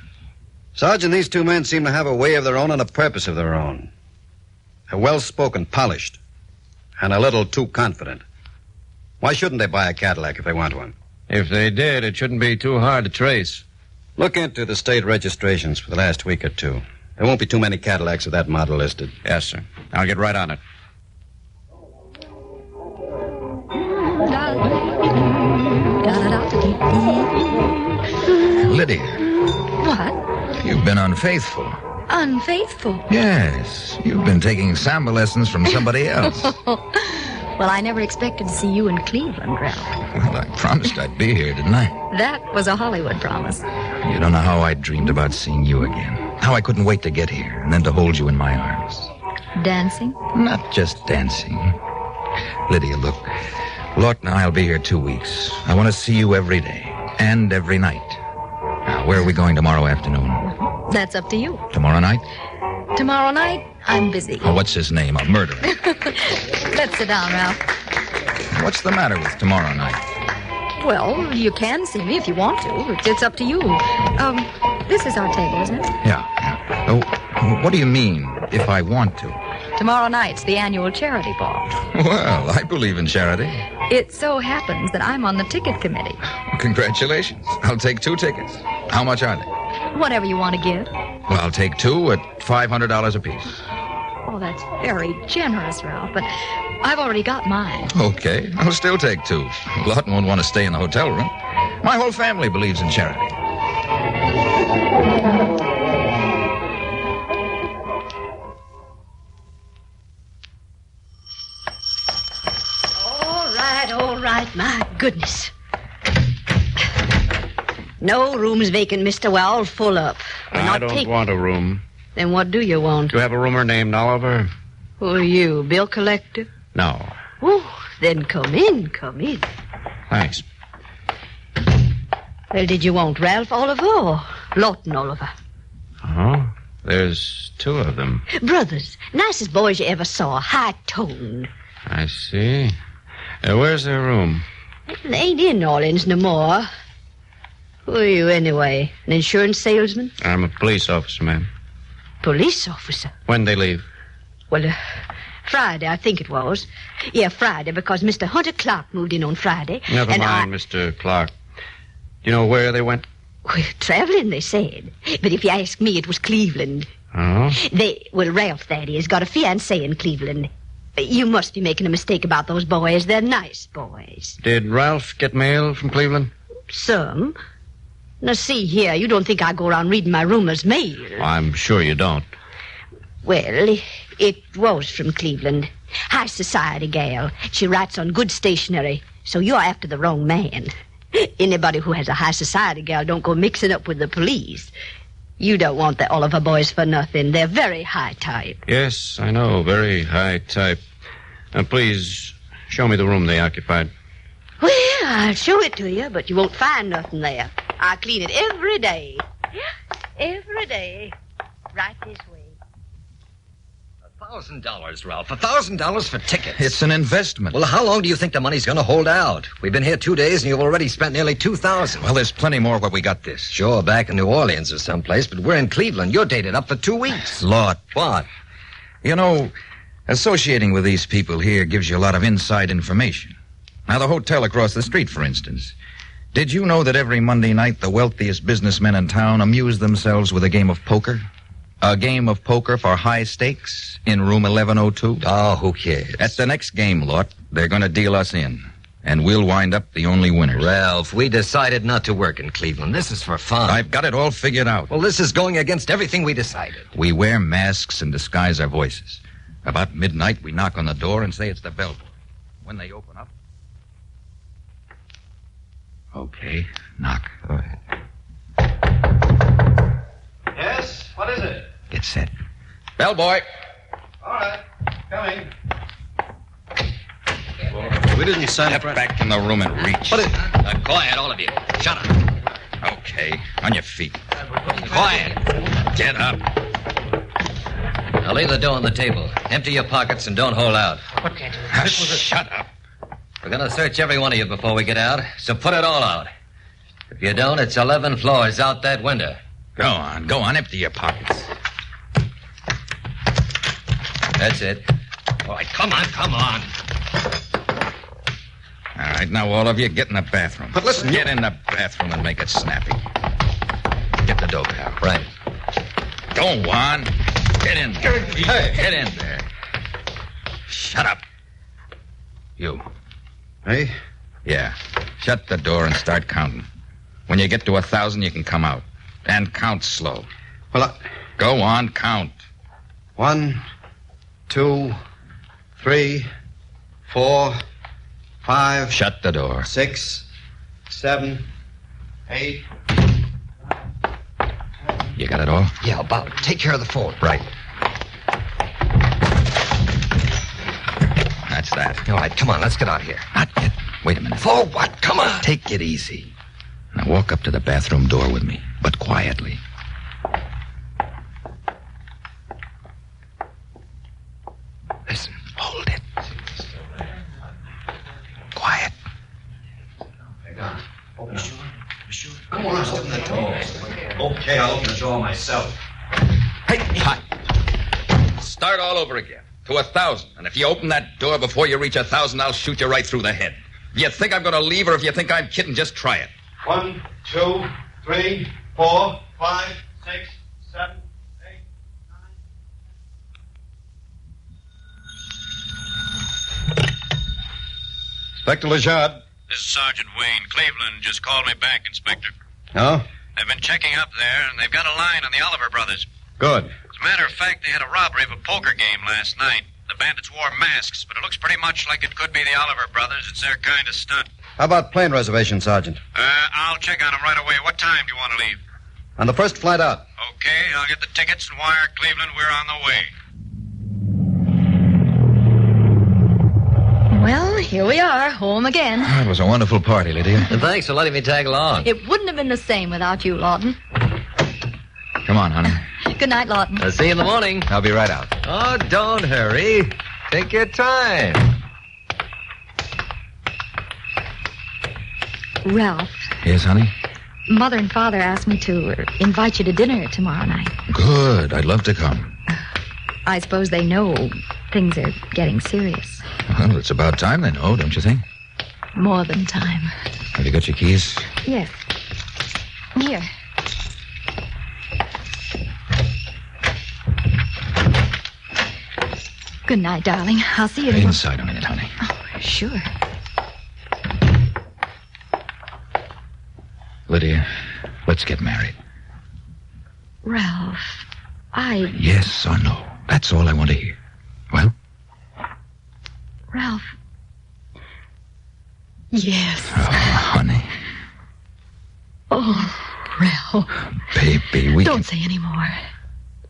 Sergeant, these two men seem to have a way of their own and a purpose of their own. They're well-spoken, polished, and a little too confident. Why shouldn't they buy a Cadillac if they want one? If they did, it shouldn't be too hard to trace. Look into the state registrations for the last week or two. There won't be too many Cadillacs of that model listed. Yes, sir. I'll get right on it. Lydia, What? you've been unfaithful. Unfaithful? Yes, you've been taking samba lessons from somebody else. Well, I never expected to see you in Cleveland, Ralph. Well, I promised I'd be here, didn't I? That was a Hollywood promise. You don't know how I dreamed about seeing you again. How I couldn't wait to get here and then to hold you in my arms. Dancing? Not just dancing. Lydia, look. Lawton and I'll be here 2 weeks. I want to see you every day and every night. Now, where are we going tomorrow afternoon? That's up to you. Tomorrow night? Tomorrow night, I'm busy. Oh, what's his name? A murderer. Let's sit down, Ralph. What's the matter with tomorrow night? Well, you can see me if you want to. It's up to you. This is our table, isn't it? Yeah. Oh, what do you mean, if I want to? Tomorrow night's the annual charity ball. Well, I believe in charity. It so happens that I'm on the ticket committee. Congratulations. I'll take 2 tickets. How much are they? Whatever you want to give. Well, I'll take 2 at $500 apiece. Oh, that's very generous, Ralph, but I've already got mine. Okay, I'll still take 2. Lawton won't want to stay in the hotel room. My whole family believes in charity. All right, my goodness. No rooms vacant, Mr. Well, full up. I don't want a room. Then what do you want? Do you have a roomer named Oliver? Who are you, bill collector? No. Oh, then come in. Thanks. Well, did you want Ralph Oliver or Lawton Oliver? Oh, there's 2 of them. Brothers, nicest boys you ever saw, high-toned. I see. Where's their room? They ain't in New Orleans no more. Who are you, anyway? An insurance salesman? I'm a police officer, ma'am. Police officer? When'd they leave? Well, Friday, I think it was. Yeah, Friday, because Mr. Hunter Clark moved in on Friday. Never mind, Mr. Clark. Do you know where they went? Well, traveling, they said. But if you ask me, it was Cleveland. Oh? Ralph, that is, got a fiancée in Cleveland. You must be making a mistake about those boys. They're nice boys. Did Ralph get mail from Cleveland? Some. Now, see here, you don't think I go around reading my roomers' mail. I'm sure you don't. Well, it was from Cleveland. High society gal. She writes on good stationery, so you're after the wrong man. Anybody who has a high society gal don't go mixing up with the police. You don't want the Oliver boys for nothing. They're very high type. Yes, I know. Very high type. Now, please, show me the room they occupied. Well, I'll show it to you, but you won't find nothing there. I clean it every day. Yeah, every day. Right this way. $1,000, Ralph. $1,000 for tickets. It's an investment. Well, how long do you think the money's going to hold out? We've been here 2 days, and you've already spent nearly $2,000. Well, there's plenty more where we got this. Sure, back in New Orleans or someplace, but we're in Cleveland. You're dated up for 2 weeks. Lord. What? You know, associating with these people here gives you a lot of inside information. Now, the hotel across the street, for instance. Did you know that every Monday night the wealthiest businessmen in town amuse themselves with a game of poker? A game of poker for high stakes in room 1102? Oh, who cares? At the next game, Lord, they're going to deal us in. And we'll wind up the only winners. Ralph, we decided not to work in Cleveland. This is for fun. I've got it all figured out. Well, this is going against everything we decided. We wear masks and disguise our voices. About midnight, we knock on the door and say it's the bellboy. When they open up... Okay, knock. Go ahead. Yes? What is it? Get set. Bellboy. All right. Coming. We didn't sign Step back in the room and reach. Quiet, all of you. Shut up. Okay, on your feet. Quiet. Get up. Now leave the dough on the table. Empty your pockets and don't hold out. What can't Ah, shut up. We're going to search every one of you before we get out, so put it all out. If you don't, it's 11 floors out that window. Go on, empty your pockets. That's it. All right, come on. All right, now all of you get in the bathroom. But listen, Get in the bathroom and make it snappy. Get the dope out. Right. Go on. Get in there. Hey. Get in there. Shut up. You. Hey? Yeah. Shut the door and start counting. When you get to 1,000, you can come out. And count slow. Well, Go on, count. 1, 2, 3, 4, 5. Shut the door. 6, 7, 8. You got it all? Yeah, about. Take care of the phone. Right. That's that. All right, come on, let's get out of here. Not yet. Wait a minute. For what? Come on. Take it easy. Now walk up to the bathroom door with me, but quietly. Listen, hold it. Quiet. Open the door. Come on, open the door. Okay, I'll open the door myself. Hey, hi. Start all over again. To 1,000. And if you open that door before you reach 1,000, I'll shoot you right through the head. If you think I'm going to leave or if you think I'm kidding, just try it. 1, 2, 3, 4, 5, 6, 7, 8, 9. Inspector Lejard. This is Sergeant Wayne. Cleveland just called me back, Inspector. No? They've been checking up there, and they've got a line on the Oliver brothers. Good. As a matter of fact, they had a robbery of a poker game last night. The bandits wore masks, but it looks pretty much like it could be the Oliver brothers. It's their kind of stunt. How about plane reservation, Sergeant? I'll check on them right away. What time do you want to leave? On the first flight out. Okay, I'll get the tickets and wire Cleveland we're on the way. Well, here we are, home again. It was a wonderful party, Lydia. And thanks for letting me tag along. It wouldn't have been the same without you, Lawton. Come on, honey. Good night, Lawton. I'll see you in the morning. I'll be right out. Oh, don't hurry. Take your time. Ralph, Yes, honey? Mother and Father asked me to invite you to dinner tomorrow night. Good. I'd love to come. I suppose they know things are getting serious. Well, it's about time they know, don't you think? More than time. Have you got your keys? Yes. Here. Good night, darling. I'll see you tomorrow. Inside a minute, honey. Oh, sure. Lydia, let's get married. Ralph, Yes or no? That's all I want to hear. Well? Ralph. Yes. Oh, honey. Oh, Ralph. Baby, we Don't say any more.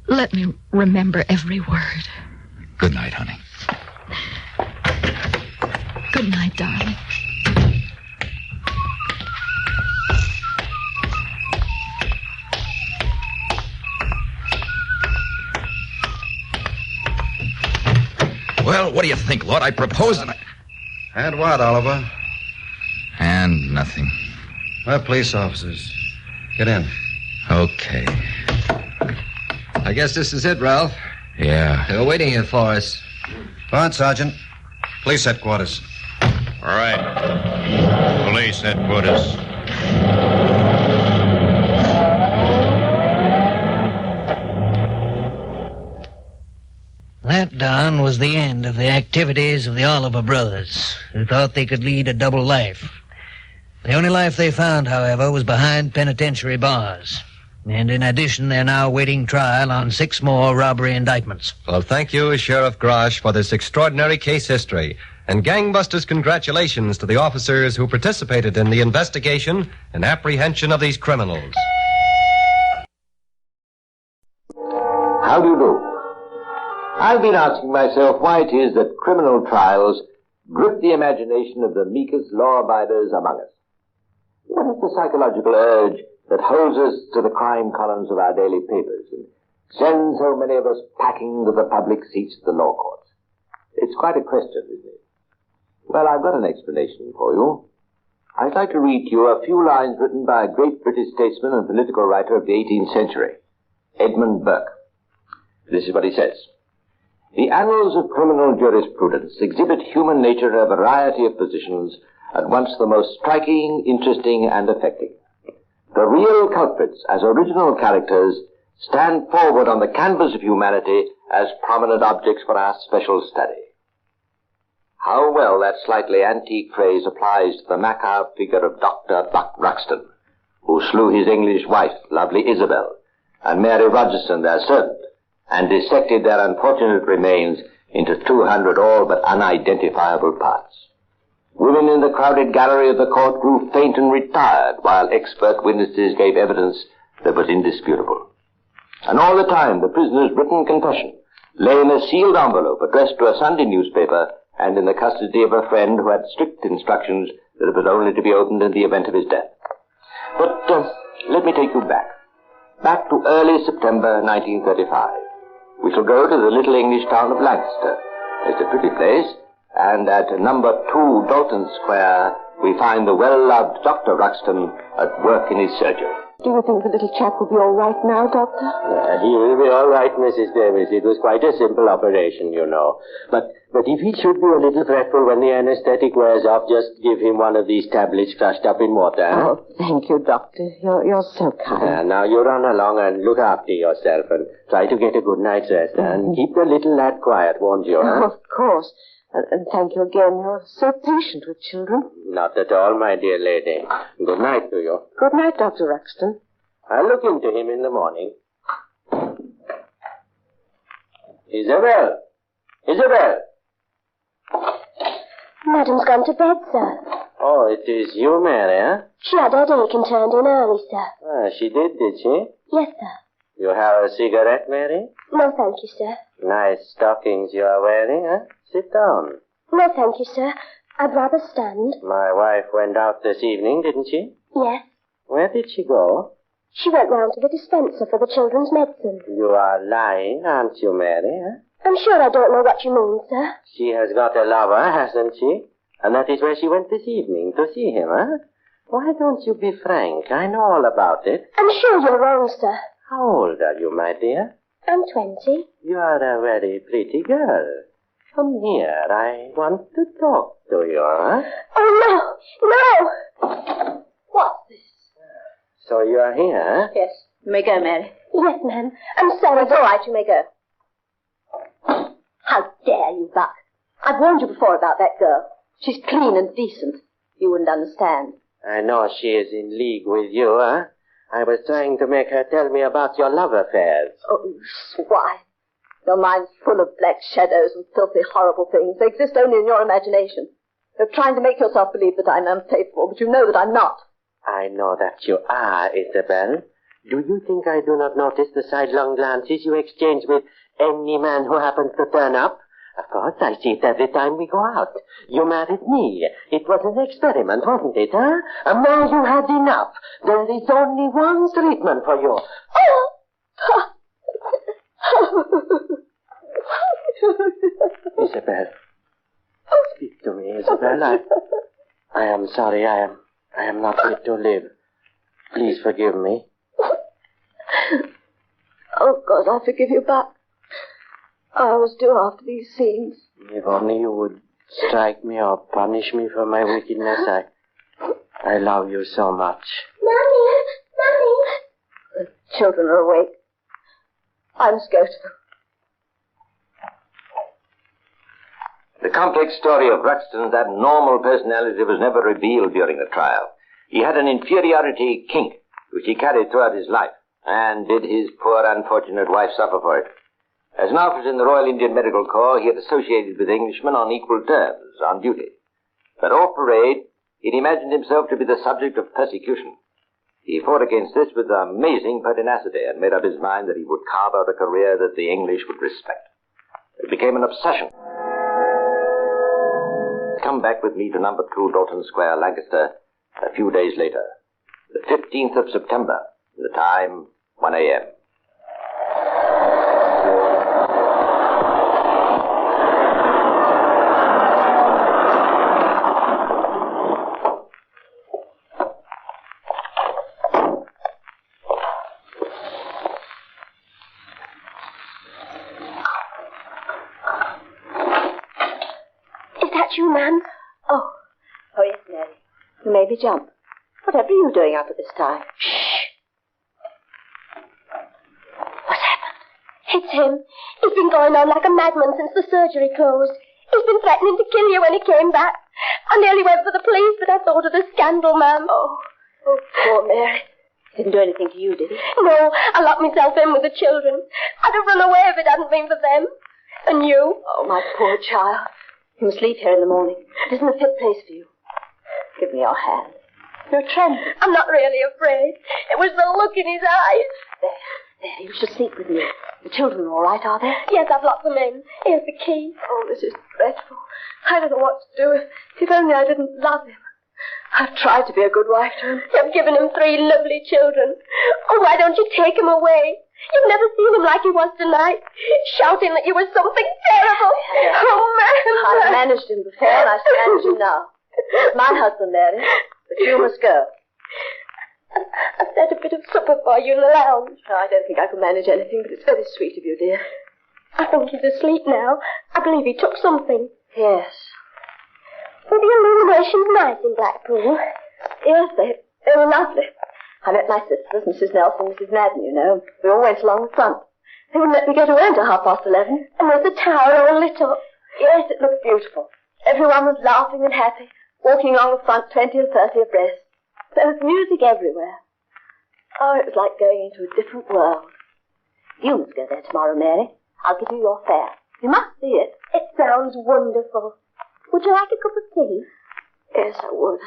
Let me remember every word. Good night, honey. Good night, darling. Well, what do you think, Lord? I proposed and I... And what, Oliver? And nothing. We're police officers. Get in. Okay. I guess this is it, Ralph. Yeah. They were waiting here for us. Go on, Sergeant. Police headquarters. All right. Police headquarters. That dawn was the end of the activities of the Oliver brothers, who thought they could lead a double life. The only life they found, however, was behind penitentiary bars. And in addition, they're now awaiting trial on 6 more robbery indictments. Well, thank you, Sheriff Grosh, for this extraordinary case history. And gangbusters, congratulations to the officers who participated in the investigation and apprehension of these criminals. How do you do? I've been asking myself why it is that criminal trials grip the imagination of the meekest law-abiders among us. What is the psychological urge that holds us to the crime columns of our daily papers and sends so many of us packing to the public seats of the law courts? It's quite a question, isn't it? Well, I've got an explanation for you. I'd like to read to you a few lines written by a great British statesman and political writer of the 18th century, Edmund Burke. This is what he says. The annals of criminal jurisprudence exhibit human nature in a variety of positions, at once the most striking, interesting, and affecting. The real culprits, as original characters, stand forward on the canvas of humanity as prominent objects for our special study. How well that slightly antique phrase applies to the macabre figure of Dr. Buck Ruxton, who slew his English wife, lovely Isabel, and Mary Rogerson, their servant, and dissected their unfortunate remains into 200 all but unidentifiable parts. Women in the crowded gallery of the court grew faint and retired, while expert witnesses gave evidence that was indisputable. And all the time, the prisoner's written confession lay in a sealed envelope addressed to a Sunday newspaper and in the custody of a friend who had strict instructions that it was only to be opened in the event of his death. But let me take you back to early September 1935. We shall go to the little English town of Lancaster. It's a pretty place, and at number 2 Dalton Square, we find the well-loved Dr. Ruxton at work in his surgery. Do you think the little chap will be all right now, Doctor? He will be all right, Mrs. Davis. It was quite a simple operation, you know. But if he should be a little fretful when the anesthetic wears off, just give him one of these tablets crushed up in water. Oh, thank you, Doctor. You're so kind. Now you run along and look after yourself and try to get a good night's rest. And keep the little lad quiet, won't you? Oh, of course. And thank you again. You're so patient with children. Not at all, my dear lady. Good night to you. Good night, Dr. Ruxton. I'll look into him in the morning. Isabel! Isabel! Madam's gone to bed, sir. Oh, it is you, Mary, eh? She had a headache and turned in early, sir. Ah, she did she? Yes, sir. You have a cigarette, Mary? No, thank you, sir. Nice stockings you are wearing, eh? Sit down. No, thank you, sir. I'd rather stand. My wife went out this evening, didn't she? Yes. Where did she go? She went round to the dispenser for the children's medicine. You are lying, aren't you, Mary? Eh? I'm sure I don't know what you mean, sir. She has got a lover, hasn't she? And that is where she went this evening, to see him, eh? Why don't you be frank? I know all about it. I'm sure you're wrong, sir. How old are you, my dear? I'm 20. You are a very pretty girl. Come here. I want to talk to you, huh? Oh, no! No! What's this? So you are here, Yes. You may go, Mary. Yes, ma'am. I'm sorry. It's all right. You may go. How dare you, Buck? I've warned you before about that girl. She's clean and decent. You wouldn't understand. I know she is in league with you, huh? I was trying to make her tell me about your love affairs. Oh, you swine. Your mind's full of black shadows and filthy, horrible things. They exist only in your imagination. You're trying to make yourself believe that I'm unfaithful, but you know that I'm not. I know that you are, Isabel. Do you think I do not notice the sidelong glances you exchange with any man who happens to turn up? Of course, I see it every time we go out. You married me. It was an experiment, wasn't it, huh? And now you had enough. There is only one treatment for you. Isabel. Speak to me, Isabel. I am sorry. I am not fit to live. Please forgive me. Oh, of course, I forgive you, Buck. I always do after these scenes. If only you would strike me or punish me for my wickedness, I love you so much. Mommy! The children are awake. I must go to them. The complex story of Ruxton's abnormal personality was never revealed during the trial. He had an inferiority kink, which he carried throughout his life, and did his poor unfortunate wife suffer for it. As an officer in the Royal Indian Medical Corps, he had associated with Englishmen on equal terms, on duty. But off parade, he'd imagined himself to be the subject of persecution. He fought against this with amazing pertinacity and made up his mind that he would carve out a career that the English would respect. It became an obsession. Come back with me to number 2 Dalton Square, Lancaster, a few days later. The 15th of September. The time, 1 a.m. You, ma'am? Oh, yes, Mary. You made me jump. Whatever are you doing up at this time? Shh. What's happened? It's him. He's been going on like a madman since the surgery closed. He's been threatening to kill you when he came back. I nearly went for the police, but I thought of the scandal, ma'am. Oh, poor Mary. Didn't do anything to you, did he? No, I locked myself in with the children. I'd have run away if it hadn't been for them. And you? Oh, my poor child. You must leave here in the morning. It isn't a fit place for you. Give me your hand. You're trembling. I'm not really afraid. It was the look in his eyes. There, you should sleep with me. The children are all right, are they? Yes, I've locked them in. Here's the key. Oh, this is dreadful. I don't know what to do. If only I didn't love him. I've tried to be a good wife to him. You've given him 3 lovely children. Oh, why don't you take him away? You've never seen him like he was tonight, shouting that you were something terrible. Oh, man. I've managed him before, and I shall manage him now. He's my husband, Mary, but you must go. I've set a bit of supper for you in the lounge. Oh, I don't think I can manage anything, but it's very sweet of you, dear. I think he's asleep now. I believe he took something. Yes. Well, the illumination's nice in Blackpool. Yes, they were lovely. I met my sisters, Mrs. Nelson and Mrs. Madden, you know. We all went along the front. They wouldn't let me get away until 11:30. And was the tower all lit up? Yes, it looked beautiful. Everyone was laughing and happy, walking along the front 20 and 30 abreast. There was music everywhere. Oh, it was like going into a different world. You must go there tomorrow, Mary. I'll give you your fare. You must see it. It sounds wonderful. Would you like a cup of tea? Yes, I would.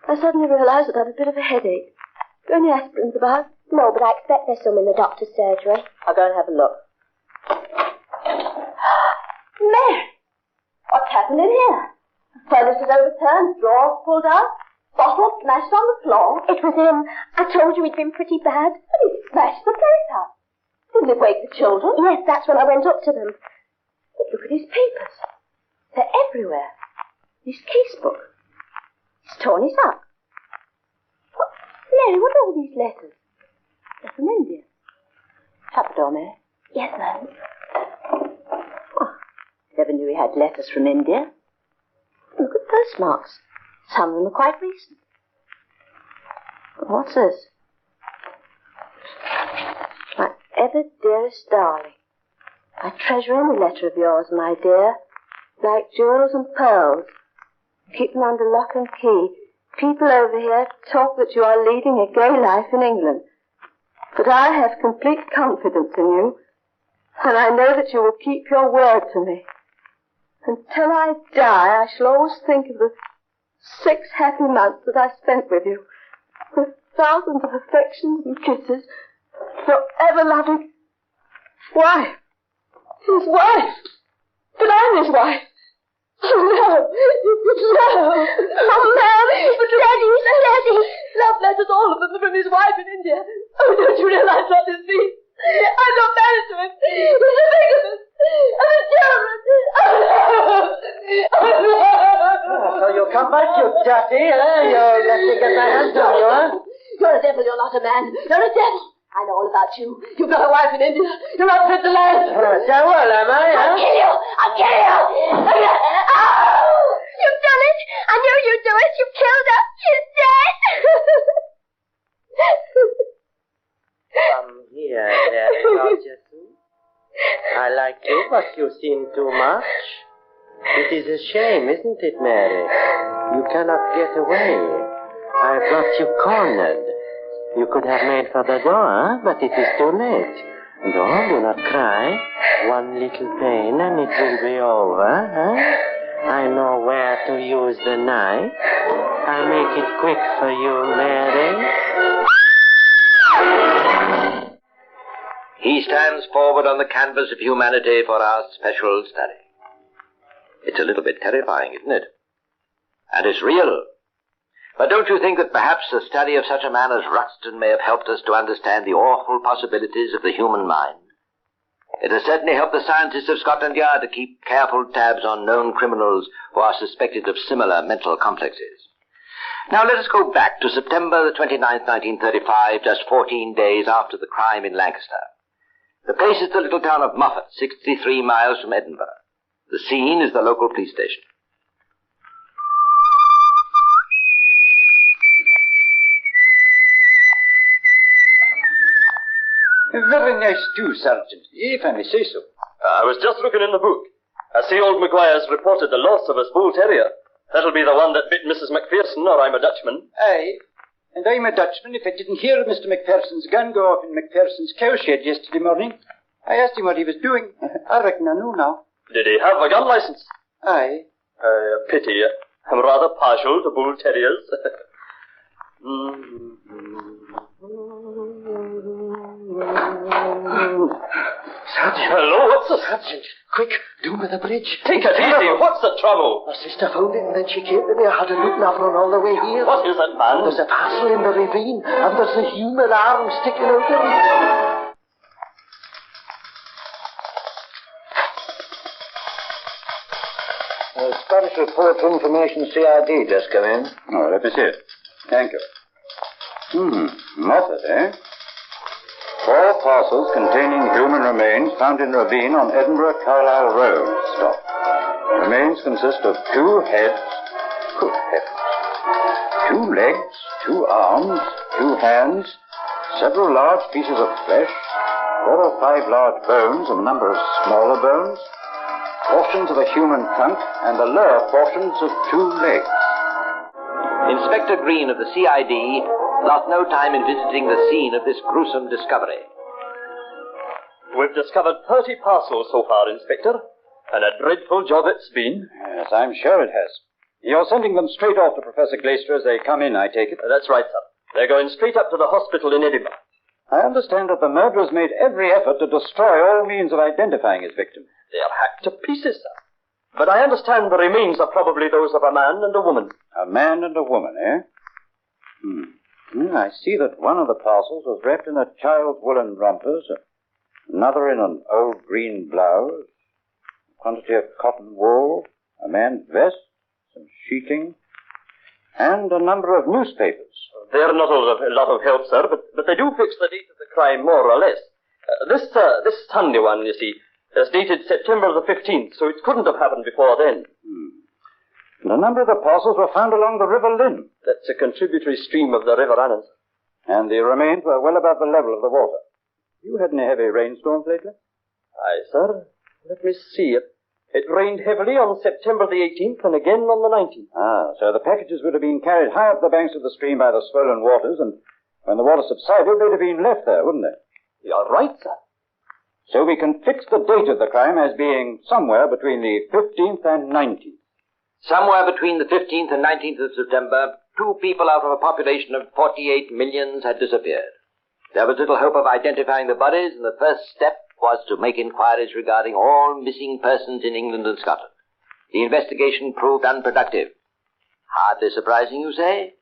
I suddenly realized that I had a bit of a headache. Got any aspirins about? No, but I expect there's some in the doctor's surgery. I'll go and have a look. Mary! What's happened in here? The furniture is overturned, drawers pulled out, bottles smashed on the floor. It was him. I told you he'd been pretty bad. But he smashed the place up. Didn't he wake the children? Yes, that's when I went up to them. But look at his papers. They're everywhere. His casebook. He's torn it up. Mary, what are all these letters? They're from India. Shut the door, Mary. Yes, ma'am. Oh, never knew he had letters from India. Look at postmarks. Some of them are quite recent. What's this? My ever dearest darling, I treasure any letter of yours, my dear, like jewels and pearls. Keep them under lock and key. People over here talk that you are leading a gay life in England. But I have complete confidence in you, and I know that you will keep your word to me. Until I die, I shall always think of the 6 happy months that I spent with you, with thousands of affections and kisses, your ever-loving wife. His wife! But I'm his wife! Oh, no! No! Oh, ma'am! Daddy! Love letters, all of them, are from his wife in India. Oh, don't you realize what this means? I'm not married to him. He's a bigamist. I'm a German. Oh, no! So you come back, you dirty, eh? You let me get my hands on you, huh? You're a devil, you're not a man. You're a devil. I know all about you. You've got a wife in India. You're not fit to land. Devil, am I, huh? I'll kill you! I'll kill you! Oh! You've done it! I knew you'd do it! You've killed her! She's dead! Come here, Mary Rogerson. I like you, but you've seen too much. It is a shame, isn't it, Mary? You cannot get away. I've got you cornered. You could have made for the door, but it is too late. Do not cry. One little pain and it will be over, huh? I know where to use the knife. I'll make it quick for you, Mary. He stands forward on the canvas of humanity for our special study. It's a little bit terrifying, isn't it? And it's real. But don't you think that perhaps the study of such a man as Ruxton may have helped us to understand the awful possibilities of the human mind? It has certainly helped the scientists of Scotland Yard to keep careful tabs on known criminals who are suspected of similar mental complexes. Now let us go back to September the 29th, 1935, just 14 days after the crime in Lancaster. The place is the little town of Moffat, 63 miles from Edinburgh. The scene is the local police station. Very nice too, Sergeant, if I may say so. I was just looking in the book. I see old Maguire's reported the loss of his bull terrier. That'll be the one that bit Mrs. McPherson, or I'm a Dutchman. Aye, and I'm a Dutchman if I didn't hear Mr. McPherson's gun go off in McPherson's cowshed yesterday morning. I asked him what he was doing. I reckon I know now. Did he have a gun license? Aye. Pity. I'm rather partial to bull terriers. Sergeant. Hello, what's the... Sergeant, quick, do with the bridge. Take it easy. What's the trouble? My sister found it and then she came to me. I had a looking after her all the way here. What is it, man? There's a parcel in the ravine and there's a human arm sticking out of it. A Scottish report for information CID just come in. Oh, let me see it. Thank you. Moffat, eh? 4 parcels containing human remains found in ravine on Edinburgh Carlisle Road. Stop. Remains consist of 2 heads. Good heavens. 2 legs, 2 arms, 2 hands, several large pieces of flesh, 4 or 5 large bones, and a number of smaller bones, portions of a human trunk, and the lower portions of 2 legs. Inspector Green of the CID lost no time in visiting the scene of this gruesome discovery. We've discovered 30 parcels so far, Inspector, and a dreadful job it's been. Yes, I'm sure it has. You're sending them straight off to Professor Glaister as they come in, I take it? That's right, sir. They're going straight up to the hospital in Edinburgh. I understand that the murderers made every effort to destroy all means of identifying his victim. They're hacked to pieces, sir. But I understand the remains are probably those of a man and a woman. A man and a woman, eh? I see that one of the parcels was wrapped in a child's woolen rompers, another in an old green blouse, a quantity of cotton wool, a man's vest, some sheeting, and a number of newspapers. They're not a lot of help, sir, but they do fix the date of the crime more or less. This Sunday one, you see, is dated September the 15th, so it couldn't have happened before then. And a number of the parcels were found along the River Lynn. That's a contributory stream of the River Annan. And the remains were well above the level of the water. You had any heavy rainstorms lately? Aye, sir. Let me see. It rained heavily on September the 18th and again on the 19th. Ah, so the packages would have been carried high up the banks of the stream by the swollen waters, and when the water subsided, they'd have been left there, wouldn't they? You're right, sir. So we can fix the date of the crime as being somewhere between the 15th and 19th. Somewhere between the 15th and 19th of September, 2 people out of a population of 48 millions had disappeared. There was little hope of identifying the bodies, and the first step was to make inquiries regarding all missing persons in England and Scotland. The investigation proved unproductive. Hardly surprising, you say?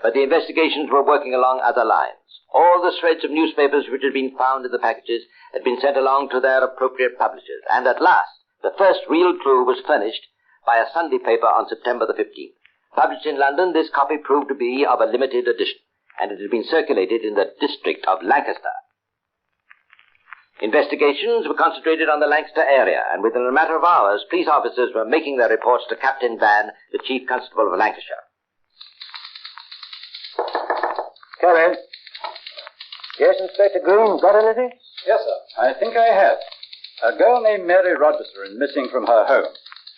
But the investigations were working along other lines. All the shreds of newspapers which had been found in the packages had been sent along to their appropriate publishers, and at last, the first real clue was furnished by a Sunday paper on September the 15th. Published in London, this copy proved to be of a limited edition, and it had been circulated in the district of Lancaster. Investigations were concentrated on the Lancaster area, and within a matter of hours, police officers were making their reports to Captain Van, the Chief Constable of Lancashire. Come in. Yes, Inspector Green, got anything? Yes, sir. I think I have. A girl named Mary Rochester is missing from her home.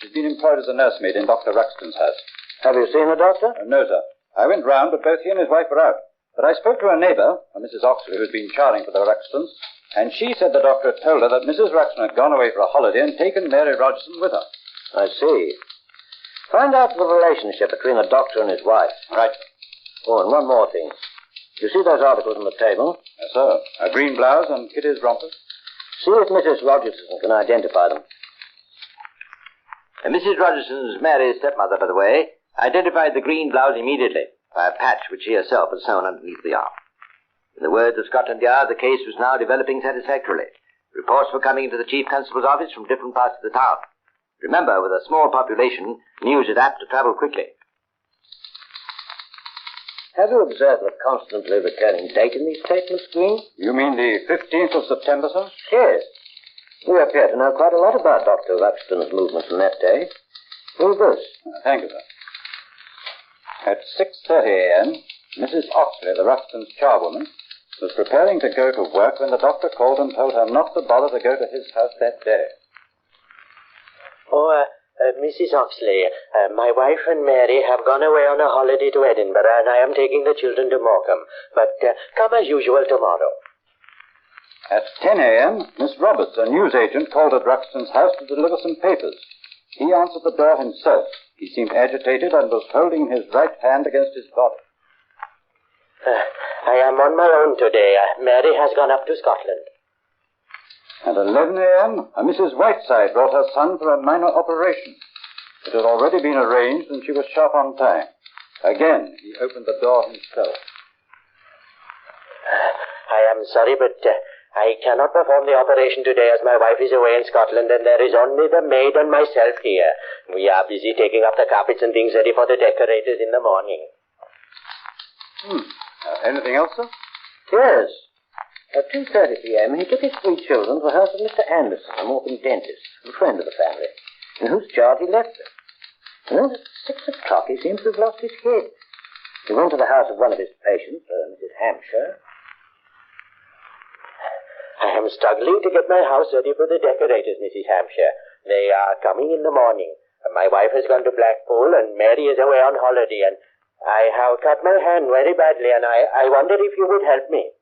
She's been employed as a nursemaid in Dr. Ruxton's house. Have you seen the doctor? No, sir. I went round, but both he and his wife were out. But I spoke to a neighbour, a Mrs. Oxley, who's been charring for the Ruxtons, and she said the doctor had told her that Mrs. Ruxton had gone away for a holiday and taken Mary Rogerson with her. I see. Find out the relationship between the doctor and his wife. Right. Oh, and one more thing. You see those articles on the table? Yes, sir. A green blouse and Kitty's rompers. See if Mrs. Rogerson can identify them. Mrs. Rogerson's Mary's stepmother, by the way, identified the green blouse immediately by a patch which she herself had sewn underneath the arm. In the words of Scotland Yard, the case was now developing satisfactorily. Reports were coming into the Chief Constable's office from different parts of the town. Remember, with a small population, news is apt to travel quickly. Have you observed the constantly returning date in these statements, Green? You mean the 15th of September, sir? Yes. You appear to know quite a lot about Dr. Ruxton's movements on that day. Read this. Thank you, sir. At 6:30 a.m., Mrs. Oxley, the Ruxton's charwoman, was preparing to go to work when the doctor called and told her not to bother to go to his house that day. Oh, Mrs. Oxley, my wife and Mary have gone away on a holiday to Edinburgh, and I am taking the children to Morecambe. But come as usual tomorrow. At 10 a.m., Miss Roberts, a newsagent, called at Ruxton's house to deliver some papers. He answered the door himself. He seemed agitated and was holding his right hand against his body. I am on my own today. Mary has gone up to Scotland. At 11 a.m., a Mrs. Whiteside brought her son for a minor operation. It had already been arranged, and she was sharp on time. Again, he opened the door himself. I am sorry, but I cannot perform the operation today as my wife is away in Scotland and there is only the maid and myself here. We are busy taking up the carpets and things ready for the decorators in the morning. Anything else, sir? Yes. At 2:30 p.m., he took his 3 children to the house of Mr. Anderson, a Morecambe dentist, a friend of the family, in whose charge he left them. And then at 6 o'clock, he seems to have lost his head. He went to the house of one of his patients, Mrs. Hampshire. I am struggling to get my house ready for the decorators, Mrs. Hampshire. They are coming in the morning. My wife has gone to Blackpool, and Mary is away on holiday, and I have cut my hand very badly, and I wondered if you would help me.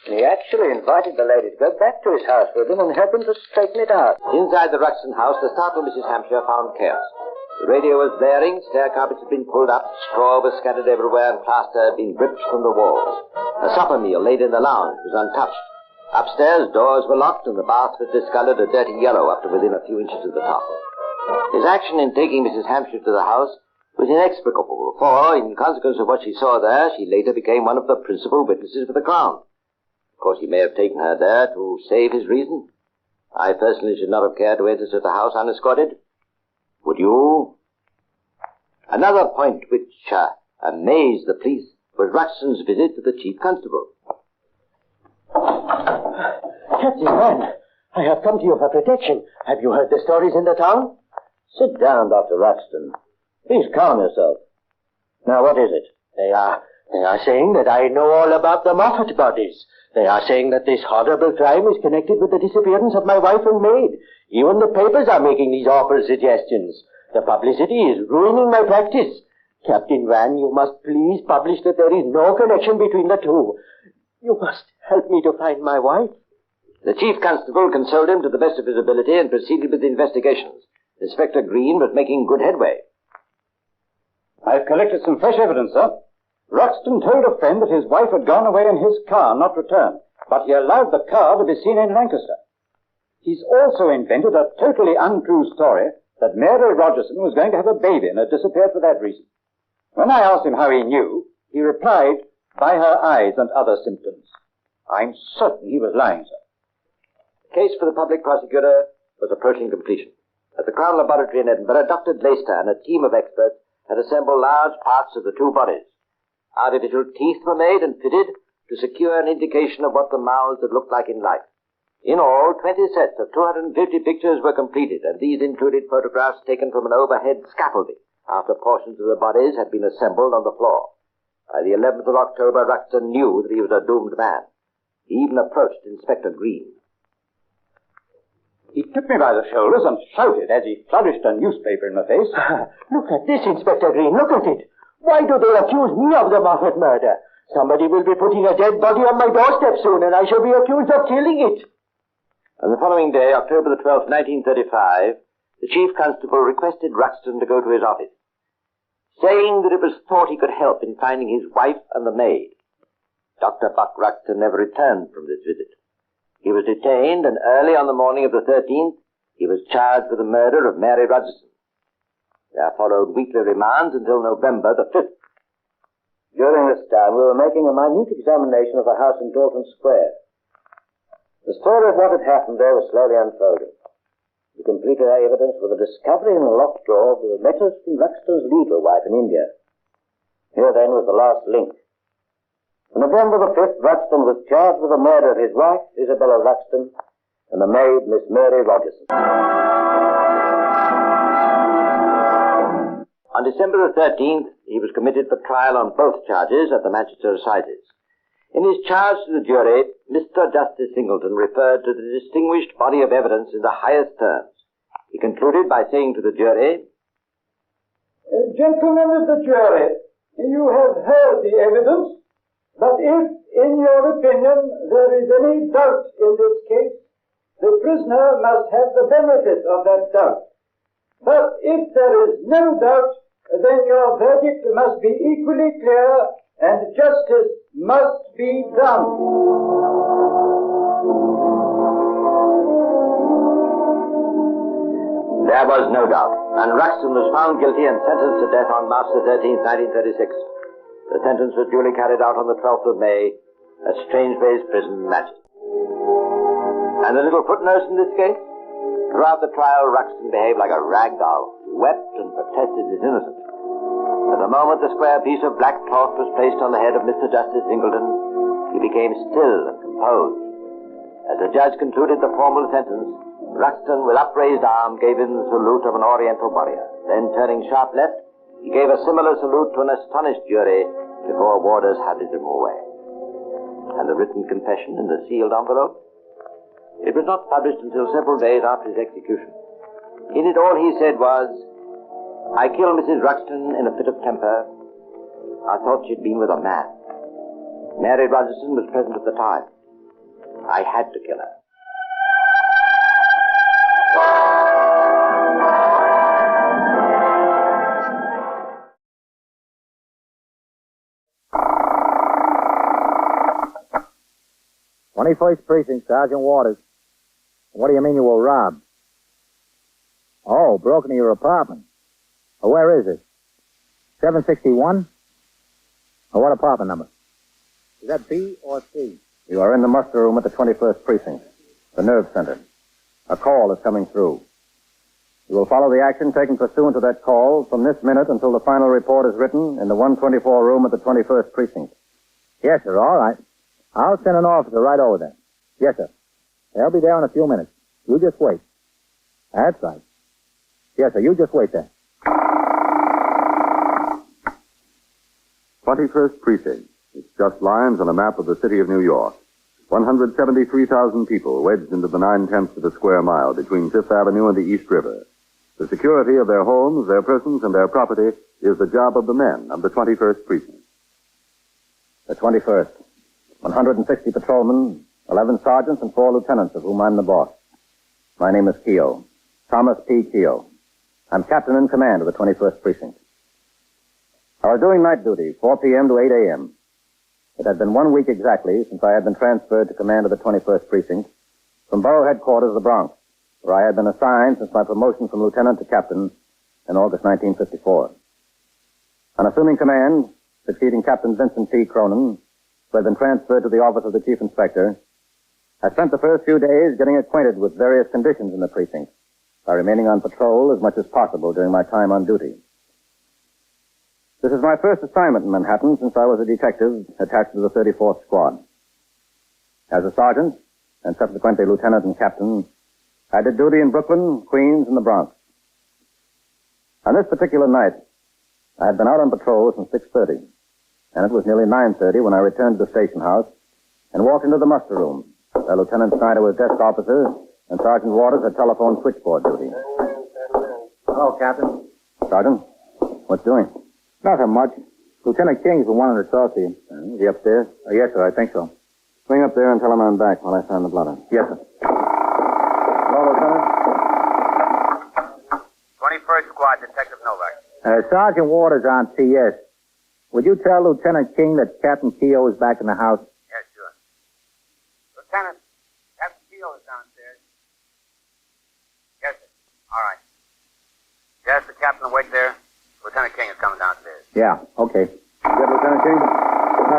He actually invited the lady to go back to his house with him and help him to straighten it out. Inside the Ruxton house, the startled Mrs. Hampshire found chaos. The radio was blaring, stair carpets had been pulled up, straw was scattered everywhere, and plaster had been ripped from the walls. A supper meal laid in the lounge was untouched. Upstairs, doors were locked, and the bath was discolored a dirty yellow up to within a few inches of the top. His action in taking Mrs. Hampshire to the house was inexplicable, for, in consequence of what she saw there, she later became one of the principal witnesses for the Crown. Of course, he may have taken her there to save his reason. I personally should not have cared to enter such a house unescorted. Would you? Another point which amazed the police was Ruxton's visit to the Chief Constable. Captain Van, I have come to you for protection. Have you heard the stories in the town? Sit down, Dr. Ruxton. Please calm yourself. Now, what is it? They are saying that I know all about the Moffat bodies. They are saying that this horrible crime is connected with the disappearance of my wife and maid. Even the papers are making these awful suggestions. The publicity is ruining my practice. Captain Van, you must please publish that there is no connection between the two. You must help me to find my wife. The Chief Constable consoled him to the best of his ability and proceeded with the investigations. Inspector Green was making good headway. I've collected some fresh evidence, sir. Ruxton told a friend that his wife had gone away in his car, not returned, but he allowed the car to be seen in Lancaster. He's also invented a totally untrue story that Mary Rogerson was going to have a baby and had disappeared for that reason. When I asked him how he knew, he replied, by her eyes and other symptoms. I'm certain he was lying, sir. The case for the public prosecutor was approaching completion. At the Crown Laboratory in Edinburgh, Dr. Leister and a team of experts had assembled large parts of the 2 bodies. Artificial teeth were made and fitted to secure an indication of what the mouths had looked like in life. In all, 20 sets of 250 pictures were completed, and these included photographs taken from an overhead scaffolding after portions of the bodies had been assembled on the floor. By the 11th of October, Ruxton knew that he was a doomed man. He even approached Inspector Green. He took me by the shoulders and shouted as he flourished a newspaper in my face. Look at this, Inspector Green, look at it. Why do they accuse me of the Moffat murder? Somebody will be putting a dead body on my doorstep soon, and I shall be accused of killing it. On the following day, October the 12th, 1935, the Chief Constable requested Ruxton to go to his office, saying that it was thought he could help in finding his wife and the maid. Dr. Buck Ruxton never returned from this visit. He was detained, and early on the morning of the 13th, he was charged with the murder of Mary Rogerson. There followed weekly remands until November the 5th. During this time, we were making a minute examination of the house in Dalton Square. The story of what had happened there was slowly unfolding. We completed our evidence with a discovery in a locked drawer of the letters from Ruxton's legal wife in India. Here, then, was the last link. On November the 5th, Ruxton was charged with the murder of his wife, Isabella Ruxton, and the maid, Miss Mary Rogerson. On December the 13th, he was committed for trial on both charges at the Manchester Assizes. In his charge to the jury, Mr. Justice Singleton referred to the distinguished body of evidence in the highest terms. He concluded by saying to the jury, Gentlemen of the jury, you have heard the evidence, but if, in your opinion, there is any doubt in this case, the prisoner must have the benefit of that doubt. But if there is no doubt, then your verdict must be equally clear and justice must be done. There was no doubt, and Ruxton was found guilty and sentenced to death on March the 13th, 1936. The sentence was duly carried out on the 12th of May at Strangeways Prison, Manchester. And a little footnote in this case? Throughout the trial, Ruxton behaved like a rag doll. He wept and protested his innocence. At the moment the square piece of black cloth was placed on the head of Mr. Justice Singleton, he became still and composed. As the judge concluded the formal sentence, Ruxton, with upraised arm, gave him the salute of an Oriental warrior. Then, turning sharp left, he gave a similar salute to an astonished jury before warders hurried him away. And the written confession in the sealed envelope? It was not published until several days after his execution. In it, all he said was, I killed Mrs. Ruxton in a fit of temper. I thought she'd been with a man. Mary Rogerson was present at the time. I had to kill her. "21st Precinct, Sergeant Waters. What do you mean you were robbed?" "Oh, broke into your apartment. Oh, where is it? 761? Oh, what apartment number? Is that B or C?" "You are in the muster room at the 21st Precinct, the nerve center. A call is coming through. You will follow the action taken pursuant to that call from this minute until the final report is written in the 124 room at the 21st Precinct." "Yes, sir, all right. I'll send an officer right over there." "Yes, sir. They'll be there in a few minutes. You just wait." "That's right. Yes, sir, you just wait there." 21st Precinct. It's just lines on a map of the city of New York. 173,000 people wedged into the 9/10 of a square mile between Fifth Avenue and the East River. The security of their homes, their persons, and their property is the job of the men of the 21st Precinct. The 21st. 160 patrolmen, 11 sergeants, and 4 lieutenants, of whom I'm the boss. My name is Keogh. Thomas P. Keogh. I'm captain in command of the 21st Precinct. I was doing night duty, 4 p.m. to 8 a.m. It had been 1 week exactly since I had been transferred to command of the 21st Precinct from Borough Headquarters of the Bronx, where I had been assigned since my promotion from lieutenant to captain in August 1954. On assuming command, succeeding Captain Vincent T. Cronin, who had been transferred to the office of the chief inspector, I spent the first few days getting acquainted with various conditions in the precinct by remaining on patrol as much as possible during my time on duty. This is my first assignment in Manhattan since I was a detective attached to the 34th Squad. As a sergeant, and subsequently lieutenant and captain, I did duty in Brooklyn, Queens, and the Bronx. On this particular night, I had been out on patrol since 6:30, and it was nearly 9:30 when I returned to the station house and walked into the muster room, where Lieutenant Snyder was desk officer and Sergeant Waters had telephone switchboard duty. "Hello, Captain." "Sergeant, what's doing?" "Nothing much. Lieutenant King's been wanting to talk to you." "Is he upstairs?" "Yes, sir, I think so." "Swing up there and tell him I'm back while I sign the blotter." "Yes, sir." "Hello, Lieutenant." 21st Squad, Detective Novak. Sergeant Waters on TS. Would you tell Lieutenant King that Captain Keogh is back in the house? Yes, sure. Lieutenant, Captain Keogh is downstairs. Yes, sir. All right. Yes, the Captain wait there. Lieutenant King is coming downstairs. Yeah, okay. Good, Lieutenant King?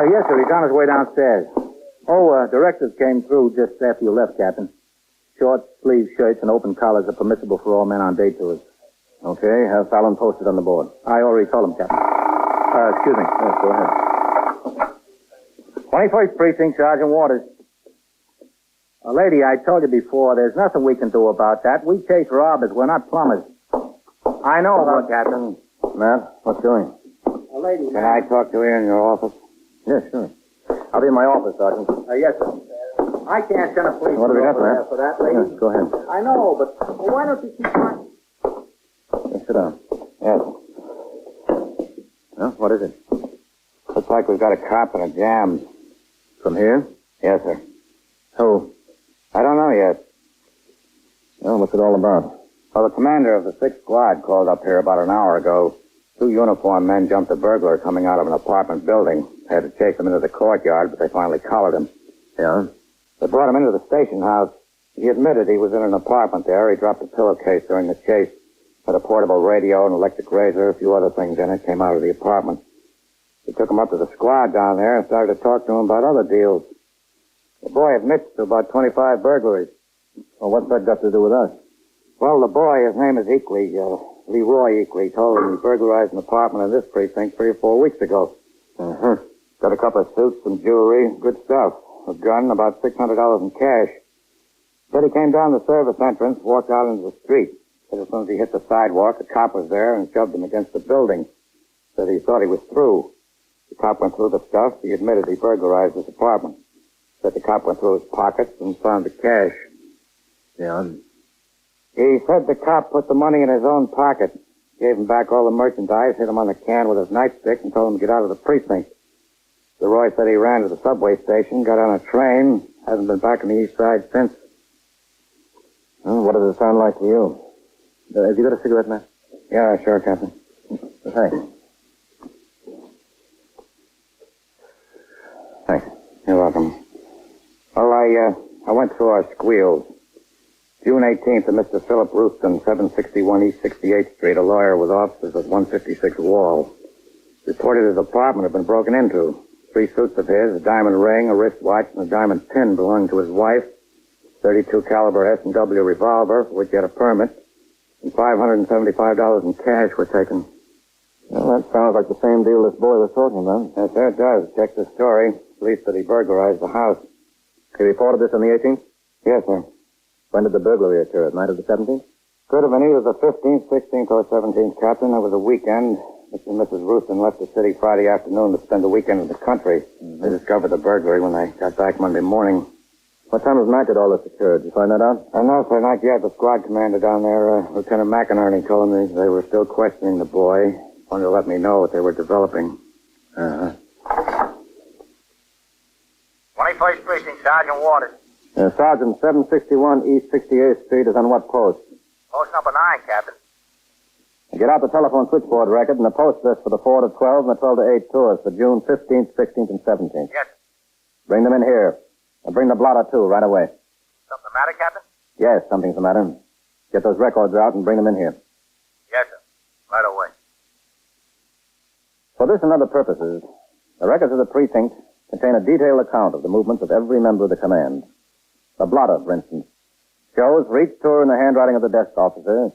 Yes, sir. He's on his way downstairs. Directives came through just after you left, Captain. Short sleeve shirts and open collars are permissible for all men on day tours. Okay, have Fallon posted on the board. I already told him, Captain. Excuse me. Yes, go ahead. 21st Precinct, Sergeant Waters. Lady, I told you before, there's nothing we can do about that. We chase robbers. We're not plumbers. I know about Captain. Matt, what's doing? Lady, Can I talk to you in your office? Yes, sure. I'll be in my office, Sergeant. Yes, sir. I can't send a policeman What have you got, over man? there for that, lady. Yes, go ahead. I know, but why don't you keep trying? Yes, sit down. Yes. Well, what is it? Looks like we've got a cop in a jam. From here? Yes, sir. Who? I don't know yet. Well, what's it all about? Well, the commander of the 6th Squad called up here about an hour ago. 2 uniformed men jumped a burglar coming out of an apartment building. Had to chase him into the courtyard, but they finally collared him. Yeah? They brought him into the station house. He admitted he was in an apartment there. He dropped a pillowcase during the chase. Had a portable radio, an electric razor, a few other things in it. Came out of the apartment. They took him up to the squad down there and started to talk to him about other deals. The boy admits to about 25 burglaries. Well, what's that got to do with us? Well, the boy, his name is Eakley, Leroy Eakley, told him he burglarized an apartment in this precinct 3 or 4 weeks ago. Uh-huh. Got a couple of suits, some jewelry, good stuff. A gun, about $600 in cash. Said he came down the service entrance, walked out into the street. Said as soon as he hit the sidewalk, a cop was there and shoved him against the building. Said he thought he was through. The cop went through the stuff. He admitted he burglarized his apartment. Said the cop went through his pockets and found the cash. Yeah? He said the cop put the money in his own pocket, gave him back all the merchandise, hit him on the can with his nightstick, and told him to get out of the precinct. Leroy said he ran to the subway station, got on a train, hasn't been back on the east side since. Well, what does it sound like to you? Have you got a cigarette, man? Yeah, sure, Captain. Thanks. Thanks. You're welcome. Well, I went through our squeals. June 18th to Mr. Philip Ruxton, 761 East 68th Street, a lawyer with offices at 156 Wall. Reported his apartment had been broken into. 3 suits of his, a diamond ring, a wristwatch, and a diamond pin belonging to his wife, 32 caliber S&W revolver, for which he had a permit, and $575 in cash were taken. Well, that sounds like the same deal this boy was talking about. Yes, sir, it does. Check the story. Police said he burglarized the house. He reported this on the 18th? Yes, sir. When did the burglary occur? At night of the 17th? Could have been either the 15th, 16th, or 17th, Captain. It was a weekend. Mr. and Mrs. Ruxton left the city Friday afternoon to spend the weekend in the country. Mm-hmm. They discovered the burglary when they got back Monday morning. What time of night did all this occur? Did you find that out? No, sir, not yet. The squad commander down there, Lieutenant McInerney, told me they were still questioning the boy. Wanted to let me know what they were developing. Uh-huh. 21st Precinct, Sergeant Waters. Sergeant, 761 East 68th Street is on what post? Post number 9, Captain. Get out the telephone switchboard record and the post list for the 4 to 12 and the 12 to 8 tours for June 15th, 16th, and 17th. Yes. Bring them in here. And bring the blotter, too, right away. Something the matter, Captain? Yes, something's the matter. Get those records out and bring them in here. Yes, sir. Right away. For this and other purposes, the records of the precinct contain a detailed account of the movements of every member of the command. The blotter, for instance, shows for each tour in the handwriting of the desk officer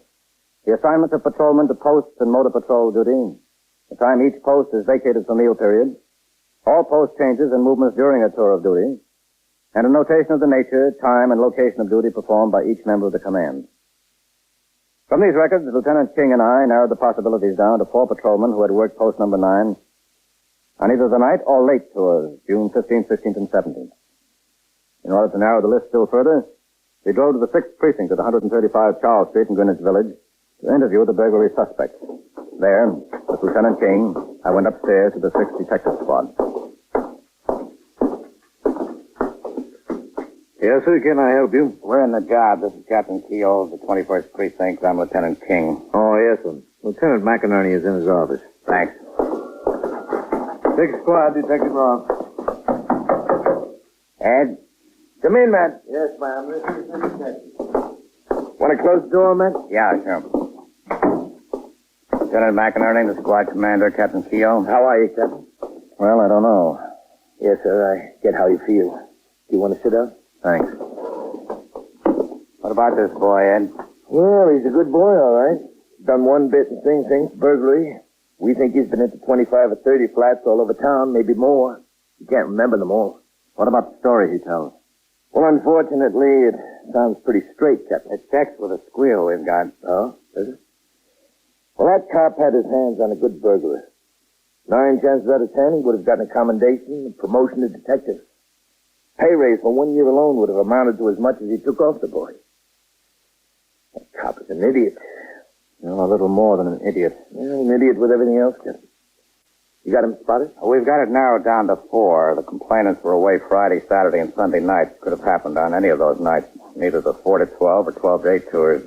the assignments of patrolmen to posts and motor patrol duty, the time each post is vacated for meal period, all post changes and movements during a tour of duty, and a notation of the nature, time, and location of duty performed by each member of the command. From these records, Lieutenant King and I narrowed the possibilities down to 4 patrolmen who had worked post number 9 on either the night or late tours, June 15th, 16th, and 17th. In order to narrow the list still further, we drove to the 6th precinct at 135 Charles Street in Greenwich Village to interview the burglary suspects. There, with Lieutenant King, I went upstairs to the 6th Detective Squad. Yes, sir, can I help you? We're in the job. This is Captain Keogh of the 21st Precinct. I'm Lieutenant King. Oh, yes, sir. Lieutenant McInerney is in his office. Thanks. 6th Squad, Detective Ross. Ed? Come in, man. Yes, ma'am. This is the detective. Want to close the door, man? Yeah, sure. Lieutenant McInerney, the squad commander, Captain Keogh. How are you, Captain? Well, I don't know. Yes, sir. I get how you feel. Do you want to sit down? Thanks. What about this boy, Ed? Well, he's a good boy, all right. Done one bit in Sing Sing's burglary. We think he's been into 25 or 30 flats all over town, maybe more. You can't remember them all. What about the story he tells? Well, unfortunately, it sounds pretty straight, Captain. It checks with a squeal we've got. Oh, does it? Well, that cop had his hands on a good burglar. 9 chances out of 10, he would have gotten a commendation, a promotion to detective. Pay raise for 1 year alone would have amounted to as much as he took off the boy. That cop is an idiot. Well, a little more than an idiot. Yeah, an idiot with everything else, Captain. You got him spotted? We've got it narrowed down to 4. The complainants were away Friday, Saturday, and Sunday nights. Could have happened on any of those nights. Neither the 4 to 12 or 12 to 8 tours.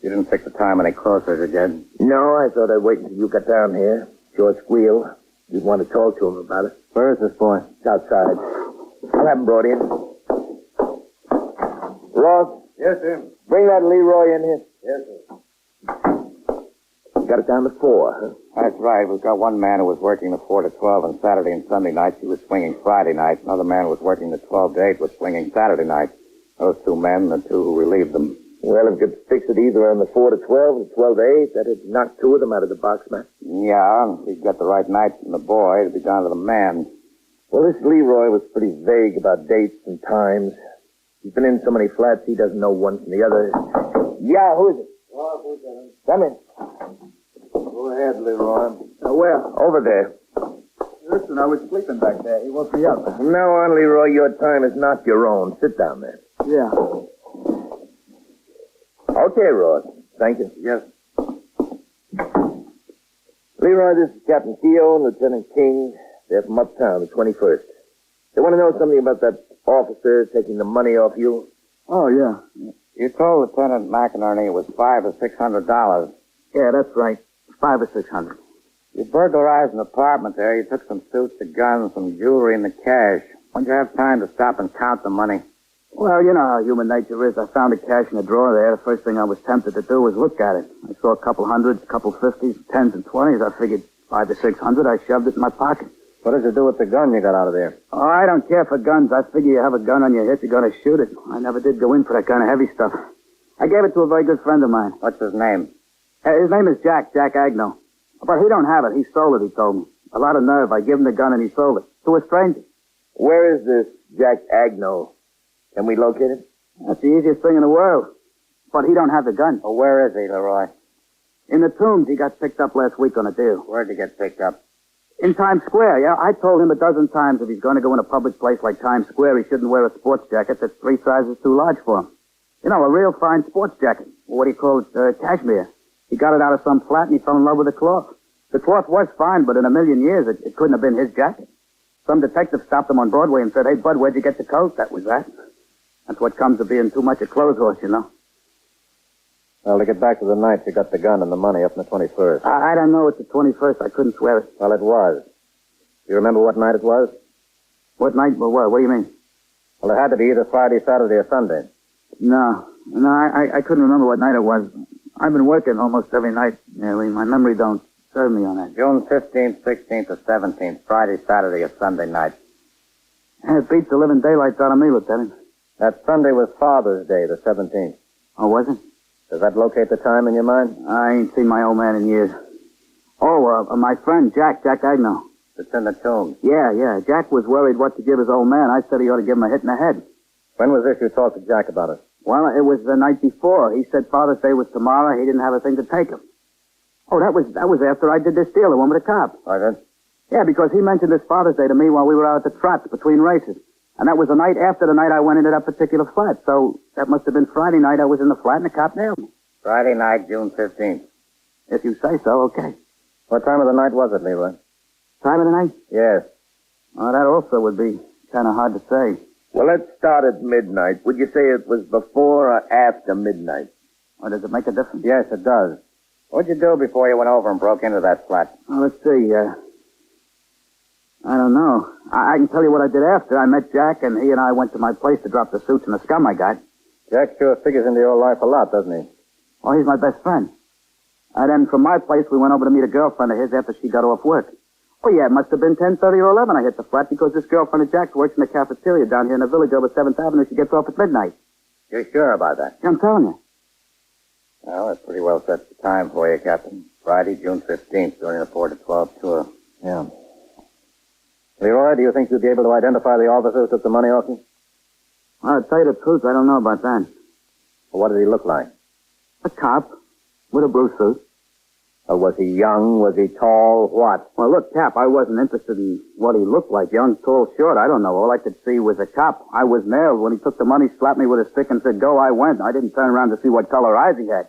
You didn't fix the time any closer, did you? No, I thought I'd wait until you got down here. George Squeal. You'd want to talk to him about it. Where is this boy? It's outside. I'll have him brought in. Ross? Yes, sir. Bring that Leroy in here. Yes, sir. You got it down to 4, huh? That's right. We've got one man who was working the 4 to 12 on Saturday and Sunday nights. He was swinging Friday night. Another man was working the 12 to 8, was swinging Saturday night. Those 2 men, the 2 who relieved them. Well, if you could fix it either on the 4 to 12 or 12 to 8, that'd knock 2 of them out of the box, man. Yeah, if he'd got the right night from the boy, it'd be down to the man. Well, this Leroy was pretty vague about dates and times. He's been in so many flats, he doesn't know one from the other. Yeah, who is it? Come in. Go ahead, Leroy. Where? Over there. Listen, I was sleeping back there. He woke me up. From now on, Leroy, your time is not your own. Sit down there. Yeah. Okay, Ross. Thank you. Yes. Leroy, this is Captain Keogh and Lieutenant King. They're from uptown, the 21st. They want to know something about that officer taking the money off you. Oh, yeah. You told Lieutenant McInerney it was $500 or $600. Yeah, that's right. 500 or 600. You burglarized an apartment there. You took some suits, a gun, some jewelry, and the cash. When'd you have time to stop and count the money? Well, you know how human nature is. I found the cash in a drawer there. The first thing I was tempted to do was look at it. I saw a couple hundreds, a couple 50s, 10s, and 20s. I figured 500 to 600. I shoved it in my pocket. What did you do with the gun you got out of there? Oh, I don't care for guns. I figure you have a gun on your hip, you're going to shoot it. I never did go in for that kind of heavy stuff. I gave it to a very good friend of mine. What's his name? His name is Jack Agno. But he don't have it. He stole it, he told me. A lot of nerve. I gave him the gun and he sold it. To a stranger. Where is this Jack Agno? Can we locate him? That's the easiest thing in the world. But he don't have the gun. Well, where is he, Leroy? In the Tombs. He got picked up last week on a deal. Where'd he get picked up? In Times Square, yeah. I told him a dozen times if he's going to go in a public place like Times Square, he shouldn't wear a sports jacket that's 3 sizes too large for him. You know, a real fine sports jacket. What do you call it? Cashmere. He got it out of some flat and he fell in love with the cloth. The cloth was fine, but in a million years, it couldn't have been his jacket. Some detective stopped him on Broadway and said, "Hey, Bud, where'd you get the coat?" That was that. That's what comes of being too much a clothes horse, you know. Well, to get back to the night you got the gun and the money up on the 21st. I don't know. It's the 21st. I couldn't swear it. Well, it was. You remember what night it was? What night? Well, what? What do you mean? Well, it had to be either Friday, Saturday, or Sunday. No, I couldn't remember what night it was. I've been working almost every night, nearly. My memory don't serve me on that. June 15th, 16th, or 17th. Friday, Saturday, or Sunday night. It beats the living daylights out of me, Lieutenant. That Sunday was Father's Day, the 17th. Oh, was it? Does that locate the time in your mind? I ain't seen my old man in years. Oh, my friend, Jack Agno. It's in the Tombs. Yeah. Jack was worried what to give his old man. I said he ought to give him a hit in the head. When was this you talked to Jack about it? Well, it was the night before. He said Father's Day was tomorrow. He didn't have a thing to take him. Oh, that was after I did this deal, the one with the cop. I did? Yeah, because he mentioned this Father's Day to me while we were out at the trots between races. And that was the night after the night I went into that particular flat. So that must have been Friday night I was in the flat and the cop nailed me. Friday night, June 15th. If you say so, okay. What time of the night was it, Leroy? Time of the night? Yes. Oh, that also would be kind of hard to say. Well, let's start at midnight. Would you say it was before or after midnight? Or does it make a difference? Yes, it does. What'd you do before you went over and broke into that flat? Oh, let's see. I don't know. I can tell you what I did after. I met Jack, and he and I went to my place to drop the suits and the scum I got. Jack sure figures into your life a lot, doesn't he? Oh, he's my best friend. And then from my place, we went over to meet a girlfriend of his after she got off work. Oh, yeah, it must have been 10:30 or 11 I hit the flat because this girlfriend of Jack's works in the cafeteria down here in the village over 7th Avenue. She gets off at midnight. You're sure about that? Yeah, I'm telling you. Well, that's pretty well set the time for you, Captain. Friday, June 15th, during the 4 to 12 tour. Yeah. Leroy, do you think you'd be able to identify the officer who took the money off you? Well, to tell you the truth, I don't know about that. Well, what did he look like? A cop with a blue suit. Was he young? Was he tall? What? Well, look, Cap, I wasn't interested in what he looked like. Young, tall, short, I don't know. All I could see was a cop. I was nailed. When he took the money, slapped me with a stick and said, go, I went. I didn't turn around to see what color eyes he had.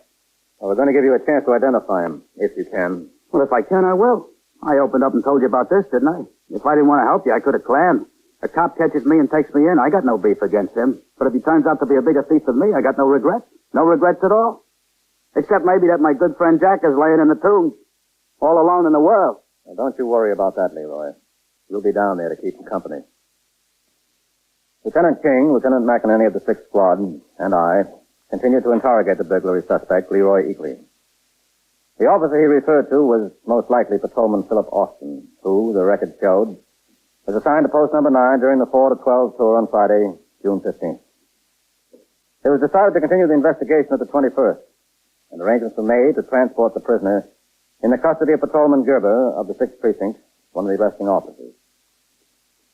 Well, we're going to give you a chance to identify him, if you can. Well, if I can, I will. I opened up and told you about this, didn't I? If I didn't want to help you, I could have clammed. A cop catches me and takes me in. I got no beef against him. But if he turns out to be a bigger thief than me, I got no regrets. No regrets at all. Except maybe that my good friend Jack is laying in the tomb. All alone in the world. Well, don't you worry about that, Leroy. You'll be down there to keep him company. Lieutenant King, Lieutenant McInerney of the 6th Squad, and I continued to interrogate the burglary suspect, Leroy Eakley. The officer he referred to was most likely Patrolman Philip Austin, who, the record showed, was assigned to post number 9 during the 4 to 12 tour on Friday, June 15th. It was decided to continue the investigation at the 21st, and arrangements were made to transport the prisoner in the custody of Patrolman Gerber of the 6th Precinct, one of the arresting officers.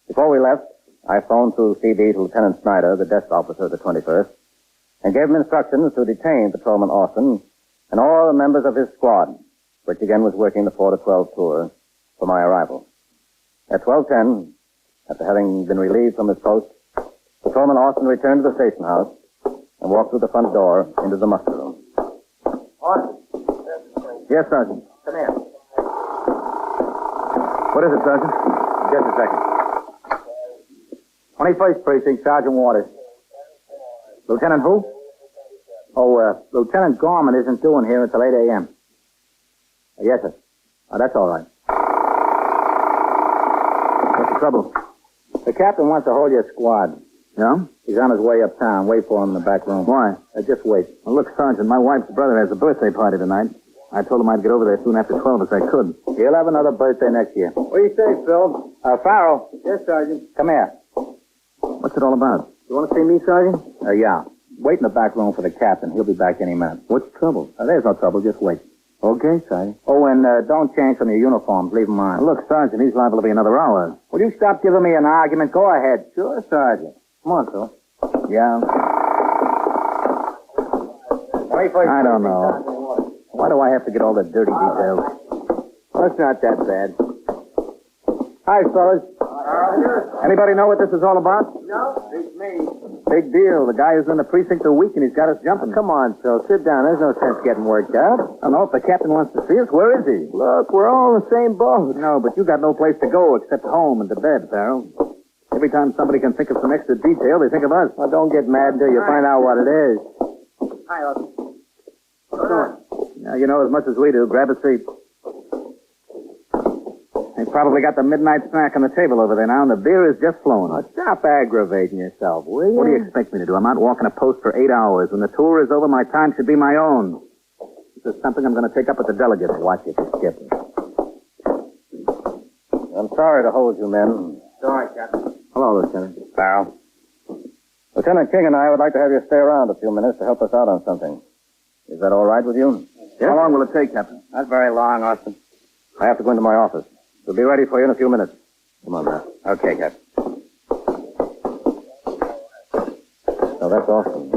Before we left, I phoned through CB to Lieutenant Snyder, the desk officer of the 21st, and gave him instructions to detain Patrolman Austin and all the members of his squad, which again was working the 4 to 12 tour, for my arrival. At 12:10, after having been relieved from his post, Patrolman Austin returned to the station house and walked through the front door into the muster room. Austin. Yes, Sergeant. Come here. What is it, Sergeant? Just a second. 21st Precinct, Sergeant Waters. Lieutenant who? Lieutenant Gorman isn't due in here until 8 a.m. Yes, sir. Oh, that's all right. What's the trouble? The captain wants to hold your squad. Yeah? He's on his way uptown. Wait for him in the back room. Why? Just wait. Well, look, Sergeant, my wife's brother has a birthday party tonight. I told him I'd get over there soon after 12 as I could. He'll have another birthday next year. What do you say, Phil? Farrell. Yes, Sergeant. Come here. What's it all about? You want to see me, Sergeant? Yeah. Wait in the back room for the captain. He'll be back any minute. What's the trouble? There's no trouble. Just wait. Okay, Sergeant. Oh, and don't change from your uniforms. Leave them on. Look, Sergeant, he's liable to be another hour. Will you stop giving me an argument? Go ahead. Sure, Sergeant. Come on, Phil. Yeah. I don't know. Why do I have to get all the dirty details? Well, it's not that bad. Hi, fellas. Anybody know what this is all about? No, it's me. Big deal. The guy is in the precinct a week and he's got us jumping. Come on, Phil. Sit down. There's no sense getting worked out. I don't know if the captain wants to see us. Where is he? Look, we're all in the same boat. No, but you got no place to go except home and to bed, Farrell. Every time somebody can think of some extra detail, they think of us. Well, don't get mad until you find out what it is. Hi, Austin. Now, you know as much as we do. Grab a seat. They probably got the midnight snack on the table over there now, and the beer is just flowing. Oh, stop aggravating yourself, will you? What do you expect me to do? I'm out walking a post for 8 hours. When the tour is over, my time should be my own. This is something I'm going to take up with the delegates. Watch it, Skip. I'm sorry to hold you, men. Sorry, Captain. Hello, Lieutenant. Farrell. Lieutenant King and I would like to have you stay around a few minutes to help us out on something. Is that all right with you? Yes. How long will it take, Captain? Not very long, Austin. I have to go into my office. We'll be ready for you in a few minutes. Come on, man. Okay, Captain. So that's Austin.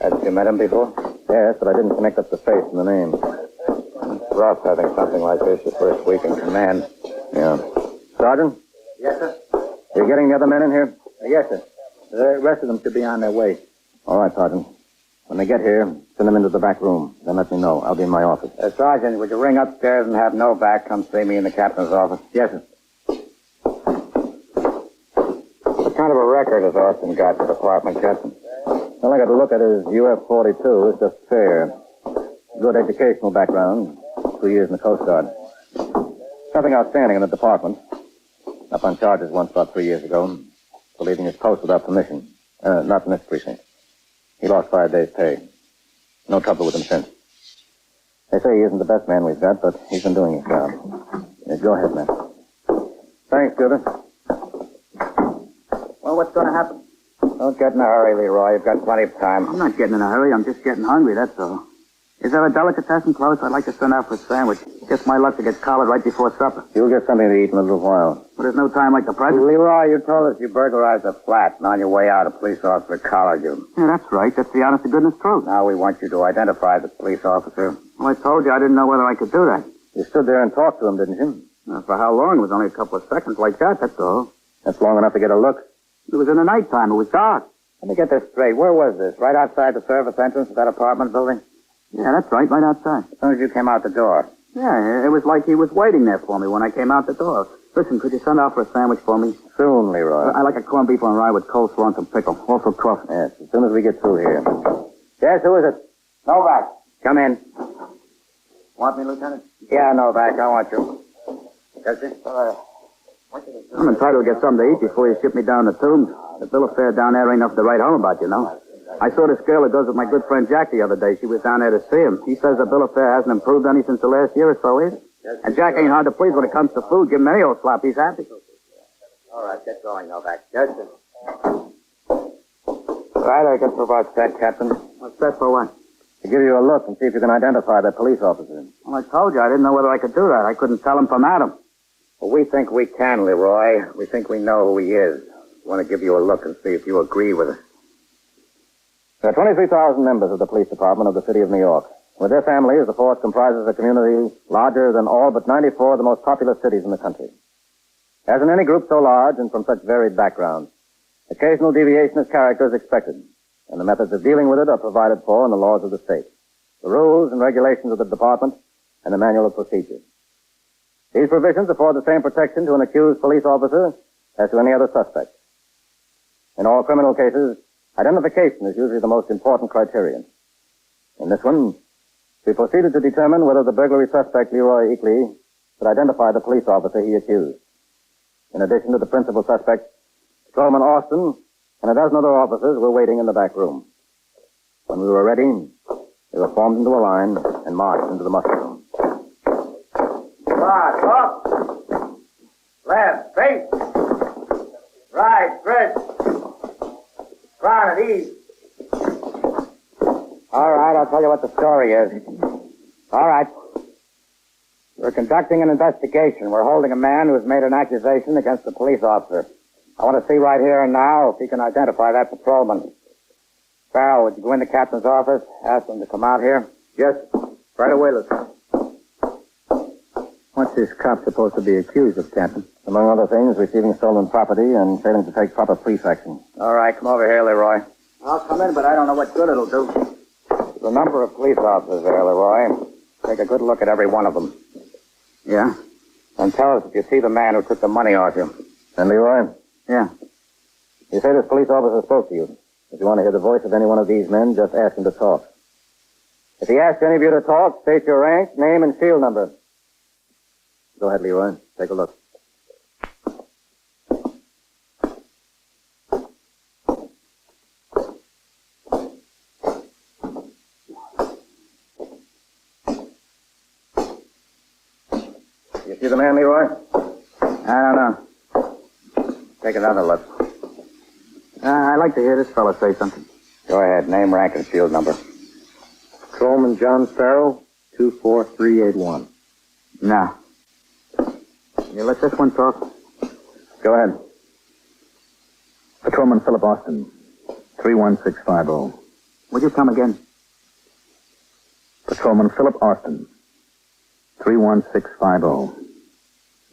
Had you met him before? Yes, but I didn't connect up the face and the name. It's rough having something like this your first week in command. Yeah. Sergeant? Yes, sir? You're getting the other men in here? Yes, sir. The rest of them should be on their way. All right, Sergeant. When they get here, send them into the back room. Then let me know. I'll be in my office. Sergeant, would you ring upstairs and have Novak come see me in the captain's office? Yes, sir. What kind of a record has Austin got in the department, Captain? Well, I got to look at his UF-42. It's just fair. Good educational background. 2 years in the Coast Guard. Nothing outstanding in the department. Up on charges once about 3 years ago for leaving his post without permission. Not in this precinct. He lost 5 days' pay. No trouble with him since. They say he isn't the best man we've got, but he's been doing his job. Go ahead, man. Thanks, Gooder. Well, what's going to happen? Don't get in a hurry, Leroy. You've got plenty of time. I'm not getting in a hurry. I'm just getting hungry, that's all. Is there a delicatessen close? I'd like to send out for a sandwich. Just my luck to get collared right before supper. You'll get something to eat in a little while. But there's no time like the present. Leroy, you told us you burglarized a flat, and on your way out, a police officer collared you. Yeah, that's right. That's the honest to goodness truth. Now we want you to identify the police officer. Well, I told you I didn't know whether I could do that. You stood there and talked to him, didn't you? For how long? It was only a couple of seconds like that, that's all. That's long enough to get a look. It was in the nighttime. It was dark. Let me get this straight. Where was this? Right outside the service entrance of that apartment building? Yeah, that's right outside. As soon as you came out the door. Yeah, it was like he was waiting there for me when I came out the door. Listen, could you send out for a sandwich for me? Soon, Leroy. I like a corned beef on rye with coleslaw and some pickle. Also tough. Yes, as soon as we get through here. Yes, who is it? Novak. Come in. Want me, Lieutenant? Yeah, Novak, I want you. Yes, sir? I'm entitled to get something to eat before you ship me down the tubes. The bill of fare down there ain't enough to write home about, you know. I saw this girl that goes with my good friend Jack the other day. She was down there to see him. He says the bill of fare hasn't improved any since the last year or so, either. And Jack ain't hard to please when it comes to food. Give him any old slop. He's happy. All right, get going, Novak. Yes, sir. Right, I guess we're about set, Captain. What's that for what? To give you a look and see if you can identify that police officer. Well, I told you I didn't know whether I could do that. I couldn't tell him from Adam. Well, we think we can, Leroy. We think we know who he is. We want to give you a look and see if you agree with us. There are 23,000 members of the police department of the city of New York. With their families, the force comprises a community larger than all but 94 of the most populous cities in the country. As in any group so large and from such varied backgrounds, occasional deviation of character is expected, and the methods of dealing with it are provided for in the laws of the state, the rules and regulations of the department, and the manual of procedure. These provisions afford the same protection to an accused police officer as to any other suspect. In all criminal cases, identification is usually the most important criterion. In this one, we proceeded to determine whether the burglary suspect, Leroy Eakley, could identify the police officer he accused. In addition to the principal suspect, Patrolman Austin and a dozen other officers were waiting in the back room. When we were ready, we were formed into a line and marched into the muster room. March, up. Left, face. Right, stretch. Front, at ease. All right, I'll tell you what the story is. All right. We're conducting an investigation. We're holding a man who has made an accusation against a police officer. I want to see right here and now if he can identify that patrolman. Farrell, would you go in the captain's office, ask him to come out here? Yes. Right away, Lieutenant. What's this cop supposed to be accused of, Captain? Among other things, receiving stolen property and failing to take proper police action. All right, come over here, Leroy. I'll come in, but I don't know what good it'll do. There's a number of police officers there, Leroy. Take a good look at every one of them. Yeah? And tell us if you see the man who took the money off you. And Leroy? Yeah. You say this police officer spoke to you. If you want to hear the voice of any one of these men, just ask him to talk. If he asks any of you to talk, state your rank, name, and field number. Go ahead, Leroy. Take a look. You see the man, Leroy? I don't know. Take another look. I'd like to hear this fellow say something. Go ahead. Name, rank, and field number. Patrolman John Farrell, 24381. No. You let this one talk? Go ahead. Patrolman Philip Austin, 31650. Would you come again? Patrolman Philip Austin, 31650.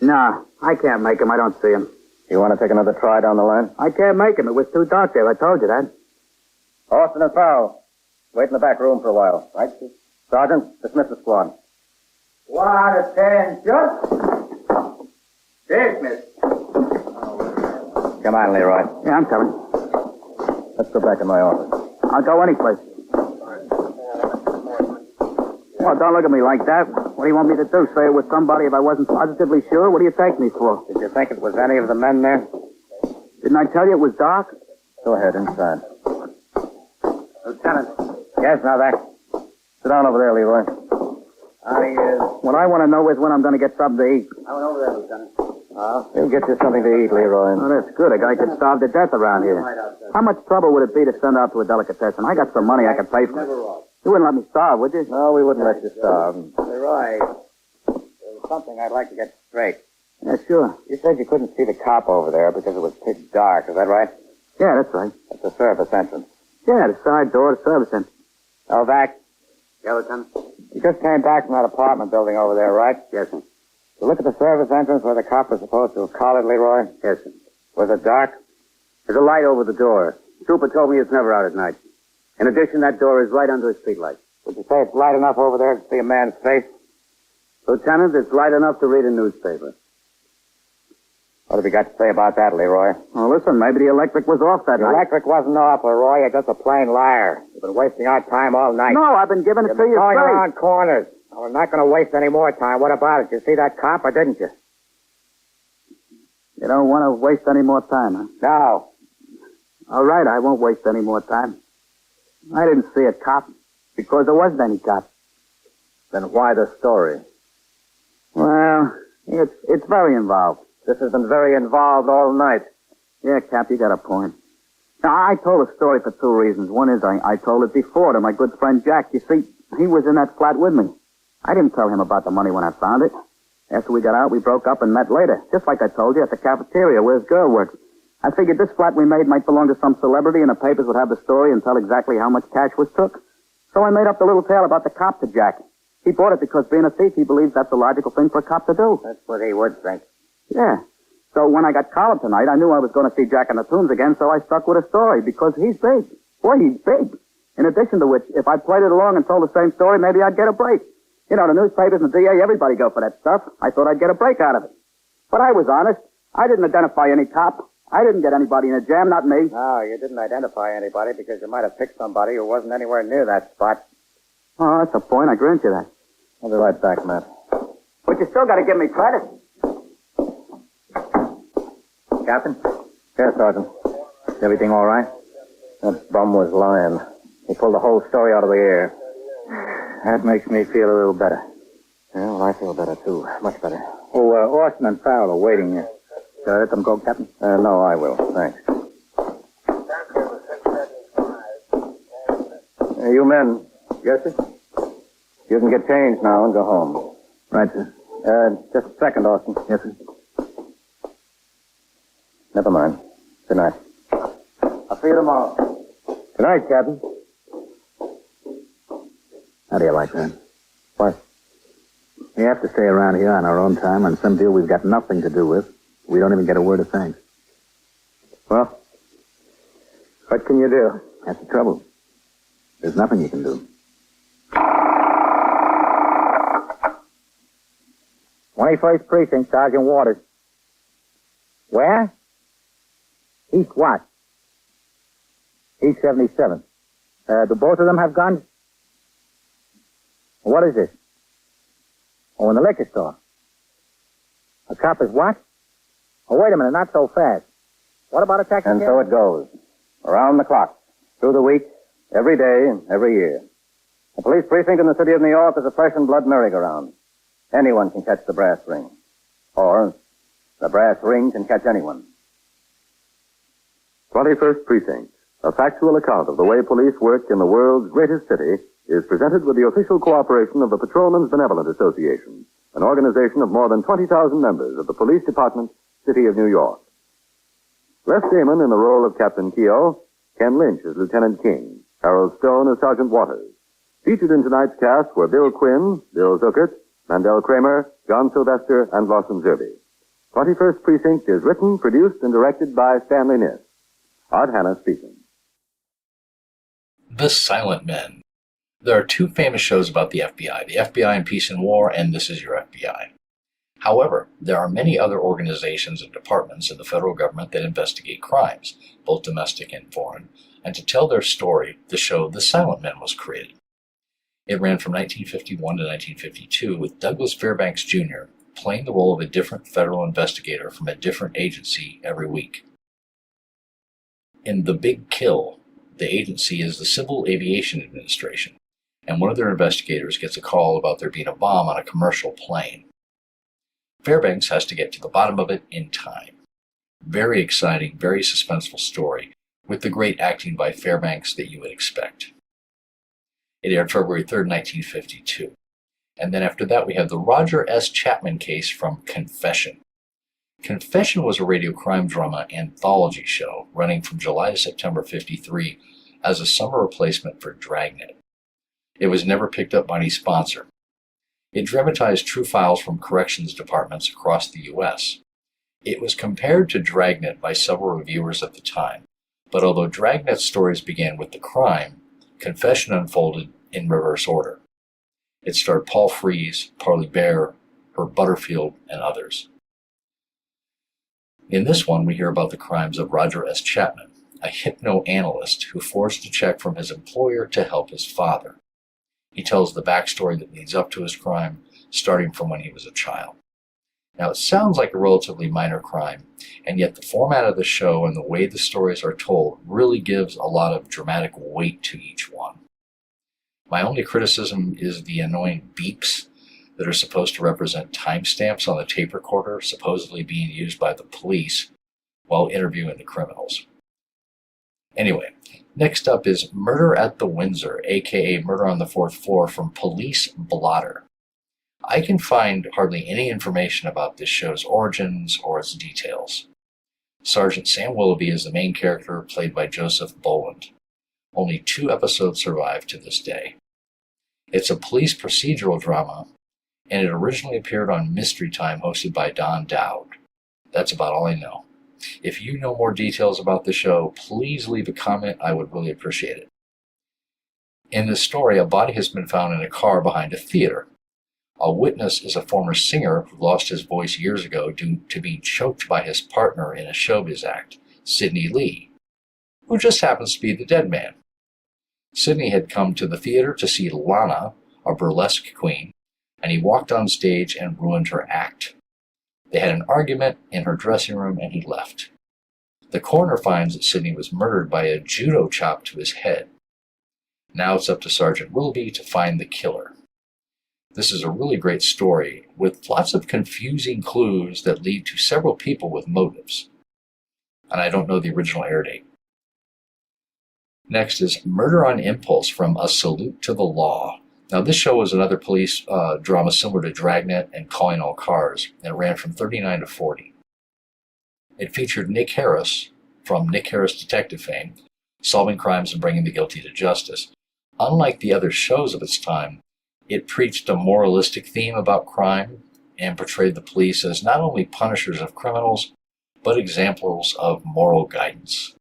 No, I can't make him. I don't see him. You want to take another try down the line? I can't make him. It was too dark there. I told you that. Austin and Farrell, wait in the back room for a while, right? Sergeant, dismiss the squad. Squad, attention. Dismiss. Come on, Leroy. Yeah, I'm coming. Let's go back in my office. I'll go anyplace. Well, don't look at me like that. What do you want me to do? Say it was somebody if I wasn't positively sure? What do you take me for? Did you think it was any of the men there? Didn't I tell you it was dark? Go ahead, inside. Lieutenant. Yes, Novak. Sit down over there, Leroy. What I want to know is when I'm going to get something to eat. I went over there, Lieutenant. We'll get you something to eat, Leroy. Oh, that's good. A guy could starve to death around here. How much trouble would it be to send out to a delicatessen? I got some money I could pay for it. You wouldn't let me starve, would you? No, we wouldn't let you starve. Leroy, there's something I'd like to get straight. Yeah, sure. You said you couldn't see the cop over there because it was pitch dark. Is that right? Yeah, that's right. That's the service entrance. Yeah, the side door, the service entrance. Novak? Yeah, Lieutenant? You just came back from that apartment building over there, right? Yes, sir. You look at the service entrance where the cop was supposed to have collared Leroy? Yes, sir. Was it dark? There's a light over the door. The trooper told me it's never out at night. In addition, that door is right under a streetlight. Would you say it's light enough over there to see a man's face? Lieutenant, it's light enough to read a newspaper. What have you got to say about that, Leroy? Oh, listen, maybe the electric was off that The night. electric wasn't off, Leroy. You're just a plain liar. You've been wasting our time all night. No, I've been giving it You've to been you going straight. around corners. Well, we're not going to waste any more time. What about it? You see that cop, or didn't you? You don't want to waste any more time, huh? No. All right, I won't waste any more time. I didn't see a cop because there wasn't any cop. Then why the story? Well, it's very involved. This has been very involved all night. Yeah, Cap, you got a point. Now, I told the story for two reasons. One is I told it before to my good friend Jack. You see, he was in that flat with me. I didn't tell him about the money when I found it. After we got out, we broke up and met later, just like I told you, at the cafeteria where his girl worked. I figured this flat we made might belong to some celebrity, and the papers would have the story and tell exactly how much cash was took. So I made up the little tale about the cop to Jack. He bought it because, being a thief, he believes that's the logical thing for a cop to do. That's what he would think. Yeah. So when I got collared tonight, I knew I was going to see Jack in the Tombs again, so I stuck with a story, because he's big. Boy, he's big. In addition to which, if I played it along and told the same story, maybe I'd get a break. You know, the newspapers and the DA, everybody go for that stuff. I thought I'd get a break out of it. But I was honest. I didn't identify any cop. I didn't get anybody in a jam, not me. No, you didn't identify anybody because you might have picked somebody who wasn't anywhere near that spot. Oh, that's a point. I grant you that. I'll be right back, Matt. But you still got to give me credit. Captain? Yes, Sergeant. Everything all right? That bum was lying. He pulled the whole story out of the air. That makes me feel a little better. Yeah, well, I feel better, too. Much better. Oh, Austin and Farrell are waiting here. Shall I let them go, Captain? No, I will. Thanks. You men. Yes, sir? You can get changed now and go home. Right, sir. Just a second, Austin. Yes, sir. Never mind. Good night. I'll see you tomorrow. Good night, Captain. How do you like that? What? We have to stay around here on our own time on some deal we've got nothing to do with. We don't even get a word of thanks. Well, what can you do? That's the trouble. There's nothing you can do. 21st Precinct, Sergeant Waters. Where? East what? East 77. Do both of them have guns? What is this? Oh, in the liquor store. A cop is what? Oh, wait a minute, not so fast. What about a taxi? And so it goes. Around the clock. Through the week. Every day. Every year. The police precinct in the city of New York is a flesh and blood merry-go-round. Anyone can catch the brass ring. Or the brass ring can catch anyone. 21st Precinct, a factual account of the way police work in the world's greatest city, is presented with the official cooperation of the Patrolmen's Benevolent Association, an organization of more than 20,000 members of the Police Department, City of New York. Les Damon in the role of Captain Keogh, Ken Lynch as Lieutenant King, Harold Stone as Sergeant Waters. Featured in tonight's cast were Bill Quinn, Bill Zuckert, Mandel Kramer, John Sylvester, and Lawson Zerby. 21st Precinct is written, produced, and directed by Stanley Niss. Art Hanna speaking. The Silent Men. There are two famous shows about the FBI in Peace and War, and This Is Your FBI. However, there are many other organizations and departments in the federal government that investigate crimes, both domestic and foreign, and to tell their story, the show The Silent Men was created. It ran from 1951 to 1952 with Douglas Fairbanks Jr. playing the role of a different federal investigator from a different agency every week. In The Big Kill, the agency is the Civil Aviation Administration, and one of their investigators gets a call about there being a bomb on a commercial plane. Fairbanks has to get to the bottom of it in time. Very exciting, very suspenseful story, with the great acting by Fairbanks that you would expect. It aired February 3rd, 1952. And then after that, we have the Roger S. Chapman case from Confession. Confession was a radio crime drama anthology show running from July to September 1953 as a summer replacement for Dragnet. It was never picked up by any sponsor. It dramatized true files from corrections departments across the U.S. It was compared to Dragnet by several reviewers at the time, but although Dragnet's stories began with the crime, Confession unfolded in reverse order. It starred Paul Frees, Parley Bear, Herb Butterfield, and others. In this one, we hear about the crimes of Roger S. Chapman, a hypnoanalyst who forged a check from his employer to help his father. He tells the backstory that leads up to his crime, starting from when he was a child. Now, it sounds like a relatively minor crime, and yet the format of the show and the way the stories are told really gives a lot of dramatic weight to each one. My only criticism is the annoying beeps that are supposed to represent timestamps on the tape recorder supposedly being used by the police while interviewing the criminals. Anyway, next up is Murder at the Windsor, aka Murder on the Fourth Floor, from Police Blotter. I can find hardly any information about this show's origins or its details. Sergeant Sam Willoughby is the main character, played by Joseph Boland. Only 2 episodes survive to this day. It's a police procedural drama, and it originally appeared on Mystery Time, hosted by Don Dowd. That's about all I know. If you know more details about the show, please leave a comment. I would really appreciate it. In this story, a body has been found in a car behind a theater. A witness is a former singer who lost his voice years ago due to being choked by his partner in a showbiz act, Sidney Lee, who just happens to be the dead man. Sidney had come to the theater to see Lana, a burlesque queen, and he walked on stage and ruined her act. They had an argument in her dressing room and he left. The coroner finds that Sidney was murdered by a judo chop to his head. Now it's up to Sergeant Willoughby to find the killer. This is a really great story with lots of confusing clues that lead to several people with motives. And I don't know the original air date. Next is Murder on Impulse from A Salute to the Law. Now, this show was another police drama similar to Dragnet and Calling All Cars, and it ran from 39 to 40. It featured Nick Harris, from Nick Harris detective fame, solving crimes and bringing the guilty to justice. Unlike the other shows of its time, it preached a moralistic theme about crime and portrayed the police as not only punishers of criminals, but examples of moral guidance.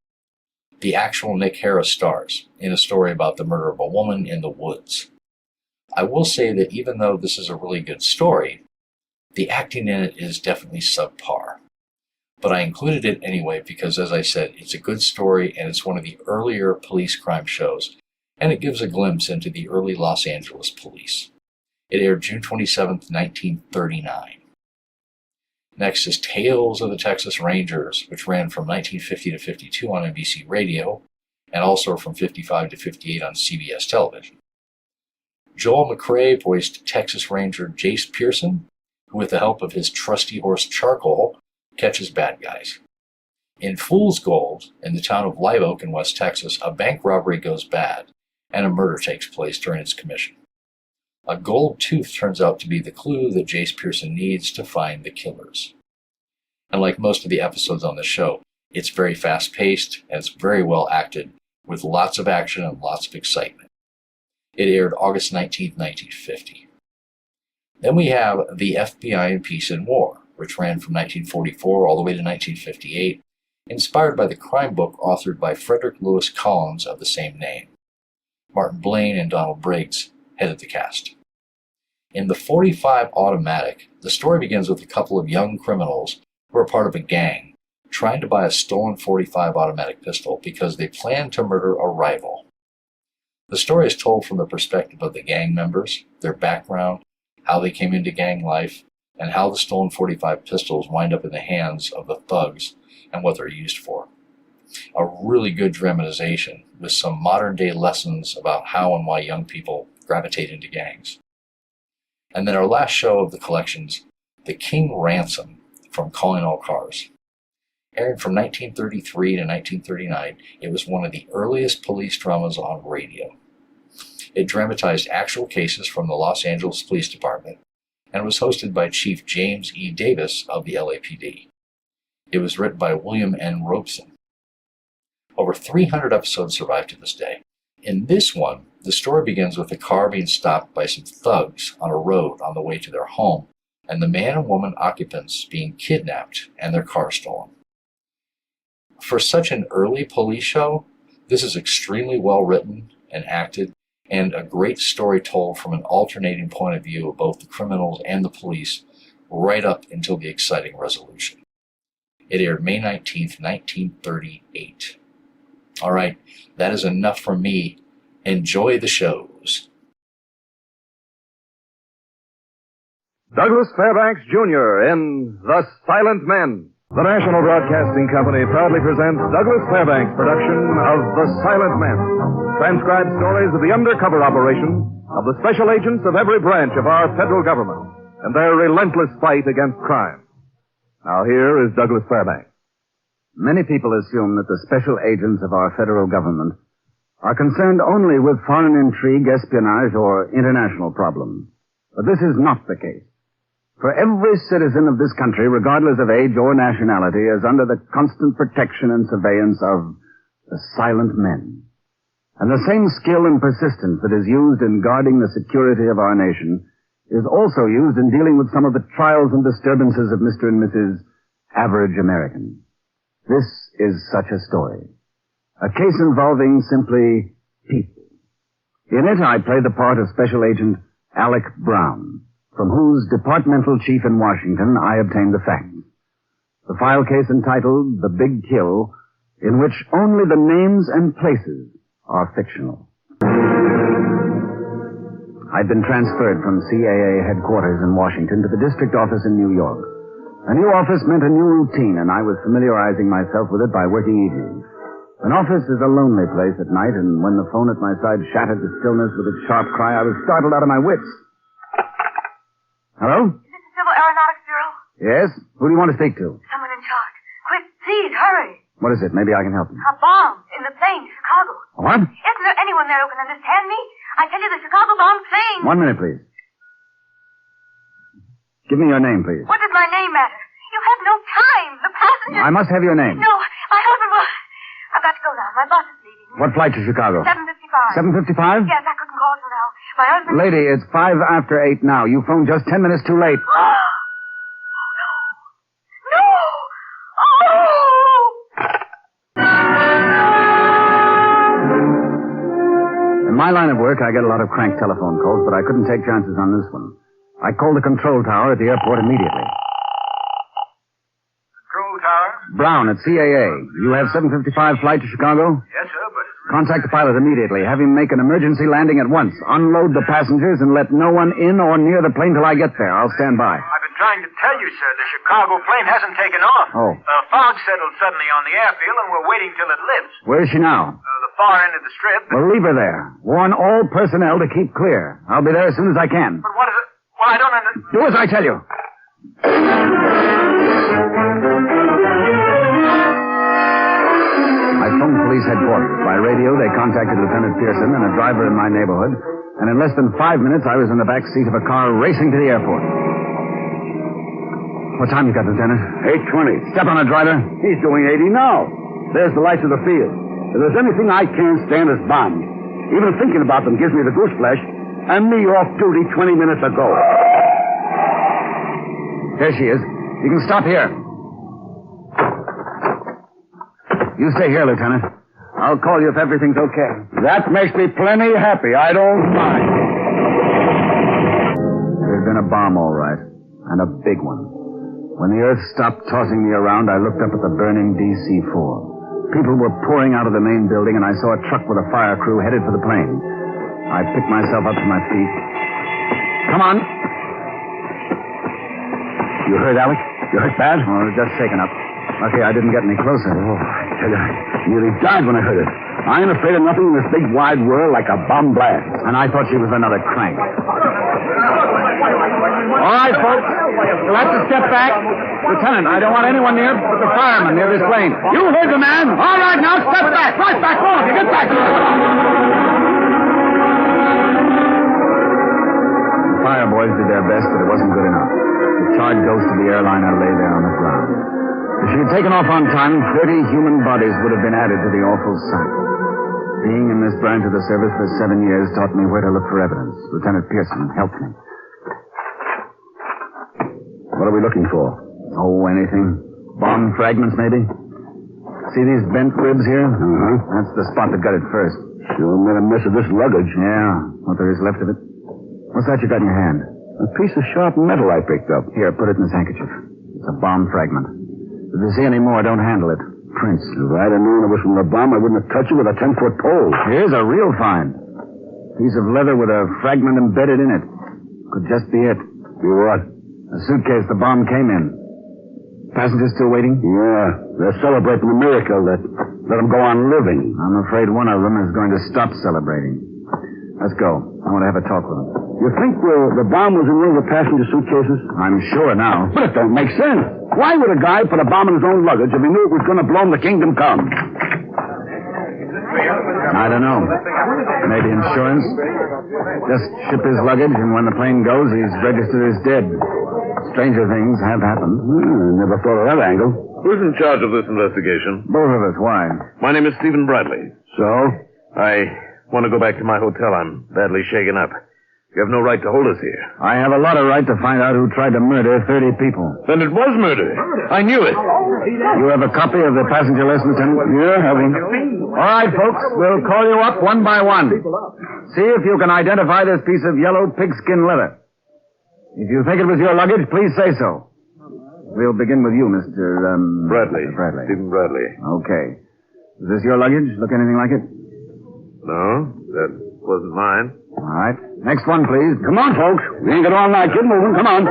The actual Nick Harris stars in a story about the murder of a woman in the woods. I will say that even though this is a really good story, the acting in it is definitely subpar. But I included it anyway because, as I said, it's a good story and it's one of the earlier police crime shows, and it gives a glimpse into the early Los Angeles police. It aired June 27, 1939. Next is Tales of the Texas Rangers, which ran from 1950 to 52 on NBC Radio, and also from 55 to 58 on CBS television. Joel McRae voiced Texas Ranger Jace Pearson, who with the help of his trusty horse Charcoal, catches bad guys. In Fool's Gold, in the town of Live Oak in West Texas, a bank robbery goes bad, and a murder takes place during its commission. A gold tooth turns out to be the clue that Jace Pearson needs to find the killers. And like most of the episodes on the show, it's very fast-paced and it's very well acted, with lots of action and lots of excitement. It aired August 19, 1950. Then we have The FBI in Peace and War, which ran from 1944 all the way to 1958, inspired by the crime book authored by Frederick Lewis Collins of the same name. Martin Blaine and Donald Briggs headed the cast. In the 45 Automatic, the story begins with a couple of young criminals who are part of a gang trying to buy a stolen .45 automatic pistol because they plan to murder a rival. The story is told from the perspective of the gang members, their background, how they came into gang life, and how the stolen .45 pistols wind up in the hands of the thugs and what they're used for. A really good dramatization with some modern-day lessons about how and why young people gravitate into gangs. And then our last show of the collections, The King Ransom from Calling All Cars. Aired from 1933 to 1939, it was one of the earliest police dramas on radio. It dramatized actual cases from the Los Angeles Police Department and was hosted by Chief James E. Davis of the LAPD. It was written by William N. Ruxton. Over 300 episodes survive to this day. In this one, the story begins with a car being stopped by some thugs on a road on the way to their home, and the man and woman occupants being kidnapped and their car stolen. For such an early police show, this is extremely well written and acted, and a great story told from an alternating point of view of both the criminals and the police, right up until the exciting resolution. It aired May 19th, 1938. All right, that is enough from me. Enjoy the shows. Douglas Fairbanks, Jr. in The Silent Men. The National Broadcasting Company proudly presents Douglas Fairbanks' production of The Silent Men. Transcribed stories of the undercover operation of the special agents of every branch of our federal government and their relentless fight against crime. Now here is Douglas Fairbanks. Many people assume that the special agents of our federal government are concerned only with foreign intrigue, espionage, or international problems. But this is not the case. For every citizen of this country, regardless of age or nationality, is under the constant protection and surveillance of the silent men. And the same skill and persistence that is used in guarding the security of our nation is also used in dealing with some of the trials and disturbances of Mr. and Mrs. Average American. This is such a story. A case involving simply people. In it, I play the part of Special Agent Alec Brown, from whose departmental chief in Washington I obtained the facts. The file case entitled The Big Kill, in which only the names and places are fictional. I'd been transferred from CAA headquarters in Washington to the district office in New York. A new office meant a new routine, and I was familiarizing myself with it by working evenings. An office is a lonely place at night, and when the phone at my side shattered the stillness with its sharp cry, I was startled out of my wits. Hello? Is this the Civil Aeronautics Bureau? Yes? Who do you want to speak to? Someone in charge. Quick, please, hurry. What is it? Maybe I can help you. A bomb in the plane to Chicago. What? Isn't there anyone there who can understand me? I tell you, the Chicago bomb plane. 1 minute, please. Give me your name, please. What does my name matter? You have no time. The passengers... I must have your name. No, my husband will... I've got to go now. My boss is leaving. What flight to Chicago? 7:55. 7:55? Yes, I couldn't call till now. My husband... Lady, it's 8:05 now. You phoned just 10 minutes too late. In my line of work, I get a lot of crank telephone calls, but I couldn't take chances on this one. I called the control tower at the airport immediately. Control tower? Brown at CAA. You have 7:55 flight to Chicago? Yes, sir, but... Contact the pilot immediately. Have him make an emergency landing at once. Unload the passengers and let no one in or near the plane till I get there. I'll stand by. I've been trying to tell you, sir. The Chicago plane hasn't taken off. Oh. Fog settled suddenly on the airfield, and we're waiting till it lifts. Where is she now? The far end of the strip. Well, leave her there. Warn all personnel to keep clear. I'll be there as soon as I can. But what is it? Well, I don't understand. Do as I tell you. I phoned police headquarters. By radio, they contacted Lieutenant Pearson and a driver in my neighborhood, and in less than 5 minutes, I was in the back seat of a car racing to the airport. What time you got, Lieutenant? 8:20. Step on it, driver. He's doing 80 now. There's the lights of the field. If there's anything I can't stand, it's bombs. Even thinking about them gives me the goose flesh, and me off duty 20 minutes ago. There she is. You can stop here. You stay here, Lieutenant. I'll call you if everything's okay. That makes me plenty happy. I don't mind. There'd been a bomb, all right. And a big one. When the earth stopped tossing me around, I looked up at the burning DC-4. People were pouring out of the main building, and I saw a truck with a fire crew headed for the plane. I picked myself up to my feet. Come on. You hurt, Alec? You hurt bad? Oh, just shaken up. Lucky I didn't get any closer. Oh, I tell you, Nearly died when I heard it. I ain't afraid of nothing in this big wide world like a bomb blast. And I thought she was another crank. All right, folks. You'll have to step back. Lieutenant, I don't want anyone near but the fireman near this plane. You heard the man. All right, now step back. Right back. All of you, get back. The fire boys did their best, but it wasn't good enough. The charred ghost of the airliner lay there on the ground. If she had taken off on time, 30 human bodies would have been added to the awful sight. Being in this branch of the service for 7 years taught me where to look for evidence. Lieutenant Pearson helped me. What are we looking for? Oh, anything. Bomb fragments, maybe? See these bent ribs here? Uh-huh. That's the spot that got it first. Sure made a mess of this luggage. Yeah, what there is left of it. What's that you got in your hand? A piece of sharp metal I picked up. Here, put it in this handkerchief. It's a bomb fragment. If you see any more, don't handle it. Prince. If I'd have known it was from the bomb, I wouldn't have touched it with a 10-foot pole. Here's a real find. Piece of leather with a fragment embedded in it. Could just be it. Be what? A suitcase the bomb came in. Passengers still waiting? Yeah. They're celebrating the miracle that let them go on living. I'm afraid one of them is going to stop celebrating. Let's go. I want to have a talk with them. You think the bomb was in one of the passenger suitcases? I'm sure now. But it don't make sense. Why would a guy put a bomb in his own luggage if he knew it was going to blow him the kingdom come? I don't know. Maybe insurance. Just ship his luggage, and when the plane goes, he's registered as dead. Stranger things have happened. Never thought of that angle. Who's in charge of this investigation? Both of us. Why? My name is Stephen Bradley. So? I want to go back to my hotel. I'm badly shaken up. You have no right to hold us here. I have a lot of right to find out who tried to murder 30 people. Then it was murder. I knew it. You have a copy of the passenger list, Lieutenant? Yeah, have one. All right, folks. We'll call you up one by one. See if you can identify this piece of yellow pigskin leather. If you think it was your luggage, please say so. We'll begin with you, Mr. Bradley. Bradley. Stephen Bradley. Okay. Is this your luggage? Look anything like it? No, that wasn't mine. All right. Next one, please. Come on, folks. We ain't got all night. Get moving. Come on.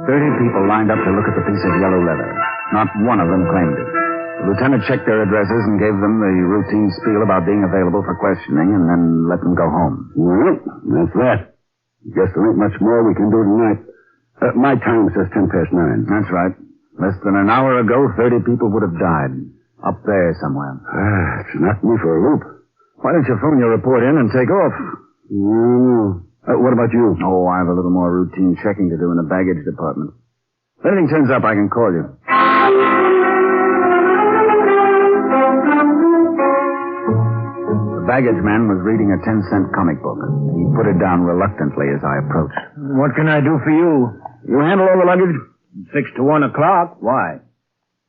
30 people lined up to look at the piece of yellow leather. Not one of them claimed it. The lieutenant checked their addresses and gave them the routine spiel about being available for questioning and then let them go home. Well, that's that. Guess there ain't much more we can do tonight. My time says 9:10. That's right. Less than an hour ago, 30 people would have died. Up there somewhere. It's knocked me for a loop. Why don't you phone your report in and take off? What about you? Oh, I have a little more routine checking to do in the baggage department. If anything turns up, I can call you. The baggage man was reading a 10-cent comic book. He put it down reluctantly as I approached. What can I do for you? You handle all the luggage? 6 to 1 o'clock. Why?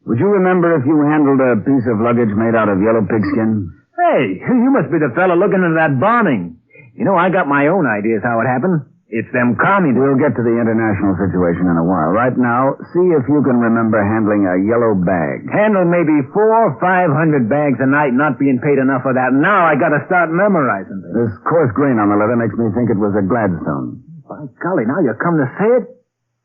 Would you remember if you handled a piece of luggage made out of yellow pigskin? Hey, you must be the fella looking into that bombing. You know, I got my own ideas how it happened. It's them communists. We'll get to the international situation in a while. Right now, see if you can remember handling a yellow bag. Handle maybe 400 or 500 bags a night, not being paid enough for that. Now I got to start memorizing things. This coarse grain on the leather makes me think it was a Gladstone. By golly, now you come to say it.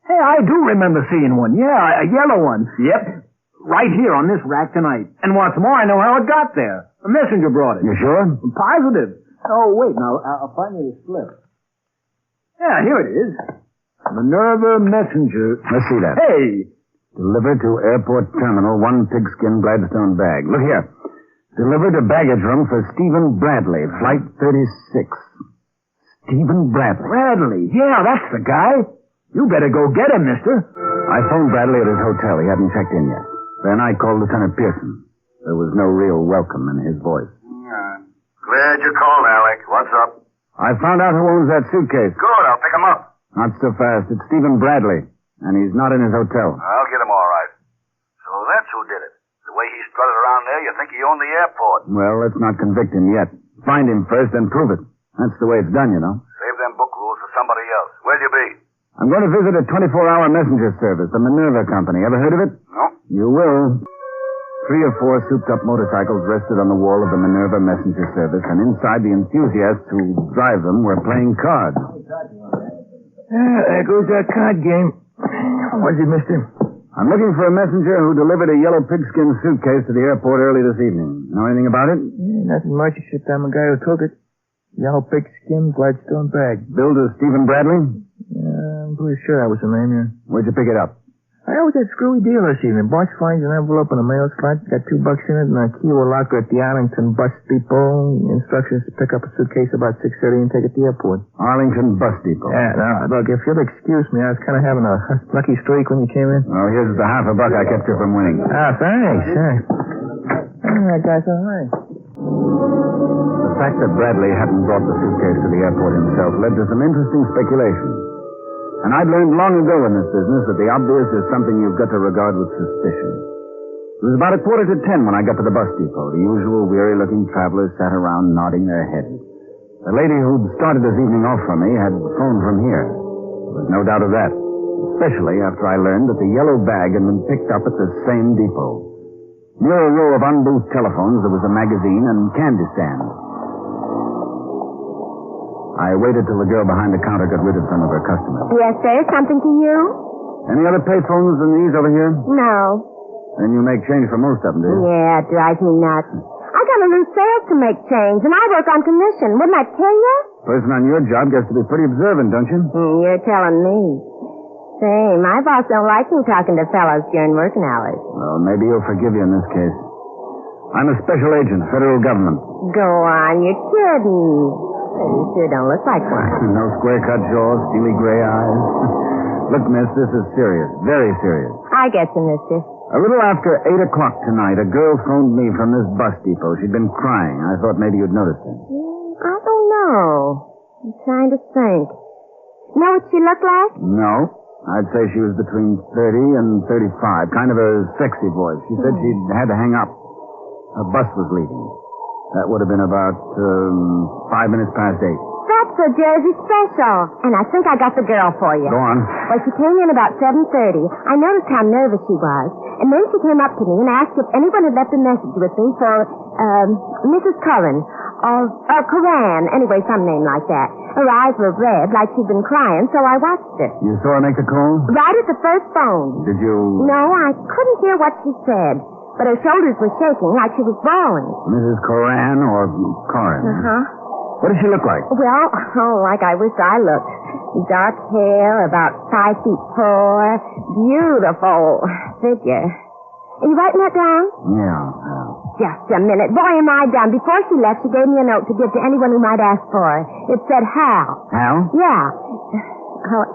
Hey, I do remember seeing one. Yeah, a yellow one. Yep. Right here on this rack tonight. And what's more, I know how it got there. A messenger brought it. You sure? I'm positive. Oh, wait, now, I'll find you the slip. Yeah, here it is. Minerva Messenger. Let's see that. Hey! Delivered to airport terminal, 1 pigskin Gladstone bag. Look here. Delivered to baggage room for Stephen Bradley, flight 36. Stephen Bradley. Bradley? Yeah, that's the guy. You better go get him, mister. I phoned Bradley at his hotel. He hadn't checked in yet. Then I called Lieutenant Pearson. There was no real welcome in his voice. Glad you called, Alec. What's up? I found out who owns that suitcase. Good, I'll pick him up. Not so fast. It's Stephen Bradley, and he's not in his hotel. I'll get him all right. So that's who did it. The way he strutted around there, you think he owned the airport. Well, let's not convict him yet. Find him first, then prove it. That's the way it's done, you know. Save them book rules for somebody else. Where'll you be? I'm going to visit a 24-hour messenger service, the Minerva Company. Ever heard of it? No. You will. 3 or 4 souped-up motorcycles rested on the wall of the Minerva Messenger Service, and inside the enthusiasts who drive them were playing cards. There goes that card game. was it, mister? I'm looking for a messenger who delivered a yellow pigskin suitcase to the airport early this evening. Know anything about it? Yeah, nothing much except I'm a guy who took it. Yellow pigskin, Gladstone bag. Billed to Stephen Bradley? Yeah, I'm pretty sure that was the name, yeah. Where'd you pick it up? I was at screwy deal this evening. Boss finds an envelope in a mail slot, got $2 in it, and a key will locker at the Arlington Bus Depot. Instructions to pick up a suitcase about 6:30 and take it to the airport. Arlington Bus Depot? Yeah, now, look, if you'll excuse me, I was kind of having a lucky streak when you came in. Well, here's the $50 I kept you from winning. Ah, thanks. That guy's all right. The fact that Bradley hadn't brought the suitcase to the airport himself led to some interesting speculation. And I'd learned long ago in this business that the obvious is something you've got to regard with suspicion. It was about 9:45 when I got to the bus depot. The usual weary-looking travelers sat around nodding their heads. The lady who'd started this evening off for me had phoned from here. There was no doubt of that, especially after I learned that the yellow bag had been picked up at the same depot. Near a row of unboothed telephones, there was a magazine and candy stand. I waited till the girl behind the counter got rid of some of her customers. Yes, sir. Something to you? Any other payphones than these over here? No. Then you make change for most of them, do you? Yeah, it drives me nuts. I got a new sales to make change, and I work on commission. Wouldn't I tell you? Person on your job gets to be pretty observant, don't you? You're telling me. Say, my boss don't like me talking to fellows during working hours. Well, maybe he'll forgive you in this case. I'm a special agent, federal government. Go on, you're kidding. You sure don't look like one. No square-cut jaws, steely gray eyes. Look, miss, this is serious. Very serious. I get you, mister. A little after 8 o'clock tonight, a girl phoned me from this bus depot. She'd been crying. I thought maybe you'd noticed her. I don't know. I'm trying to think. Know what she looked like? No. I'd say she was between 30 and 35. Kind of a sexy voice. She said she'd had to hang up. Her bus was leaving. That would have been about 5 minutes past 8. That's a Jersey special. And I think I got the girl for you. Go on. Well, she came in about 7:30. I noticed how nervous she was. And then she came up to me and asked if anyone had left a message with me for Mrs. Curran. Or Coran. Anyway, some name like that. Her eyes were red, like she'd been crying, so I watched her. You saw her make the call? Right at the first phone. Did you... No, I couldn't hear what she said. But her shoulders were shaking like she was bawling. Mrs. Coran or Corin? Uh-huh. What does she look like? Well, like I wish I looked. Dark hair, about 5'4", beautiful figure. Are you writing that down? Yeah. Just a minute. Boy, am I done. Before she left, she gave me a note to give to anyone who might ask for her. It said Hal. Hal? Yeah.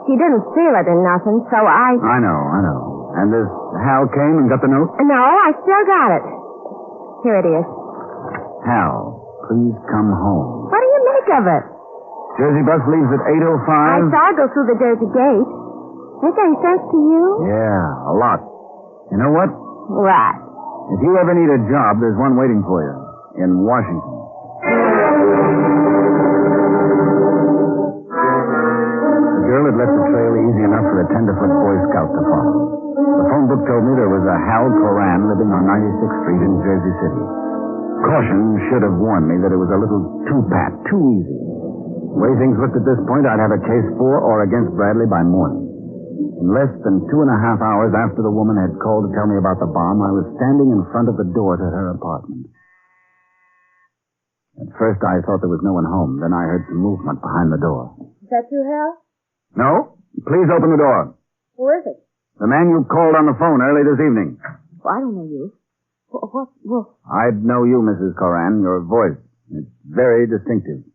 She didn't steal it or nothing, so I know. And this Hal came and got the note? No, I still got it. Here it is. Hal, please come home. What do you make of it? Jersey bus leaves at 8:05. I saw it go through the Jersey gate. Make any sense to you? Yeah, a lot. You know what? What? If you ever need a job, there's one waiting for you. In Washington. The girl had left the trail easy enough for a tenderfoot Boy Scout to follow. The phone book told me there was a Hal Coran living on 96th Street in Jersey City. Caution should have warned me that it was a little too pat, too easy. The way things looked at this point, I'd have a case for or against Bradley by morning. In less than 2.5 hours after the woman had called to tell me about the bomb, I was standing in front of the door to her apartment. At first, I thought there was no one home. Then I heard some movement behind the door. Is that you, Hal? No. Please open the door. Who is it? The man you called on the phone early this evening. Well, I don't know you. What? I'd know you, Mrs. Coran. Your voice. It's very distinctive.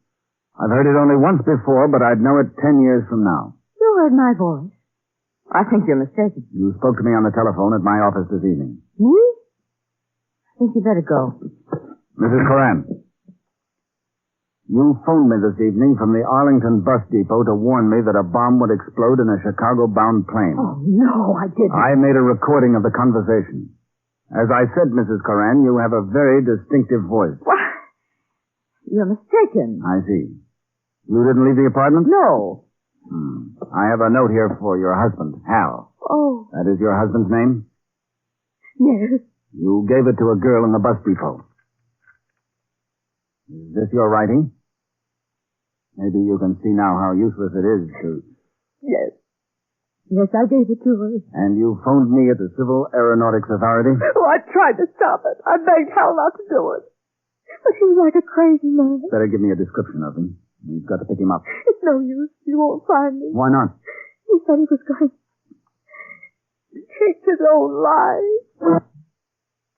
I've heard it only once before, but I'd know it 10 years from now. You heard my voice? I think you're mistaken. You spoke to me on the telephone at my office this evening. Me? I think you better go. Mrs. Coran. You phoned me this evening from the Arlington bus depot to warn me that a bomb would explode in a Chicago-bound plane. Oh, no, I didn't. I made a recording of the conversation. As I said, Mrs. Coran, you have a very distinctive voice. What? You're mistaken. I see. You didn't leave the apartment? No. I have a note here for your husband, Hal. Oh. That is your husband's name? Yes. You gave it to a girl in the bus depot. Is this your writing? Maybe you can see now how useless it is to... Yes. Yes, I gave it to her. And you phoned me at the Civil Aeronautics Authority? Oh, I tried to stop it. I begged Hal not to do it. But she was like a crazy man. Better give me a description of him. We've got to pick him up. It's no use. You won't find me. Why not? He said he was going to take his own life.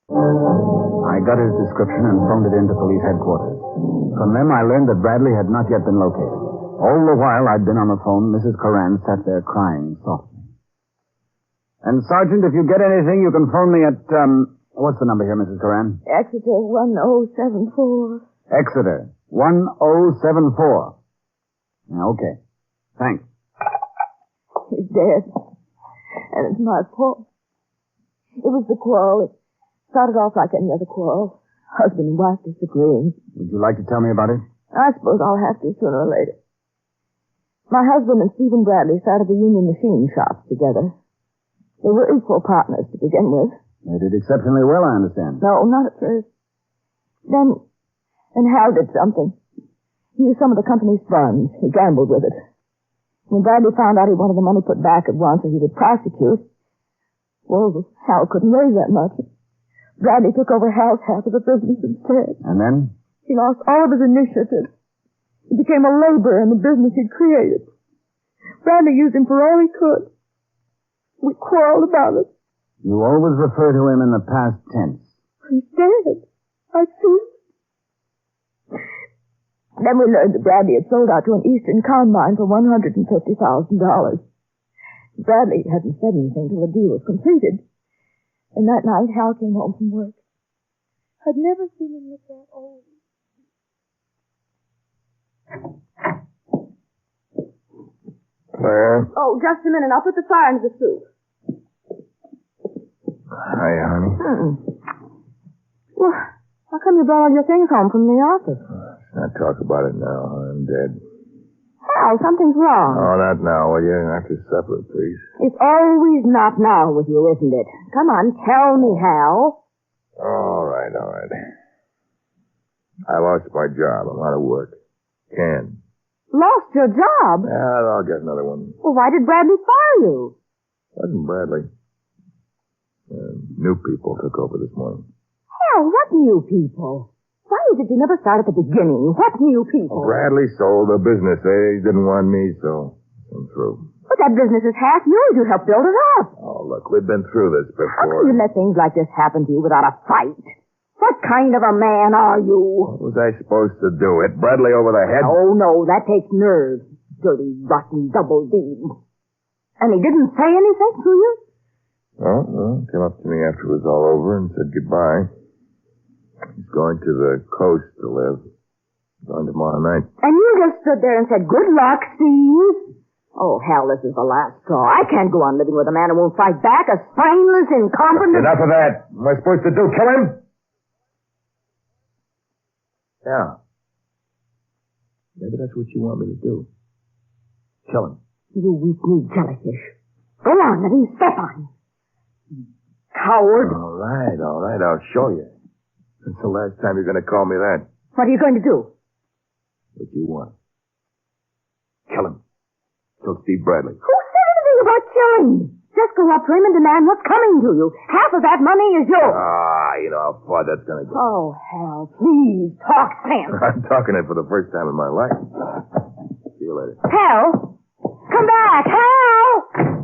I got his description and phoned it into police headquarters. From them, I learned that Bradley had not yet been located. All the while I'd been on the phone, Mrs. Coran sat there crying softly. And, Sergeant, if you get anything, you can phone me at, what's the number here, Mrs. Coran? Exeter 1074. Exeter 1074. Yeah, okay. Thanks. He's dead. And it's my fault. It was the quarrel. It started off like any other quarrel. Husband and wife disagreeing. Would you like to tell me about it? I suppose I'll have to sooner or later. My husband and Stephen Bradley started the union machine shops together. They were equal partners to begin with. They did exceptionally well, I understand. No, not at first. Then Hal did something. He used some of the company's funds. He gambled with it. When Bradley found out he wanted the money put back at once or he would prosecute, well, Hal couldn't raise that much. Bradley took over Hal's half of the business instead. And then? He lost all of his initiative. He became a laborer in the business he'd created. Bradley used him for all he could. We quarreled about it. You always refer to him in the past tense. He's dead. I see. Then we learned that Bradley had sold out to an eastern con mine for $150,000. Bradley hadn't said anything till the deal was completed. And that night, Hal came home from work. I'd never seen him look that old. Claire? Oh, just a minute. I'll put the fire into the soup. Hi, honey. Well, how come you brought all your things home from the office? Let's not talk about it now. I'm dead. Hal, something's wrong. Oh, not now, will you? After supper, please. It's always not now with you, isn't it? Come on, tell me, Hal. All right. I lost my job. I'm out of work. Can. Lost your job? Yeah, I'll get another one. Well, why did Bradley fire you? Wasn't Bradley. New people took over this morning. Hal, what new people? Why is it you never start at the beginning? What new people? Bradley sold the business. They didn't want me, so I'm through. But that business is half yours. You helped build it up. Oh, look, we've been through this before. How can you let things like this happen to you without a fight? What kind of a man are you? What was I supposed to do? Hit Bradley over the head? Oh, no, that takes nerve. Dirty, rotten, double D. And he didn't say anything to you? Well, came up to me after it was all over and said goodbye. He's going to the coast to live. Going tomorrow night. And you just stood there and said, good luck, Steve. Oh, hell, this is the last straw. I can't go on living with a man who won't fight back, a spineless, incompetent... Enough of that. What am I supposed to do, kill him? Yeah. Maybe that's what you want me to do. Kill him. You weak-kneed jellyfish. Go on, let him step on you. Coward. All right. I'll show you. It's the last time you're going to call me that. What are you going to do? What you want. Kill him. Kill Steve Bradley. Who said anything about killing? Just go up to him and demand what's coming to you. Half of that money is yours. You know how far that's going to go. Oh, hell, please, talk sense. I'm talking it for the first time in my life. See you later. Hal! Come back, Hal!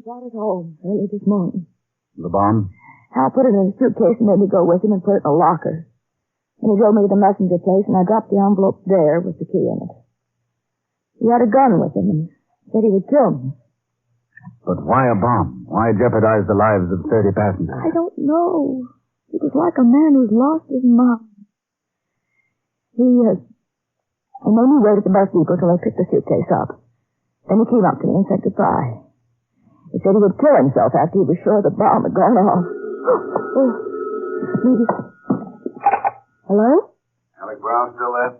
Brought it home early this morning. The bomb? Hal put it in a suitcase and made me go with him and put it in a locker. And he drove me to the messenger place, and I dropped the envelope there with the key in it. He had a gun with him and said he would kill me. But why a bomb? Why jeopardize the lives of 30 passengers? I don't know. It was like a man who's lost his mind. He made me wait at the bus depot till I picked the suitcase up. Then he came up to me and said goodbye. He said he would kill himself after he was sure the bomb had gone off. Oh, maybe. Hello? Alec Brown still there?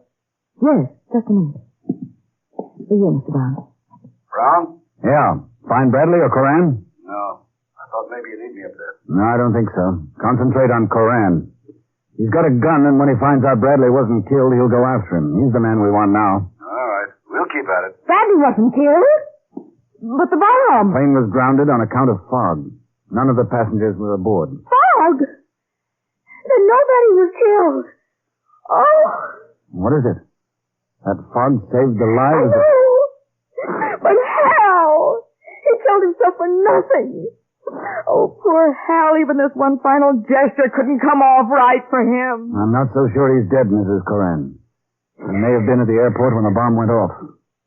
Yes, just a minute. See you, Mr. Brown. Brown? Yeah. Find Bradley or Coran? No. I thought maybe you'd need me up there. No, I don't think so. Concentrate on Coran. He's got a gun, and when he finds out Bradley wasn't killed, he'll go after him. He's the man we want now. All right. We'll keep at it. Bradley wasn't killed. But the bomb. The plane was grounded on account of fog. None of the passengers were aboard. Fog? Then nobody was killed. Oh. What is it? That fog saved the lives of... But Hal! He killed himself for nothing. Oh, poor Hal. Even this one final gesture couldn't come off right for him. I'm not so sure he's dead, Mrs. Coran. He may have been at the airport when the bomb went off.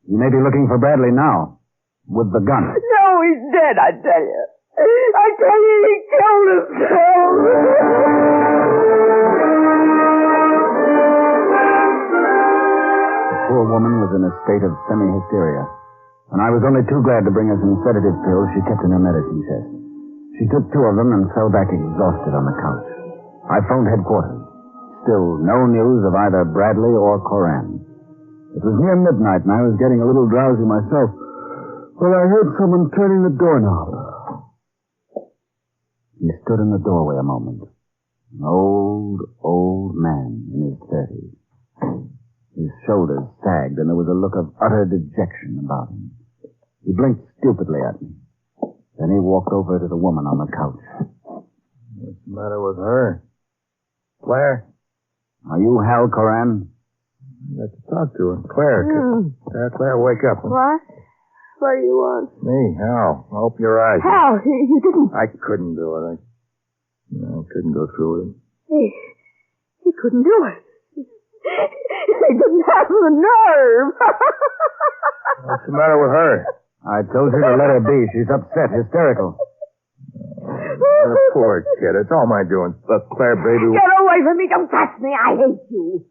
He may be looking for Bradley now, with the gun. No, he's dead, I tell you. I tell you, he killed himself. The poor woman was in a state of semi-hysteria. And I was only too glad to bring her some sedative pills she kept in her medicine chest. She took 2 of them and fell back exhausted on the couch. I phoned headquarters. Still no news of either Bradley or Coran. It was near midnight and I was getting a little drowsy myself when I heard someone turning the doorknob. He stood in the doorway a moment. An old man in his 30s. His shoulders sagged and there was a look of utter dejection about him. He blinked stupidly at me. Then he walked over to the woman on the couch. What's the matter with her? Claire? Are you Hal Coran? I got to talk to her. Claire, Claire, wake up. What? What do you want? Me, Hal. Open your eyes. Hal, you didn't... I couldn't do it. I couldn't go through with it. He couldn't do it. He didn't have the nerve. What's the matter with her? I told you to let her be. She's upset, hysterical. The poor kid. It's all my doing. Look, Claire, baby. Get away from me. Don't touch me. I hate you.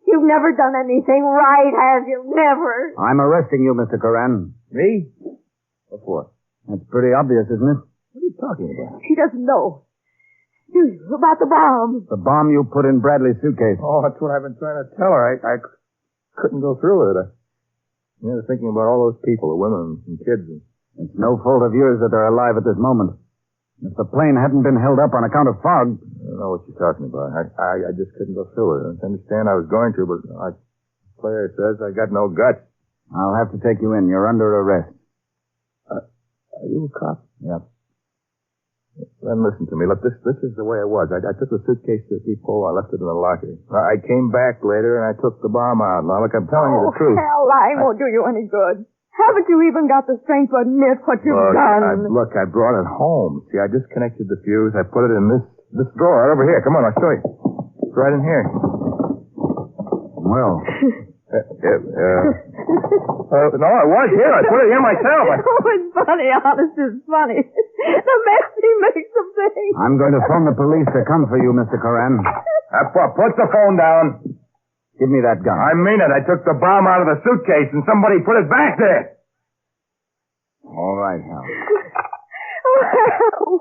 You've never done anything right, have you? Never. I'm arresting you, Mr. Coran. Me? What for? That's pretty obvious, isn't it? What are you talking about? She doesn't know. Do you? About the bomb. The bomb you put in Bradley's suitcase. Oh, that's what I've been trying to tell her. I couldn't go through with it. Thinking about all those people, the women and kids. It's no fault of yours that they're alive at this moment. If the plane hadn't been held up on account of fog... I don't know what you're talking about. I just couldn't go through with it. I understand I was going to, but like Claire says, I got no guts. I'll have to take you in. You're under arrest. Are you a cop? Yep. Then listen to me. Look, this is the way it was. I took the suitcase to the depot. I left it in the locker. I came back later, and I took the bomb out. Now, look, I'm telling you the truth. Hell, lying won't do you any good. Haven't you even got the strength to admit what you've done? I brought it home. See, I disconnected the fuse. I put it in this drawer right over here. Come on, I'll show you. It's right in here. Well... no, I was here. I put it here myself. Oh, it's funny. Honest, it's funny. The mess he makes of things. I'm going to phone the police to come for you, Mr. Coran. Put the phone down. Give me that gun. I mean it. I took the bomb out of the suitcase and somebody put it back there. All right, Hal.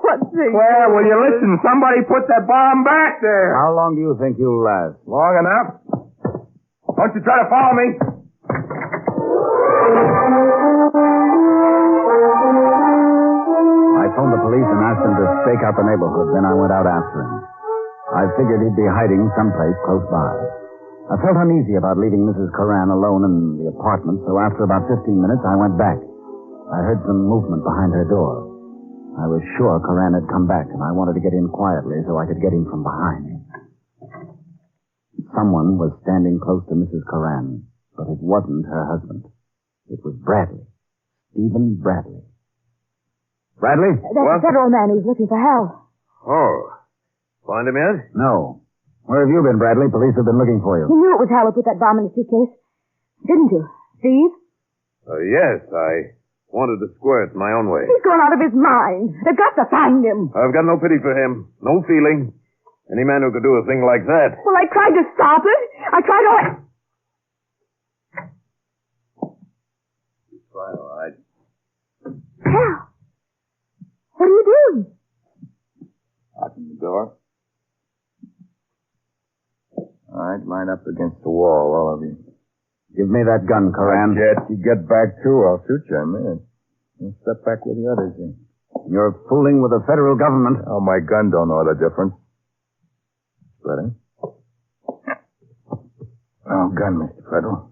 What's this? Claire, will you listen? Somebody put that bomb back there. How long do you think you'll last? Long enough. Don't you try to follow me. I phoned the police and asked them to stake out the neighborhood. Then I went out after him. I figured he'd be hiding someplace close by. I felt uneasy about leaving Mrs. Coran alone in the apartment, so after about 15 minutes, I went back. I heard some movement behind her door. I was sure Coran had come back, and I wanted to get in quietly so I could get him from behind. Someone was standing close to Mrs. Coran, but it wasn't her husband. It was Bradley. Stephen Bradley. Bradley? That's the federal man who's looking for Hal. Oh. Find him yet? No. Where have you been, Bradley? Police have been looking for you. You knew it was Hal who put that bomb in the suitcase, didn't you, Steve? Yes, I wanted to square it my own way. He's gone out of his mind. They've got to find him. I've got no pity for him. No feeling. Any man who could do a thing like that. Well, I tried to stop it. I tried to... You try, all right. Hal, what are you doing? Locking the door. All right, line up against the wall, all of you. Give me that gun, Coran. You get back too. I'll shoot you in a minute. You step back with the others. You're fooling with the federal government. Oh, my gun don't know the difference. Ready? Oh, gun, Mr. Federal.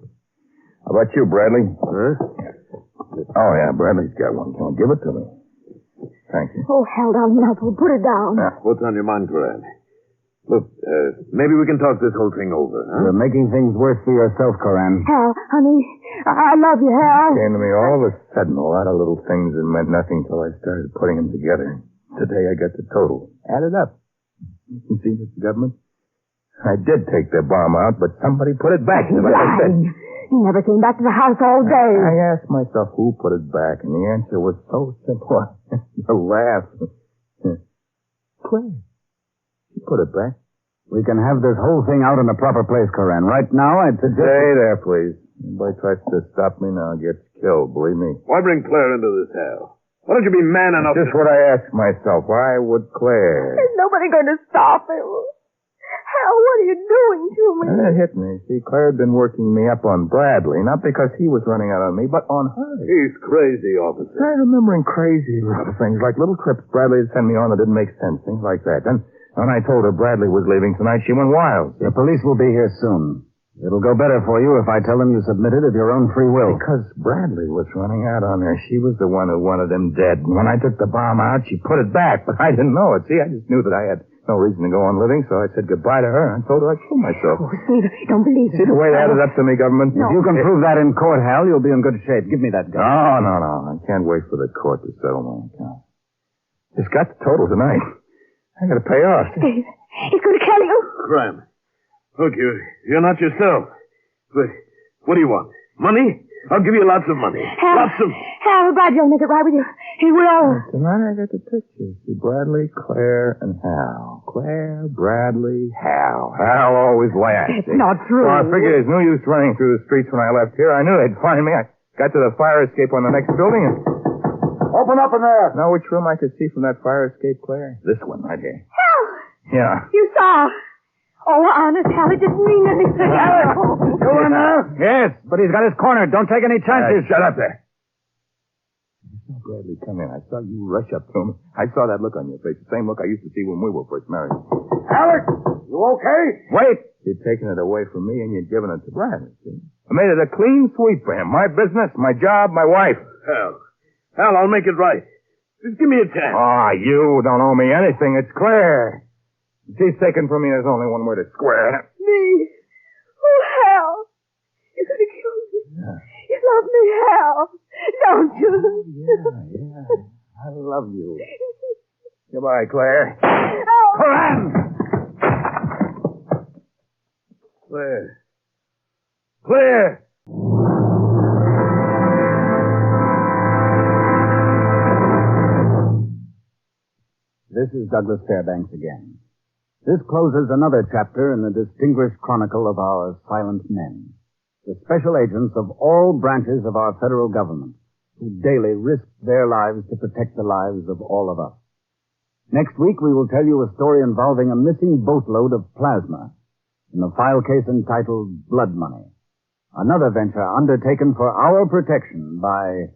How about you, Bradley? Huh? Oh, yeah, Bradley's got one. Come on, give it to me. Thank you. Oh, hell, darling, now, put it down. What's on your mind, Corinne? Look, maybe we can talk this whole thing over, huh? You're making things worse for yourself, Corinne. Hal, honey, I love you, Hal. Came to me all of a sudden, a lot of little things that meant nothing till I started putting them together. Today I got the total. Add it up. You see, Mr. Government? I did take the bomb out, but somebody put it back. He never came back to the house all day. I asked myself who put it back, and the answer was so simple. The laugh. Claire. She put it back. We can have this whole thing out in the proper place, Corinne. Right now, I'd suggest... Stay there, please. Anybody tries to stop me now gets killed, believe me. Why bring Claire into this, Hal? Why don't you be man enough Just what I asked myself. Why would Claire? There's nobody going to stop him. Hal, what are you doing to me? That hit me. See, Claire had been working me up on Bradley, not because he was running out on me, but on her. He's crazy, officer. I remembering crazy little things, like little trips Bradley would send me on that didn't make sense, things like that. Then, when I told her Bradley was leaving tonight, she went wild. The police will be here soon. It'll go better for you if I tell them you submitted of your own free will. Because Bradley was running out on her. She was the one who wanted him dead. And when I took the bomb out, she put it back, but I didn't know it. See, I just knew that I had no reason to go on living, so I said goodbye to her and told her I'd kill myself. Oh, Steve, don't believe it. See the way it added up to me, government? No. If you can prove that in court, Hal, you'll be in good shape. Give me that gun. No. I can't wait for the court to settle my account. It's got the total tonight. I gotta pay off. Steve, he's going to kill you. Crime. Look, you're not yourself. But what do you want? Money? I'll give you lots of money. Hal, Lots of... Hal, Bradley will make it right with you. He will. Tonight I got the picture. See, Bradley, Claire, and Hal. Claire, Bradley, Hal. Hal always laughs. It's not true. So I figured there's no use running through the streets when I left here. I knew they'd find me. I got to the fire escape on the next building and... Open up in there. Know which room I could see from that fire escape, Claire? This one right here. Hal! Yeah. You saw. Oh, honest, Hal, it didn't mean anything. You in there? Yes, but he's got his corner. Don't take any chances. Shut up there. I saw Bradley come in. I saw you rush up to him. I saw that look on your face, the same look I used to see when we were first married. Alex, you okay? Wait! You'd taken it away from me and you'd given it to Bradley, see? I made it a clean sweep for him. My business, my job, my wife. Hal, I'll make it right. Just give me a chance. Ah, you don't owe me anything. It's Claire. She's taken from me. There's only one way to square it. Me? Oh, Hal. You're going to kill me. Yeah. You love me, Hal. Don't you? Yeah. I love you. Goodbye, Claire. Oh. Corinne! Claire! This is Douglas Fairbanks again. This closes another chapter in the distinguished chronicle of our silent men, the special agents of all branches of our federal government, who daily risk their lives to protect the lives of all of us. Next week, we will tell you a story involving a missing boatload of plasma in the file case entitled Blood Money, another venture undertaken for our protection by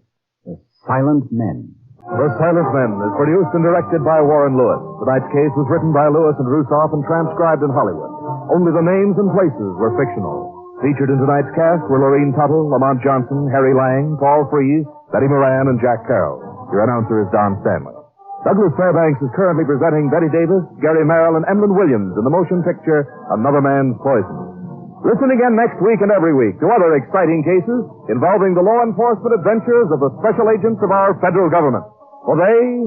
the Silent Men. The Silent Men is produced and directed by Warren Lewis. Tonight's case was written by Lewis and Rusoff and transcribed in Hollywood. Only the names and places were fictional. Featured in tonight's cast were Lorene Tuttle, Lamont Johnson, Harry Lang, Paul Freese, Betty Moran, and Jack Carroll. Your announcer is Don Stanley. Douglas Fairbanks is currently presenting Betty Davis, Gary Merrill, and Emlyn Williams in the motion picture Another Man's Poison. Listen again next week and every week to other exciting cases involving the law enforcement adventures of the special agents of our federal government. For they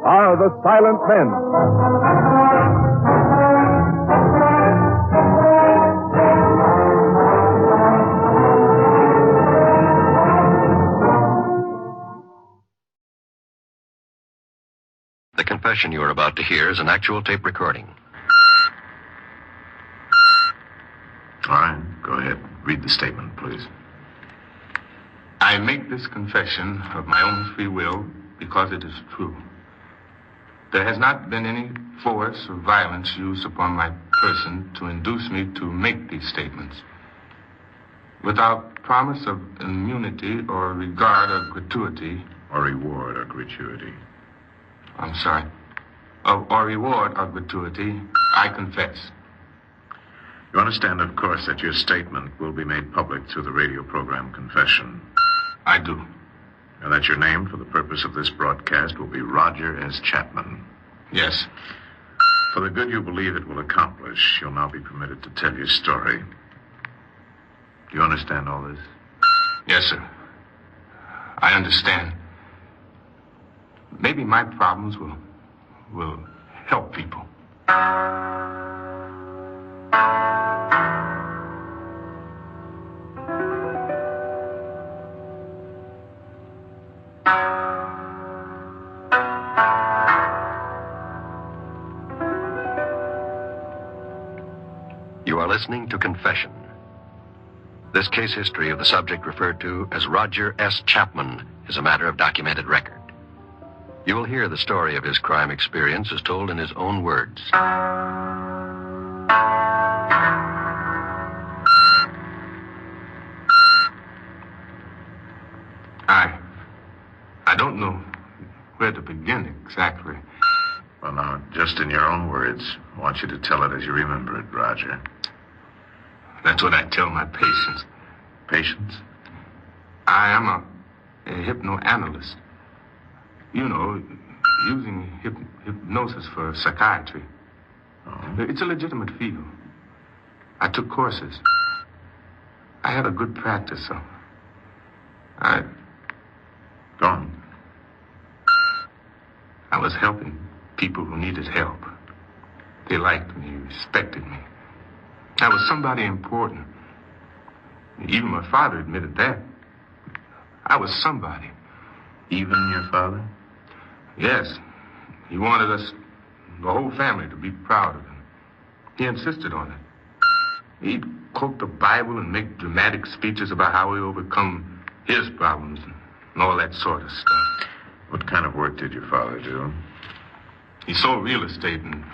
are the Silent Men. The confession you are about to hear is an actual tape recording. All right, go ahead. Read the statement, please. I make this confession of my own free will because it is true. There has not been any force or violence used upon my person to induce me to make these statements. Without promise of immunity or regard or gratuity. Or reward or gratuity. I'm sorry. Or reward of gratuity, I confess. You understand, of course, that your statement will be made public through the radio program Confession. I do. And that your name for the purpose of this broadcast will be Roger S. Chapman. Yes. For the good you believe it will accomplish, you'll now be permitted to tell your story. Do you understand all this? Yes, sir. I understand. Maybe my problems will help people. You are listening to Confession. This case history of the subject referred to as Roger S. Chapman is a matter of documented record. You will hear the story of his crime experience as told in his own words. I don't know where to begin exactly. Well, now, just in your own words, I want you to tell it as you remember it, Roger. That's what I tell my patients. Patients? I am a hypnoanalyst. You know, using hypnosis for psychiatry. Oh. It's a legitimate field. I took courses. I had a good practice, so Go on. I was helping people who needed help. They liked me, respected me. I was somebody important. Even my father admitted that. I was somebody. Even your father? Yes. He wanted us, the whole family, to be proud of him. He insisted on it. He'd quote the Bible and make dramatic speeches about how we overcome his problems and all that sort of stuff. What kind of work did your father do? He sold real estate and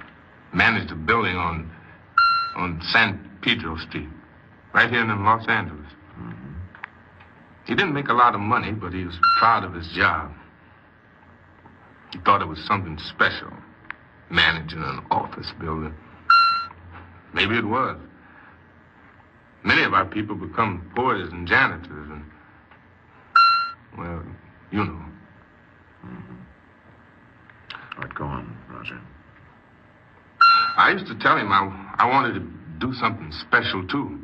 managed a building on San Pedro Street, right here in Los Angeles. Mm-hmm. He didn't make a lot of money, but he was proud of his job. He thought it was something special, managing an office building. Maybe it was. Many of our people become porters and janitors and, well, you know. Mm-hmm. All right, go on, Roger. I used to tell him I wanted to do something special, too.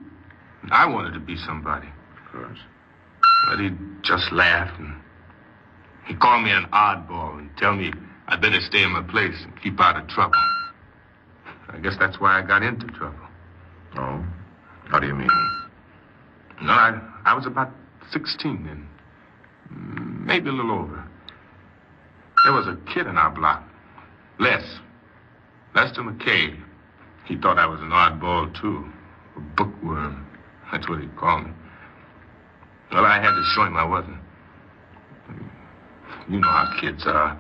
I wanted to be somebody. Of course. But he'd just laugh, and he'd call me an oddball and tell me I'd better stay in my place and keep out of trouble. I guess that's why I got into trouble. Oh? How do you mean? No, I was about 16 then. Maybe a little over. There was a kid in our block. Lester McKay. He thought I was an oddball, too. A bookworm. That's what he'd call me. Well, I had to show him I wasn't. You know how kids are.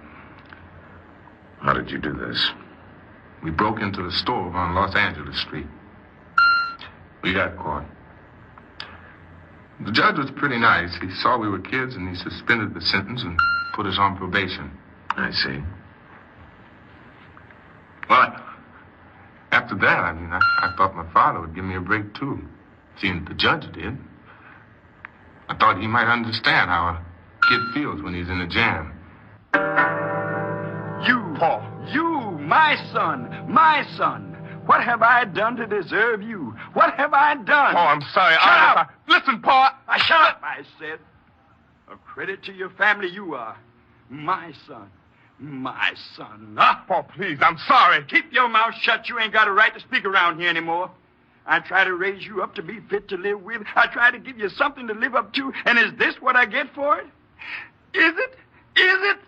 How did you do this? We broke into the store on Los Angeles Street. We got caught. The judge was pretty nice. He saw we were kids, and he suspended the sentence and put us on probation. I see. Well, after that, I thought my father would give me a break, too, seeing the judge did. I thought he might understand how a kid feels when he's in a jam. You, Paul. You, my son. What have I done to deserve you? What have I done? Oh, I'm sorry. Shut up! Listen, Paul. Shut up, I said. A credit to your family you are. My son. My son. Huh? Paul, please, I'm sorry. Keep your mouth shut. You ain't got a right to speak around here anymore. I try to raise you up to be fit to live with. I try to give you something to live up to. And is this what I get for it? Is it?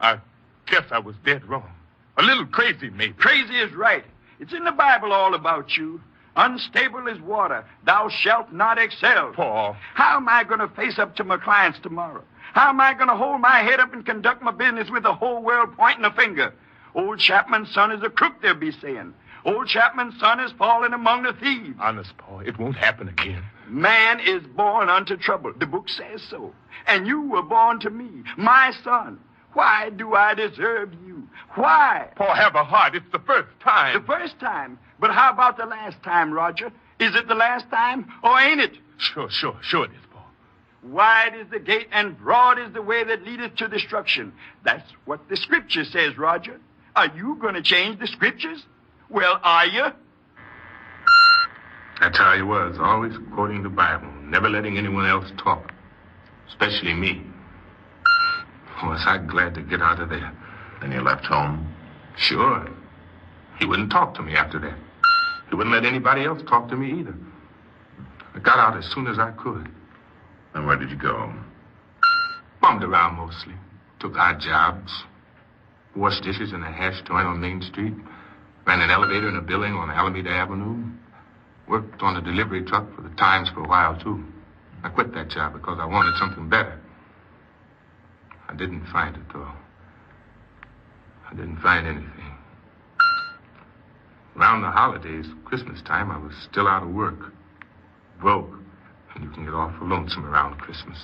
I guess I was dead wrong. A little crazy, maybe. Crazy is right. It's in the Bible all about you. Unstable as water. Thou shalt not excel. Paul. How am I going to face up to my clients tomorrow? How am I going to hold my head up and conduct my business with the whole world pointing a finger? Old Chapman's son is a crook, they'll be saying. Old Chapman's son is fallen among the thieves. Honest, Paul, it won't happen again. Man is born unto trouble. The book says so. And you were born to me, my son. Why do I deserve you? Why? Paul, have a heart. It's the first time. The first time. But how about the last time, Roger? Is it the last time, or ain't it? Sure it is, Paul. Wide is the gate and broad is the way that leadeth to destruction. That's what the scripture says, Roger. Are you going to change the scriptures? Well, are you? That's how he was, always quoting the Bible, never letting anyone else talk, especially me. Was I glad to get out of there. Then you left home? Sure. He wouldn't talk to me after that. He wouldn't let anybody else talk to me either. I got out as soon as I could. And where did you go? Bummed around mostly. Took odd jobs. Washed dishes in a hash joint on Main Street. Ran an elevator in a building on Alameda Avenue. Worked on a delivery truck for the Times for a while, too. I quit that job because I wanted something better. I didn't find it, though. I didn't find anything. Around the holidays, Christmas time, I was still out of work. Broke. And you can get awful lonesome around Christmas.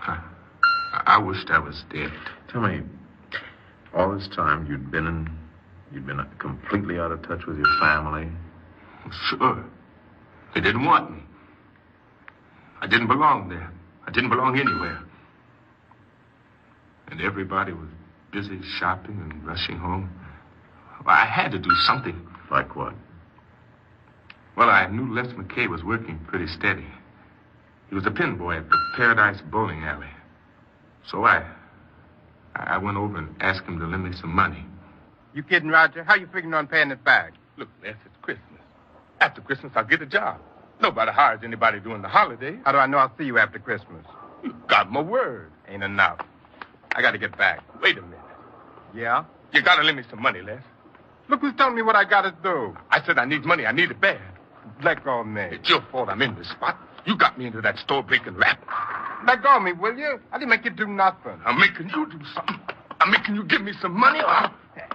I wished I was dead. Tell me, all this time you'd been completely out of touch with your family? Sure. They didn't want me. I didn't belong there. I didn't belong anywhere. And everybody was busy shopping and rushing home. I had to do something. Like what? Well, I knew Les McKay was working pretty steady. He was a pin boy at the Paradise Bowling Alley. So I went over and asked him to lend me some money. You kidding, Roger? How you figuring on paying it back? Look, Les, it's Christmas. After Christmas, I'll get a job. Nobody hires anybody during the holidays. How do I know I'll see you after Christmas? You got my word. Ain't enough. I got to get back. Wait a minute. Yeah? You got to lend me some money, Les. Look who's telling me what I got to do. I said I need money. I need it bad. Let go of me. It's your fault I'm in this spot. You got me into that store-breaking rap. Let go of me, will you? I didn't make you do nothing. I'm making you do something. I'm making you give me some money.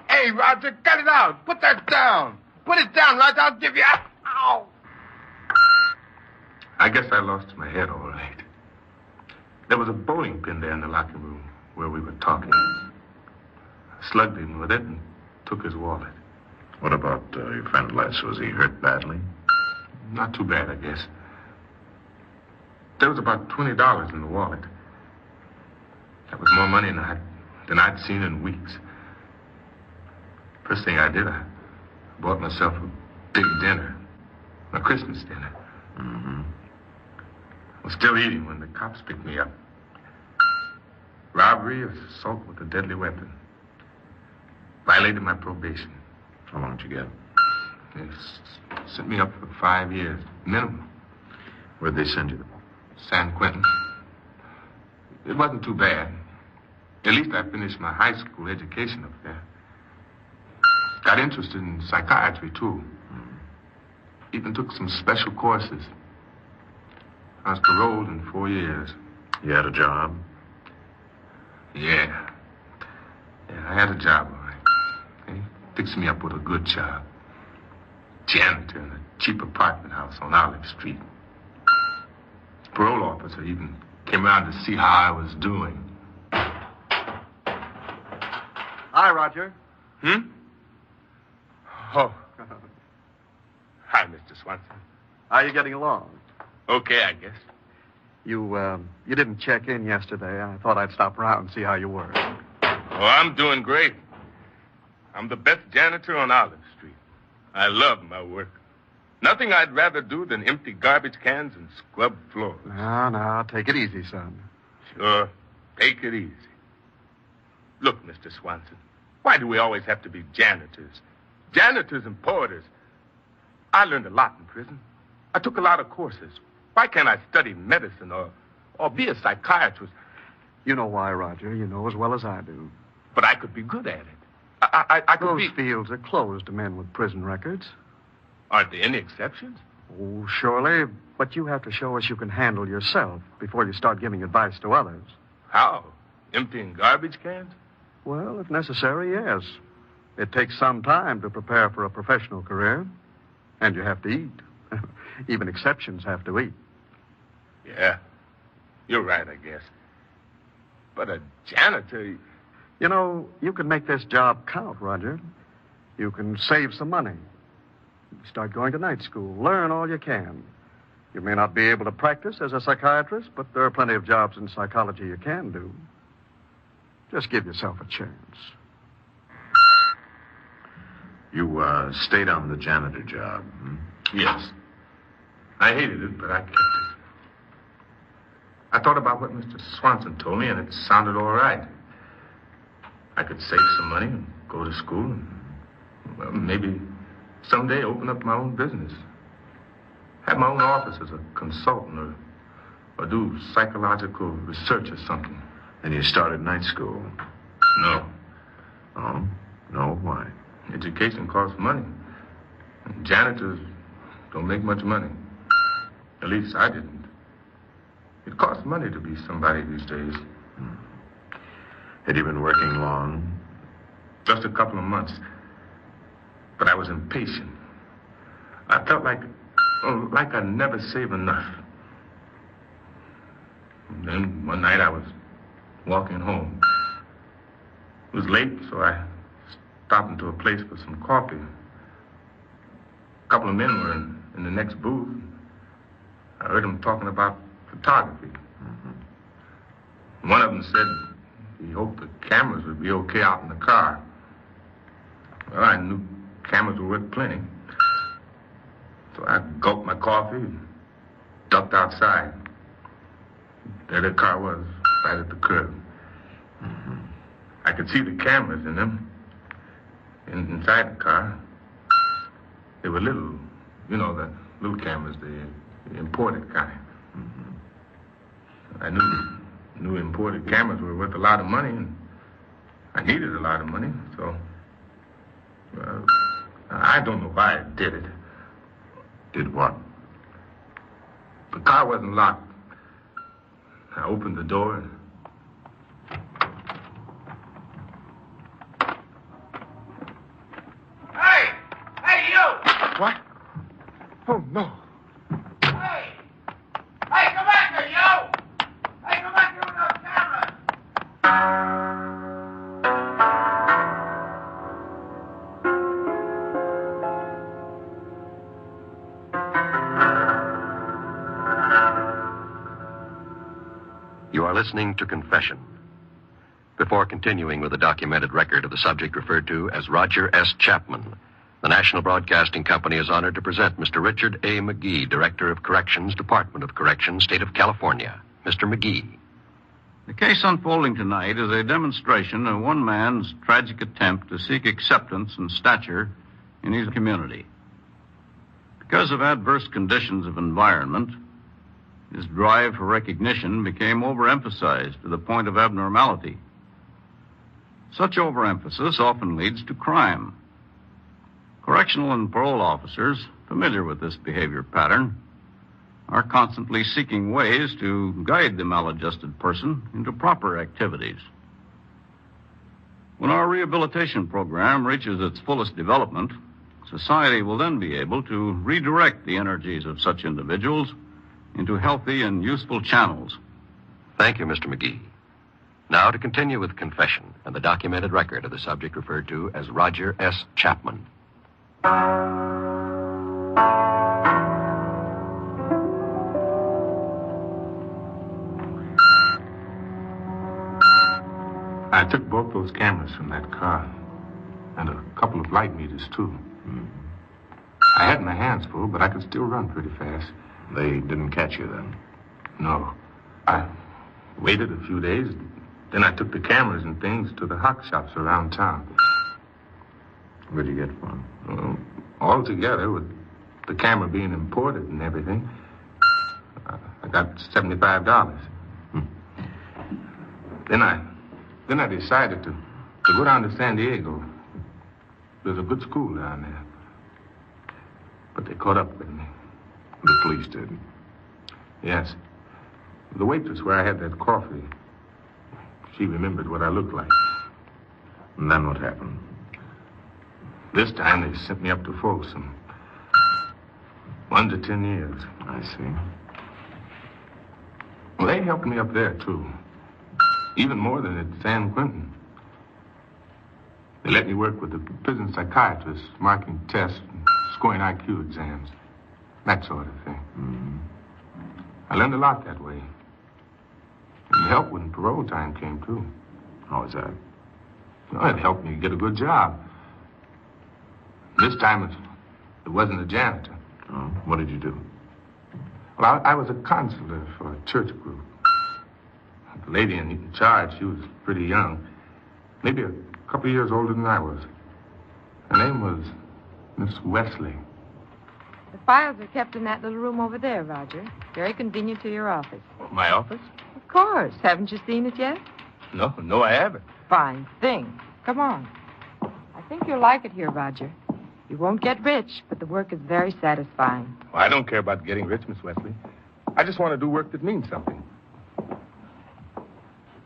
Hey, Roger, cut it out. Put that down. Put it down, Roger. I'll give you... Ow! I guess I lost my head all right. There was a bowling pin there in the locker room where we were talking. I slugged him with it and took his wallet. What about your friend Les? Was he hurt badly? Not too bad, I guess. There was about $20 in the wallet. That was more money than I'd seen in weeks. First thing I did, I bought myself a big dinner. A Christmas dinner. Mm-hmm. I was still eating when the cops picked me up. Robbery, assault with a deadly weapon. Violated my probation. How long did you get? They sent me up for 5 years, minimum. Where'd they send you? San Quentin. It wasn't too bad. At least I finished my high school education up there. Got interested in psychiatry, too. Even took some special courses. I was paroled in 4 years. You had a job? Yeah, I had a job, all right. They fixed me up with a good job. Janitor in a cheap apartment house on Olive Street. Parole officer even came around to see how I was doing. Hi, Roger. Oh. Hi, Mr. Swanson. How are you getting along? Okay, I guess. You didn't check in yesterday. I thought I'd stop around and see how you were. Oh, I'm doing great. I'm the best janitor on Olive Street. I love my work. Nothing I'd rather do than empty garbage cans and scrub floors. Now, take it easy, son. Sure, take it easy. Look, Mr. Swanson, why do we always have to be janitors? Janitors and porters. I learned a lot in prison. I took a lot of courses. Why can't I study medicine or be a psychiatrist? You know why, Roger. You know as well as I do. But I could be good at it. I could Those fields are closed to men with prison records. Aren't there any exceptions? Oh, surely. But you have to show us you can handle yourself before you start giving advice to others. How? Emptying garbage cans? Well, if necessary, yes. It takes some time to prepare for a professional career. And you have to eat. Even exceptions have to eat. Yeah. You're right, I guess. But a janitor... You know, you can make this job count, Roger. You can save some money. Start going to night school. Learn all you can. You may not be able to practice as a psychiatrist, but there are plenty of jobs in psychology you can do. Just give yourself a chance. You, stayed on the janitor job, hmm? Yes. I hated it, but I kept it. I thought about what Mr. Swanson told me, and it sounded all right. I could save some money and go to school and, well, maybe someday open up my own business. Have my own office as a consultant or do psychological research or something. And you started night school? No. Oh? No? Why? Education costs money. And janitors don't make much money. At least I didn't. It costs money to be somebody these days. Had you been working long? Just a couple of months. But I was impatient. I felt like I'd never save enough. And then one night I was walking home. It was late, so I stopped into a place for some coffee. A couple of men were in the next booth. I heard them talking about photography. Mm-hmm. One of them said he hoped the cameras would be okay out in the car. Well, I knew cameras were worth plenty. So I gulped my coffee and ducked outside. There the car was, right at the curb. Mm-hmm. I could see the cameras in them. Inside the car, they were little, you know, the little cameras, the imported kind. Mm-hmm. I knew imported cameras were worth a lot of money, and I needed a lot of money, so... Well, I don't know why I did it. Did what? The car wasn't locked. I opened the door and... Hey! Hey, you! What? Oh, no. Hey! Hey, come back here, you! Hey, come back here with those cameras! You are listening to Confession. Before continuing with the documented record of the subject referred to as Roger S. Chapman, the National Broadcasting Company is honored to present Mr. Richard A. McGee, Director of Corrections, Department of Corrections, State of California. Mr. McGee. The case unfolding tonight is a demonstration of one man's tragic attempt to seek acceptance and stature in his community. Because of adverse conditions of environment, his drive for recognition became overemphasized to the point of abnormality. Such overemphasis often leads to crime. Correctional and parole officers, familiar with this behavior pattern, are constantly seeking ways to guide the maladjusted person into proper activities. When our rehabilitation program reaches its fullest development, society will then be able to redirect the energies of such individuals into healthy and useful channels. Thank you, Mr. McGee. Now to continue with Confession and the documented record of the subject referred to as Roger S. Chapman. I took both those cameras from that car. And a couple of light meters, too. I had my hands full, but I could still run pretty fast. They didn't catch you then? No. I waited a few days. Then I took the cameras and things to the hock shops around town. Where'd you get one? Well, all together, with the camera being imported and everything, I got $75. Then I decided to go down to San Diego. There's a good school down there. But they caught up with me. The police did? Yes. The waitress where I had that coffee, she remembered what I looked like. And then what happened? This time they sent me up to Folsom. 1 to 10 years. I see. Well, they helped me up there, too. Even more than at San Quentin. They let me work with the prison psychiatrist, marking tests and scoring IQ exams. That sort of thing. Mm-hmm. I learned a lot that way. And it helped when parole time came, too. How was that? Well, it helped me get a good job. This time it wasn't a janitor. Oh, what did you do? Well, I was a counselor for a church group. The lady in charge, she was pretty young. Maybe a couple of years older than I was. Her name was Miss Wesley. The files are kept in that little room over there, Roger. Very convenient to your office. My office? Of course. Haven't you seen it yet? No, I haven't. Fine thing. Come on. I think you'll like it here, Roger. You won't get rich, but the work is very satisfying. Well, I don't care about getting rich, Miss Wesley. I just want to do work that means something.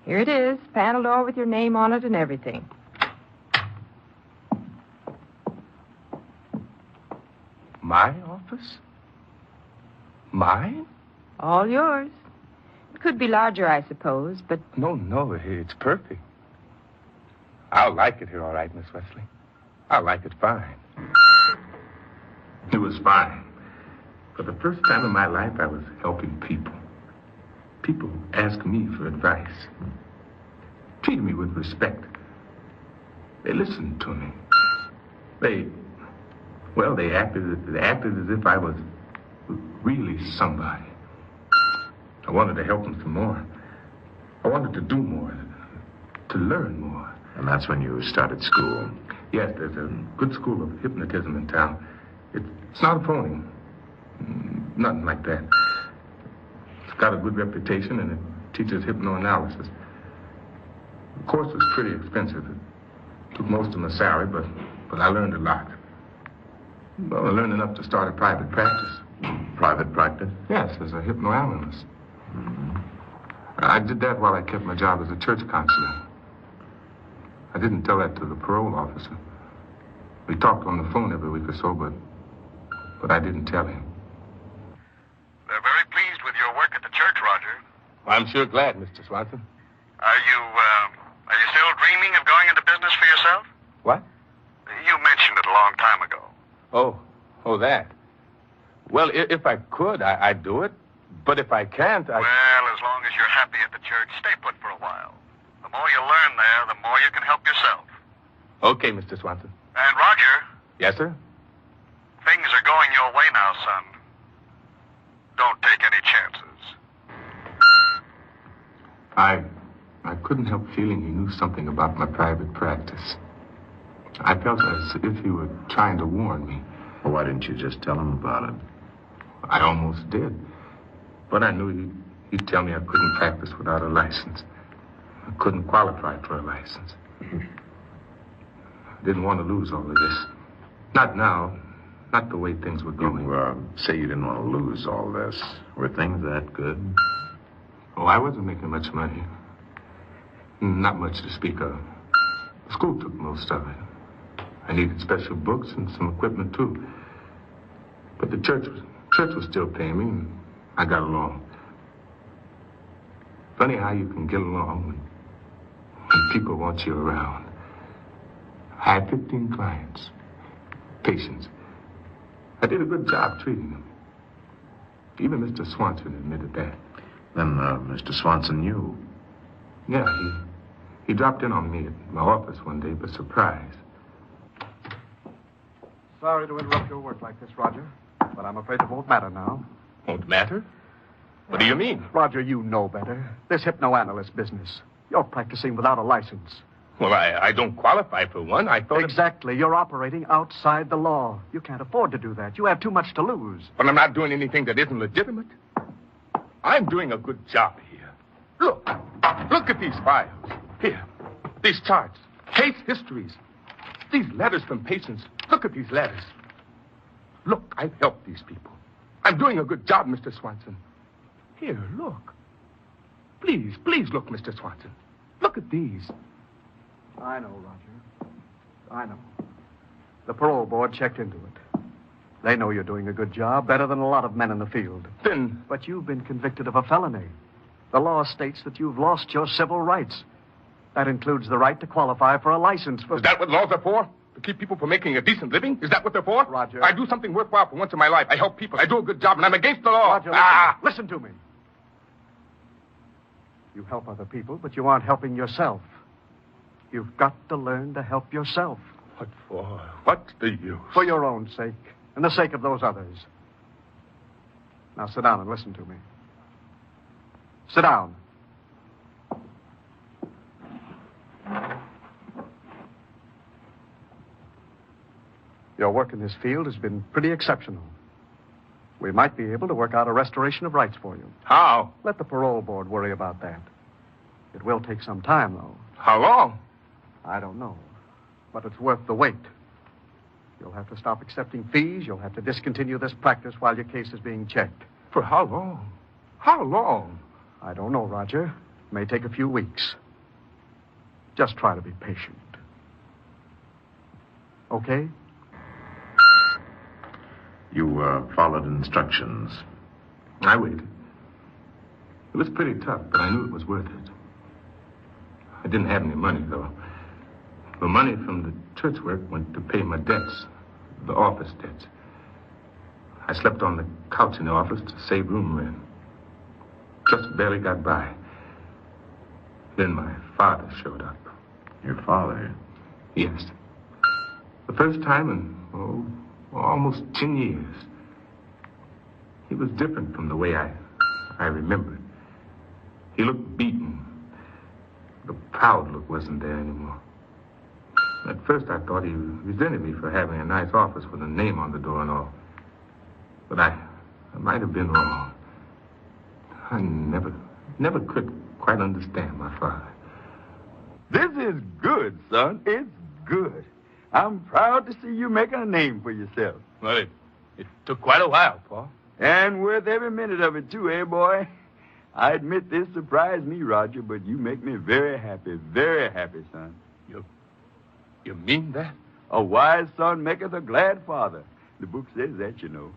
Here it is, panel door with your name on it and everything. My office? Mine? All yours. It could be larger, I suppose, but... No, it's perfect. I'll like it here all right, Miss Wesley. I'll like it fine. It was fine. For the first time in my life, I was helping people. People asked me for advice. Treated me with respect. They listened to me. They acted as if I was really somebody. I wanted to help them some more. I wanted to do more, to learn more. And that's when you started school? Yes, there's a good school of hypnotism in town. It's not a phony. Nothing like that. It's got a good reputation, and it teaches hypnoanalysis. The course was pretty expensive. It took most of my salary, but I learned a lot. Well, I learned enough to start a private practice. Private practice? Yes, as a hypnoanalyst. Mm-hmm. I did that while I kept my job as a church counselor. I didn't tell that to the parole officer. We talked on the phone every week or so, but I didn't tell him. They're very pleased with your work at the church, Roger. Well, I'm sure glad, Mr. Swanson. Are you still dreaming of going into business for yourself? What? You mentioned it a long time ago. Oh, that. Well, if I could, I'd do it. But if I can't, Well, as long as you're happy at the church, stay put for a while. The more you learn there, the more you can help yourself. Okay, Mr. Swanson. And, Roger. Yes, sir? Things are going your way now, son. Don't take any chances. I couldn't help feeling he knew something about my private practice. I felt as if he were trying to warn me. Well, why didn't you just tell him about it? I almost did. But I knew he'd tell me I couldn't practice without a license. I couldn't qualify for a license. I didn't want to lose all of this. Not now. Not the way things were going. You say you didn't want to lose all this. Were things that good? Oh, I wasn't making much money. Not much to speak of. The school took most of it. I needed special books and some equipment, too. But the church was still paying me, and I got along. Funny how you can get along when people want you around. I had 15 clients. Patients. I did a good job treating them. Even Mr. Swanson admitted that. Then Mr. Swanson knew. Yeah, he dropped in on me at my office one day by surprise. Sorry to interrupt your work like this, Roger, but I'm afraid it won't matter now. Won't matter? What do you mean? Roger, you know better. This hypnoanalyst business. You're practicing without a license. Well, I don't qualify for one. I thought... Exactly. You're operating outside the law. You can't afford to do that. You have too much to lose. But I'm not doing anything that isn't legitimate. I'm doing a good job here. Look at these files. Here, these charts, case histories, these letters from patients. Look at these letters. Look, I've helped these people. I'm doing a good job, Mr. Swanson. Here, look. Please look, Mr. Swanson. Look at these. I know, Roger. I know. The parole board checked into it. They know you're doing a good job, better than a lot of men in the field. Then... But you've been convicted of a felony. The law states that you've lost your civil rights. That includes the right to qualify for a license for... Is that what laws are for? To keep people from making a decent living? Is that what they're for? Roger. I do something worthwhile for once in my life. I help people. I do a good job, and I'm against the law. Roger, listen to me. You help other people, but you aren't helping yourself. You've got to learn to help yourself. What for? What's the use? For your own sake, and the sake of those others. Now sit down and listen to me. Sit down. Your work in this field has been pretty exceptional. We might be able to work out a restoration of rights for you. How? Let the parole board worry about that. It will take some time, though. How long? I don't know. But it's worth the wait. You'll have to stop accepting fees. You'll have to discontinue this practice while your case is being checked. For how long? How long? I don't know, Roger. It may take a few weeks. Just try to be patient. Okay? You followed instructions. I waited. It was pretty tough, but I knew it was worth it. I didn't have any money, though. The money from the church work went to pay my debts, the office debts. I slept on the couch in the office to save room rent. Just barely got by. Then my father showed up. Your father? Yes. The first time in, almost 10 years. He was different from the way I remembered. He looked beaten. The proud look wasn't there anymore. At first I thought he resented me for having a nice office with a name on the door and all. But I might have been wrong. I never could quite understand my father. This is good, son. It's good. I'm proud to see you making a name for yourself. Well, it took quite a while, Pa. And worth every minute of it, too, eh, boy? I admit this surprised me, Roger, but you make me very happy, son. You mean that? A wise son maketh a glad father. The book says that, you know.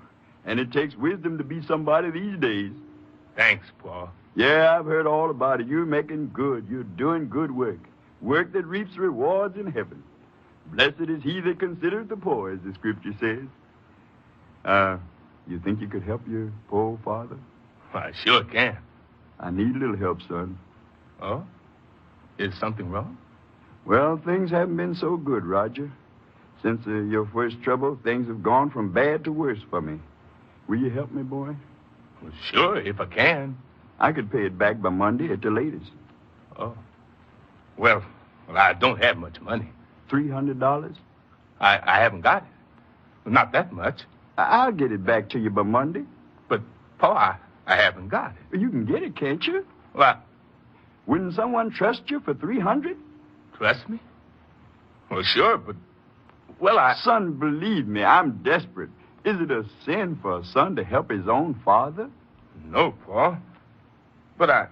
And it takes wisdom to be somebody these days. Thanks, Pa. Yeah, I've heard all about it. You're making good. You're doing good work. Work that reaps rewards in heaven. Blessed is he that considereth the poor, as the scripture says. You think you could help your poor father? I sure can. I need a little help, son. Oh? Is something wrong? Well, things haven't been so good, Roger. Since your first trouble, things have gone from bad to worse for me. Will you help me, boy? Well, sure, if I can. I could pay it back by Monday at the latest. Oh. Well, I don't have much money. $300? I haven't got it. Not that much. I'll get it back to you by Monday. But, Pa, I haven't got it. You can get it, can't you? Well, wouldn't someone trust you for $300? Trust me? Well, sure, but... Well, Son, believe me, I'm desperate. Is it a sin for a son to help his own father? No, Pa. But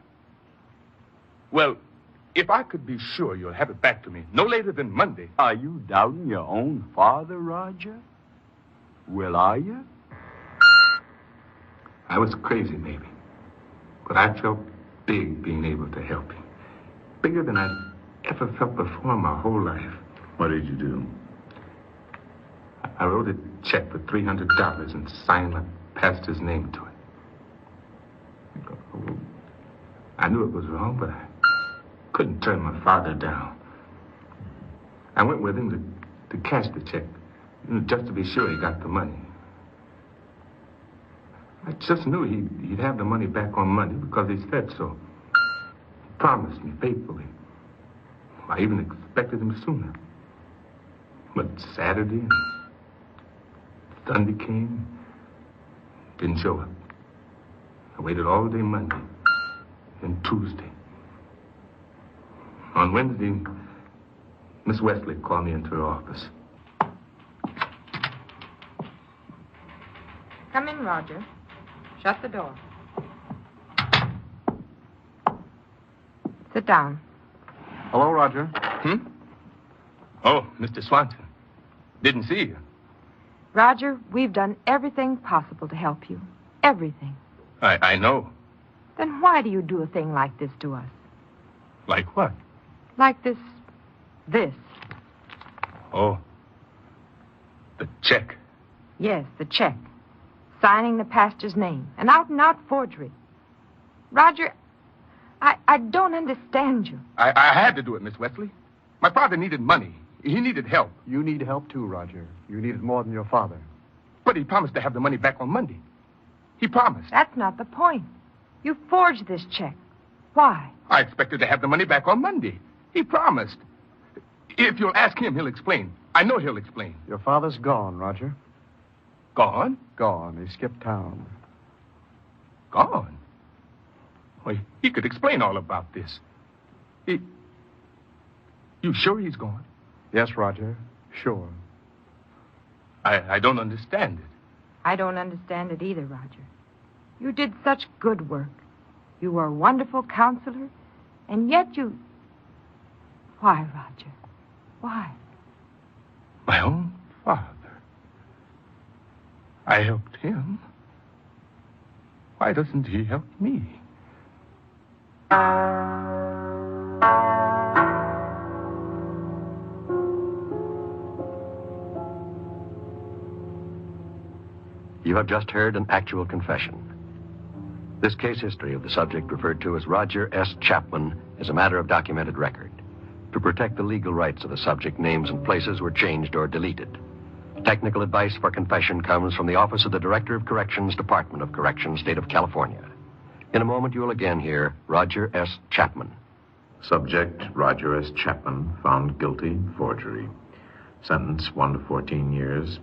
Well, if I could be sure you'll have it back to me no later than Monday... Are you doubting your own father, Roger? Well, are you? I was crazy, maybe. But I felt big being able to help him. Bigger than I'd ever felt before in my whole life. What did you do? I wrote a check for $300 and signed my pastor's name to it. I knew it was wrong, but I couldn't turn my father down. I went with him to cash the check, just to be sure he got the money. I just knew he'd have the money back on Monday because he said so. He promised me faithfully. I even expected him sooner. But Saturday and Sunday came, didn't show up. I waited all day Monday and Tuesday. On Wednesday, Miss Wesley called me into her office. Come in, Roger. Shut the door. Sit down. Hello, Roger. Oh, Mr. Swanson. Didn't see you. Roger, we've done everything possible to help you. Everything. I know. Then why do you do a thing like this to us? Like what? Like this. Oh. The check. Yes, the check. Signing the pastor's name. An out-and-out forgery. Roger, I don't understand you. I had to do it, Miss Wesley. My father needed money. He needed help. You need help too, Roger. You need it more than your father. But he promised to have the money back on Monday. He promised. That's not the point. You forged this check. Why? I expected to have the money back on Monday. He promised. If you'll ask him, he'll explain. I know he'll explain. Your father's gone, Roger. Gone? Gone. He skipped town. Gone? Well, he could explain all about this. You sure he's gone? Yes, Roger. Sure. I don't understand it. I don't understand it either, Roger. You did such good work. You were a wonderful counselor, and yet you... Why, Roger? Why? My own father. I helped him. Why doesn't he help me? You have just heard an actual confession. This case history of the subject referred to as Roger S. Chapman is a matter of documented record. To protect the legal rights of the subject, names and places were changed or deleted. Technical advice for confession comes from the Office of the Director of Corrections, Department of Corrections, State of California. In a moment, you will again hear Roger S. Chapman. Subject, Roger S. Chapman, found guilty, forgery. Sentence, 1 to 14 years.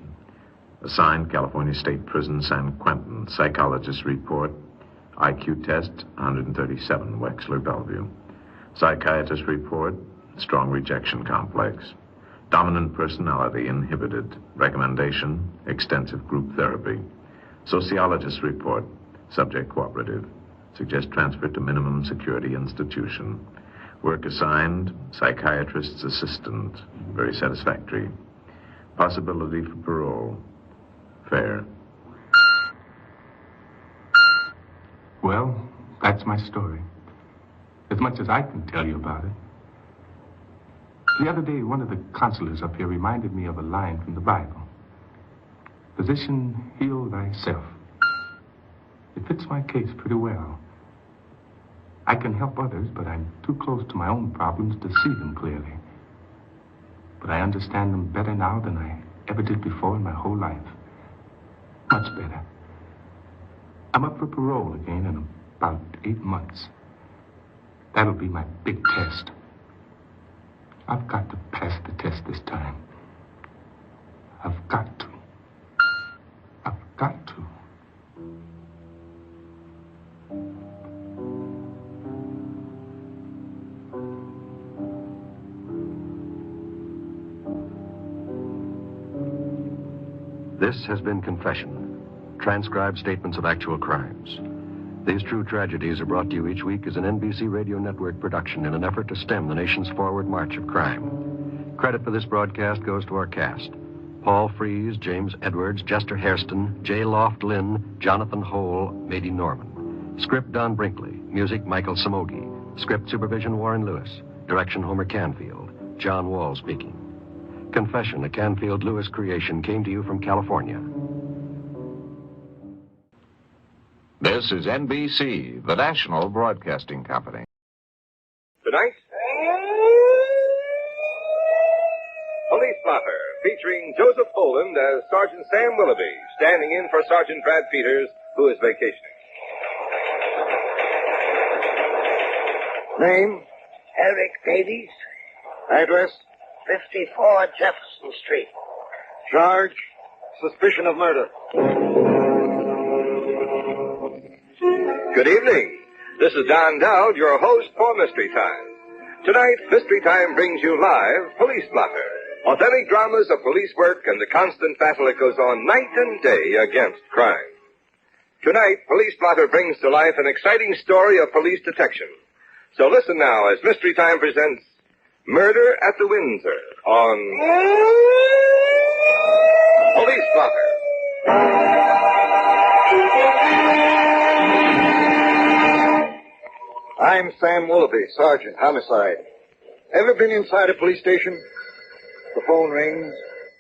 Assigned California State Prison, San Quentin. Psychologist report, IQ test, 137, Wexler, Bellevue. Psychiatrist report, strong rejection complex. Dominant personality inhibited. Recommendation, extensive group therapy. Sociologist report, subject cooperative. Suggest transfer to minimum security institution. Work assigned, psychiatrist's assistant. Very satisfactory. Possibility for parole. Fair. Well, that's my story. As much as I can tell you about it. The other day, one of the counselors up here reminded me of a line from the Bible. Physician, heal thyself. It fits my case pretty well. I can help others, but I'm too close to my own problems to see them clearly. But I understand them better now than I ever did before in my whole life. Much better. I'm up for parole again in about 8 months. That'll be my big test. I've got to pass the test this time. I've got to. I've got to. This has been Confession, transcribed statements of actual crimes. These true tragedies are brought to you each week as an NBC Radio Network production in an effort to stem the nation's forward march of crime. Credit for this broadcast goes to our cast: Paul Frees, James Edwards, Jester Hairston, J. Loft Lynn, Jonathan Hole, Mady Norman. Script, Don Brinkley. Music, Michael Samogi. Script supervision, Warren Lewis. Direction, Homer Canfield. John Wall speaking. Confession, a Canfield Lewis creation, came to you from California. This is NBC, the national broadcasting company. Tonight, Police Blotter, featuring Joseph Poland as Sergeant Sam Willoughby, standing in for Sergeant Brad Peters, who is vacationing. Name? Eric Davies. Address? 54 Jefferson Street. Charge? Suspicion of murder. Good evening. This is Don Dowd, your host for Mystery Time. Tonight, Mystery Time brings you live Police Blotter, authentic dramas of police work and the constant battle that goes on night and day against crime. Tonight, Police Blotter brings to life an exciting story of police detection. So listen now as Mystery Time presents Murder at the Windsor on Police Blotter. I'm Sam Willoughby, Sergeant, Homicide. Ever been inside a police station? The phone rings.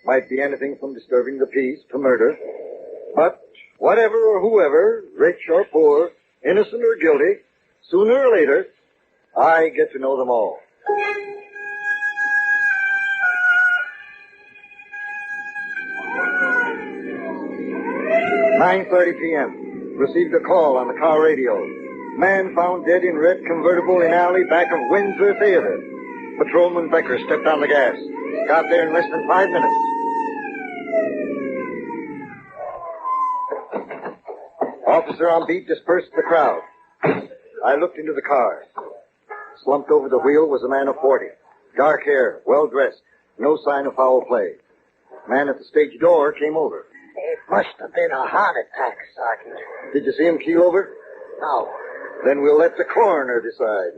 Might be anything from disturbing the peace to murder. But whatever or whoever, rich or poor, innocent or guilty, sooner or later, I get to know them all. "9:30 p.m. Received a call on the car radio. Man found dead in red convertible in alley back of Windsor Theater. Patrolman Becker stepped on the gas. Got there in less than 5 minutes. Officer on beat dispersed the crowd. I looked into the car. Slumped over the wheel was a man of 40. Dark hair, well-dressed, no sign of foul play. Man at the stage door came over. It must have been a heart attack, Sergeant. Did you see him keel over? No. Then we'll let the coroner decide.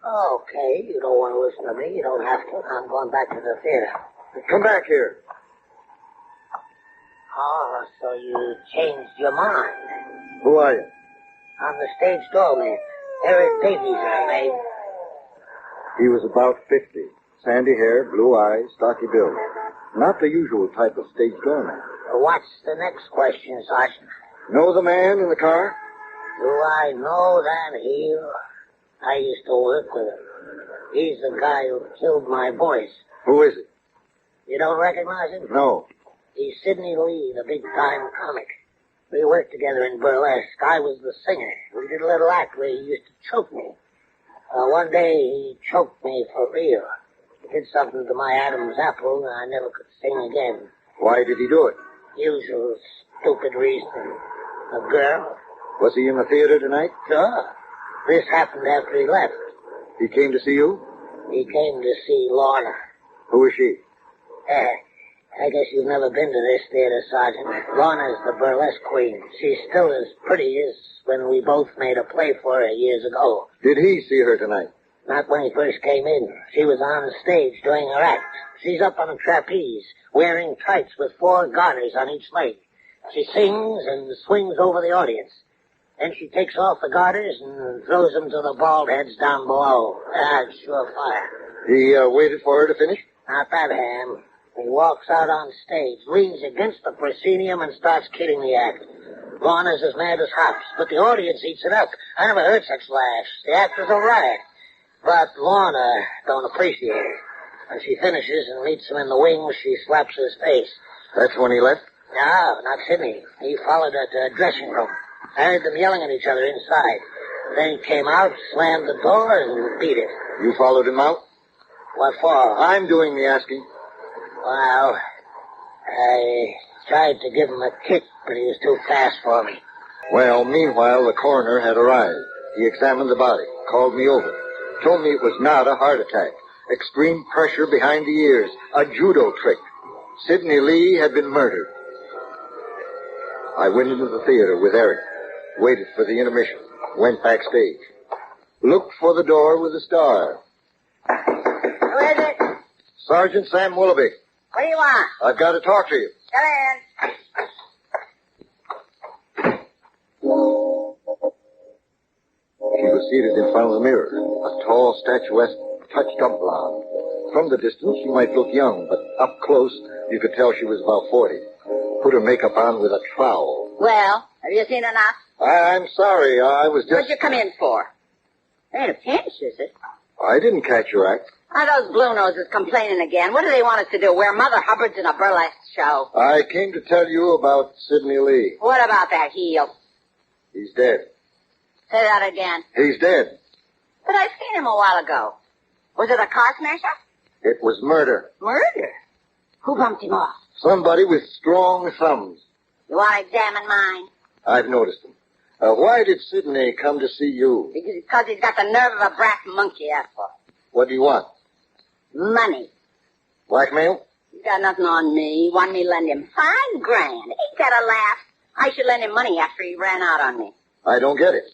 Okay, you don't want to listen to me. You don't have to. I'm going back to the theater. Come back here. Oh, so you changed your mind. Who are you? I'm the stage doorman. Eric Davies, I made. He was about 50. Sandy hair, blue eyes, stocky build. Not the usual type of stage doorman. What's the next question, Sergeant? Know the man in the car? Do I know that heel? I used to work with him. He's the guy who killed my boys. Who is it? You don't recognize him? No. He's Sidney Lee, the big-time comic. We worked together in burlesque. I was the singer. We did a little act where he used to choke me. One day he choked me for real. He did something to my Adam's apple, and I never could sing again. Why did he do it? Usual stupid reason. A girl. Was he in the theater tonight? Sure. This happened after he left. He came to see you? He came to see Lorna. Who is she? I guess you've never been to this theater, Sergeant. Lorna's the burlesque queen. She's still as pretty as when we both made a play for her years ago. Did he see her tonight? Not when he first came in. She was on the stage doing her act. She's up on a trapeze, wearing tights with 4 garters on each leg. She sings and swings over the audience. Then she takes off the garters and throws them to the bald heads down below. It's surefire. He waited for her to finish? Not that ham. He walks out on stage, leans against the proscenium, and starts kidding the act. Lorna's as mad as hops, but the audience eats it up. I never heard such laughs. The act was a riot. But Lorna don't appreciate it. When she finishes and meets him in the wings, she slaps his face. That's when he left? No, not Sidney. He followed her to a dressing room. I heard them yelling at each other inside. Then he came out, slammed the door, and beat it. You followed him out? What for? I'm doing the asking. Well, I tried to give him a kick, but he was too fast for me. Well, meanwhile, the coroner had arrived. He examined the body, called me over, told me it was not a heart attack. Extreme pressure behind the ears, a judo trick. Sidney Lee had been murdered. I went into the theater with Eric, waited for the intermission, went backstage. Looked for the door with a star. Who is it? Sergeant Sam Willoughby. What do you want? I've got to talk to you. Come in. She was seated in front of the mirror, a tall, statuesque, touched-up blonde. From the distance, she might look young, but up close, you could tell she was about 40. Put her makeup on with a trowel. Well, have you seen enough? I'm sorry, I was just... What'd you come in for? Ain't a pinch, is it? I didn't catch your act. Are those blue noses complaining again? What do they want us to do, wear Mother Hubbards in a burlesque show? I came to tell you about Sidney Lee. What about that heel? He's dead. Say that again. He's dead. But I seen him a while ago. Was it a car smasher? It was murder. Murder? Who bumped him off? Somebody with strong thumbs. You want to examine mine? I've noticed him. Why did Sidney come to see you? Because he's got the nerve of a brass monkey, that's what. What do you want? Money. Blackmail? He's got nothing on me. He wanted me to lend him $5 grand. Ain't that a laugh? I should lend him money after he ran out on me. I don't get it.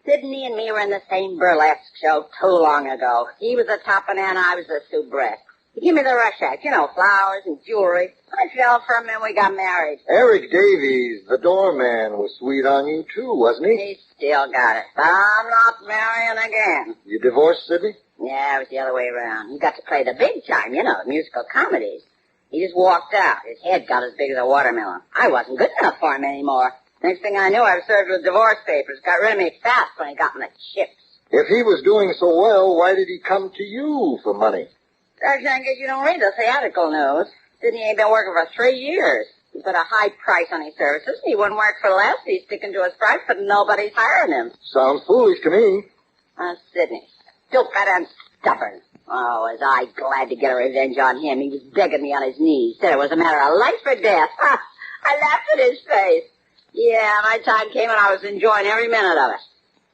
Sidney and me were in the same burlesque show too long ago. He was the toppin' and I was the soubrette. He gave me the rush act, flowers and jewelry. I fell for him and we got married. Eric Davies, the doorman, was sweet on you too, wasn't he? He still got it. But I'm not marrying again. You divorced Sidney? Yeah, it was the other way around. He got to play the big time, the musical comedies. He just walked out. His head got as big as a watermelon. I wasn't good enough for him anymore. Next thing I knew, I was served with divorce papers. Got rid of me fast when he got me the chips. If he was doing so well, why did he come to you for money? Sergeant, I guess you don't read the theatrical news. Sidney ain't been working for 3 years. He put a high price on his services. He wouldn't work for less. He's sticking to his price, but nobody's hiring him. Sounds foolish to me. Sidney. Stupid and stubborn. Oh, was I glad to get a revenge on him. He was begging me on his knees. Said it was a matter of life or death. I laughed at his face. Yeah, my time came and I was enjoying every minute of it.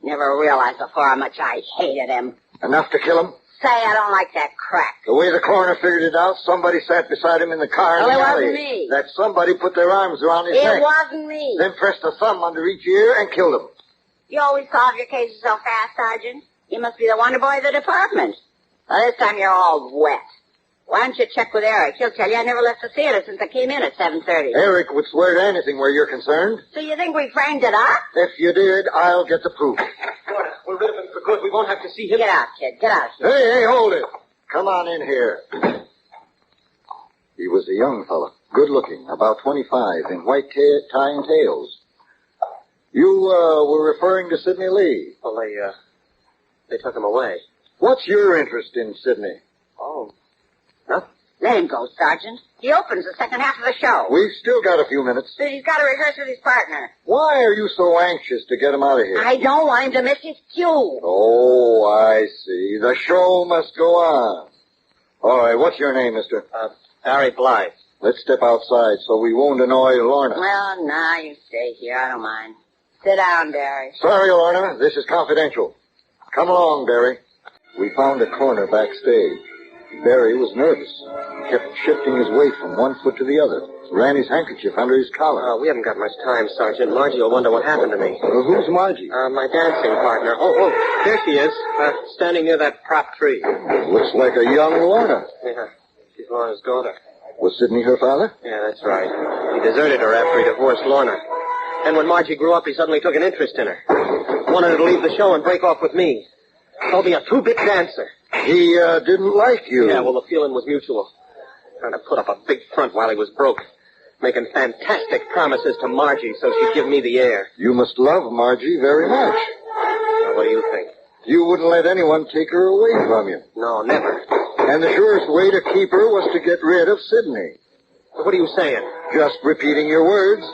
Never realized before how much I hated him. Enough to kill him? Say I don't like that crap. The way the coroner figured it out, somebody sat beside him in the car in the alley. Well, it wasn't me. That somebody put their arms around his neck. It wasn't me. Then pressed a thumb under each ear and killed him. You always solve your cases so fast, Sergeant. You must be the wonder boy of the department. Well, this time you're all wet. Why don't you check with Eric? He'll tell you I never left the theater since I came in at 7:30. Eric would swear to anything where you're concerned. So you think we framed it up? If you did, I'll get the proof. We're rid of him for good. We won't have to see him. Get out, kid. Get out. Hey, hold it. Come on in here. He was a young fella, good-looking, about 25, in white tie and tails. You were referring to Sidney Lee. Well, they took him away. What's your interest in Sidney? Oh, nothing. Let him go, Sergeant. He opens the second half of the show. We've still got a few minutes. But he's got to rehearse with his partner. Why are you so anxious to get him out of here? I don't want him to miss his cue. Oh, I see. The show must go on. All right, what's your name, mister? Barry Blythe. Let's step outside so we won't annoy Lorna. Well, nah, you stay here. I don't mind. Sit down, Barry. Sorry, Lorna. This is confidential. Come along, Barry. We found a corner backstage. Barry was nervous. He kept shifting his weight from one foot to the other. Ran his handkerchief under his collar. We haven't got much time, Sergeant. Margie will wonder what happened to me. Who's Margie? My dancing partner. Oh, there she is, standing near that prop tree. Looks like a young Lorna. Yeah, she's Lorna's daughter. Was Sidney her father? Yeah, that's right. He deserted her after he divorced Lorna. And when Margie grew up, he suddenly took an interest in her. Wanted her to leave the show and break off with me. Called me a two-bit dancer. He didn't like you. Yeah, well, the feeling was mutual. Trying to put up a big front while he was broke. Making fantastic promises to Margie so she'd give me the air. You must love Margie very much. Now, what do you think? You wouldn't let anyone take her away from you. No, never. And the surest way to keep her was to get rid of Sidney. What are you saying? Just repeating your words.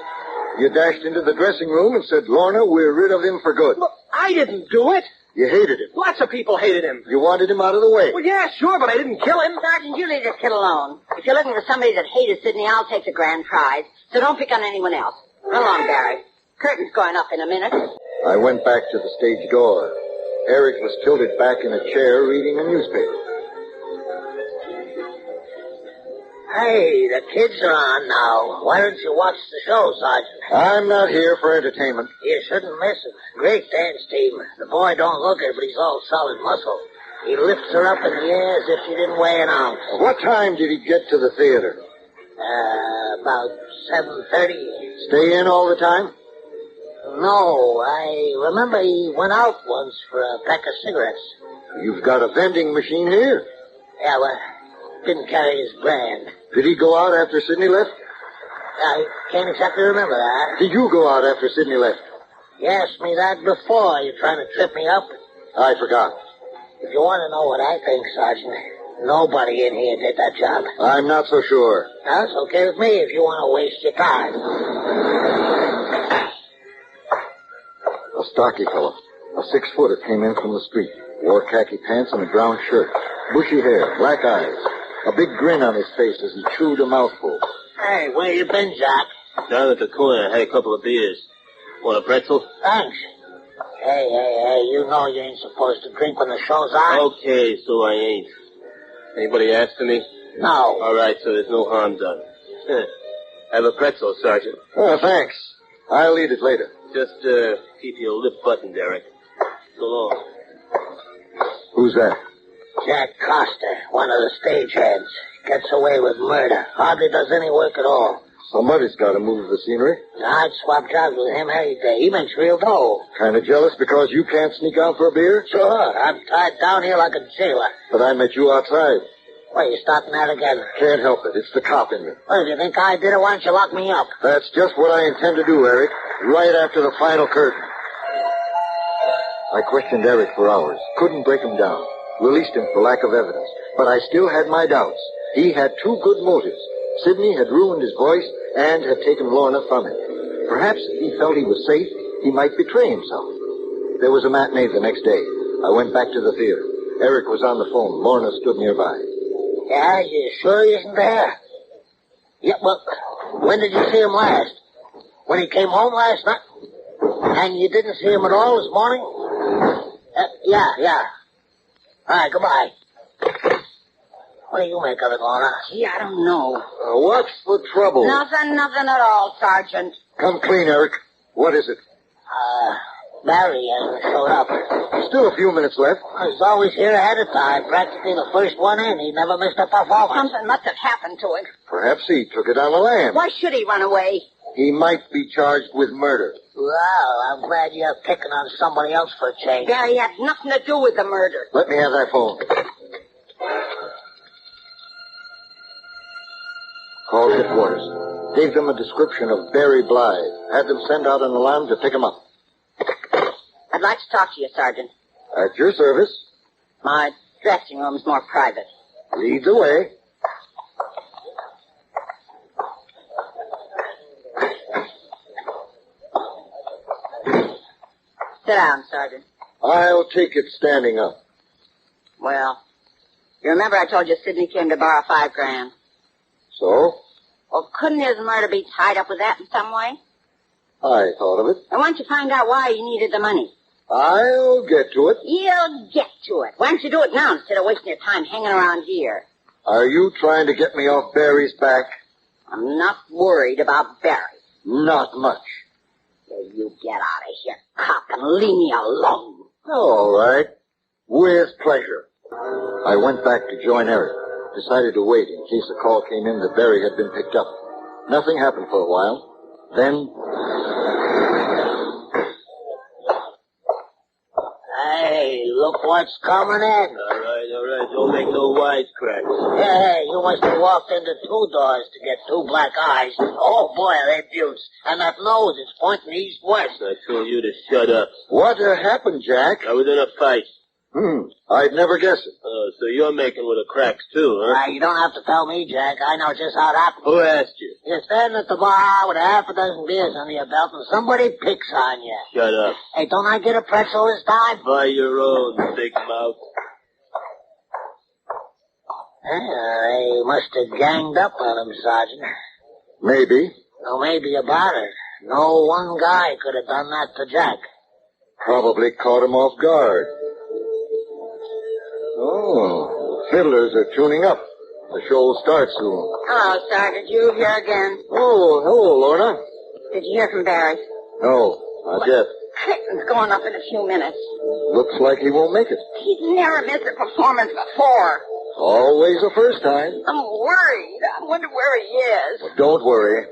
You dashed into the dressing room and said, Lorna, we're rid of him for good. Look, I didn't do it. You hated him. Lots of people hated him. You wanted him out of the way. Well, yeah, sure, but I didn't kill him. Sergeant, you leave this kid alone. If you're looking for somebody that hated Sidney, I'll take the grand prize. So don't pick on anyone else. Run along, Barry. Curtain's going up in a minute. I went back to the stage door. Eric was tilted back in a chair reading a newspaper. Hey, the kids are on now. Why don't you watch the show, Sergeant? I'm not here for entertainment. You shouldn't miss it. Great dance team. The boy don't look it, but he's all solid muscle. He lifts her up in the air as if she didn't weigh an ounce. What time did he get to the theater? About 7:30. Stay in all the time? No, I remember he went out once for a pack of cigarettes. You've got a vending machine here. Yeah, well, didn't carry his brand. Did he go out after Sidney left? I can't exactly remember that. Did you go out after Sidney left? You asked me that before. You trying to trip me up? I forgot. If you want to know what I think, Sergeant, nobody in here did that job. I'm not so sure. That's okay with me if you want to waste your time. A stocky fellow, a 6-footer, came in from the street. Wore khaki pants and a brown shirt. Bushy hair, black eyes. A big grin on his face as he chewed a mouthful. Hey, where you been, Jack? Down at the corner. Had a couple of beers. Want a pretzel? Thanks. Hey, you know you ain't supposed to drink when the show's on. Okay, so I ain't. Anybody after me? No. All right, so there's no harm done. Have a pretzel, Sergeant. Oh, thanks. I'll eat it later. Just keep your lip buttoned, Derek. So long. Who's that? Jack Coster, one of the stageheads. Gets away with murder. Hardly does any work at all. Somebody's got to move the scenery. I'd swap jobs with him any day. He makes real dough. Kind of jealous because you can't sneak out for a beer? Sure. I'm tied down here like a jailer. But I met you outside. Why, you starting that again? Can't help it. It's the cop in me. Well, if you think I did it, why don't you lock me up? That's just what I intend to do, Eric. Right after the final curtain. I questioned Eric for hours. Couldn't break him down. Released him for lack of evidence. But I still had my doubts. He had two good motives. Sidney had ruined his voice and had taken Lorna from him. Perhaps if he felt he was safe, he might betray himself. There was a matinee the next day. I went back to the theater. Eric was on the phone. Lorna stood nearby. Yeah, you sure he isn't there? Yeah, well, when did you see him last? When he came home last night? And you didn't see him at all this morning? Yeah. All right, goodbye. What do you make of it, Lorna? Gee, I don't know. What's the trouble? Nothing at all, Sergeant. Come clean, Eric. What is it? Barry hasn't showed up. Still a few minutes left. He's always here ahead of time, practically the first one in. He never missed a performance. Something must have happened to him. Perhaps he took it on the lam. Why should he run away? He might be charged with murder. Well, I'm glad you're picking on somebody else for a change. Barry had nothing to do with the murder. Let me have that phone. Called headquarters. Gave them a description of Barry Blythe. Had them send out an alarm to pick him up. I'd like to talk to you, Sergeant. At your service. My dressing room's more private. Lead the way. Sit down, Sergeant. I'll take it standing up. Well, you remember I told you Sidney came to borrow $5,000? So? Well, couldn't his murder be tied up with that in some way? I thought of it. I want you to find out why he needed the money. I'll get to it. You'll get to it. Why don't you do it now instead of wasting your time hanging around here? Are you trying to get me off Barry's back? I'm not worried about Barry. Not much. You get out of here, cop, and leave me alone. All right. With pleasure. I went back to join Eric. Decided to wait in case a call came in that Barry had been picked up. Nothing happened for a while. Then... Hey, look what's coming in. All right. Don't make no wisecracks. Hey, you must have walked into two doors to get two black eyes. Oh, boy, they're beauts. And that nose is pointing east-west. I told you to shut up. What happened, Jack? I was in a fight. I'd never guess it. So you're making with the cracks, too, huh? You don't have to tell me, Jack. I know just how it happened. Who asked you? You're standing at the bar with half a dozen beers under your belt, and somebody picks on you. Shut up. Hey, don't I get a pretzel this time? Buy your own, big mouth. They must have ganged up on him, Sergeant. Maybe. No, maybe about it. No one guy could have done that to Jack. Probably caught him off guard. Oh, fiddlers are tuning up. The show will start soon. Hello, Sergeant. You here again? Oh, hello, Lorna. Did you hear from Barry? No, not yet. Clayton's going up in a few minutes. Looks like he won't make it. He's never missed a performance before. Always a first time. I'm worried. I wonder where he is. Well, don't worry.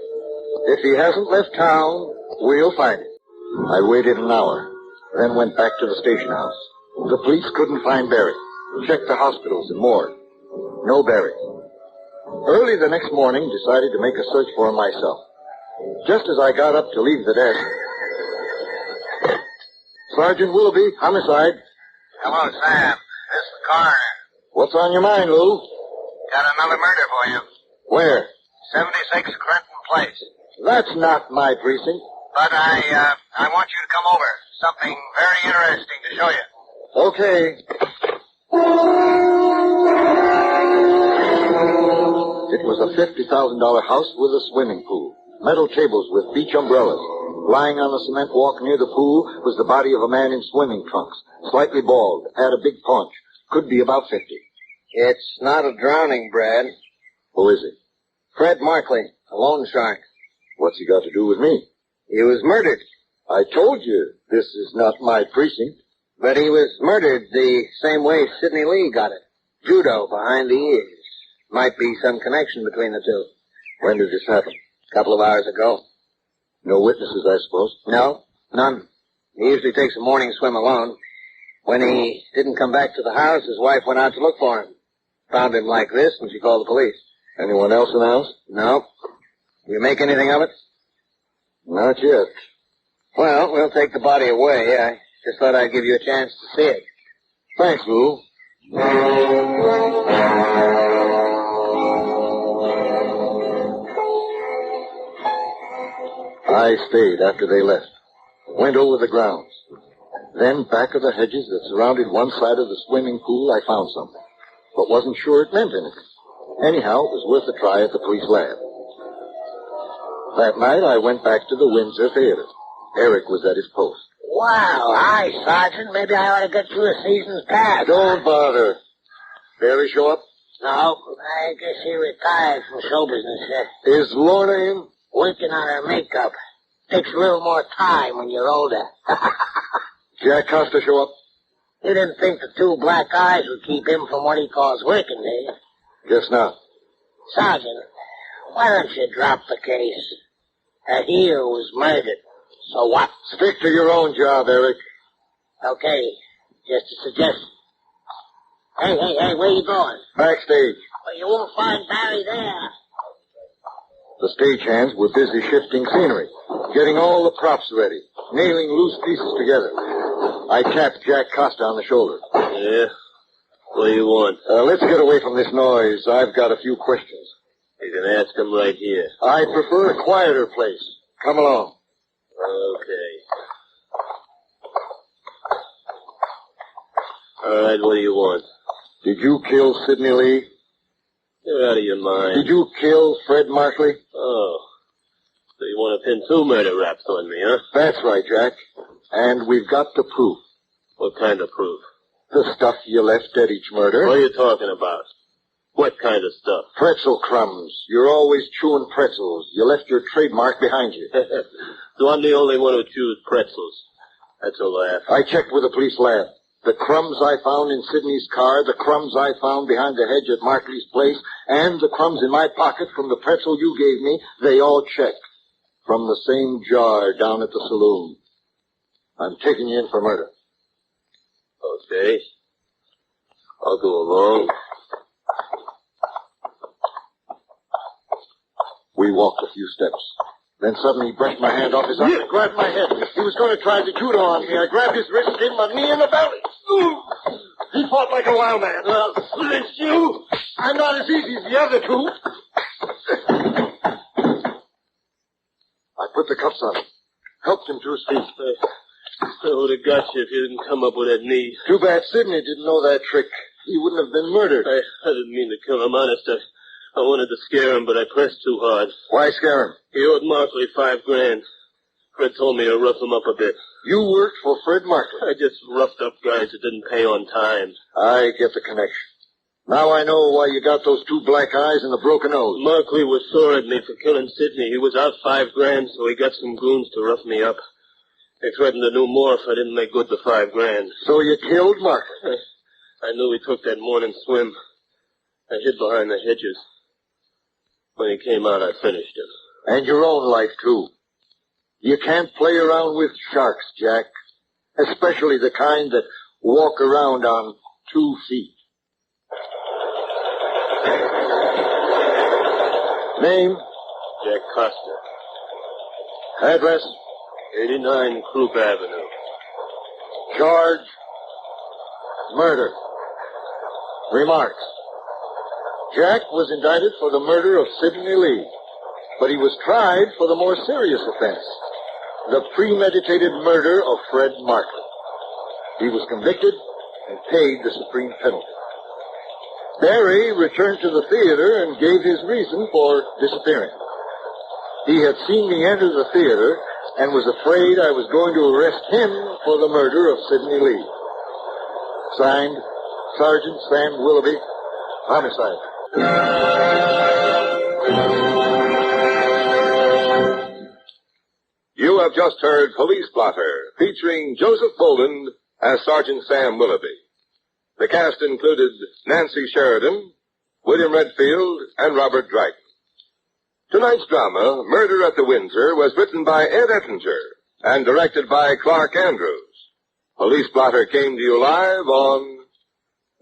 If he hasn't left town, we'll find him. I waited an hour, then went back to the station house. The police couldn't find Barry. Checked the hospitals and more. No Barry. Early the next morning, decided to make a search for him myself. Just as I got up to leave the desk, Sergeant Willoughby, homicide. Hello, Sam. This is the coroner. What's on your mind, Lou? Got another murder for you. Where? 76 Crenton Place. That's not my precinct. But I want you to come over. Something very interesting to show you. Okay. It was a $50,000 house with a swimming pool. Metal tables with beach umbrellas. Lying on the cement walk near the pool was the body of a man in swimming trunks. Slightly bald. Had a big paunch. Could be about 50. It's not a drowning, Brad. Who is it? Fred Markley, a loan shark. What's he got to do with me? He was murdered. I told you, this is not my precinct. But he was murdered the same way Sidney Lee got it. Judo behind the ears. Might be some connection between the two. When did this happen? Couple of hours ago. No witnesses, I suppose? No, none. He usually takes a morning swim alone. When he didn't come back to the house, his wife went out to look for him. Found him like this, and she called the police. Anyone else in the house? No. You make anything of it? Not yet. Well, we'll take the body away. I just thought I'd give you a chance to see it. Thanks, Lou. I stayed after they left. Went over the grounds. Then, back of the hedges that surrounded one side of the swimming pool, I found something. But wasn't sure it meant anything. Anyhow, it was worth a try at the police lab. That night, I went back to the Windsor Theater. Eric was at his post. Wow, hi, Sergeant. Maybe I ought to get you a season's pass. Don't bother. Barely show up? No, I guess he retired from show business. Is Lorna in? Working on her makeup. Takes a little more time when you're older. Jack Costa show up? You didn't think the two black eyes would keep him from what he calls working, did you? Guess not. Sergeant, why don't you drop the case? A heel was murdered. So what? Stick to your own job, Eric. Okay, just a suggestion. Hey, where you going? Backstage. Well, you won't find Barry there. The stagehands were busy shifting scenery, getting all the props ready, nailing loose pieces together. I tapped Jack Costa on the shoulder. Yeah? What do you want? Let's get away from this noise. I've got a few questions. You can ask him right here. I prefer a quieter place. Come along. Okay. All right, what do you want? Did you kill Sidney Lee? You're out of your mind. Did you kill Fred Markley? Oh. So you want to pin two murder raps on me, huh? That's right, Jack. And we've got the proof. What kind of proof? The stuff you left at each murder. What are you talking about? What kind of stuff? Pretzel crumbs. You're always chewing pretzels. You left your trademark behind you. So I'm the only one who chews pretzels. That's a laugh. I checked with the police lab. The crumbs I found in Sidney's car, the crumbs I found behind the hedge at Markley's place, and the crumbs in my pocket from the pretzel you gave me, they all check. From the same jar down at the saloon. I'm taking you in for murder. Okay. I'll go along. We walked a few steps. Then suddenly he brushed my hand off his arm and grabbed my head. He was going to try the judo on me. I grabbed his wrist and gave him a knee in the belly. Ooh. He fought like a wild man. Well, it's you. I'm not as easy as the other two. I put the cuffs on him. Helped him to his feet. I would have got you if you didn't come up with that knee. Too bad Sidney didn't know that trick. He wouldn't have been murdered. I didn't mean to kill him, honest. I wanted to scare him, but I pressed too hard. Why scare him? He owed Markley $5,000. Fred told me to rough him up a bit. You worked for Fred Markley? I just roughed up guys that didn't pay on time. I get the connection. Now I know why you got those two black eyes and the broken nose. Markley was sore at me for killing Sidney. He was out $5,000, so he got some goons to rough me up. They threatened to do more if I didn't make good the $5,000. So you killed Markley? I knew he took that morning swim. I hid behind the hedges. When he came out, I finished him. And your own life, too. You can't play around with sharks, Jack. Especially the kind that walk around on 2 feet. Name? Jack Costa. Address? 89 Croup Avenue. Charge? Murder. Remarks. Jack was indicted for the murder of Sidney Lee, but he was tried for the more serious offense, the premeditated murder of Fred Markley. He was convicted and paid the supreme penalty. Barry returned to the theater and gave his reason for disappearing. He had seen me enter the theater and was afraid I was going to arrest him for the murder of Sidney Lee. Signed, Sergeant Sam Willoughby, homicide. You have just heard Police Blotter, featuring Joseph Boland as Sergeant Sam Willoughby. The cast included Nancy Sheridan, William Redfield, and Robert Dragnet. Tonight's drama, Murder at the Windsor, was written by Ed Ettinger and directed by Clark Andrews. Police Blotter came to you live on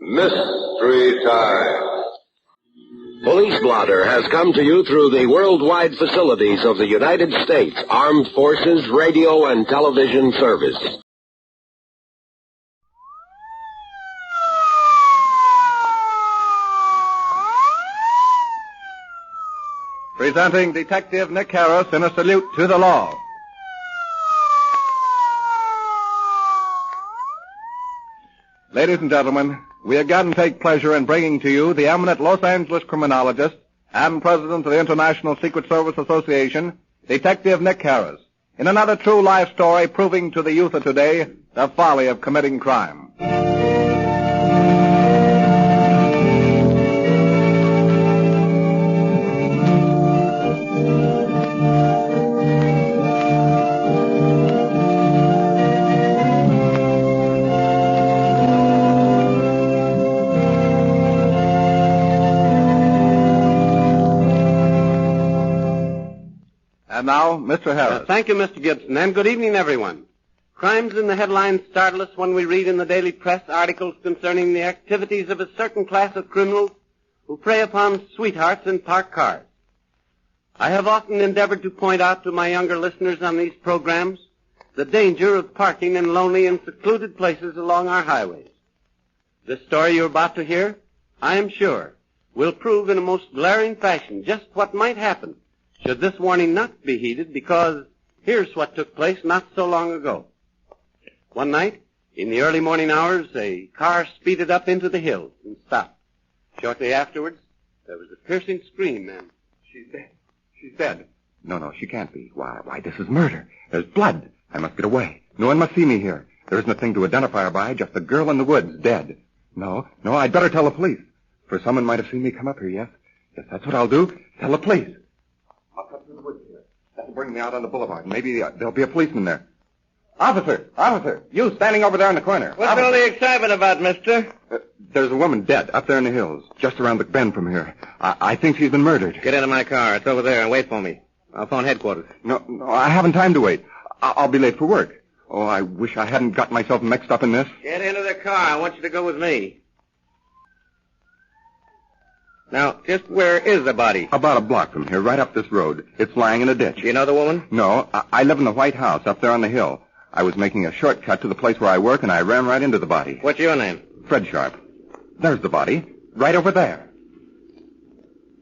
Mystery Time. Police Blotter has come to you through the worldwide facilities of the United States Armed Forces Radio and Television Service. Presenting Detective Nick Harris in a salute to the law. Ladies and gentlemen, we again take pleasure in bringing to you the eminent Los Angeles criminologist and president of the International Secret Service Association, Detective Nick Harris, in another true life story proving to the youth of today the folly of committing crime. And now, Mr. Harris. Thank you, Mr. Gibson, and good evening, everyone. Crimes in the headlines startle us when we read in the daily press articles concerning the activities of a certain class of criminals who prey upon sweethearts in parked cars. I have often endeavored to point out to my younger listeners on these programs the danger of parking in lonely and secluded places along our highways. This story you're about to hear, I am sure, will prove in a most glaring fashion just what might happen should this warning not be heeded, because here's what took place not so long ago. One night, in the early morning hours, a car speeded up into the hills and stopped. Shortly afterwards, there was a piercing scream, and She's dead. She's dead. No, she can't be. Why, this is murder. There's blood. I must get away. No one must see me here. There isn't a thing to identify her by, just a girl in the woods, dead. No, I'd better tell the police. For someone might have seen me come up here, yes? Yes, that's what I'll do. Tell the police. I'll cut through the woods here. That'll bring me out on the boulevard. Maybe there'll be a policeman there. Officer, you standing over there in the corner. What's all the excitement about, mister? There's a woman dead up there in the hills, just around the bend from here. I think she's been murdered. Get into my car. It's over there and wait for me. I'll phone headquarters. No, I haven't time to wait. I'll be late for work. Oh, I wish I hadn't got myself mixed up in this. Get into the car. I want you to go with me. Now, just where is the body? About a block from here, right up this road. It's lying in a ditch. Do you know the woman? No, I live in the White House up there on the hill. I was making a shortcut to the place where I work, and I ran right into the body. What's your name? Fred Sharp. There's the body, right over there.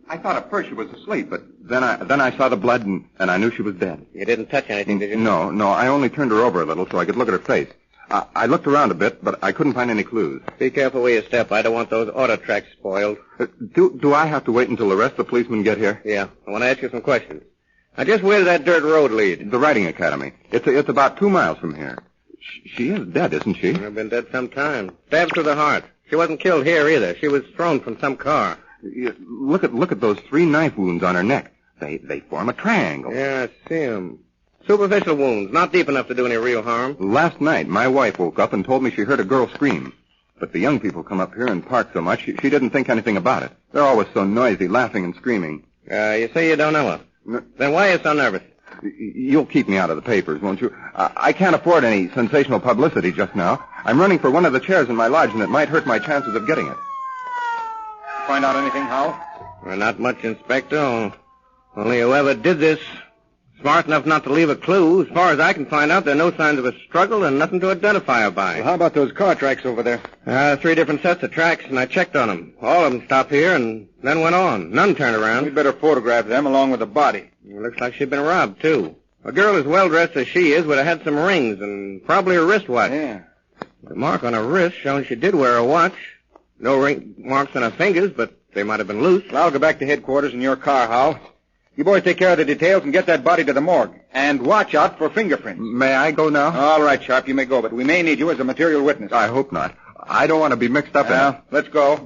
I thought at first she was asleep, but then I saw the blood, and I knew she was dead. You didn't touch anything, did you? No, I only turned her over a little so I could look at her face. I looked around a bit, but I couldn't find any clues. Be careful where you step. I don't want those auto tracks spoiled. Do I have to wait until the rest of the policemen get here? Yeah. I want to ask you some questions. Now, just where does that dirt road lead? The Riding Academy. It's about 2 miles from here. She is dead, isn't she? I've been dead some time. Stabbed through the heart. She wasn't killed here either. She was thrown from some car. Look at those 3 knife wounds on her neck. They form a triangle. Yeah, I see them. Superficial wounds, not deep enough to do any real harm. Last night, my wife woke up and told me she heard a girl scream. But the young people come up here and park so much, she didn't think anything about it. They're always so noisy, laughing and screaming. You say you don't know her. No. Then why are you so nervous? You'll keep me out of the papers, won't you? I can't afford any sensational publicity just now. I'm running for one of the chairs in my lodge, and it might hurt my chances of getting it. Find out anything, Hal? Well, not much, Inspector. Only whoever did this, smart enough not to leave a clue. As far as I can find out, there are no signs of a struggle and nothing to identify her by. Well, how about those car tracks over there? 3 different sets of tracks, and I checked on them. All of them stopped here and then went on. None turned around. We'd better photograph them along with the body. It looks like she'd been robbed, too. A girl as well-dressed as she is would have had some rings and probably a wristwatch. Yeah. The mark on her wrist shows she did wear a watch. No ring marks on her fingers, but they might have been loose. Well, I'll go back to headquarters in your car, Hal. You boys take care of the details and get that body to the morgue. And watch out for fingerprints. May I go now? All right, Sharp, you may go, but we may need you as a material witness. I hope not. I don't want to be mixed up in it. Let's go.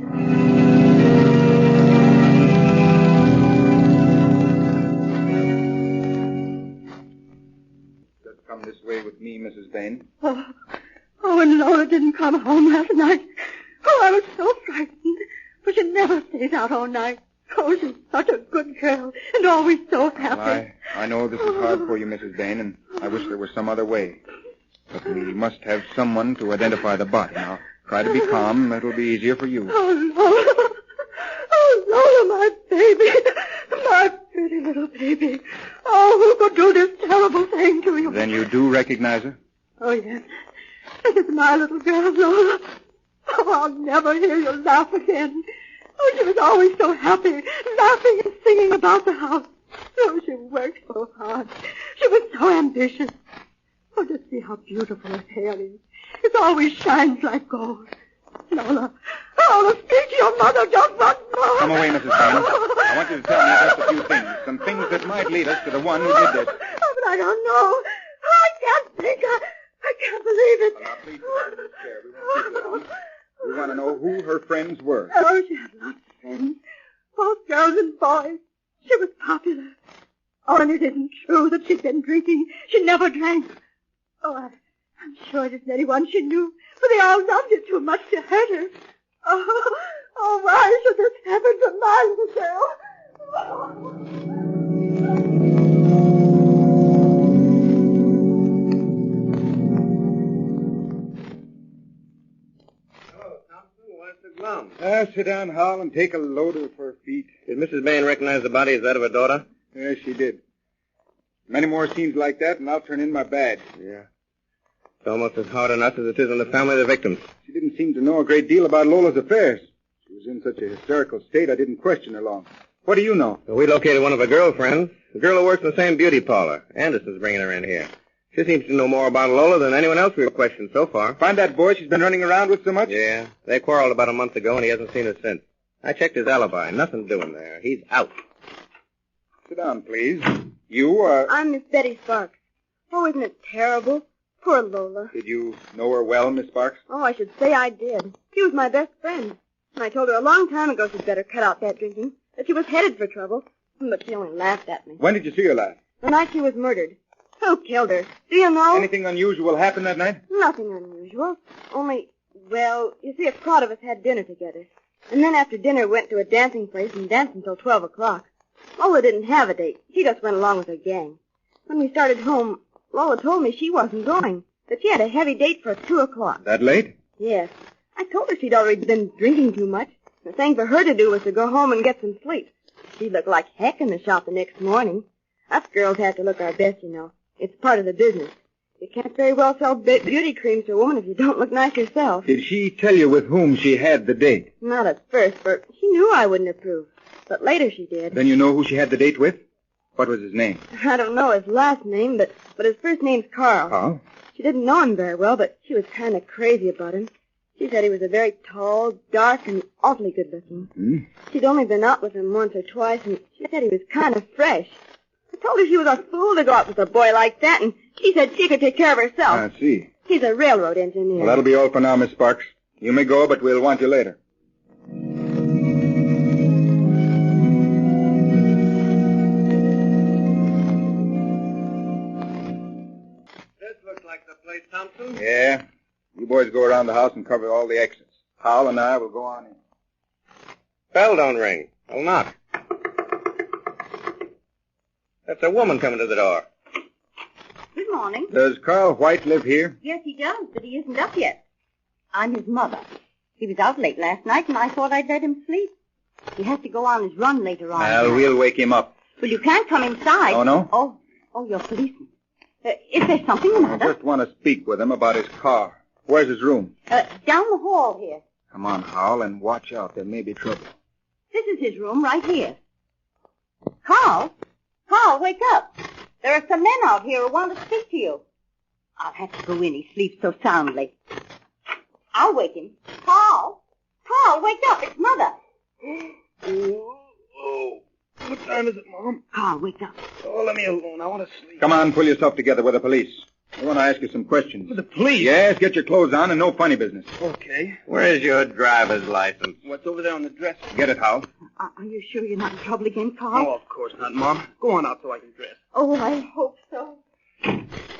Just come this way with me, Mrs. Bain. Oh, and Lola didn't come home last night. Oh, I was so frightened. But she never stays out all night. Oh, she's such a good girl, and always so happy. Well, I know this is hard for you, Mrs. Bain, and I wish there was some other way. But we must have someone to identify the body. Now, try to be calm. It'll be easier for you. Oh, Lola. Oh, Lola, my baby. My pretty little baby. Oh, who could do this terrible thing to you? Then you do recognize her? Oh, yes. This is my little girl, Lola. Oh, I'll never hear you laugh again. Oh, she was always so happy, laughing and singing about the house. Oh, she worked so hard. She was so ambitious. Oh, just see how beautiful her hair is. It always shines like gold. Lola, speak to your mother just once more. Come away, Mrs. Bain. I want you to tell me just a few things. Some things that might lead us to the one who did this. Oh, but I don't know. I can't think. I can't believe it. Well, now, please sit in this chair. We won't keep you long. We want to know who her friends were. Oh, she had lots of friends. Both girls and boys. She was popular. Oh, and it isn't true that she'd been drinking. She never drank. Oh, I'm sure it isn't anyone she knew, for they all loved her too much to hurt her. Oh, why should this happen to my little girl? Sit down, Hal, and take a load of her feet. Did Mrs. Bain recognize the body as that of her daughter? Yes, she did. Many more scenes like that, and I'll turn in my badge. Yeah. It's almost as hard on us as it is on the family of the victims. She didn't seem to know a great deal about Lola's affairs. She was in such a hysterical state, I didn't question her long. What do you know? Well, we located one of her girlfriends, the girl who works in the same beauty parlor. Anderson's bringing her in here. She seems to know more about Lola than anyone else we've questioned so far. Find that boy she's been running around with so much? Yeah. They quarreled about a month ago, and he hasn't seen her since. I checked his alibi. Nothing doing there. He's out. Sit down, please. You are... I'm Miss Betty Sparks. Oh, isn't it terrible? Poor Lola. Did you know her well, Miss Sparks? Oh, I should say I did. She was my best friend. And I told her a long time ago she'd better cut out that drinking, that she was headed for trouble. But she only laughed at me. When did you see her last? The night she was murdered. Who killed her? Do you know? Anything unusual happened that night? Nothing unusual. Only, well, you see, a crowd of us had dinner together. And then after dinner went to a dancing place and danced until 12 o'clock. Lola didn't have a date. She just went along with her gang. When we started home, Lola told me she wasn't going, that she had a heavy date for 2 o'clock. That late? Yes. I told her she'd already been drinking too much. The thing for her to do was to go home and get some sleep. She looked like heck in the shop the next morning. Us girls have to look our best, you know. It's part of the business. You can't very well sell beauty creams to a woman if you don't look nice yourself. Did she tell you with whom she had the date? Not at first, for she knew I wouldn't approve. But later she did. Then you know who she had the date with? What was his name? I don't know his last name, but his first name's Carl. Carl? She didn't know him very well, but she was kind of crazy about him. She said he was a very tall, dark, and awfully good-looking. Hmm? She'd only been out with him once or twice, and she said he was kind of fresh. I told her she was a fool to go out with a boy like that, and she said she could take care of herself. I see. He's a railroad engineer. Well, that'll be all for now, Miss Sparks. You may go, but we'll want you later. This looks like the place, Thompson. Yeah. You boys go around the house and cover all the exits. Hal and I will go on in. Bell don't ring. I'll knock. That's a woman coming to the door. Good morning. Does Carl White live here? Yes, he does, but he isn't up yet. I'm his mother. He was out late last night, and I thought I'd let him sleep. He has to go on his run later on. Well, we'll wake him up. Well, you can't come inside. Oh, no? Oh, you're policeman. Is there something the I matter? just want to speak with him about his car. Where's his room? Down the hall here. Come on, Hal, and watch out. There may be trouble. This is his room right here. Carl? Carl, wake up. There are some men out here who want to speak to you. I'll have to go in. He sleeps so soundly. I'll wake him. Carl? Carl, wake up. It's Mother. Oh. What time is it, Mom? Carl, wake up. Oh, let me alone. I want to sleep. Come on, pull yourself together with the police. I want to ask you some questions. With the police? Yes, get your clothes on and no funny business. Okay. Where's your driver's license? What's over there on the dresser? Get it, Hal. Are you sure you're not in trouble again, Carl? Oh, of course not, Mom. Go on out so I can dress. Oh, I hope so.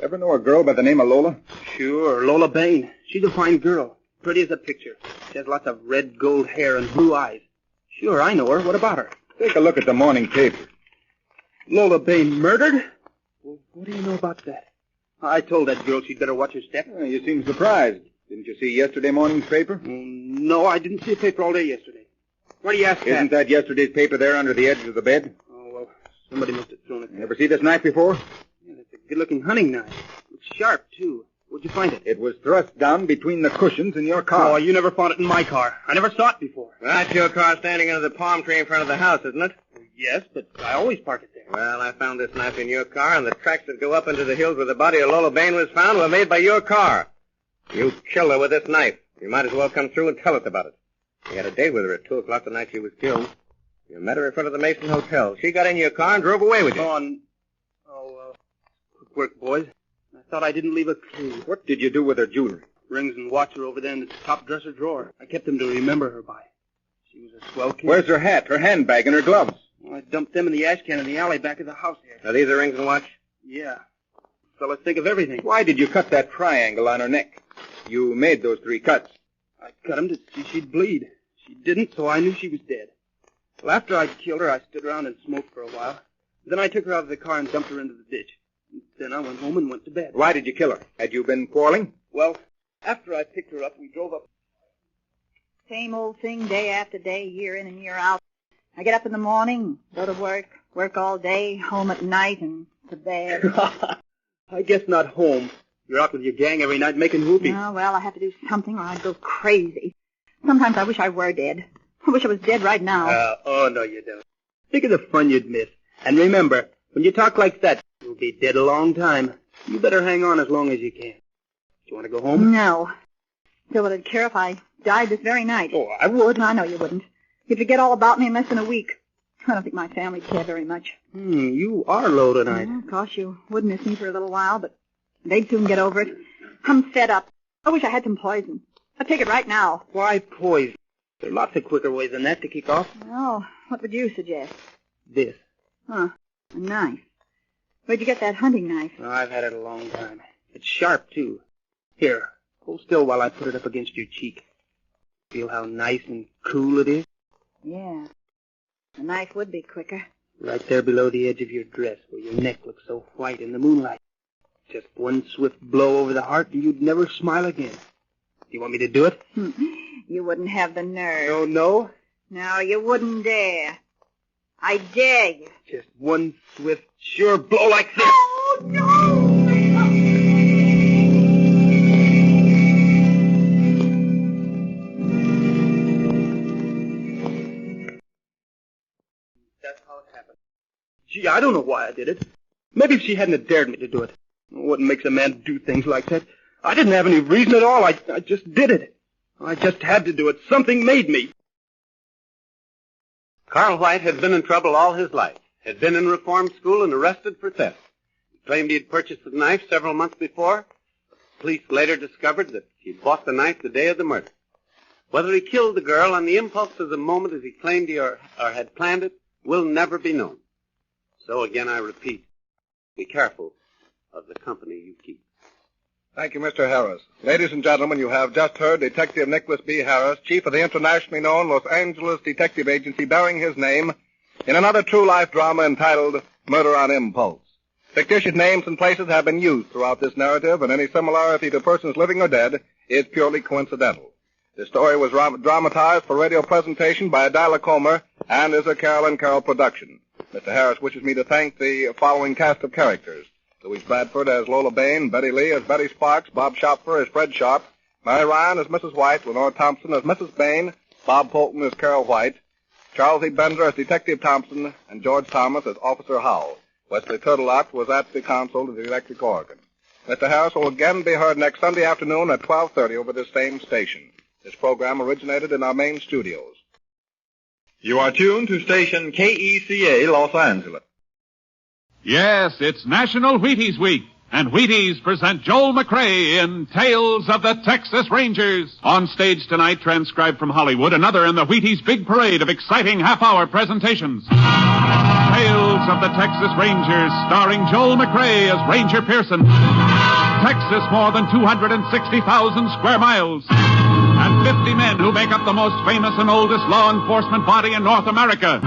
Ever know a girl by the name of Lola? Sure, Lola Bain. She's a fine girl. Pretty as a picture. She has lots of red gold hair and blue eyes. Sure, I know her. What about her? Take a look at the morning paper. Lola Bain murdered? Well, what do you know about that? I told that girl she'd better watch her step. You seem surprised. Didn't you see yesterday morning's paper? No, I didn't see a paper all day yesterday. Why do you ask Isn't that yesterday's paper there under the edge of the bed? Oh, well, somebody must have thrown it there. Ever see this knife before? Yeah, that's a good-looking hunting knife. It's sharp, too. Where'd you find it? It was thrust down between the cushions in your car. Oh, you never found it in my car. I never saw it before. That's your car standing under the palm tree in front of the house, isn't it? Yes, but I always park it there. Well, I found this knife in your car, and the tracks that go up into the hills where the body of Lola Bain was found were made by your car. You killed her with this knife. You might as well come through and tell us about it. You had a date with her at 2 o'clock the night she was killed. You met her in front of the Mason Hotel. She got in your car and drove away with you. Quick work, boys. I thought I didn't leave a clue. What did you do with her jewelry? Rings and watch are over there in the top dresser drawer. I kept them to remember her by. She was a swell kid. Where's her hat, her handbag, and her gloves? Well, I dumped them in the ash can in the alley back of the house here. Are these the rings and watch? Yeah. Fellas think of everything. Why did you cut that triangle on her neck? You made those 3 cuts. I cut them to see she'd bleed. She didn't, so I knew she was dead. Well, after I'd killed her, I stood around and smoked for a while. Then I took her out of the car and dumped her into the ditch. Then I went home and went to bed. Why did you kill her? Had you been quarreling? Well, after I picked her up, we drove up. Same old thing day after day, year in and year out. I get up in the morning, go to work all day, home at night, and to bed. I guess not home. You're out with your gang every night making whoopee. Oh, well, I have to do something or I'd go crazy. Sometimes I wish I were dead. I wish I was dead right now. Oh, no, you don't. Think of the fun you'd miss. And remember, when you talk like that, you'll be dead a long time. You better hang on as long as you can. Do you want to go home? No. Still, would it care if I died this very night? Oh, I would. I know you wouldn't. You'd forget all about me in less than a week. I don't think my family'd care very much. You are low tonight. Of course, you would miss me for a little while, but they'd soon get over it. I'm fed up. I wish I had some poison. I'd take it right now. Why poison? There are lots of quicker ways than that to kick off. Oh, what would you suggest? This. Huh, a knife. Where'd you get that hunting knife? Oh, I've had it a long time. It's sharp, too. Here, hold still while I put it up against your cheek. Feel how nice and cool it is? Yeah. The knife would be quicker. Right there below the edge of your dress, where your neck looks so white in the moonlight. Just one swift blow over the heart, and you'd never smile again. Do you want me to do it? You wouldn't have the nerve. Oh, no? No, you wouldn't dare. I dare you. Just one swift, sure blow like this. Oh, no! That's how it happened. Gee, I don't know why I did it. Maybe if she hadn't have dared me to do it. What makes a man do things like that? I didn't have any reason at all. I just did it. I just had to do it. Something made me. Carl White had been in trouble all his life, had been in reform school and arrested for theft. He claimed he had purchased the knife several months before. Police later discovered that he bought the knife the day of the murder. Whether he killed the girl on the impulse of the moment as he claimed he or had planned it will never be known. So again I repeat, be careful of the company you keep. Thank you, Mr. Harris. Ladies and gentlemen, you have just heard Detective Nicholas B. Harris, chief of the internationally known Los Angeles Detective Agency bearing his name, in another true-life drama entitled Murder on Impulse. Fictitious names and places have been used throughout this narrative, and any similarity to persons living or dead is purely coincidental. This story was dramatized for radio presentation by Adela Comer and is a Carol and Carol production. Mr. Harris wishes me to thank the following cast of characters. Louise Bradford as Lola Bain, Betty Lee as Betty Sparks, Bob Shopfer as Fred Sharp, Mary Ryan as Mrs. White, Lenore Thompson as Mrs. Bain, Bob Polton as Carol White, Charles E. Bender as Detective Thompson, and George Thomas as Officer Howell. Wesley Turtelot was at the console of the electric organ. Mr. Harris will again be heard next Sunday afternoon at 12:30 over this same station. This program originated in our main studios. You are tuned to station KECA Los Angeles. Yes, it's National Wheaties Week, and Wheaties present Joel McRae in Tales of the Texas Rangers. On stage tonight, transcribed from Hollywood, another in the Wheaties big parade of exciting half-hour presentations. Tales of the Texas Rangers, starring Joel McRae as Ranger Pearson. Texas, more than 260,000 square miles. And 50 men who make up the most famous and oldest law enforcement body in North America.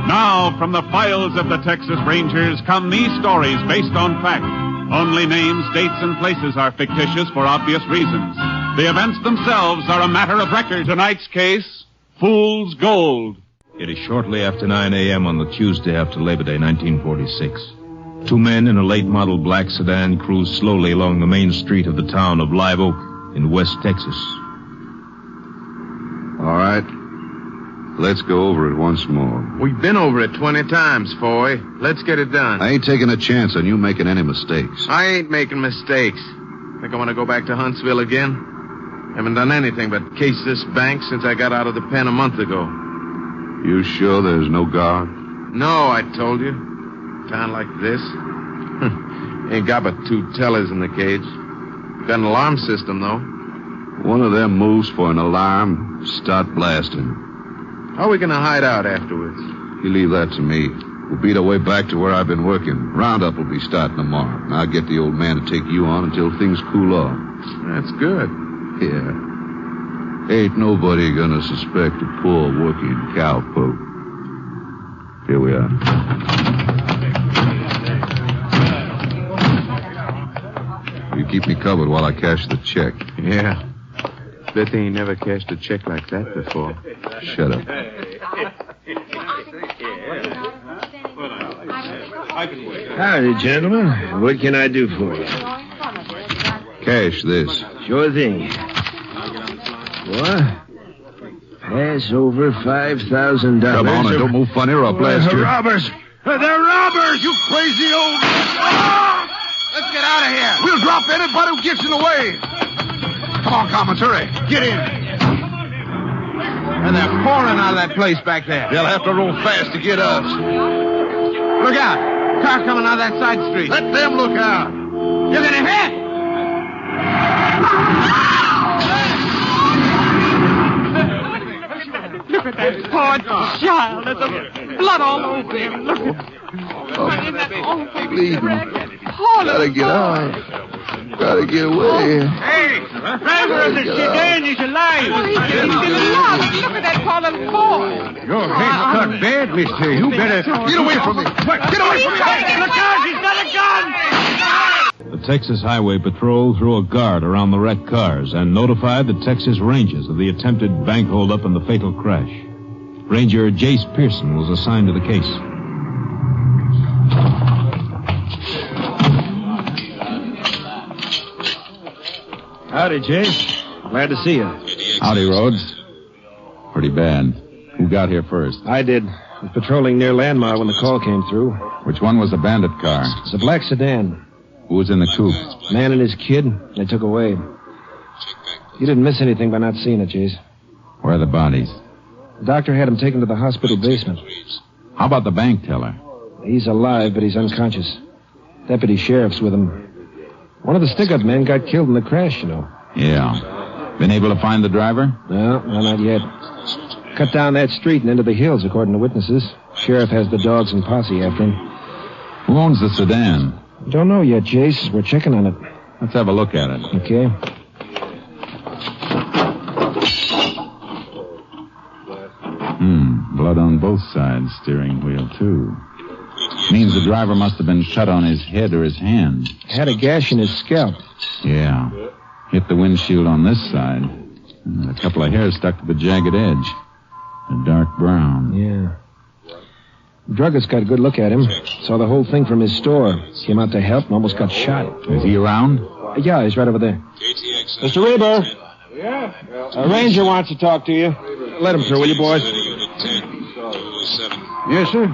Now, from the files of the Texas Rangers come these stories based on fact. Only names, dates, and places are fictitious for obvious reasons. The events themselves are a matter of record. Tonight's case, Fool's Gold. It is shortly after 9 a.m. on the Tuesday after Labor Day, 1946. Two men in a late-model black sedan cruise slowly along the main street of the town of Live Oak in West Texas. All right. Let's go over it once more. We've been over it 20 times, Foy. Let's get it done. I ain't taking a chance on you making any mistakes. I ain't making mistakes. Think I want to go back to Huntsville again? Haven't done anything but case this bank since I got out of the pen a month ago. You sure there's no guard? No, I told you. Town like this. Ain't got but 2 tellers in the cage. Got an alarm system, though. One of them moves for an alarm, start blasting. How are we going to hide out afterwards? You leave that to me. We'll beat our way back to where I've been working. Roundup will be starting tomorrow. And I'll get the old man to take you on until things cool off. That's good. Yeah. Ain't nobody gonna suspect a poor working cowpoke. Here we are. You keep me covered while I cash the check. Yeah. Bet they ain't never cashed a check like that before. Shut up. Howdy, gentlemen. What can I do for you? Cash this. Sure thing. What? Pass over $5,000. Come on, and don't move funny or I'll blast you. Robbers! They're robbers, you crazy old... Ah! Let's get out of here. We'll drop anybody who gets in the way. Come on, commentary. Get in. And they're pouring out of that place back there. They'll have to roll fast to get us. Look out. Car coming out that side street. Let them look out. You're going to hit. Look at that poor child. There's blood all over him. Look at Bleeding. Gotta get out. Gotta get away. Hey, the driver of the sedan is alive. Oh, he's still alive. Look at that poor little boy. Your head's cut bad, mister. You better... Get away from me. Get away from me. Look out, he's got a gun. The Texas Highway Patrol threw a guard around the wrecked cars and notified the Texas Rangers of the attempted bank holdup and the fatal crash. Ranger Jace Pearson was assigned to the case. Howdy, Jace. Glad to see you. Howdy, Rhodes. Pretty bad. Who got here first? I did. Was patrolling near Landmark when the call came through. Which one was the bandit car? It's a black sedan. Who was in the coupe? Man and his kid. They took away. You didn't miss anything by not seeing it, Jace. Where are the bodies? The doctor had him taken to the hospital basement. How about the bank teller? He's alive, but he's unconscious. Deputy sheriff's with him. One of the stick-up men got killed in the crash, you know. Yeah. Been able to find the driver? No, not yet. Cut down that street and into the hills, according to witnesses. Sheriff has the dogs and posse after him. Who owns the sedan? Don't know yet, Jace. We're checking on it. Let's have a look at it. Okay. Blood on both sides, steering wheel, too. Means the driver must have been cut on his head or his hand. Had a gash in his scalp. Yeah. Hit the windshield on this side. And a couple of hairs stuck to the jagged edge. A dark brown. Yeah. The druggist got a good look at him. Saw the whole thing from his store. Came out to help and almost got shot. Is he around? Yeah, he's right over there. Mr. Reber. Yeah? A ranger wants to talk to you. Let him through, will you, boys? Yes, sir.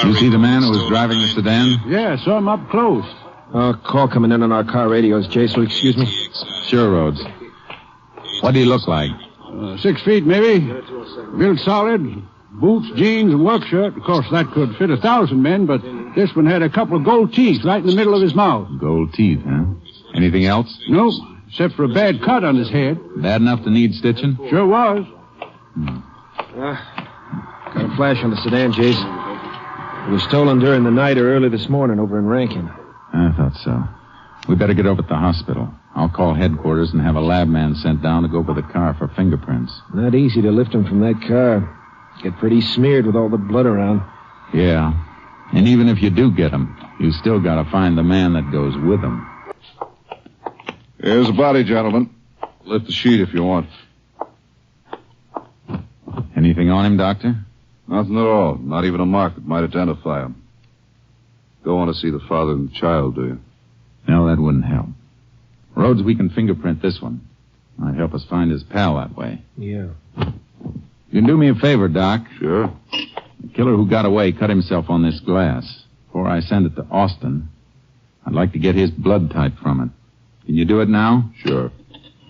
You see the man who was driving the sedan? Yeah, saw him up close. Call coming in on our car radios. Jace, will you excuse me? Sure, Rhodes. What do he look like? 6 feet, maybe. Built solid. Boots, jeans, and work shirt. Of course, that could fit 1,000 men, but this one had a couple of gold teeth right in the middle of his mouth. Gold teeth, huh? Anything else? Nope, except for a bad cut on his head. Bad enough to need stitching? Sure was. Got a flash on the sedan, Jace. It was stolen during the night or early this morning over in Rankin. I thought so. We better get over to the hospital. I'll call headquarters and have a lab man sent down to go over the car for fingerprints. Not easy to lift him from that car. Get pretty smeared with all the blood around. Yeah. And even if you do get him, you still got to find the man that goes with him. Here's the body, gentlemen. Lift the sheet if you want. Anything on him, Doctor? Nothing at all. Not even a mark that might identify him. Don't want to see the father and the child, do you? No, that wouldn't help. Rhodes, we can fingerprint this one. Might help us find his pal that way. Yeah. You can do me a favor, Doc. Sure. The killer who got away cut himself on this glass. Before I send it to Austin, I'd like to get his blood type from it. Can you do it now? Sure.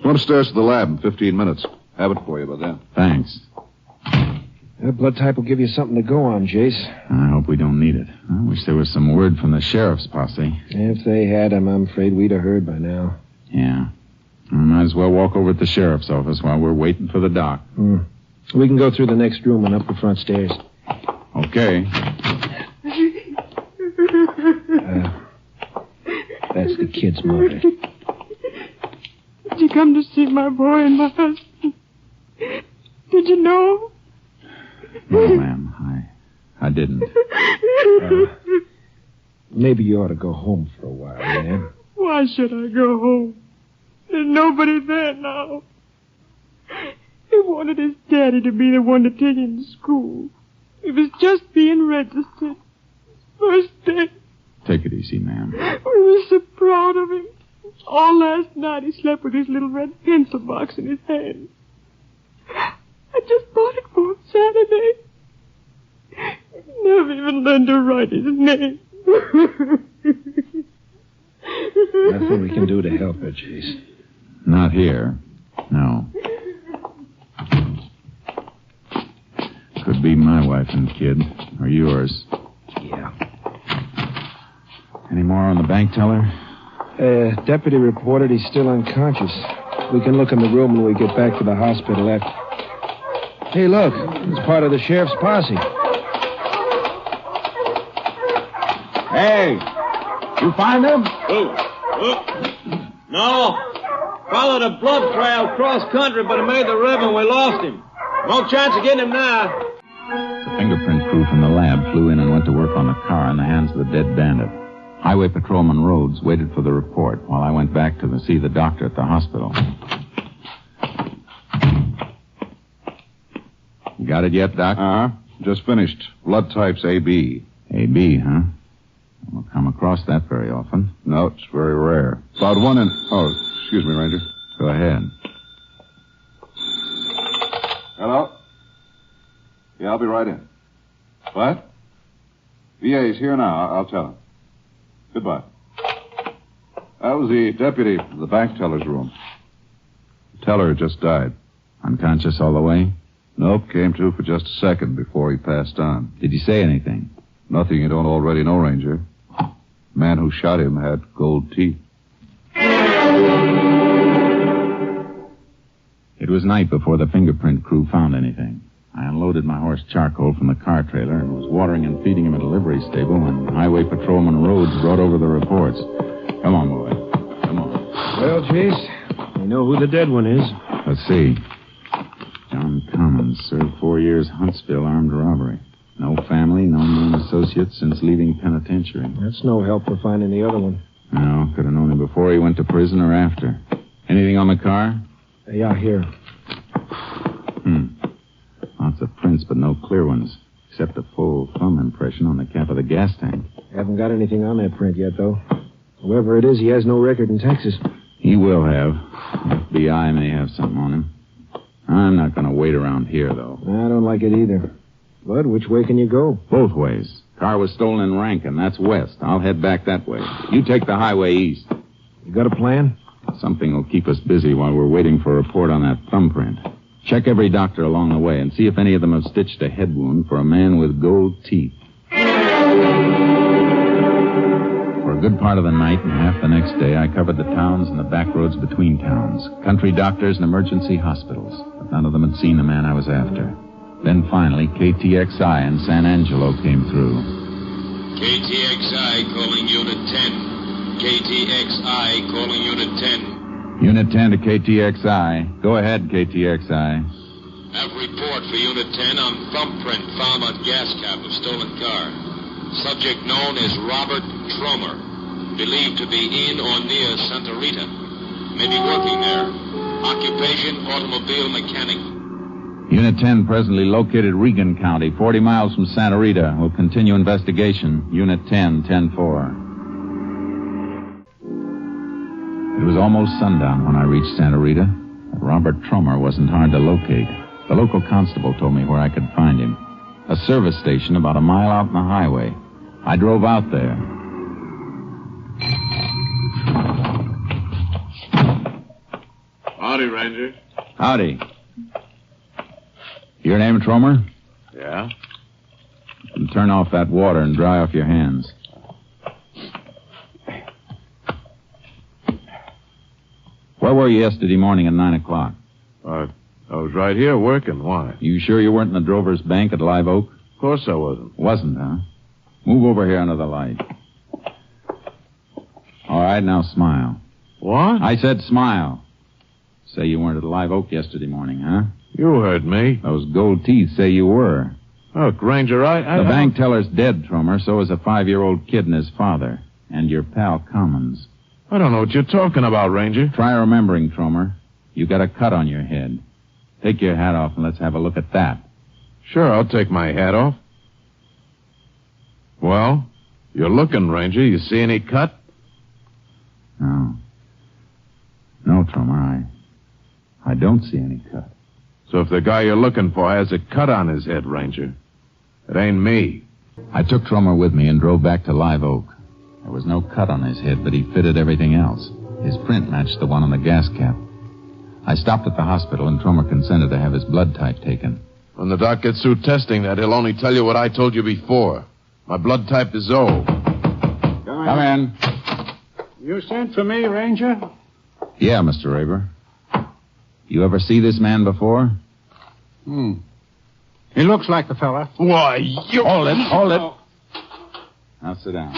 Go upstairs to the lab in 15 minutes. Have it for you by then. Thanks. That blood type will give you something to go on, Jace. I hope we don't need it. I wish there was some word from the sheriff's posse. If they had him, I'm afraid we'd have heard by now. Yeah. I might as well walk over to the sheriff's office while we're waiting for the doc. We can go through the next room and up the front stairs. Okay. That's the kid's mother. Did you come to see my boy and my husband? Did you know? No, ma'am. I didn't. Maybe you ought to go home for a while, man. Why should I go home? There's nobody there now. He wanted his daddy to be the one to take him to school. He was just being registered. First day. Take it easy, ma'am. We were so proud of him. All last night he slept with his little red pencil box in his hand. I just bought it for him Saturday. Never even learned to write his name. Nothing we can do to help her, Chase. Not here. No. Could be my wife and kid. Or yours. Yeah. Any more on the bank teller? Deputy reported he's still unconscious. We can look in the room when we get back to the hospital after. Hey, look. It's part of the sheriff's posse. Hey! You find him? No. Followed a blood trail cross country, but he made the river and we lost him. No chance of getting him now. The fingerprint crew from the lab flew in and went to work on the car in the hands of the dead bandit. Highway Patrolman Rhodes waited for the report while I went back to see the doctor at the hospital. You got it yet, Doc? Just finished. Blood type's AB. AB, huh? We'll come across that very often. No, it's very rare. About 1 in... Oh, excuse me, Ranger. Go ahead. Hello? Yeah, I'll be right in. What? VA's here now. I'll tell him. Goodbye. That was the deputy from the bank teller's room. The teller just died. Unconscious all the way? Nope, came to for just a second before he passed on. Did he say anything? Nothing you don't already know, Ranger. The man who shot him had gold teeth. It was night before the fingerprint crew found anything. I unloaded my horse Charcoal from the car trailer and was watering and feeding him at a livery stable when Highway Patrolman Rhodes brought over the reports. Come on, boy. Come on. Well, Chase, we know who the dead one is. Let's see. John Commons served 4 years Huntsville armed robbery. No family, no known associates since leaving penitentiary. That's no help for finding the other one. No, could have known him before he went to prison or after. Anything on the car? Yeah, here. Lots of prints, but no clear ones. Except a full thumb impression on the cap of the gas tank. Haven't got anything on that print yet, though. Whoever it is, he has no record in Texas. He will have. FBI may have something on him. I'm not going to wait around here, though. I don't like it either. But which way can you go? Both ways. Car was stolen in Rankin. That's west. I'll head back that way. You take the highway east. You got a plan? Something will keep us busy while we're waiting for a report on that thumbprint. Check every doctor along the way and see if any of them have stitched a head wound for a man with gold teeth. For a good part of the night and half the next day, I covered the towns and the back roads between towns, country doctors and emergency hospitals, but none of them had seen the man I was after. Then finally, KTXI in San Angelo came through. KTXI calling Unit 10. KTXI calling Unit 10. Unit 10 to KTXI. Go ahead, KTXI. Have report for Unit 10 on thumbprint found on gas cap of stolen car. Subject known as Robert Tromer. Believed to be in or near Santa Rita. May be working there. Occupation, automobile mechanic. Unit 10 presently located Regan County, 40 miles from Santa Rita. Will continue investigation. Unit 10, 10-4. It was almost sundown when I reached Santa Rita. But Robert Tromer wasn't hard to locate. The local constable told me where I could find him. A service station about a mile out on the highway. I drove out there. Howdy, Ranger. Howdy. Your name, Tromer? Yeah? And turn off that water and dry off your hands. Where were you yesterday morning at 9 o'clock? I was right here working. Why? You sure you weren't in the Drover's Bank at Live Oak? Of course I wasn't. Wasn't, huh? Move over here under the light. All right, now smile. What? I said smile. Say you weren't at Live Oak yesterday morning, huh? You heard me. Those gold teeth say you were. Look, Ranger, The bank teller's dead, Tromer. So is a 5-year-old kid and his father. And your pal Commons. I don't know what you're talking about, Ranger. Try remembering, Tromer. You got a cut on your head. Take your hat off and let's have a look at that. Sure, I'll take my hat off. Well, you're looking, Ranger. You see any cut? No. No, Tromer, I don't see any cut. So if the guy you're looking for has a cut on his head, Ranger, it ain't me. I took Tromer with me and drove back to Live Oak. There was no cut on his head, but he fitted everything else. His print matched the one on the gas cap. I stopped at the hospital, and Tromer consented to have his blood type taken. When the doc gets through testing that, he'll only tell you what I told you before. My blood type is O. Come in. You sent for me, Ranger? Yeah, Mr. Raber. You ever see this man before? He looks like the fella. Why, you... Hold it. Now sit down.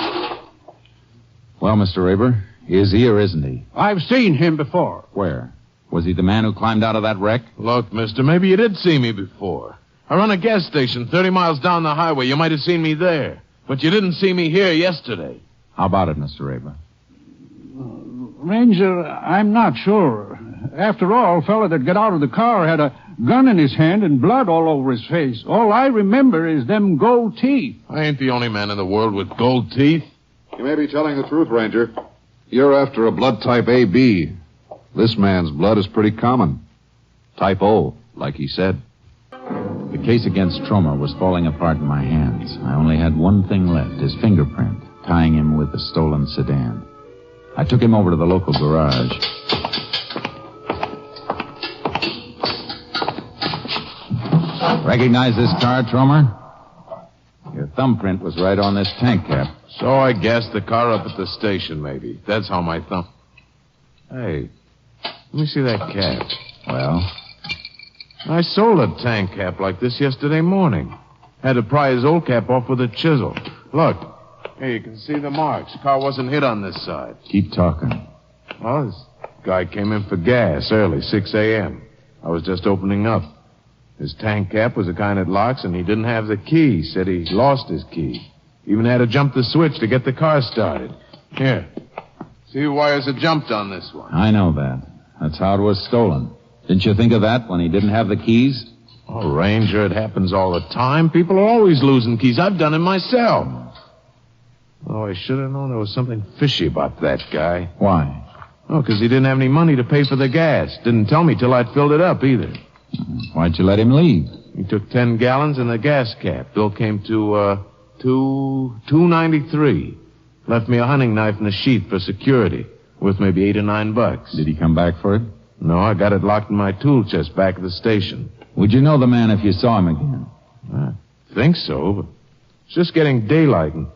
Well, Mr. Raber, is he or isn't he? I've seen him before. Where? Was he the man who climbed out of that wreck? Look, mister, maybe you did see me before. I run a gas station 30 miles down the highway. You might have seen me there. But you didn't see me here yesterday. How about it, Mr. Raber? Ranger, I'm not sure. After all, fella that got out of the car had a gun in his hand and blood all over his face. All I remember is them gold teeth. I ain't the only man in the world with gold teeth. You may be telling the truth, Ranger. You're after a blood type AB. This man's blood is pretty common. Type O, like he said. The case against Tromer was falling apart in my hands. I only had one thing left, his fingerprint, tying him with the stolen sedan. I took him over to the local garage. Recognize this car, Tromer? Your thumbprint was right on this tank cap. So I gassed the car up at the station, maybe. That's how my thumb... Hey, let me see that cap. Well? I sold a tank cap like this yesterday morning. Had to pry his old cap off with a chisel. Look. Here, you can see the marks. The car wasn't hit on this side. Keep talking. Well, this guy came in for gas early, 6 a.m. I was just opening up. His tank cap was the kind that locks, and he didn't have the key. Said he lost his key. Even had to jump the switch to get the car started. Here. See the wires that jumped on this one. I know that. That's how it was stolen. Didn't you think of that when he didn't have the keys? Oh, Ranger, it happens all the time. People are always losing keys. I've done it myself. Oh, I should have known there was something fishy about that guy. Why? Oh, because he didn't have any money to pay for the gas. Didn't tell me till I'd filled it up, either. Why'd you let him leave? He took 10 gallons and the gas cap. Bill came to, $2.93. Left me a hunting knife and a sheath for security, worth maybe $8 or $9. Did he come back for it? No, I got it locked in my tool chest back at the station. Would you know the man if you saw him again? I think so, but it's just getting daylight. And,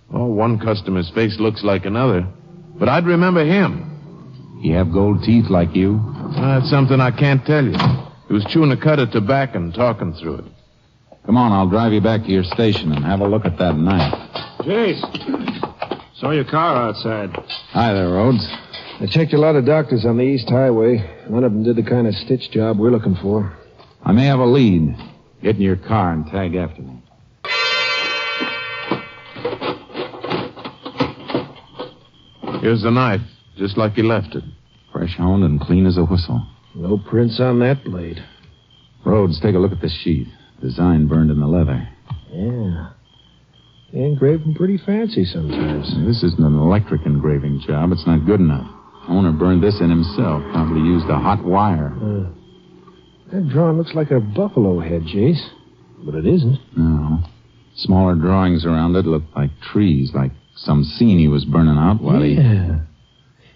one customer's face looks like another. But I'd remember him. He have gold teeth like you? That's something I can't tell you. He was chewing a cud of tobacco and talking through it. Come on, I'll drive you back to your station and have a look at that knife. Jace, saw your car outside. Hi there, Rhodes. I checked a lot of doctors on the East Highway. None of them did the kind of stitch job we're looking for. I may have a lead. Get in your car and tag after me. Here's the knife, just like you left it. Fresh honed and clean as a whistle. No prints on that blade. Rhodes, take a look at this sheath. Design burned in the leather. Yeah. They engrave them pretty fancy sometimes. This isn't an electric engraving job. It's not good enough. Owner burned this in himself. Probably used a hot wire. That drawing looks like a buffalo head, Jace. But it isn't. No. Smaller drawings around it look like trees, like some scene he was burning out while he...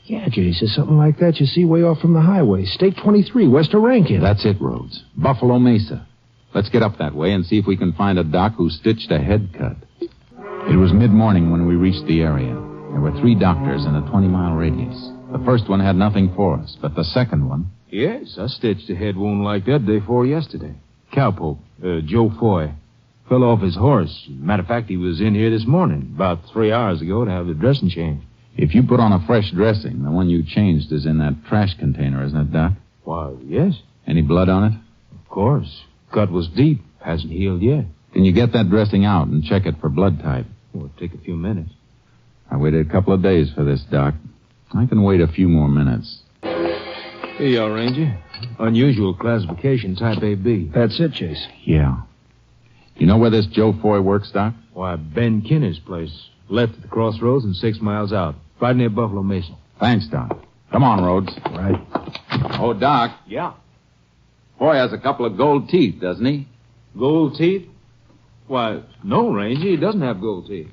Yeah, Jace, there's something like that you see way off from the highway. State 23, west of Rankin. That's it, Rhodes. Buffalo Mesa. Let's get up that way and see if we can find a doc who stitched a head cut. It was mid-morning when we reached the area. There were 3 doctors in a 20-mile radius. The first one had nothing for us, but the second one... Yes, I stitched a head wound like that day before yesterday. Cowpoke, Joe Foy. Fell off his horse. Matter of fact, he was in here this morning, about 3 hours ago, to have the dressing changed. If you put on a fresh dressing, the one you changed is in that trash container, isn't it, Doc? Why, yes. Any blood on it? Of course. Cut was deep. Hasn't healed yet. Can you get that dressing out and check it for blood type? Well, it'll take a few minutes. I waited a couple of days for this, Doc. I can wait a few more minutes. Here you are, Ranger. Unusual classification, type AB. That's it, Chase. Yeah. You know where this Joe Foy works, Doc? Why, Ben Kinner's place. Left at the crossroads and 6 miles out. Right near Buffalo Mesa. Thanks, Doc. Come on, Rhodes. Right. Oh, Doc. Yeah. Foy has a couple of gold teeth, doesn't he? Gold teeth? Why, no, Ranger. He doesn't have gold teeth.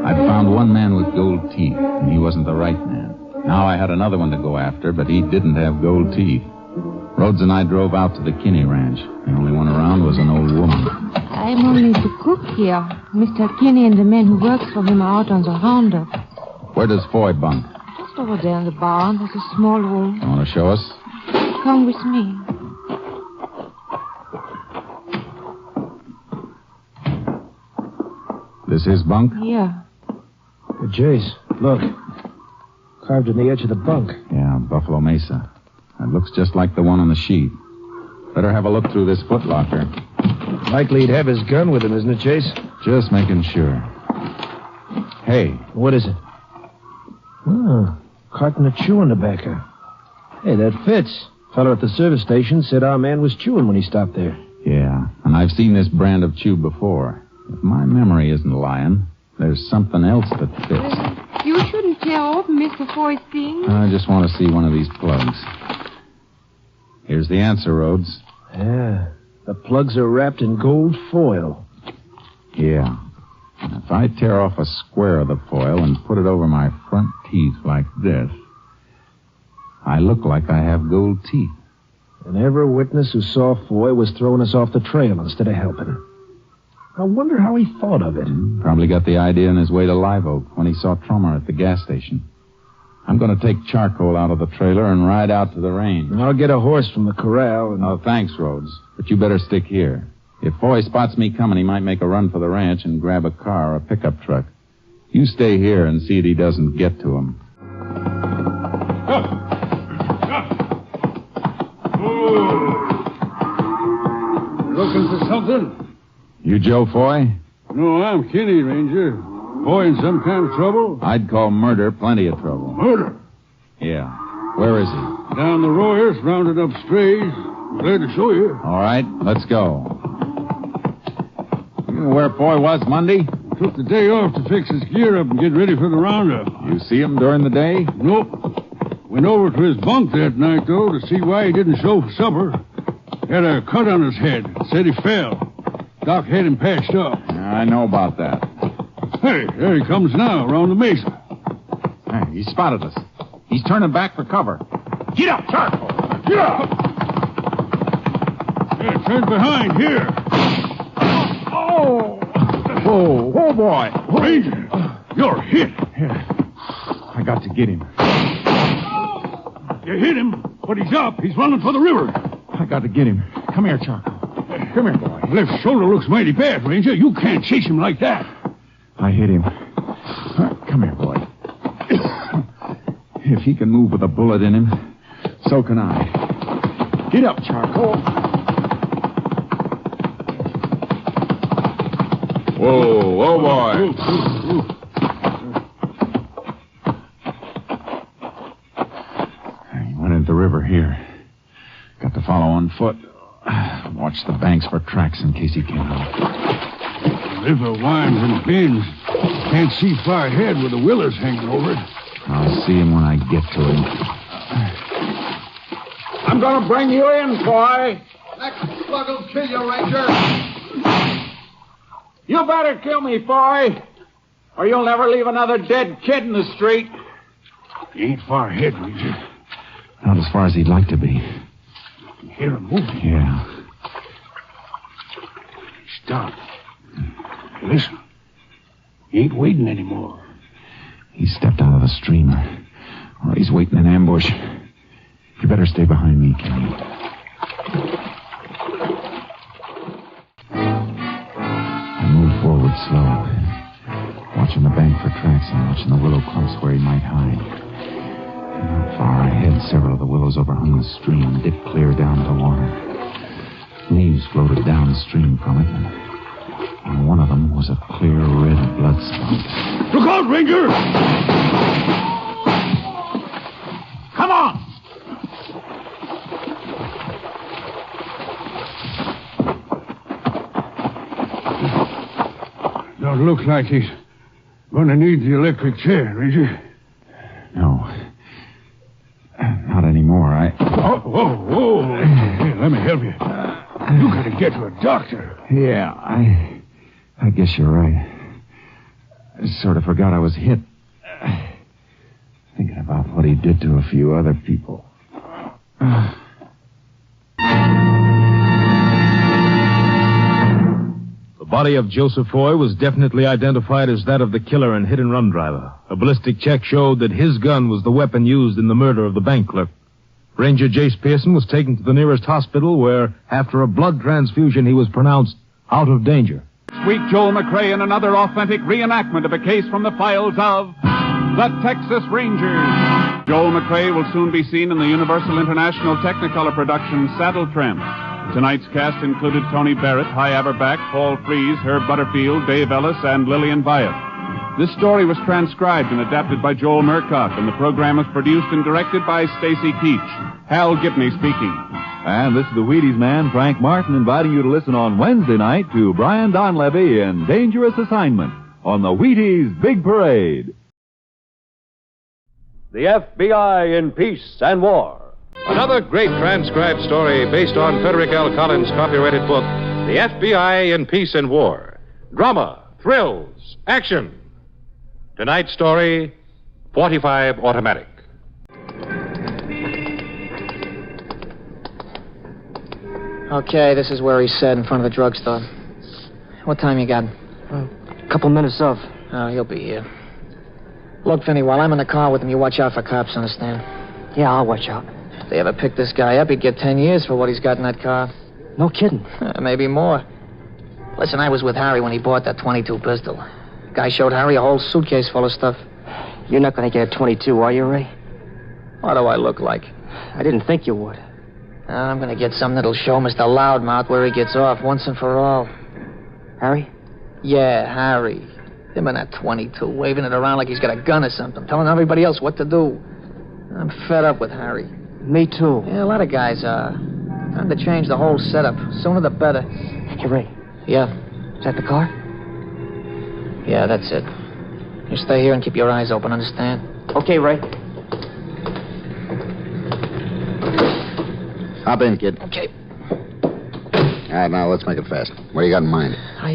I'd found one man with gold teeth, and he wasn't the right man. Now I had another one to go after, but he didn't have gold teeth. Rhodes and I drove out to the Kinney Ranch. The only one around was an old woman. I'm only the cook here. Mr. Kinney and the men who work for him are out on the roundup. Where does Foy bunk? Just over there in the barn. There's a small room. You want to show us? Come with me. This his bunk? Yeah. Hey, Jace, look. Carved in the edge of the bunk. Yeah, Buffalo Mesa. It looks just like the one on the sheet. Better have a look through this footlocker. Likely he'd have his gun with him, isn't it, Chase? Just making sure. Hey. What is it? Oh, carton of chewing tobacco. Hey, that fits. Fellow at the service station said our man was chewing when he stopped there. Yeah, and I've seen this brand of chew before. If my memory isn't lying, there's something else that fits. You shouldn't tear open Mr. Foy's thing. I just want to see one of these plugs. Here's the answer, Rhodes. Yeah, the plugs are wrapped in gold foil. Yeah. And if I tear off a square of the foil and put it over my front teeth like this, I look like I have gold teeth. And every witness who saw Foy was throwing us off the trail instead of helping. I wonder how he thought of it. Probably got the idea on his way to Live Oak when he saw Trummer at the gas station. I'm going to take charcoal out of the trailer and ride out to the range. And I'll get a horse from the corral and... Oh, thanks, Rhodes. But you better stick here. If Foy spots me coming, he might make a run for the ranch and grab a car or a pickup truck. You stay here and see that he doesn't get to him. Looking for something? You Joe Foy? No, I'm Kinney, Ranger. Foy in some kind of trouble? I'd call murder plenty of trouble. Murder? Yeah. Where is he? Down the Royers, rounded up strays. Glad to show you. All right, let's go. You know where Foy was Monday? Took the day off to fix his gear up and get ready for the roundup. You see him during the day? Nope. Went over to his bunk that night, though, to see why he didn't show for supper. Had a cut on his head. Said he fell. Doc had him patched up. I know about that. Hey, there he comes now, around the mesa. Hey, he spotted us. He's turning back for cover. Get up, Charcoal! Get up! Yeah, turn behind, here. Oh! Whoa, boy. Ranger, you're hit. I got to get him. You hit him, but he's up. He's running for the river. I got to get him. Come here, Charcoal. Come here, boy. Left shoulder looks mighty bad, Ranger. You can't chase him like that. I hit him. Come here, boy. If If he can move with a bullet in him, so can I. Get up, Charcoal. Whoa, boy. He went into the river here. Got to follow on foot. Watch the banks for tracks in case he came out. The river winds and bends. Can't see far ahead with the willows hanging over it. I'll see him when I get to him. I'm going to bring you in, boy. Next slug will kill you, Ranger. You better kill me, boy, or you'll never leave another dead kid in the street. He ain't far ahead, Ranger. Not as far as he'd like to be. You hear him moving? Yeah. Stop. Listen. He ain't waiting anymore. He stepped out of the stream, or he's waiting in ambush. You better stay behind me, Kenny. I moved forward slow, watching the bank for tracks and watching the willow clumps where he might hide. Not far ahead, several of the willows overhung the stream, dipped clear down to water. Leaves floated downstream from it, and on one of them was a clear red blood spot. Look out, Ranger! Come on! Don't look like he's going to need the electric chair, Ranger. No. Not anymore. Whoa. Here, let me help you. You got to get to a doctor. Yeah, I guess you're right. I sort of forgot I was hit. Thinking about what he did to a few other people. The body of Joseph Foy was definitely identified as that of the killer and hit-and-run driver. A ballistic check showed that his gun was the weapon used in the murder of the bank clerk. Ranger Jace Pearson was taken to the nearest hospital where, after a blood transfusion, he was pronounced out of danger. Next week, Joel McCrea in another authentic reenactment of a case from the files of the Texas Rangers. Joel McCrea will soon be seen in the Universal International Technicolor production Saddle Tramp. Tonight's cast included Tony Barrett, Hy Averback, Paul Frees, Herb Butterfield, Dave Ellis, and Lillian Byatt. This story was transcribed and adapted by Joel Murcock, and the program was produced and directed by Stacy Keach. Hal Gibney speaking. And this is the Wheaties man, Frank Martin, inviting you to listen on Wednesday night to Brian Donlevy in Dangerous Assignment on the Wheaties Big Parade. The FBI in Peace and War. Another great transcribed story based on Frederick L. Collins' copyrighted book, The FBI in Peace and War. Drama, thrills, action. Tonight's story, 45 Automatic. Okay, this is where he's said in front of the drugstore. What time you got? A couple minutes off. Oh, he'll be here. Look, Finney, while I'm in the car with him, you watch out for cops, understand? Yeah, I'll watch out. If they ever pick this guy up, he'd get 10 years for what he's got in that car. No kidding. Maybe more. Listen, I was with Harry when he bought that .22 pistol. Guy showed Harry a whole suitcase full of stuff. You're not going to get a .22, are you, Ray? What do I look like? I didn't think you would. I'm going to get something that'll show Mr. Loudmouth where he gets off once and for all. Harry? Yeah, Harry. Him and that .22, waving it around like he's got a gun or something, telling everybody else what to do. I'm fed up with Harry. Me too. Yeah, a lot of guys are. Time to change the whole setup. Sooner the better. Hey, Ray. Yeah? Is that the car? Yeah, that's it. You stay here and keep your eyes open, understand? Okay, Ray. Hop in, kid. Okay. All right, now let's make it fast. What do you got in mind? I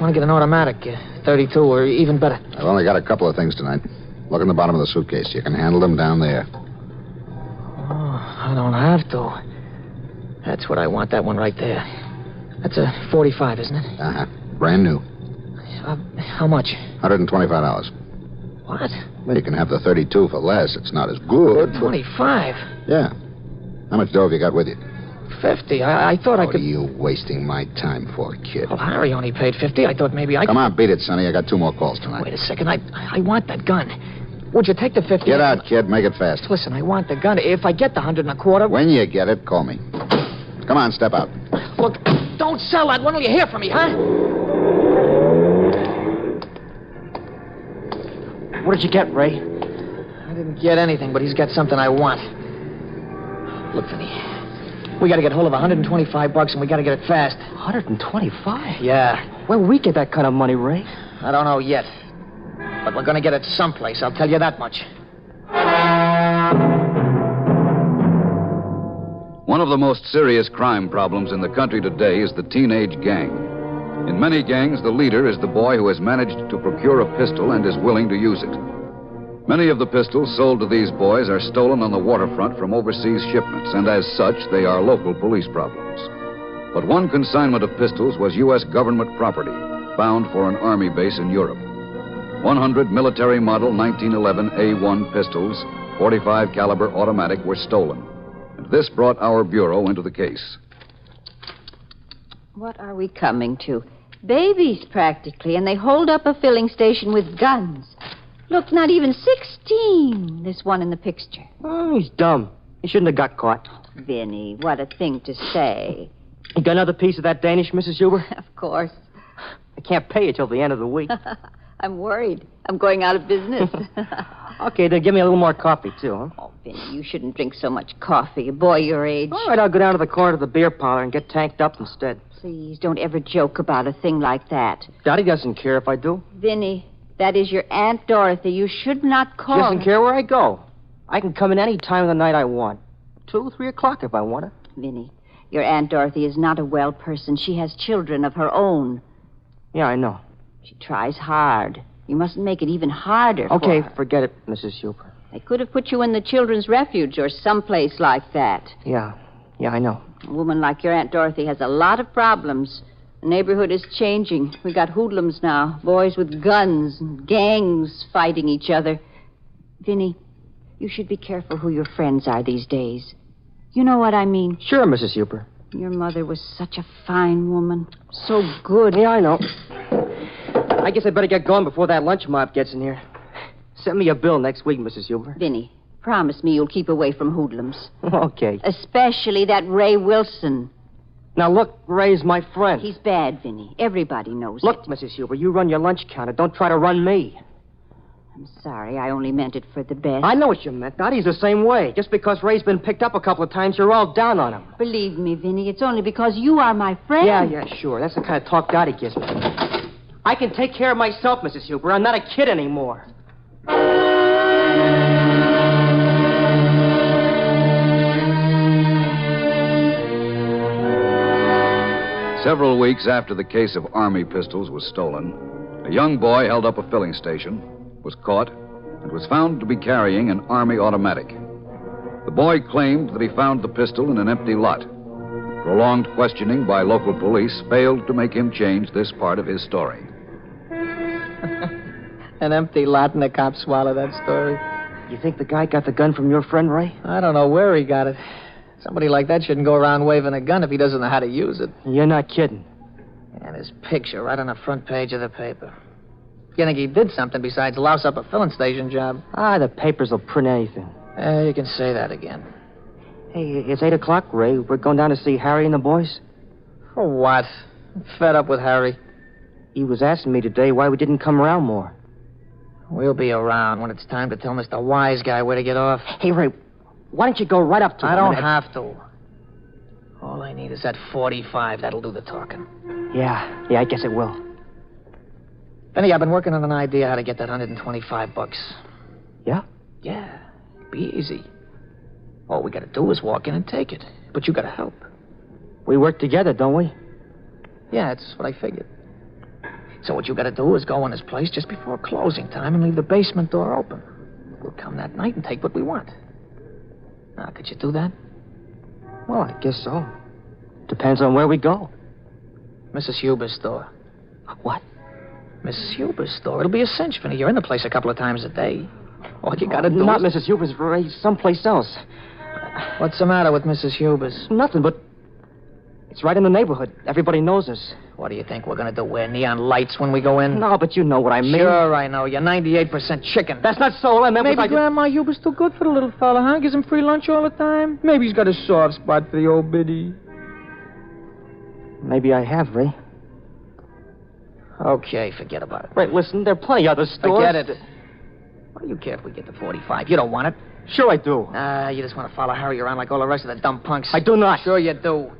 want to get an automatic, 32 or even better. I've only got a couple of things tonight. Look in the bottom of the suitcase. You can handle them down there. Oh, I don't have to. That's what I want, that one right there. That's a 45, isn't it? Uh-huh. Brand new. How much? $125. What? Well, you can have the 32 for less. It's not as good. 25? Yeah. How much dough have you got with you? 50. I thought I could... What are you wasting my time for, kid? Well, Harry only paid 50. I thought maybe I could... Come on, beat it, Sonny. I got 2 more calls tonight. Wait a second. I want that gun. Would you take the 50? Get out, kid. Make it fast. Listen, I want the gun. If I get the 125... When you get it, call me. Come on, step out. Look, don't sell that. When will you hear from me, huh? What did you get, Ray? I didn't get anything, but he's got something I want. Look, Vinny, we got to get hold of $125, and we got to get it fast. 125? Yeah. Where will we get that kind of money, Ray? I don't know yet. But we're going to get it someplace, I'll tell you that much. One of the most serious crime problems in the country today is the teenage gang. In many gangs, the leader is the boy who has managed to procure a pistol and is willing to use it. Many of the pistols sold to these boys are stolen on the waterfront from overseas shipments, and as such, they are local police problems. But one consignment of pistols was U.S. government property, bound for an army base in Europe. 100 military model 1911 A1 pistols, 45 caliber automatic, were stolen. And this brought our bureau into the case. What are we coming to? Babies, practically, and they hold up a filling station with guns. Look, not even 16, this one in the picture. Oh, he's dumb. He shouldn't have got caught. Vinny, what a thing to say. You got another piece of that Danish, Mrs. Huber? Of course. I can't pay you till the end of the week. I'm worried. I'm going out of business. Okay, then give me a little more coffee, too, huh? Oh, Vinny, you shouldn't drink so much coffee. A boy your age. All right, I'll go down to the corner of the beer parlor and get tanked up instead. Please, don't ever joke about a thing like that. Daddy doesn't care if I do. Vinny, that is your Aunt Dorothy. You should not call. She doesn't care where I go. I can come in any time of the night I want. 2, 3 o'clock if I want to. Vinny, your Aunt Dorothy is not a well person. She has children of her own. Yeah, I know. She tries hard. You mustn't make it even harder Okay, for her. Forget it, Mrs. Huber. They could have put you in the children's refuge or someplace like that. Yeah, I know. A woman like your Aunt Dorothy has a lot of problems. The neighborhood is changing. We got hoodlums now, boys with guns, and gangs fighting each other. Vinny, you should be careful who your friends are these days. You know what I mean? Sure, Mrs. Huber. Your mother was such a fine woman. So good. Yeah, I know. I guess I better get going before that lunch mob gets in here. Send me a bill next week, Mrs. Huber. Vinny, promise me you'll keep away from hoodlums. Okay. Especially that Ray Wilson. Now, look, Ray's my friend. He's bad, Vinny. Everybody knows Look, it. Mrs. Huber, you run your lunch counter. Don't try to run me. I'm sorry. I only meant it for the best. I know what you meant. Daddy's the same way. Just because Ray's been picked up a couple of times, you're all down on him. Believe me, Vinny, it's only because you are my friend. Yeah, sure. That's the kind of talk Daddy gives me. I can take care of myself, Mrs. Huber. I'm not a kid anymore. Several weeks after the case of army pistols was stolen, a young boy held up a filling station, was caught, and was found to be carrying an army automatic. The boy claimed that he found the pistol in an empty lot. Prolonged questioning by local police failed to make him change this part of his story. An empty lot and the cops swallow that story. You think the guy got the gun from your friend, Ray? I don't know where he got it. Somebody like that shouldn't go around waving a gun if he doesn't know how to use it. You're not kidding. And his picture right on the front page of the paper. You think he did something besides louse up a filling station job? The papers will print anything. You can say that again. Hey, it's 8 o'clock, Ray. We're going down to see Harry and the boys. For what? I'm fed up with Harry. He was asking me today why we didn't come around more. We'll be around when it's time to tell Mr. Wise Guy where to get off. Hey, Ray, why don't you go right up to him? I don't have to. All I need is that 45. That'll do the talking. Yeah, I guess it will. Benny, I've been working on an idea how to get that $125. Yeah? Yeah. Be easy. All we gotta do is walk in and take it. But you gotta help. We work together, don't we? Yeah, that's what I figured. So what you gotta do is go in his place just before closing time and leave the basement door open. We'll come that night and take what we want. Now, could you do that? Well, I guess so. Depends on where we go. Mrs. Huber's store. What? Mrs. Huber's store. It'll be a cinch, Vinny. You're in the place a couple of times a day. All you gotta do Not is... Mrs. Huber's, Ray. Someplace else. What's the matter with Mrs. Huber's? Nothing, but... It's right in the neighborhood. Everybody knows us. What do you think we're going to do? Wear neon lights when we go in? No, but you know what I mean. Sure, I know. You're 98% chicken. That's not so. I meant Maybe what I... Grandma Huber's too good for the little fella, huh? Gives him free lunch all the time. Maybe he's got a soft spot for the old biddy. Maybe I have, Ray. Okay, forget about it. Ray, listen, there are plenty other stores. Forget it. What do you care if we get the 45? You don't want it. Sure I do. You just want to follow Harry around like all the rest of the dumb punks. I do not. Sure you do.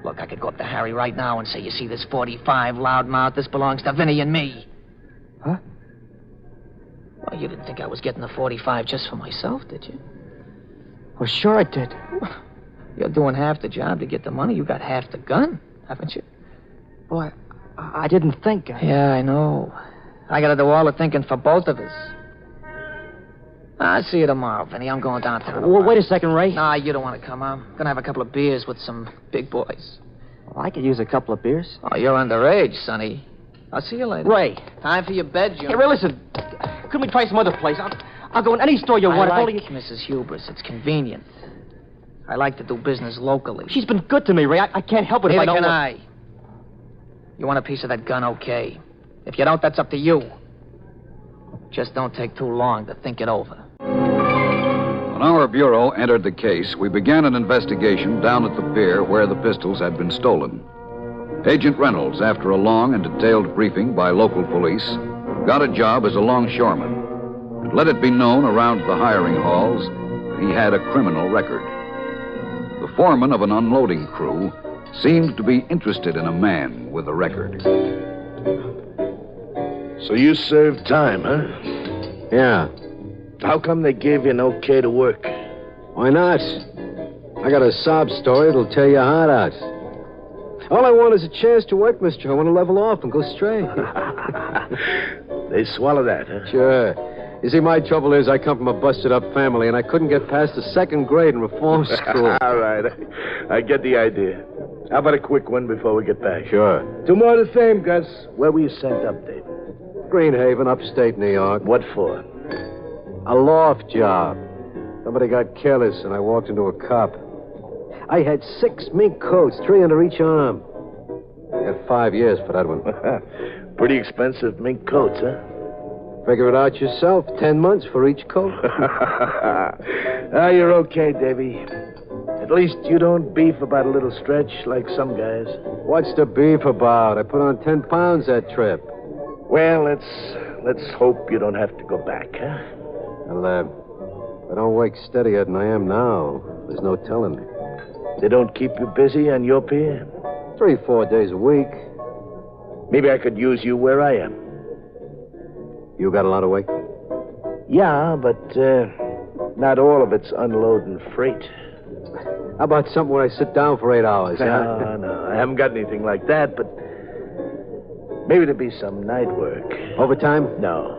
Look, I could go up to Harry right now and say, you see this 45, loudmouth, this belongs to Vinny and me. Huh? Well, you didn't think I was getting the 45 just for myself, did you? Well, sure I did. You're doing half the job to get the money. You got half the gun, haven't you? Boy, I didn't think. Yeah, I know. I got to do all the thinking for both of us. I'll see you tomorrow, Vinny. I'm going downtown. Well, wait a second, Ray. Nah, you don't want to come. I'm going to have a couple of beers with some big boys. Well, I could use a couple of beers. Oh, you're underage, Sonny. I'll see you later. Ray. Time for your bed, Jim. Hey, Ray, listen. Couldn't we try some other place? I'll go in any store you want. I like Mrs. Hubris. It's convenient. I like to do business locally. She's been good to me, Ray. I can't help it if I Neither don't... can I. You want a piece of that gun, okay. If you don't, that's up to you. Just don't take too long to think it over. When our bureau entered the case, we began an investigation down at the pier where the pistols had been stolen. Agent Reynolds, after a long and detailed briefing by local police, got a job as a longshoreman. And let it be known around the hiring halls that he had a criminal record. The foreman of an unloading crew seemed to be interested in a man with a record. So you served time, huh? Yeah. How come they gave you an okay to work? Why not? I got a sob story that'll tear your heart out. All I want is a chance to work, mister. I want to level off and go straight. They swallow that, huh? Sure. You see, my trouble is I come from a busted-up family, and I couldn't get past the second grade in reform school. All right. I get the idea. How about a quick one before we get back? Sure. Two more of the same, Gus. Where were you sent up, Dave? Greenhaven, upstate New York. What for? A loft job. Somebody got careless, and I walked into a cop. I had 6 mink coats, 3 under each arm. I got 5 years for that one. Pretty expensive mink coats, huh? Figure it out yourself. 10 months for each coat. You're okay, Davy. At least you don't beef about a little stretch like some guys. What's the beef about? I put on 10 pounds that trip. Well, let's hope you don't have to go back, huh? Well, I don't work steadier than I am now. There's no telling. They don't keep you busy on your pier? 3-4 days a week. Maybe I could use you where I am. You got a lot of work? Yeah, but not all of it's unloading freight. How about something where I sit down for 8 hours? No, I haven't got anything like that, but maybe there'll be some night work. Overtime? No.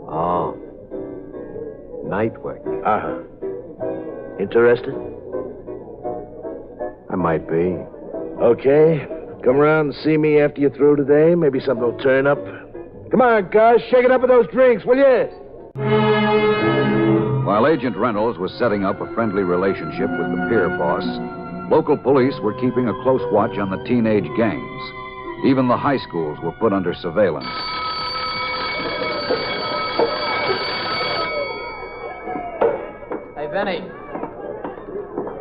Oh. Night work. Uh-huh. Interested? I might be. Okay. Come around and see me after you're through today. Maybe something will turn up. Come on, Gus. Shake it up with those drinks, will you? While Agent Reynolds was setting up a friendly relationship with the pier boss, local police were keeping a close watch on the teenage gangs. Even the high schools were put under surveillance. Hey, Vinny.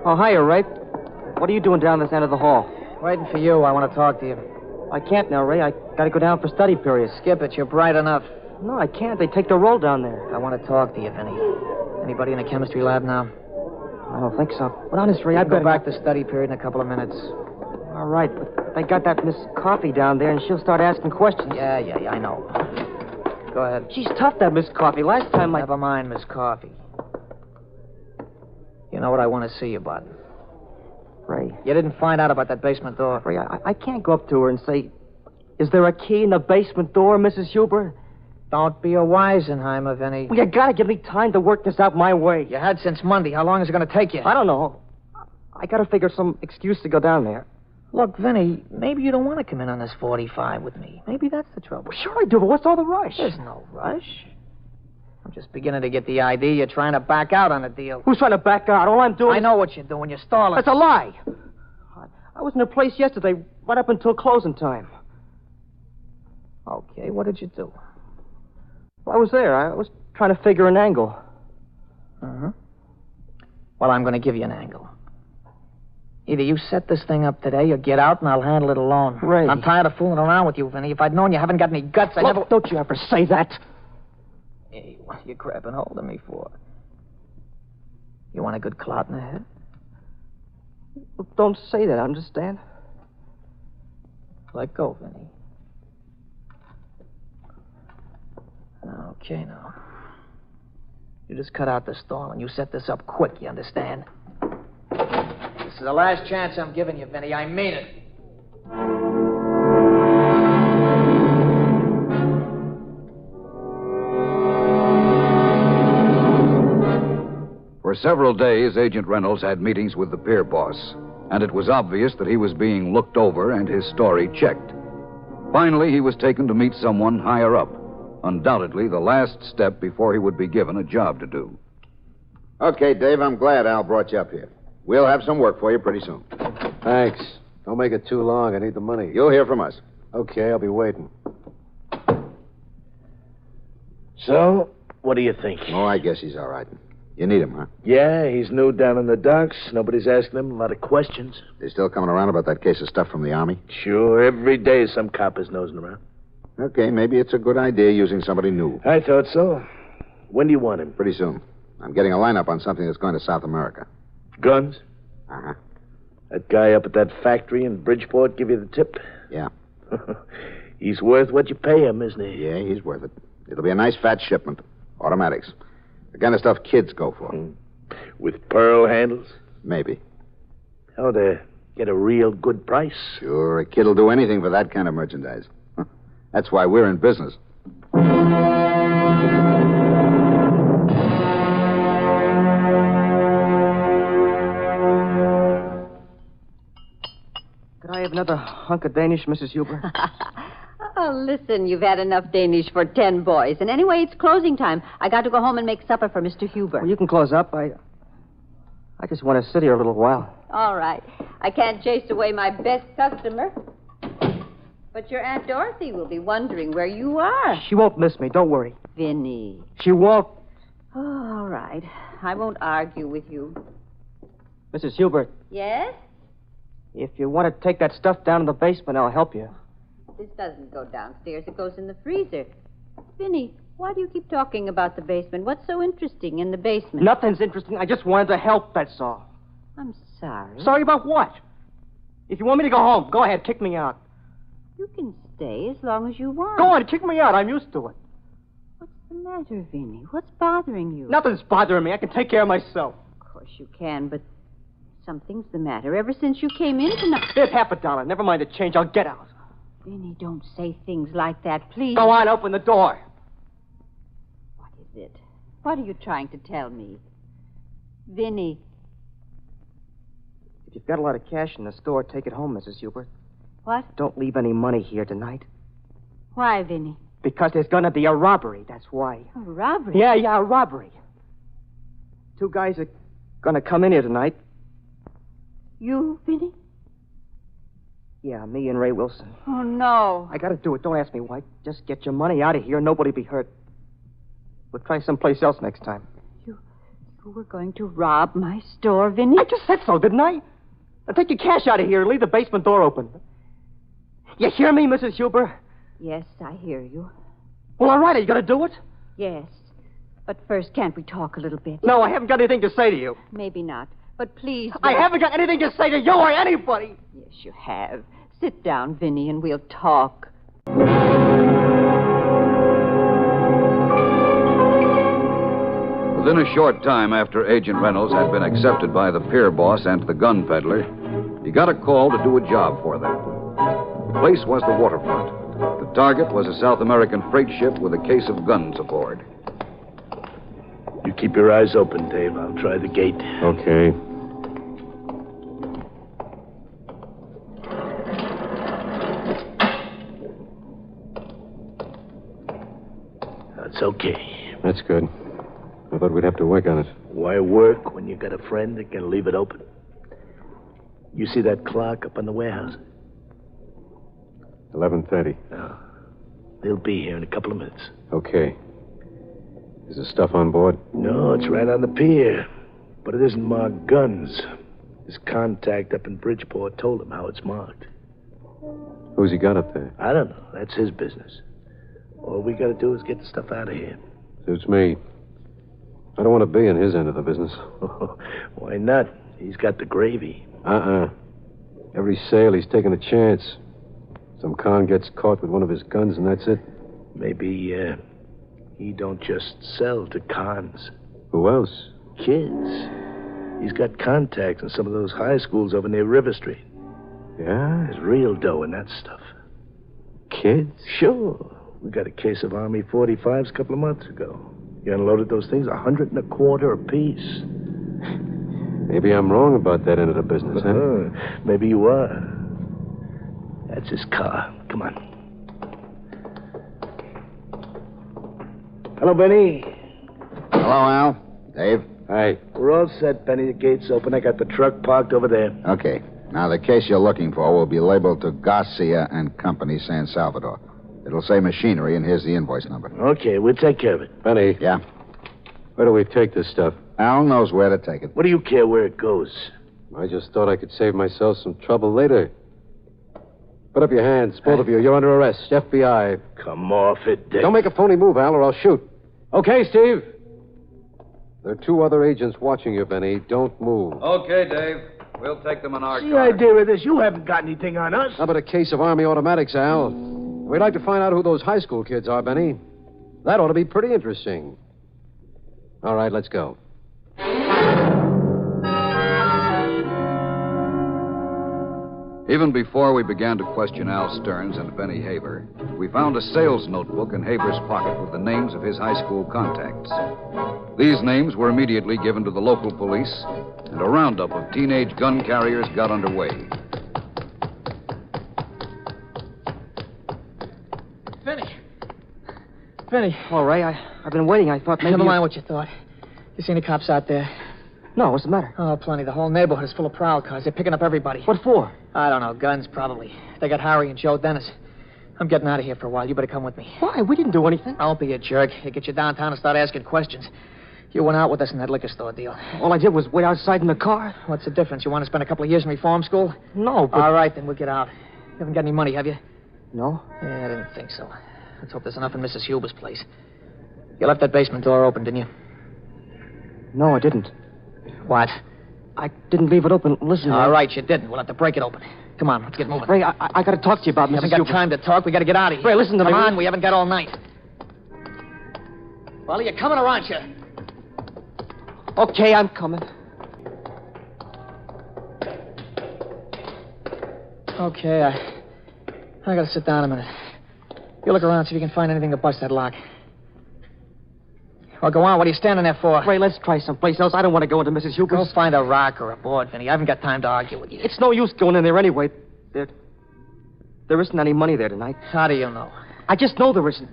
Oh, hiya, Ray. What are you doing down this end of the hall? Waiting for you. I want to talk to you. I can't now, Ray. I gotta go down for study period. Skip it. You're bright enough. No, I can't. They take the roll down there. I want to talk to you, Vinny. Anybody in the chemistry lab now? I don't think so. But honest, Ray, I'd go back to study period in a couple of minutes. All right, but they got that Miss Coffee down there, and she'll start asking questions. Yeah, I know. Go ahead. She's tough, that Miss Coffee. Last time Never mind, Miss Coffee. You know what I want to see you about? Ray. You didn't find out about that basement door. Ray, I can't go up to her and say, is there a key in the basement door, Mrs. Huber? Don't be a Weisenheimer, Vinny. Well, you gotta give me time to work this out my way. You had since Monday. How long is it going to take you? I don't know. I gotta figure some excuse to go down there. Look, Vinny, maybe you don't want to come in on this 45 with me. Maybe that's the trouble. Well, sure I do, but what's all the rush? There's no rush. I'm just beginning to get the idea you're trying to back out on a deal. Who's trying to back out? All I'm doing I know what you're doing. You're stalling. That's a lie. was in the place yesterday, right up until closing time. Okay, what did you do? Well, I was there. I was trying to figure an angle. Uh-huh. Well, I'm going to give you an angle. Either you set this thing up today or get out and I'll handle it alone. Ray. I'm tired of fooling around with you, Vinny. If I'd known you haven't got any guts, I'd never... Don't you ever say that. Hey, what are you grabbing hold of me for? You want a good clot in the head? Well, don't say that, understand? Let go, Vinny. Okay, now. You just cut out the storm and you set this up quick, you understand? This is the last chance I'm giving you, Vinny. I mean it. For several days, Agent Reynolds had meetings with the pier boss, and it was obvious that he was being looked over and his story checked. Finally, he was taken to meet someone higher up, undoubtedly the last step before he would be given a job to do. Okay, Dave, I'm glad Al brought you up here. We'll have some work for you pretty soon. Thanks. Don't make it too long. I need the money. You'll hear from us. Okay, I'll be waiting. So, what do you think? Oh, I guess he's all right. You need him, huh? Yeah, he's new down in the docks. Nobody's asking him a lot of questions. They still coming around about that case of stuff from the Army? Sure, every day some cop is nosing around. Okay, maybe it's a good idea using somebody new. I thought so. When do you want him? Pretty soon. I'm getting a lineup on something that's going to South America. Guns? Uh-huh. That guy up at that factory in Bridgeport give you the tip? Yeah. He's worth what you pay him, isn't he? Yeah, he's worth it. It'll be a nice fat shipment. Automatics. The kind of stuff kids go for. With pearl handles? Maybe. How to get a real good price? Sure, a kid'll do anything for that kind of merchandise. That's why we're in business. Could I have another hunk of Danish, Mrs. Huber? Oh, listen, you've had enough Danish for 10 boys. And anyway, it's closing time. I got to go home and make supper for Mr. Huber. Well, you can close up. I just want to sit here a little while. All right. I can't chase away my best customer. But your Aunt Dorothy will be wondering where you are. She won't miss me. Don't worry. Vinny. She won't. Oh, all right. I won't argue with you. Mrs. Hubert. Yes? If you want to take that stuff down in the basement, I'll help you. This doesn't go downstairs. It goes in the freezer. Vinny, why do you keep talking about the basement? What's so interesting in the basement? Nothing's interesting. I just wanted to help, that's all. I'm sorry. Sorry about what? If you want me to go home, go ahead, kick me out. You can stay as long as you want. Go on, kick me out. I'm used to it. What's the matter, Vinny? What's bothering you? Nothing's bothering me. I can take care of myself. Of course you can, but something's the matter ever since you came in tonight. Here's $50. Never mind the change. I'll get out. Vinny, don't say things like that, please. Go on, open the door. What is it? What are you trying to tell me? Vinny. If you've got a lot of cash in the store, take it home, Mrs. Hubert. What? Don't leave any money here tonight. Why, Vinny? Because there's going to be a robbery, that's why. A robbery? Yeah, a robbery. 2 guys are going to come in here tonight. You, Vinny? Yeah, me and Ray Wilson. Oh, no. I got to do it. Don't ask me why. Just get your money out of here. Nobody be hurt. We'll try someplace else next time. You were going to rob my store, Vinny? I just said so, didn't I? Now take your cash out of here and leave the basement door open. You hear me, Mrs. Huber? Yes, I hear you. Well, all right. Are you going to do it? Yes. But first, can't we talk a little bit? No, I haven't got anything to say to you. Maybe not. But please... I haven't got anything to say to you or anybody. Yes, you have. Sit down, Vinny, and we'll talk. Within a short time after Agent Reynolds had been accepted by the pier boss and the gun peddler, he got a call to do a job for them. The place was the waterfront. The target was a South American freight ship with a case of guns aboard. You keep your eyes open, Dave. I'll try the gate. Okay. That's okay. That's good. I thought we'd have to work on it. Why work when you got a friend that can leave it open? You see that clock up in the warehouse? 11:30. No. They'll be here in a couple of minutes. Okay. Is the stuff on board? No, it's right on the pier. But it isn't marked guns. His contact up in Bridgeport told him how it's marked. Who's he got up there? I don't know. That's his business. All we gotta do is get the stuff out of here. Suits me. I don't want to be in his end of the business. Why not? He's got the gravy. Every sale, he's taking a chance. Some con gets caught with one of his guns, and that's it. Maybe, he don't just sell to cons. Who else? Kids. He's got contacts in some of those high schools over near River Street. Yeah? There's real dough in that stuff. Kids? Sure. We got a case of Army 45s a couple of months ago. You unloaded those things $125 apiece. Maybe I'm wrong about that end of the business, huh? Maybe you are. That's his car. Come on. Hello, Benny. Hello, Al. Dave. Hi. We're all set, Benny. The gate's open. I got the truck parked over there. Okay. Now, the case you're looking for will be labeled to Garcia and Company, San Salvador. It'll say machinery, and here's the invoice number. Okay, we'll take care of it. Benny. Yeah? Where do we take this stuff? Al knows where to take it. What do you care where it goes? I just thought I could save myself some trouble later. Put up your hands, both of you. You're under arrest. FBI. Come off it, Dick. Don't make a phony move, Al, or I'll shoot. Okay, Steve? There are 2 other agents watching you, Benny. Don't move. Okay, Dave. We'll take them in our The car. idea of this, you haven't got anything on us. How about a case of Army automatics, Al? We'd like to find out who those high school kids are, Benny. That ought to be pretty interesting. All right, let's go. Even before we began to question Al Stearns and Benny Haber, we found a sales notebook in Haber's pocket with the names of his high school contacts. These names were immediately given to the local police, and a roundup of teenage gun carriers got underway. Benny. All right, I've been waiting. I thought maybe... Never mind what you thought. You see any cops out there? No, what's the matter? Oh, plenty. The whole neighborhood is full of prowl cars. They're picking up everybody. What for? I don't know. Guns, probably. They got Harry and Joe Dennis. I'm getting out of here for a while. You better come with me. Why? We didn't do anything. Don't be a jerk. They get you downtown and start asking questions. You went out with us in that liquor store deal. All I did was wait outside in the car. What's the difference? You want to spend a couple of years in reform school? No, but... All right, then we'll get out. You haven't got any money, have you? No. Yeah, I didn't think so. Let's hope there's enough in Mrs. Huber's place. You left that basement door open, didn't you? No, I didn't. What? I didn't leave it open. Listen, All right, you didn't. We'll have to break it open. Come on, let's get moving. Ray, I got to talk to you about Mrs. We haven't got Huber. time to talk. We got to get out of here. Ray, listen to me. Come on, we haven't got all night. Well, are you coming or aren't you? Okay, I'm coming. Okay, I got to sit down a minute. You look around, see if you can find anything to bust that lock. Well, go on. What are you standing there for? Ray, let's try someplace else. I don't want to go into Mrs. Huber's. Go find a rock or a board, Vinny. I haven't got time to argue with you. It's no use going in there anyway. There isn't any money there tonight. How do you know? I just know there isn't.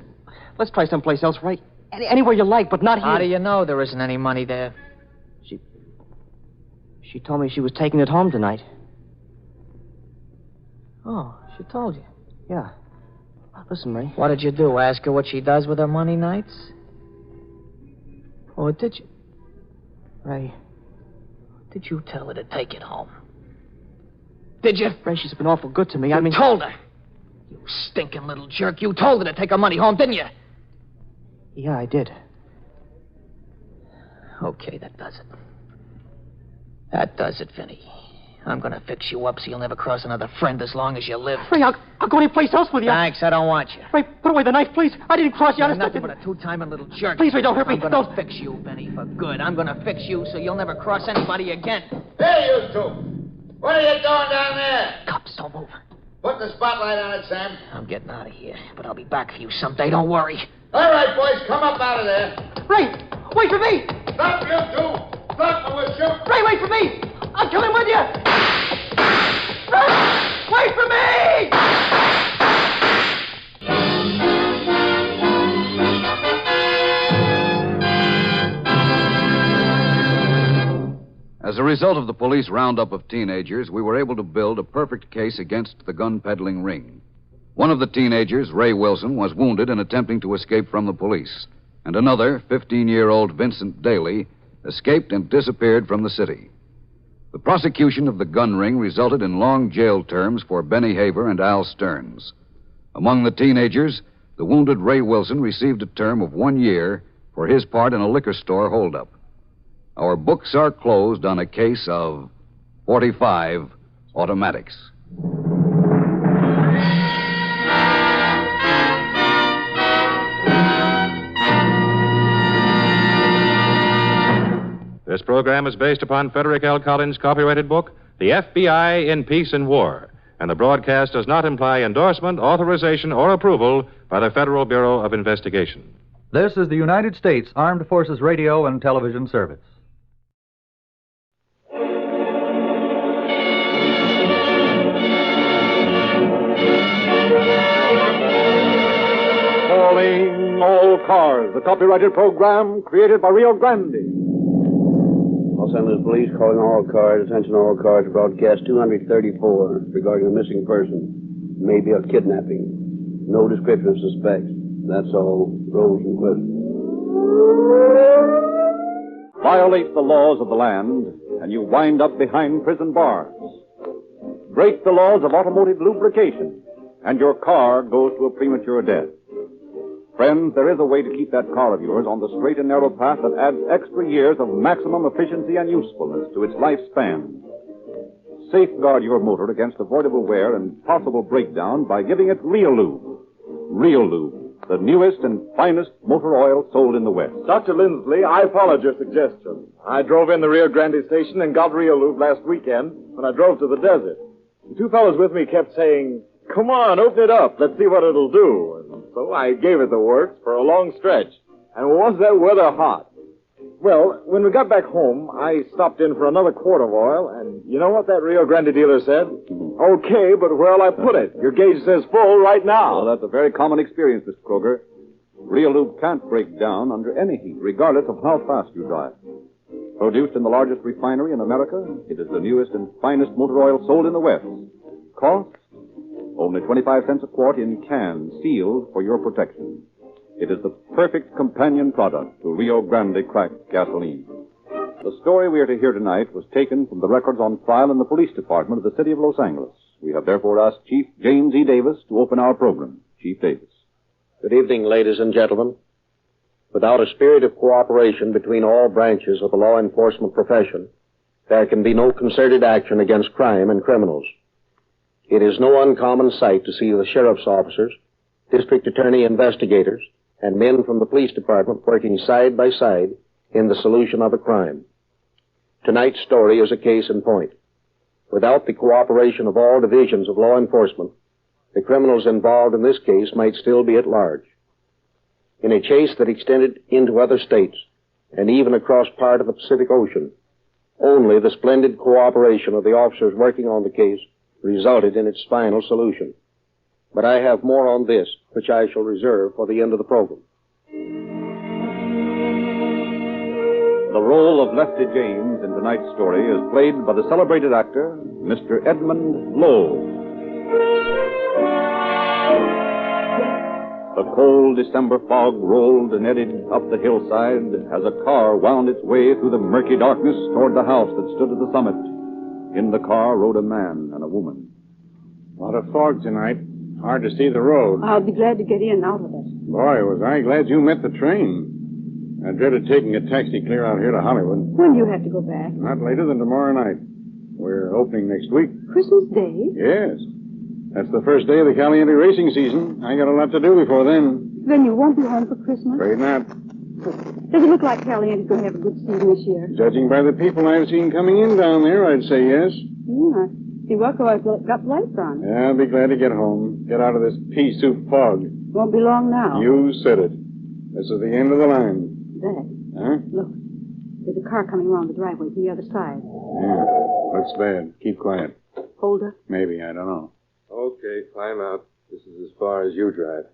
Let's try someplace else, Ray. Anywhere you like, but not here. How do you know there isn't any money there? She told me she was taking it home tonight. Oh, she told you? Yeah. Listen, Ray. What did you do? Ask her what she does with her money nights? Or did you? Ray. Did you tell her to take it home? Did you? Ray, she's been awful good to me. You told her. You stinking little jerk. You told her to take her money home, didn't you? Yeah, I did. Okay, that does it. That does it, Vinny. I'm gonna fix you up so you'll never cross another friend as long as you live. Ray, I'll go anyplace else with you. Thanks, I don't want you. Ray, put away the knife, please. I didn't cross you. You're nothing but a two-timing little jerk. Please, Ray, don't hurt me. I'm gonna fix you, Benny, for good. I'm gonna fix you so you'll never cross anybody again. Hey, you two. What are you doing down there? Cops, don't move. Put the spotlight on it, Sam. I'm getting out of here, but I'll be back for you someday. Don't worry. All right, boys, come up out of there. Ray, wait for me. Stop, you two. Stop or we'll shoot. Ray, wait for me. I'll kill him with you. Ray, wait for me. As a result of the police roundup of teenagers, we were able to build a perfect case against the gun peddling ring. One of the teenagers, Ray Wilson, was wounded in attempting to escape from the police, and another, 15-year-old Vincent Daly, escaped and disappeared from the city. The prosecution of the gun ring resulted in long jail terms for Benny Haver and Al Stearns. Among the teenagers, the wounded Ray Wilson received a term of 1 year for his part in a liquor store holdup. Our books are closed on a case of 45 automatics. This program is based upon Frederick L. Collins' copyrighted book, The FBI in Peace and War, and the broadcast does not imply endorsement, authorization, or approval by the Federal Bureau of Investigation. This is the United States Armed Forces Radio and Television Service. Calling All Cars, the copyrighted program created by Rio Grande. Los Angeles Police calling all cars. Attention all cars. Broadcast 234 regarding a missing person. Maybe a kidnapping. No description of suspects. That's all. Rolls and questions. Violate the laws of the land, and you wind up behind prison bars. Break the laws of automotive lubrication, and your car goes to a premature death. Friends, there is a way to keep that car of yours on the straight and narrow path that adds extra years of maximum efficiency and usefulness to its lifespan. Safeguard your motor against avoidable wear and possible breakdown by giving it Real Lube. Real Lube, the newest and finest motor oil sold in the West. Dr. Lindsley, I followed your suggestion. I drove in the Rio Grande station and got Real Lube last weekend when I drove to the desert. The two fellows with me kept saying, "Come on, open it up. Let's see what it'll do." And so I gave it the works for a long stretch. And was that weather hot? Well, when we got back home, I stopped in for another quart of oil, and you know what that Rio Grande dealer said? Okay, but where'll I put it? Your gauge says full right now. Well, that's a very common experience, Mr. Kroger. Real Lube can't break down under any heat, regardless of how fast you drive. Produced in the largest refinery in America, it is the newest and finest motor oil sold in the West. Cost? Only 25 cents a quart in cans, sealed for your protection. It is the perfect companion product to Rio Grande cracked gasoline. The story we are to hear tonight was taken from the records on file in the police department of the city of Los Angeles. We have therefore asked Chief James E. Davis to open our program. Chief Davis. Good evening, ladies and gentlemen. Without a spirit of cooperation between all branches of the law enforcement profession, there can be no concerted action against crime and criminals. It is no uncommon sight to see the sheriff's officers, district attorney investigators, and men from the police department working side by side in the solution of a crime. Tonight's story is a case in point. Without the cooperation of all divisions of law enforcement, the criminals involved in this case might still be at large. In a chase that extended into other states, and even across part of the Pacific Ocean, only the splendid cooperation of the officers working on the case resulted in its final solution. But I have more on this, which I shall reserve for the end of the program. The role of Lefty James in tonight's story is played by the celebrated actor, Mr. Edmund Lowe. The cold December fog rolled and eddied up the hillside as a car wound its way through the murky darkness toward the house that stood at the summit. In the car rode a man and a woman. A lot of fog tonight. Hard to see the road. I'll be glad to get in and out of it. Boy, was I glad you met the train. I dreaded taking a taxi clear out here to Hollywood. When do you have to go back? Not later than tomorrow night. We're opening next week. Christmas Day? Yes. That's the first day of the Caliente racing season. I got a lot to do before then. Then you won't be home for Christmas? Afraid not. Does it look like Caliente's going to have a good season this year? Judging by the people I've seen coming in down there, I'd say yes. I see I've got lights on. Yeah, I'll be glad to get home. Get out of this pea soup fog. Won't be long now. You said it. This is the end of the line. Dad. Huh? Look. There's a car coming around the driveway from the other side. Yeah. Looks bad. Keep quiet. Hold her? Maybe. I don't know. Okay, climb out. This is as far as you drive.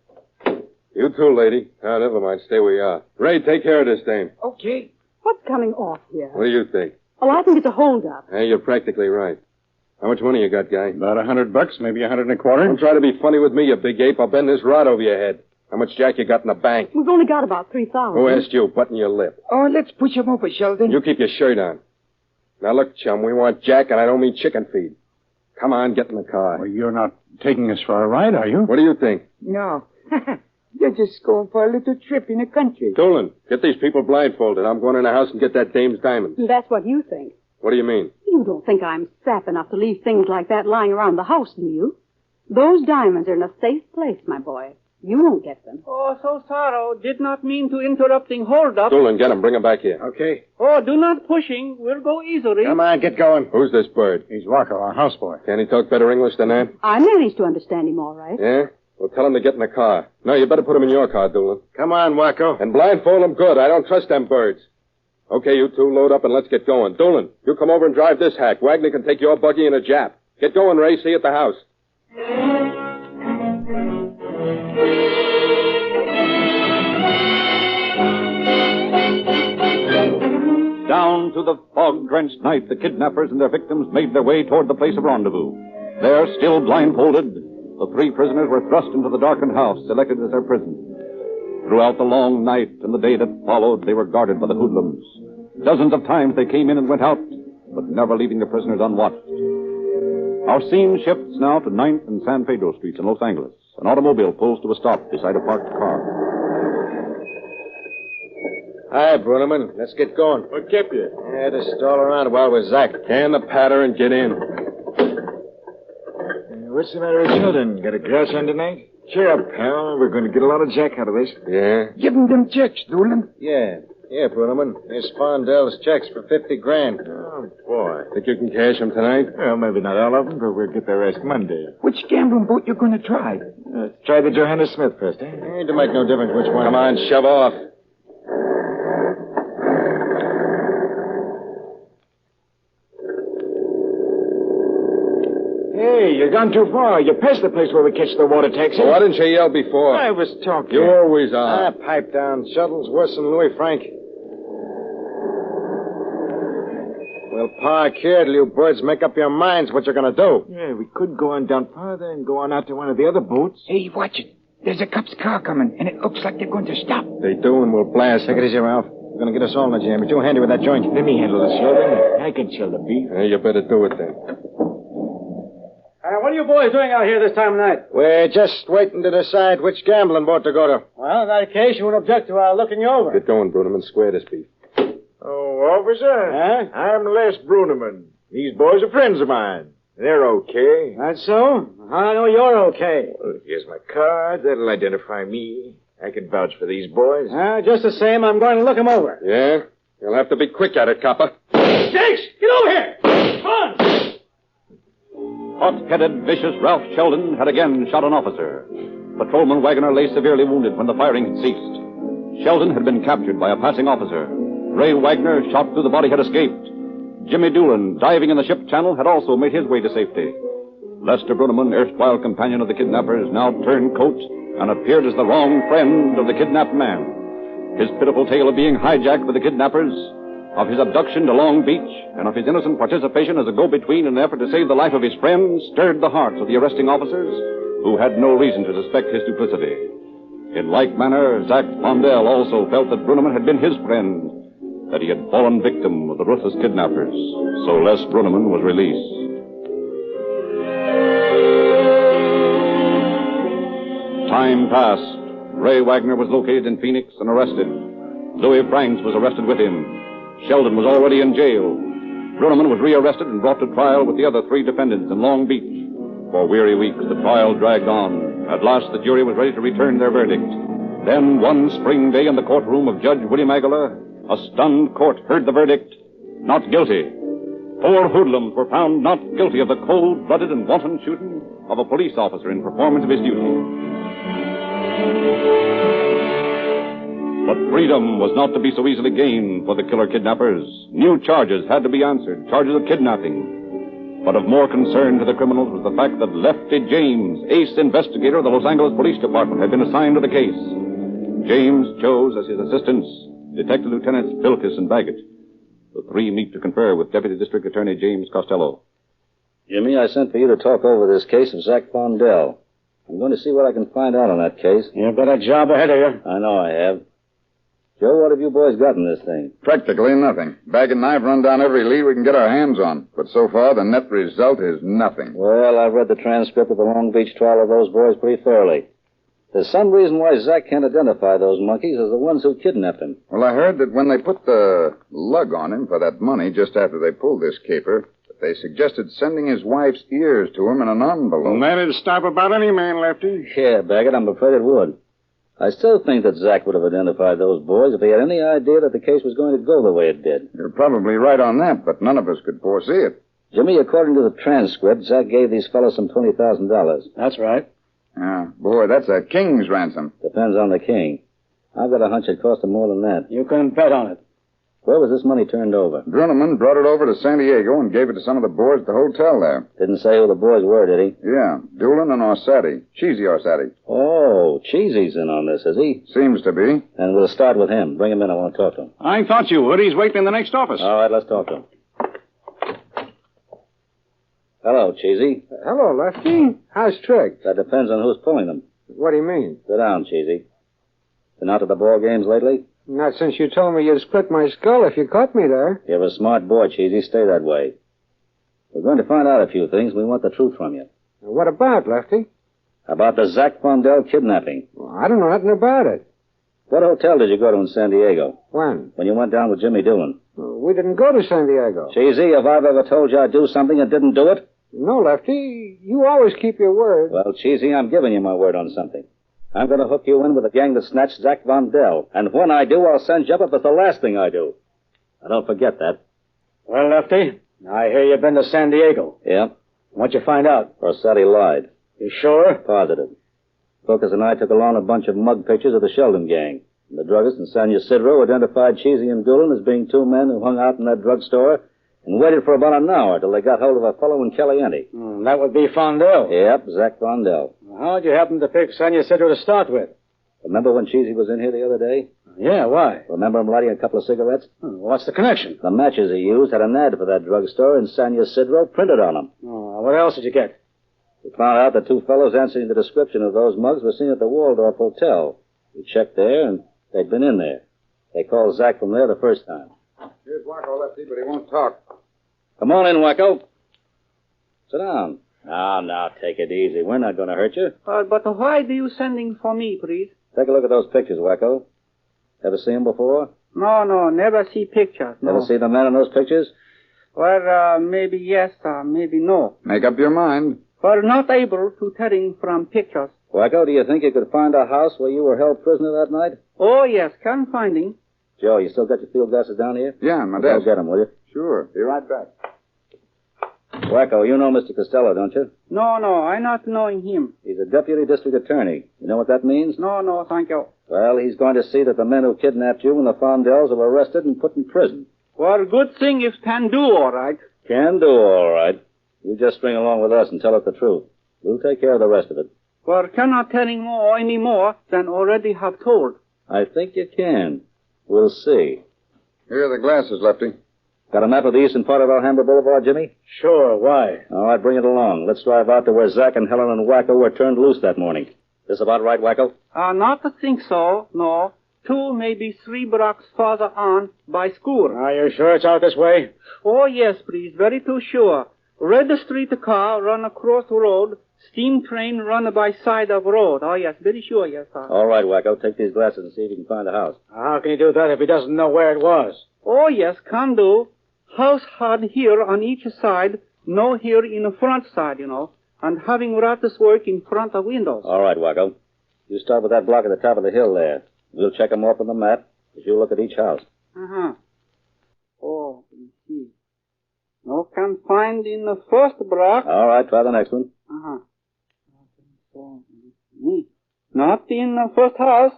You too, lady. Oh, never mind. Stay where you are. Ray, take care of this dame. Okay. What's coming off here? What do you think? Oh, I think it's a holdup. Hey, you're practically right. How much money you got, guy? About $100, maybe $125. Don't try to be funny with me, you big ape. I'll bend this rod over your head. How much jack you got in the bank? We've only got about $3,000. Who asked you? Button your lip. Oh, let's push him over, Sheldon. You keep your shirt on. Now, look, chum, we want jack, and I don't mean chicken feed. Come on, get in the car. Well, you're not taking us for a ride, are you? What do you think? No. You're just going for a little trip in the country. Dolan, get these people blindfolded. I'm going in the house and get that dame's diamonds. That's what you think. What do you mean? You don't think I'm sap enough to leave things like that lying around the house, do you? Those diamonds are in a safe place, my boy. You won't get them. Oh, so sorrow. Did not mean to interrupting hold up. Dolan, get him. Bring him back here. Okay. Oh, do not pushing. We'll go easily. Come on, get going. Who's this bird? He's Rocco, our houseboy. Can he talk better English than that? I managed to understand him all right. Yeah? Well, tell him to get in the car. No, you better put him in your car, Dolan. Come on, Wacko. And blindfold him good. I don't trust them birds. Okay, you two, load up and let's get going. Dolan, you come over and drive this hack. Wagner can take your buggy and a Jap. Get going, Ray. See you at the house. Down through the fog-drenched night, the kidnappers and their victims made their way toward the place of rendezvous. There, still blindfolded, the three prisoners were thrust into the darkened house selected as their prison. Throughout the long night and the day that followed, they were guarded by the hoodlums. Dozens of times they came in and went out, but never leaving the prisoners unwatched. Our scene shifts now to 9th and San Pedro Streets in Los Angeles. An automobile pulls to a stop beside a parked car. Hi, Bruneman. Let's get going. What kept you? Yeah, just stall around while we're zacked. Can the patter and get in. What's the matter with Sheldon? Got a grouch on tonight? Cheer up, pal. We're going to get a lot of jack out of this. Yeah? Give him them checks, Dolan. Yeah, Bruneman. Here's Spondell's checks for $50,000. Oh, boy. Think you can cash them tonight? Well, maybe not all of them, but we'll get the rest Monday. Which gambling boat you going to try? Let's try the Johanna Smith first, eh? Ain't to make no difference which one. Come on, shove off. Hey, you've gone too far. You passed the place where we catch the water taxi. Well, why didn't you yell before? I was talking. You always are. Pipe down. Shuttle's worse than Louis Frank. Well, park here till you birds make up your minds what you're going to do. Yeah, we could go on down farther and go on out to one of the other boats. Hey, watch it. There's a cop's car coming, and it looks like they're going to stop. They do, and we'll blast. Take it easy, Ralph. You're going to get us all in the jam. You're too handy with that joint. Let me handle the Sheldon. I can chill the beef. Yeah, you better do it then. What are you boys doing out here this time of night? We're just waiting to decide which gambling boat to go to. Well, in that case, you won't object to our looking you over. Get going, Bruneman. Square this beef. Oh, officer. Huh? I'm Les Bruneman. These boys are friends of mine. They're okay. That's so? I know you're okay. Well, here's my card. That'll identify me. I can vouch for these boys. Just the same, I'm going to look them over. Yeah? You'll have to be quick at it, copper. Jakes, get over here! Come on! Hot-headed, vicious Ralph Sheldon had again shot an officer. Patrolman Wagner lay severely wounded when the firing had ceased. Sheldon had been captured by a passing officer. Ray Wagner, shot through the body, had escaped. Jimmy Doolan, diving in the ship channel, had also made his way to safety. Lester Bruneman, erstwhile companion of the kidnappers, now turned coat and appeared as the wrong friend of the kidnapped man. His pitiful tale of being hijacked by the kidnappers, of his abduction to Long Beach, and of his innocent participation as a go-between in an effort to save the life of his friend, stirred the hearts of the arresting officers, who had no reason to suspect his duplicity. In like manner, Zach Spondell also felt that Bruneman had been his friend, that he had fallen victim of the ruthless kidnappers. So Les Bruneman was released. Time passed. Ray Wagner was located in Phoenix and arrested. Louis Franks was arrested with him. Sheldon was already in jail. Bruneman was rearrested and brought to trial with the other three defendants in Long Beach. For weary weeks, the trial dragged on. At last, the jury was ready to return their verdict. Then, one spring day in the courtroom of Judge William Aguilar, a stunned court heard the verdict, not guilty. 4 hoodlums were found not guilty of the cold-blooded and wanton shooting of a police officer in performance of his duty. But freedom was not to be so easily gained for the killer kidnappers. New charges had to be answered, charges of kidnapping. But of more concern to the criminals was the fact that Lefty James, ace investigator of the Los Angeles Police Department, had been assigned to the case. James chose as his assistants Detective Lieutenants Pilkis and Baggett. The three meet to confer with Deputy District Attorney James Costello. Jimmy, I sent for you to talk over this case of Zach Fondell. I'm going to see what I can find out on that case. You've got a job ahead of you. I know I have. Joe, what have you boys got in this thing? Practically nothing. Bag and knife run down every lead we can get our hands on. But so far, the net result is nothing. Well, I've read the transcript of the Long Beach trial of those boys pretty thoroughly. There's some reason why Zach can't identify those monkeys as the ones who kidnapped him. Well, I heard that when they put the lug on him for that money just after they pulled this caper, they suggested sending his wife's ears to him in an envelope. Well, that'd stop about any man, Lefty. Yeah, Baggett, I'm afraid it would. I still think that Zach would have identified those boys if he had any idea that the case was going to go the way it did. You're probably right on that, but none of us could foresee it. Jimmy, according to the transcript, Zach gave these fellows some $20,000. That's right. Boy, that's a king's ransom. Depends on the king. I've got a hunch it cost him more than that. You can bet on it. Where was this money turned over? Druneman brought it over to San Diego and gave it to some of the boys at the hotel there. Didn't say who the boys were, did he? Yeah, Doolin and Orsatti. Cheesy Orsatti. Oh, Cheesy's in on this, is he? Seems to be. And we'll start with him. Bring him in. I want to talk to him. I thought you would. He's waiting in the next office. All right, let's talk to him. Hello, Cheesy. Hello, Lefty. How's tricks? That depends on who's pulling them. What do you mean? Sit down, Cheesy. Been out to the ball games lately? Not since you told me you'd split my skull if you caught me there. You're a smart boy, Cheesy. Stay that way. We're going to find out a few things. We want the truth from you. What about, Lefty? About the Zach Fondell kidnapping. Well, I don't know nothing about it. What hotel did you go to in San Diego? When? When you went down with Jimmy Doolin. We didn't go to San Diego. Cheesy, if I've ever told you I'd do something and didn't do it? No, Lefty. You always keep your word. Well, Cheesy, I'm giving you my word on something. I'm going to hook you in with the gang that snatched Zach Fondell. And when I do, I'll send you up if it's the last thing I do. Now, don't forget that. Well, Lefty, I hear you've been to San Diego. Yeah? What'd you find out? Rossetti lied. You sure? Positive. Focus and I took along a bunch of mug pictures of the Sheldon gang. And the druggist and San Ysidro identified Cheesy and Doolin as being two men who hung out in that drugstore and waited for about an hour till they got hold of a fellow in Caliente. That would be Fondell. Yep, Zach Fondell. How'd you happen to pick San Ysidro to start with? Remember when Cheesy was in here the other day? Yeah, why? Remember him lighting a couple of cigarettes? What's the connection? The matches he used had an ad for that drugstore in San Ysidro printed on them. Oh, what else did you get? We found out the two fellows answering the description of those mugs were seen at the Waldorf Hotel. We checked there, and they'd been in there. They called Zach from there the first time. Here's Wacko, Lefty, but he won't talk. Come on in, Wacko. Sit down. Now, take it easy. We're not going to hurt you. But why do you sending for me, please? Take a look at those pictures, Wacko. Ever seen them before? No, never see pictures. No. Never see the men in those pictures? Well, maybe yes, maybe no. Make up your mind. But not able to telling from pictures. Wacko, do you think you could find a house where you were held prisoner that night? Oh, yes, can finding. Joe, you still got your field glasses down here? Yeah, my Go desk. get them, will you? Sure. Be right back. Wacko, you know Mr. Costello, don't you? No, I not knowing him. He's a deputy district attorney. You know what that means? No, thank you. Well, he's going to see that the men who kidnapped you and the Fondells are arrested and put in prison. Well, good thing if can do all right. Can do all right. You just string along with us and tell us the truth. We'll take care of the rest of it. Well, cannot telling any more than already have told. I think you can. We'll see. Here are the glasses, Lefty. Got a map of the eastern part of Alhambra Boulevard, Jimmy? Sure, why? All right, bring it along. Let's drive out to where Zach and Helen and Wacko were turned loose that morning. This about right, Wacko? Not to think so, no. 2, maybe 3 blocks farther on by school. Are you sure it's out this way? Oh, yes, please. Very too sure. Red street car run across road. Steam train run by side of road. Oh, yes, very sure, yes, sir. All right, Wacko. Take these glasses and see if you can find a house. How can you do that if he doesn't know where it was? Oh, yes, can do. House had here on each side, no here in the front side, and having lattice work in front of windows. All right, Wacko. You start with that block at the top of the hill there. We'll check them off on the map as you look at each house. Uh-huh. Oh, you see. No can find in the first block. All right, try the next one. Uh-huh. Not in the first house.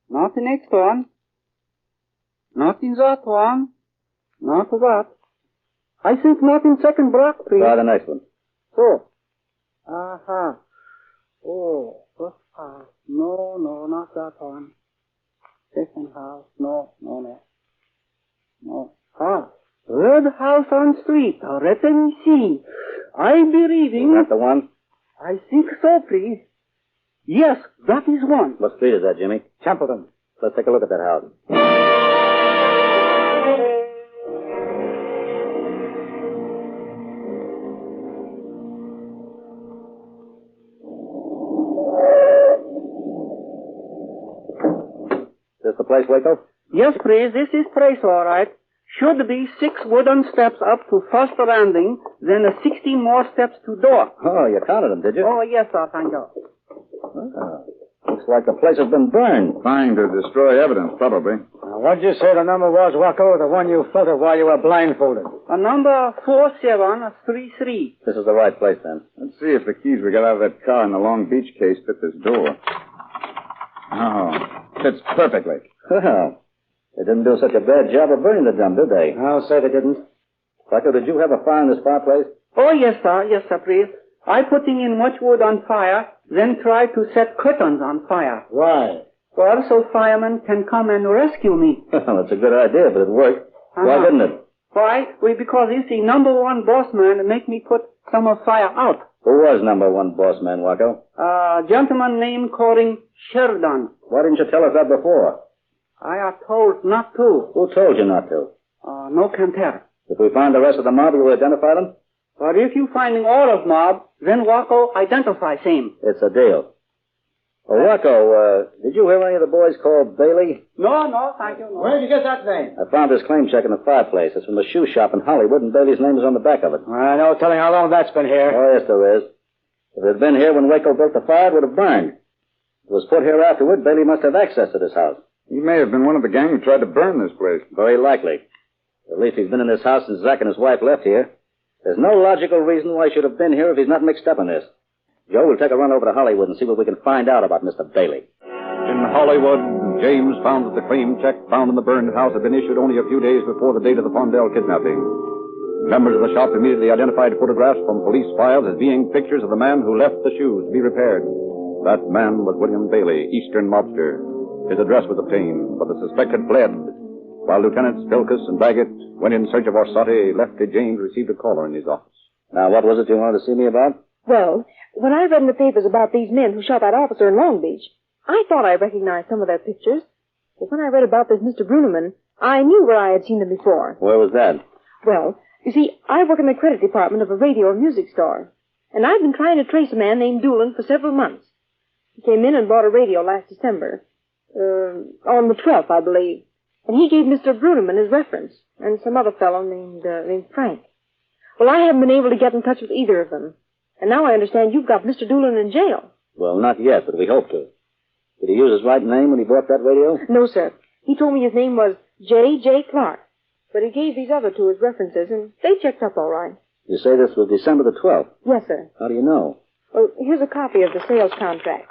Not the next one. Not in that one. Not that. I think not in second block, please. Try the next one. So. Uh-huh. Oh, first house. No, not that one. Second house. No. Third house on street. Let me see. I be reading. Is that the one? I think so, please. Yes, that is one. What street is that, Jimmy? Templeton. Let's take a look at that house. Is this the place, Waco? Yes, please. This is place, all right. Should be 6 wooden steps up to first landing, then 16 more steps to door. Oh, you counted them, did you? Oh, yes, sir. Thank you. Looks like the place has been burned. Trying to destroy evidence, probably. What'd you say the number was, Waco? The one you filtered while you were blindfolded. Number 4733. This is the right place, then. Let's see if the keys we got out of that car in the Long Beach case fit this door. Oh, fits perfectly. Well, they didn't do such a bad job of burning the dump, did they? I'll say they didn't. Waco, did you have a fire in this fireplace? Oh, yes, sir. Yes, sir, please. I putting in much wood on fire, then try to set curtains on fire. Why? Well, so firemen can come and rescue me. Well, that's a good idea, but it worked. Why didn't it? Why? Well, because you see, number one boss man make me put some of fire out. Who was number one boss man, Waco? A gentleman named calling Sheridan. Why didn't you tell us that before? I are told not to. Who told you not to? No can tell. If we find the rest of the mob, will we identify them? But if you finding all of mob, then Waco identify same. It's a deal. Well, Waco, did you hear any of the boys called Bailey? No, thank you. No. Where'd you get that name? I found his claim check in the fireplace. It's from the shoe shop in Hollywood, and Bailey's name is on the back of it. No telling how long that's been here. Oh, yes, there is. If it had been here when Waco built the fire, it would have burned. If it was put here afterward, Bailey must have access to this house. He may have been one of the gang who tried to burn this place. Very likely. At least he's been in this house since Zach and his wife left here. There's no logical reason why he should have been here if he's not mixed up in this. Joe, we'll take a run over to Hollywood and see what we can find out about Mr. Bailey. In Hollywood, James found that the claim check found in the burned house had been issued only a few days before the date of the Fondell kidnapping. Members of the shop immediately identified photographs from police files as being pictures of the man who left the shoes to be repaired. That man was William Bailey, Eastern mobster. His address was obtained, but the suspect had fled. While Lieutenants Philkus and Baggett went in search of Orsatti, Lefty James received a caller in his office. Now, what was it you wanted to see me about? Well, when I read in the papers about these men who shot that officer in Long Beach, I thought I recognized some of their pictures. But when I read about this Mr. Bruneman, I knew where I had seen them before. Where was that? Well, you see, I work in the credit department of a radio and music store. And I've been trying to trace a man named Doolan for several months. He came in and bought a radio last December. On the 12th, I believe. And he gave Mr. Bruneman his reference, and some other fellow named Frank. Well, I haven't been able to get in touch with either of them. And now I understand you've got Mr. Doolan in jail. Well, not yet, but we hope to. Did he use his right name when he bought that radio? No, sir. He told me his name was J. Clark. But he gave these other two as references, and they checked up all right. You say this was December the 12th? Yes, sir. How do you know? Well, here's a copy of the sales contract.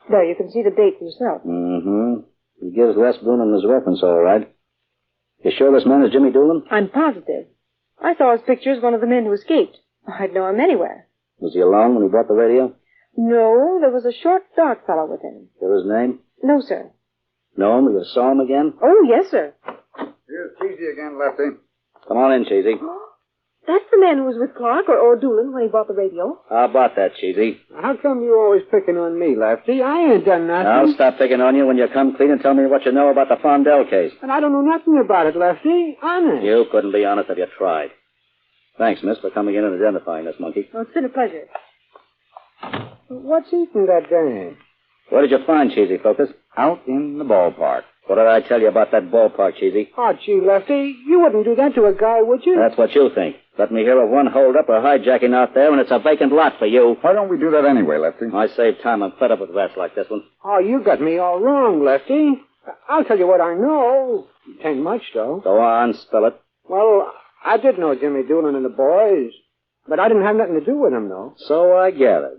There, you can see the date for yourself. Mm-hmm. He gives Les Bruneman his reference, all right. You sure this man is Jimmy Doolan? I'm positive. I saw his picture as one of the men who escaped. I'd know him anywhere. Was he alone when he bought the radio? No, there was a short, dark fellow with him. Hear his name? No, sir. Know him? You saw him again? Oh, yes, sir. Here's Cheesy again, Lefty. Come on in, Cheesy. That's the man who was with Clark or Doolan when he bought the radio. How about that, Cheesy? How come you always picking on me, Lefty? I ain't done nothing. I'll stop picking on you when you come clean and tell me what you know about the Fondell case. And I don't know nothing about it, Lefty. Honest. You couldn't be honest if you tried. Thanks, miss, for coming in and identifying this monkey. Oh, it's been a pleasure. What's eating that dame? Where did you find Cheesy, Focus? Out in the ballpark. What did I tell you about that ballpark, Cheesy? Oh, gee, Lefty, you wouldn't do that to a guy, would you? That's what you think. Let me hear of one holdup or hijacking out there, and it's a vacant lot for you. Why don't we do that anyway, Lefty? I save time. I'm fed up with rats like this one. Oh, you got me all wrong, Lefty. I'll tell you what I know. It ain't much, though. Go on, spill it. Well, I did know Jimmy Doolan and the boys, but I didn't have nothing to do with them, though. So I gathered.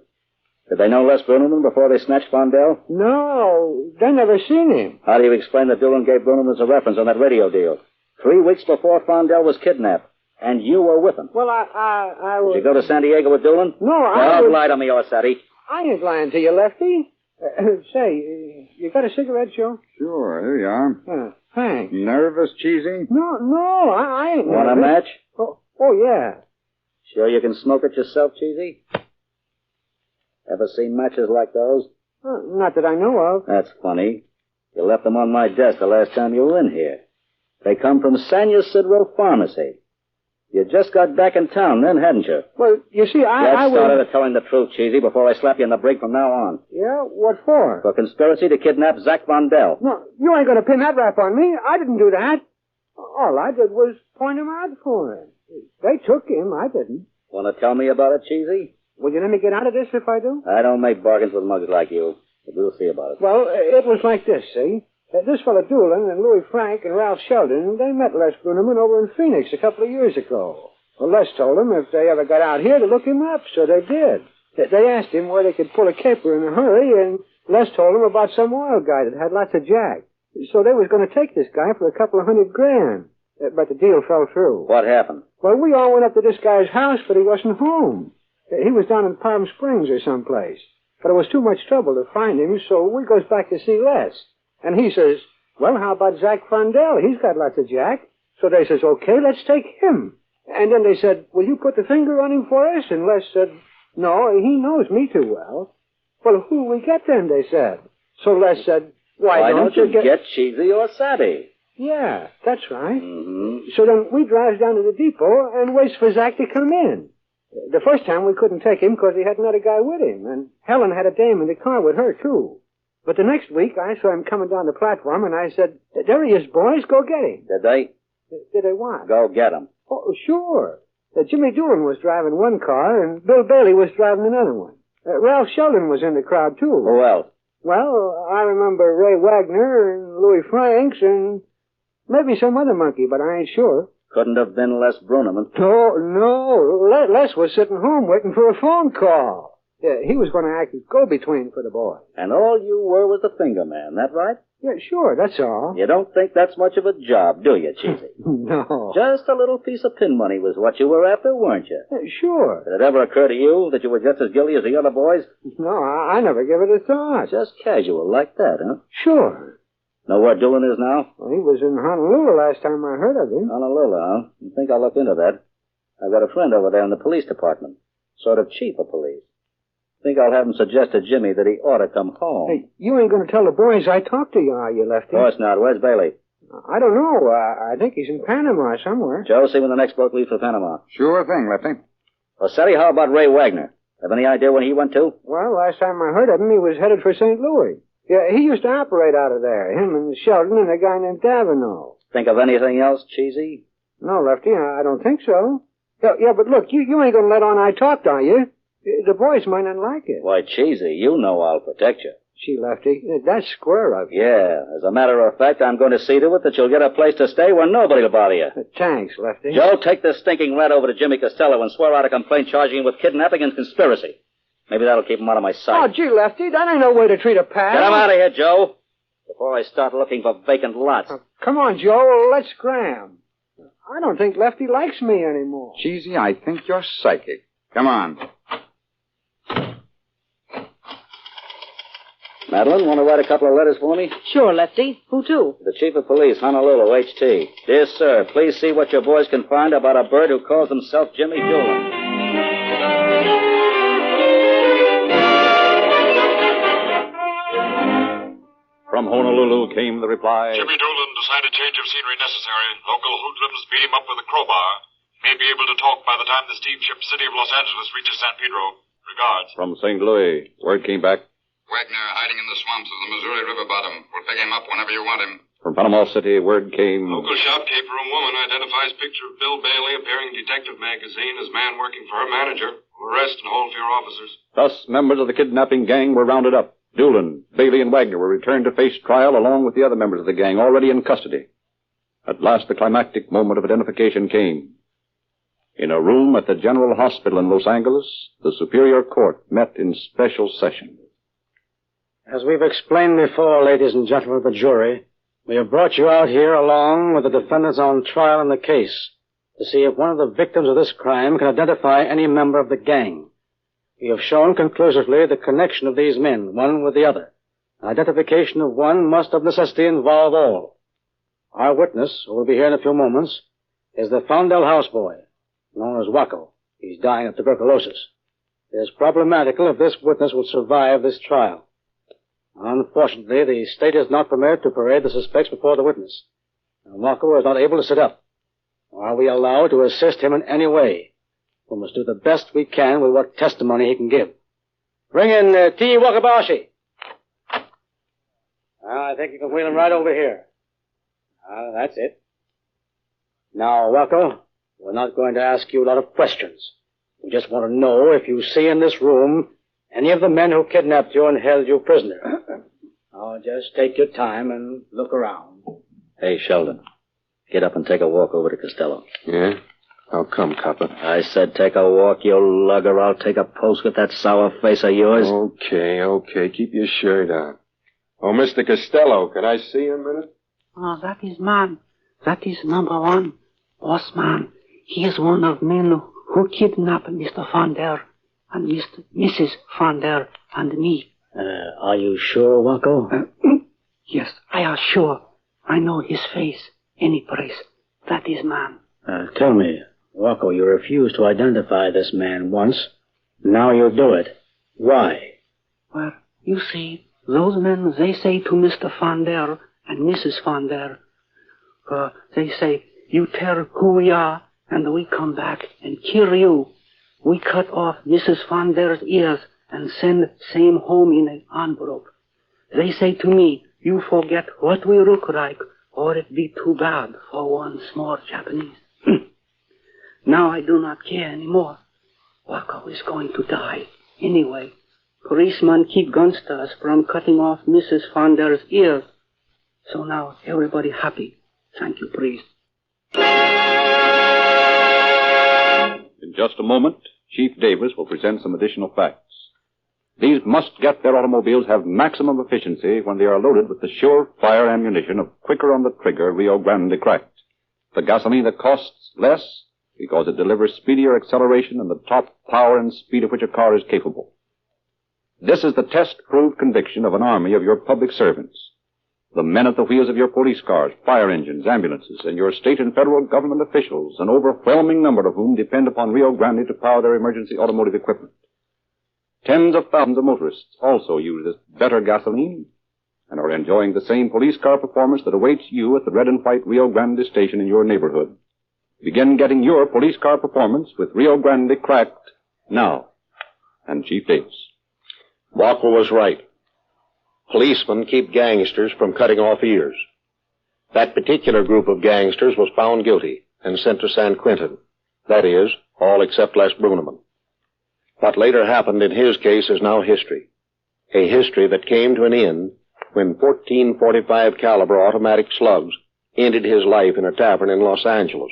Did they know Les Bruneman before they snatched Fondell? No, they never seen him. How do you explain that Doolan gave Bruneman a reference on that radio deal? 3 weeks before Fondell was kidnapped, and you were with him. Well, I was... Did you go to San Diego with Doolan? No, Don't lie to me, Orsatti. I ain't lying to you, Lefty. Say, you got a cigarette, Joe? Sure, here you are. Thanks. Nervous, Cheesy? No, I ain't Want a nervous. match? Oh, yeah. Sure you can smoke it yourself, Cheesy? Ever seen matches like those? Not that I know of. That's funny. You left them on my desk the last time you were in here. They come from Sanya Sidrow Pharmacy. You just got back in town then, hadn't you? Well, you see, I Get started at telling the truth, Cheesy, before I slap you in the break from now on. Yeah? What for? For conspiracy to kidnap Zach Vondel. No, you ain't gonna pin that rap on me. I didn't do that. All I did was point him out for him. They took him. I didn't. Want to tell me about it, Cheesy? Will you let me get out of this if I do? I don't make bargains with mugs like you. But we'll see about it. Well, it was like this, see? This fellow Doolin and Louis Frank and Ralph Sheldon, they met Les Bruneman over in Phoenix a couple of years ago. Well, Les told them if they ever got out here to look him up, so they did. They asked him where they could pull a caper in a hurry, and Les told them about some oil guy that had lots of jack. So they was going to take this guy for a couple of $100,000. But the deal fell through. What happened? Well, we all went up to this guy's house, but he wasn't home. He was down in Palm Springs or someplace. But it was too much trouble to find him, so we goes back to see Les. And he says, well, how about Zach Vondel? He's got lots of jack. So they says, okay, let's take him. And then they said, will you put the finger on him for us? And Les said, no, he knows me too well. Well, who'll we get then, they said. So Les said, why don't you get Cheesy or Savvy? Yeah, that's right. Mm-hmm. So then we drives down to the depot and waits for Zach to come in. The first time we couldn't take him because he had another guy with him, and Helen had a dame in the car with her, too. But the next week, I saw him coming down the platform, and I said, there he is, boys, go get him. Did they? Did they what? Go get him. Oh, sure. Jimmy Doolin was driving one car, and Bill Bailey was driving another one. Ralph Sheldon was in the crowd, too. Who else? Well, I remember Ray Wagner and Louis Franks and maybe some other monkey, but I ain't sure. Couldn't have been Les Bruneman. No. Les was sitting home waiting for a phone call. Yeah, he was going to act as go-between for the boy. And all you were was the finger man, that right? Yeah, sure, that's all. You don't think that's much of a job, do you, Cheesy? No. Just a little piece of pin money was what you were after, weren't you? Sure. Did it ever occur to you that you were just as guilty as the other boys? No, I never give it a thought. Just casual like that, huh? Sure. Know where Doolin is now? Well, he was in Honolulu last time I heard of him. Honolulu, huh? You think I'll look into that? I've got a friend over there in the police department. Sort of chief of police. Think I'll have him suggest to Jimmy that he ought to come home. Hey, you ain't going to tell the boys I talked to you, are you, Lefty? Of course not. Where's Bailey? I don't know. I think he's in Panama somewhere. Joe, see when the next boat leaves for Panama. Sure thing, Lefty. Well, Sally, how about Ray Wagner? Have any idea where he went to? Well, last time I heard of him, he was headed for St. Louis. Yeah, he used to operate out of there. Him and Sheldon and a guy named Davino. Think of anything else, Cheesy? No, Lefty, I don't think so. Yeah, but look, you ain't going to let on I talked, are you? The boys might not like it. Why, Cheesy, you know I'll protect you. Gee, Lefty, that's square of you. Yeah, as a matter of fact, I'm going to see to it that you'll get a place to stay where nobody will bother you. Thanks, Lefty. Joe, take this stinking rat over to Jimmy Costello and swear out a complaint charging him with kidnapping and conspiracy. Maybe that'll keep him out of my sight. Oh, gee, Lefty, that ain't no way to treat a pal. Get him out of here, Joe, before I start looking for vacant lots. Come on, Joe, let's scram. I don't think Lefty likes me anymore. Cheesy, I think you're psychic. Come on. Madeline, want to write a couple of letters for me? Sure, Lefty. Who to? The Chief of Police, Honolulu, HT. Dear sir, please see what your boys can find about a bird who calls himself Jimmy Doolin. From Honolulu came the reply. Jimmy Doolin decided change of scenery necessary. Local hoodlums beat him up with a crowbar. May be able to talk by the time the steamship City of Los Angeles reaches San Pedro. Regards. From St. Louis, word came back. Wagner hiding in the swamps of the Missouri River bottom. We'll pick him up whenever you want him. From Panama City, word came. Local shopkeeper and woman identifies picture of Bill Bailey appearing in Detective Magazine as man working for her manager. Will arrest and hold for your officers. Thus, members of the kidnapping gang were rounded up. Doolin, Bailey, and Wagner were returned to face trial along with the other members of the gang already in custody. At last, the climactic moment of identification came. In a room at the General Hospital in Los Angeles, the Superior Court met in special session. As we've explained before, ladies and gentlemen of the jury, we have brought you out here along with the defendants on trial in the case to see if one of the victims of this crime can identify any member of the gang. We have shown conclusively the connection of these men, one with the other. Identification of one must of necessity involve all. Our witness, who will be here in a few moments, is the Fondell houseboy, known as Wacko. He's dying of tuberculosis. It is problematical if this witness will survive this trial. Unfortunately, the state is not permitted to parade the suspects before the witness. And Wacko is not able to sit up. Are we allowed to assist him in any way? We must do the best we can with what testimony he can give. Bring in T. Wakabashi. I think you can wheel him right over here. That's it. Now, Wacko, we're not going to ask you a lot of questions. We just want to know if you see in this room any of the men who kidnapped you and held you prisoner. Now, just take your time and look around. Hey, Sheldon, get up and take a walk over to Costello. Yeah? How come, copper? I said take a walk, you lugger. I'll take a post with that sour face of yours. Okay. Keep your shirt on. Oh, Mr. Costello, can I see you a minute? Oh, that is man. That is number one. Boss man. He is one of men who kidnapped Mr. Fondell and Mrs. Fondell and me. Are you sure, Wacko? Yes, I am sure. I know his face. Any place. That is man. Tell me, Wacko, you refused to identify this man once. Now you do it. Why? Well, you see, those men, they say to Mr. Fondell and Mrs. Fondell, they say, you tell who we are, and we come back and kill you. We cut off Mrs. Fondell's ears and send same home in an envelope. They say to me, you forget what we look like, or it be too bad for one small Japanese. Now I do not care anymore. Wacko is going to die. Anyway, policemen keep gunsters from cutting off Mrs. Fondell's ears. So now everybody happy. Thank you, priest. In just a moment, Chief Davis will present some additional facts. These must-get their automobiles have maximum efficiency when they are loaded with the sure-fire ammunition of quicker-on-the-trigger Rio Grande Cracked. The gasoline that costs less because it delivers speedier acceleration and the top power and speed of which a car is capable. This is the test-proved conviction of an army of your public servants. The men at the wheels of your police cars, fire engines, ambulances, and your state and federal government officials, an overwhelming number of whom depend upon Rio Grande to power their emergency automotive equipment. Tens of thousands of motorists also use this better gasoline and are enjoying the same police car performance that awaits you at the red and white Rio Grande station in your neighborhood. Begin getting your police car performance with Rio Grande Cracked now. And Chief Davis. Walker was right. Policemen keep gangsters from cutting off ears. That particular group of gangsters was found guilty and sent to San Quentin. That is, all except Les Bruneman. What later happened in his case is now history. A history that came to an end when 1445 caliber automatic slugs ended his life in a tavern in Los Angeles.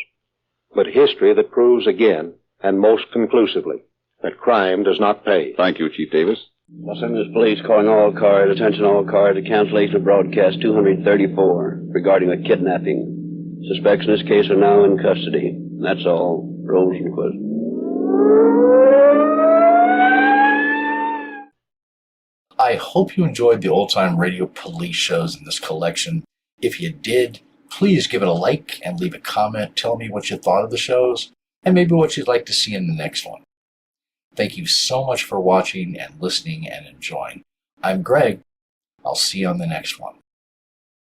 But history that proves again, and most conclusively, that crime does not pay. Thank you, Chief Davis. Los Angeles Police calling all cars, attention all cars, to cancellation of broadcast 234 regarding a kidnapping. Suspects in this case are now in custody. That's all. Rosenquist. I hope you enjoyed the old-time radio police shows in this collection. If you did, please give it a like and leave a comment. Tell me what you thought of the shows and maybe what you'd like to see in the next one. Thank you so much for watching and listening and enjoying. I'm Greg. I'll see you on the next one.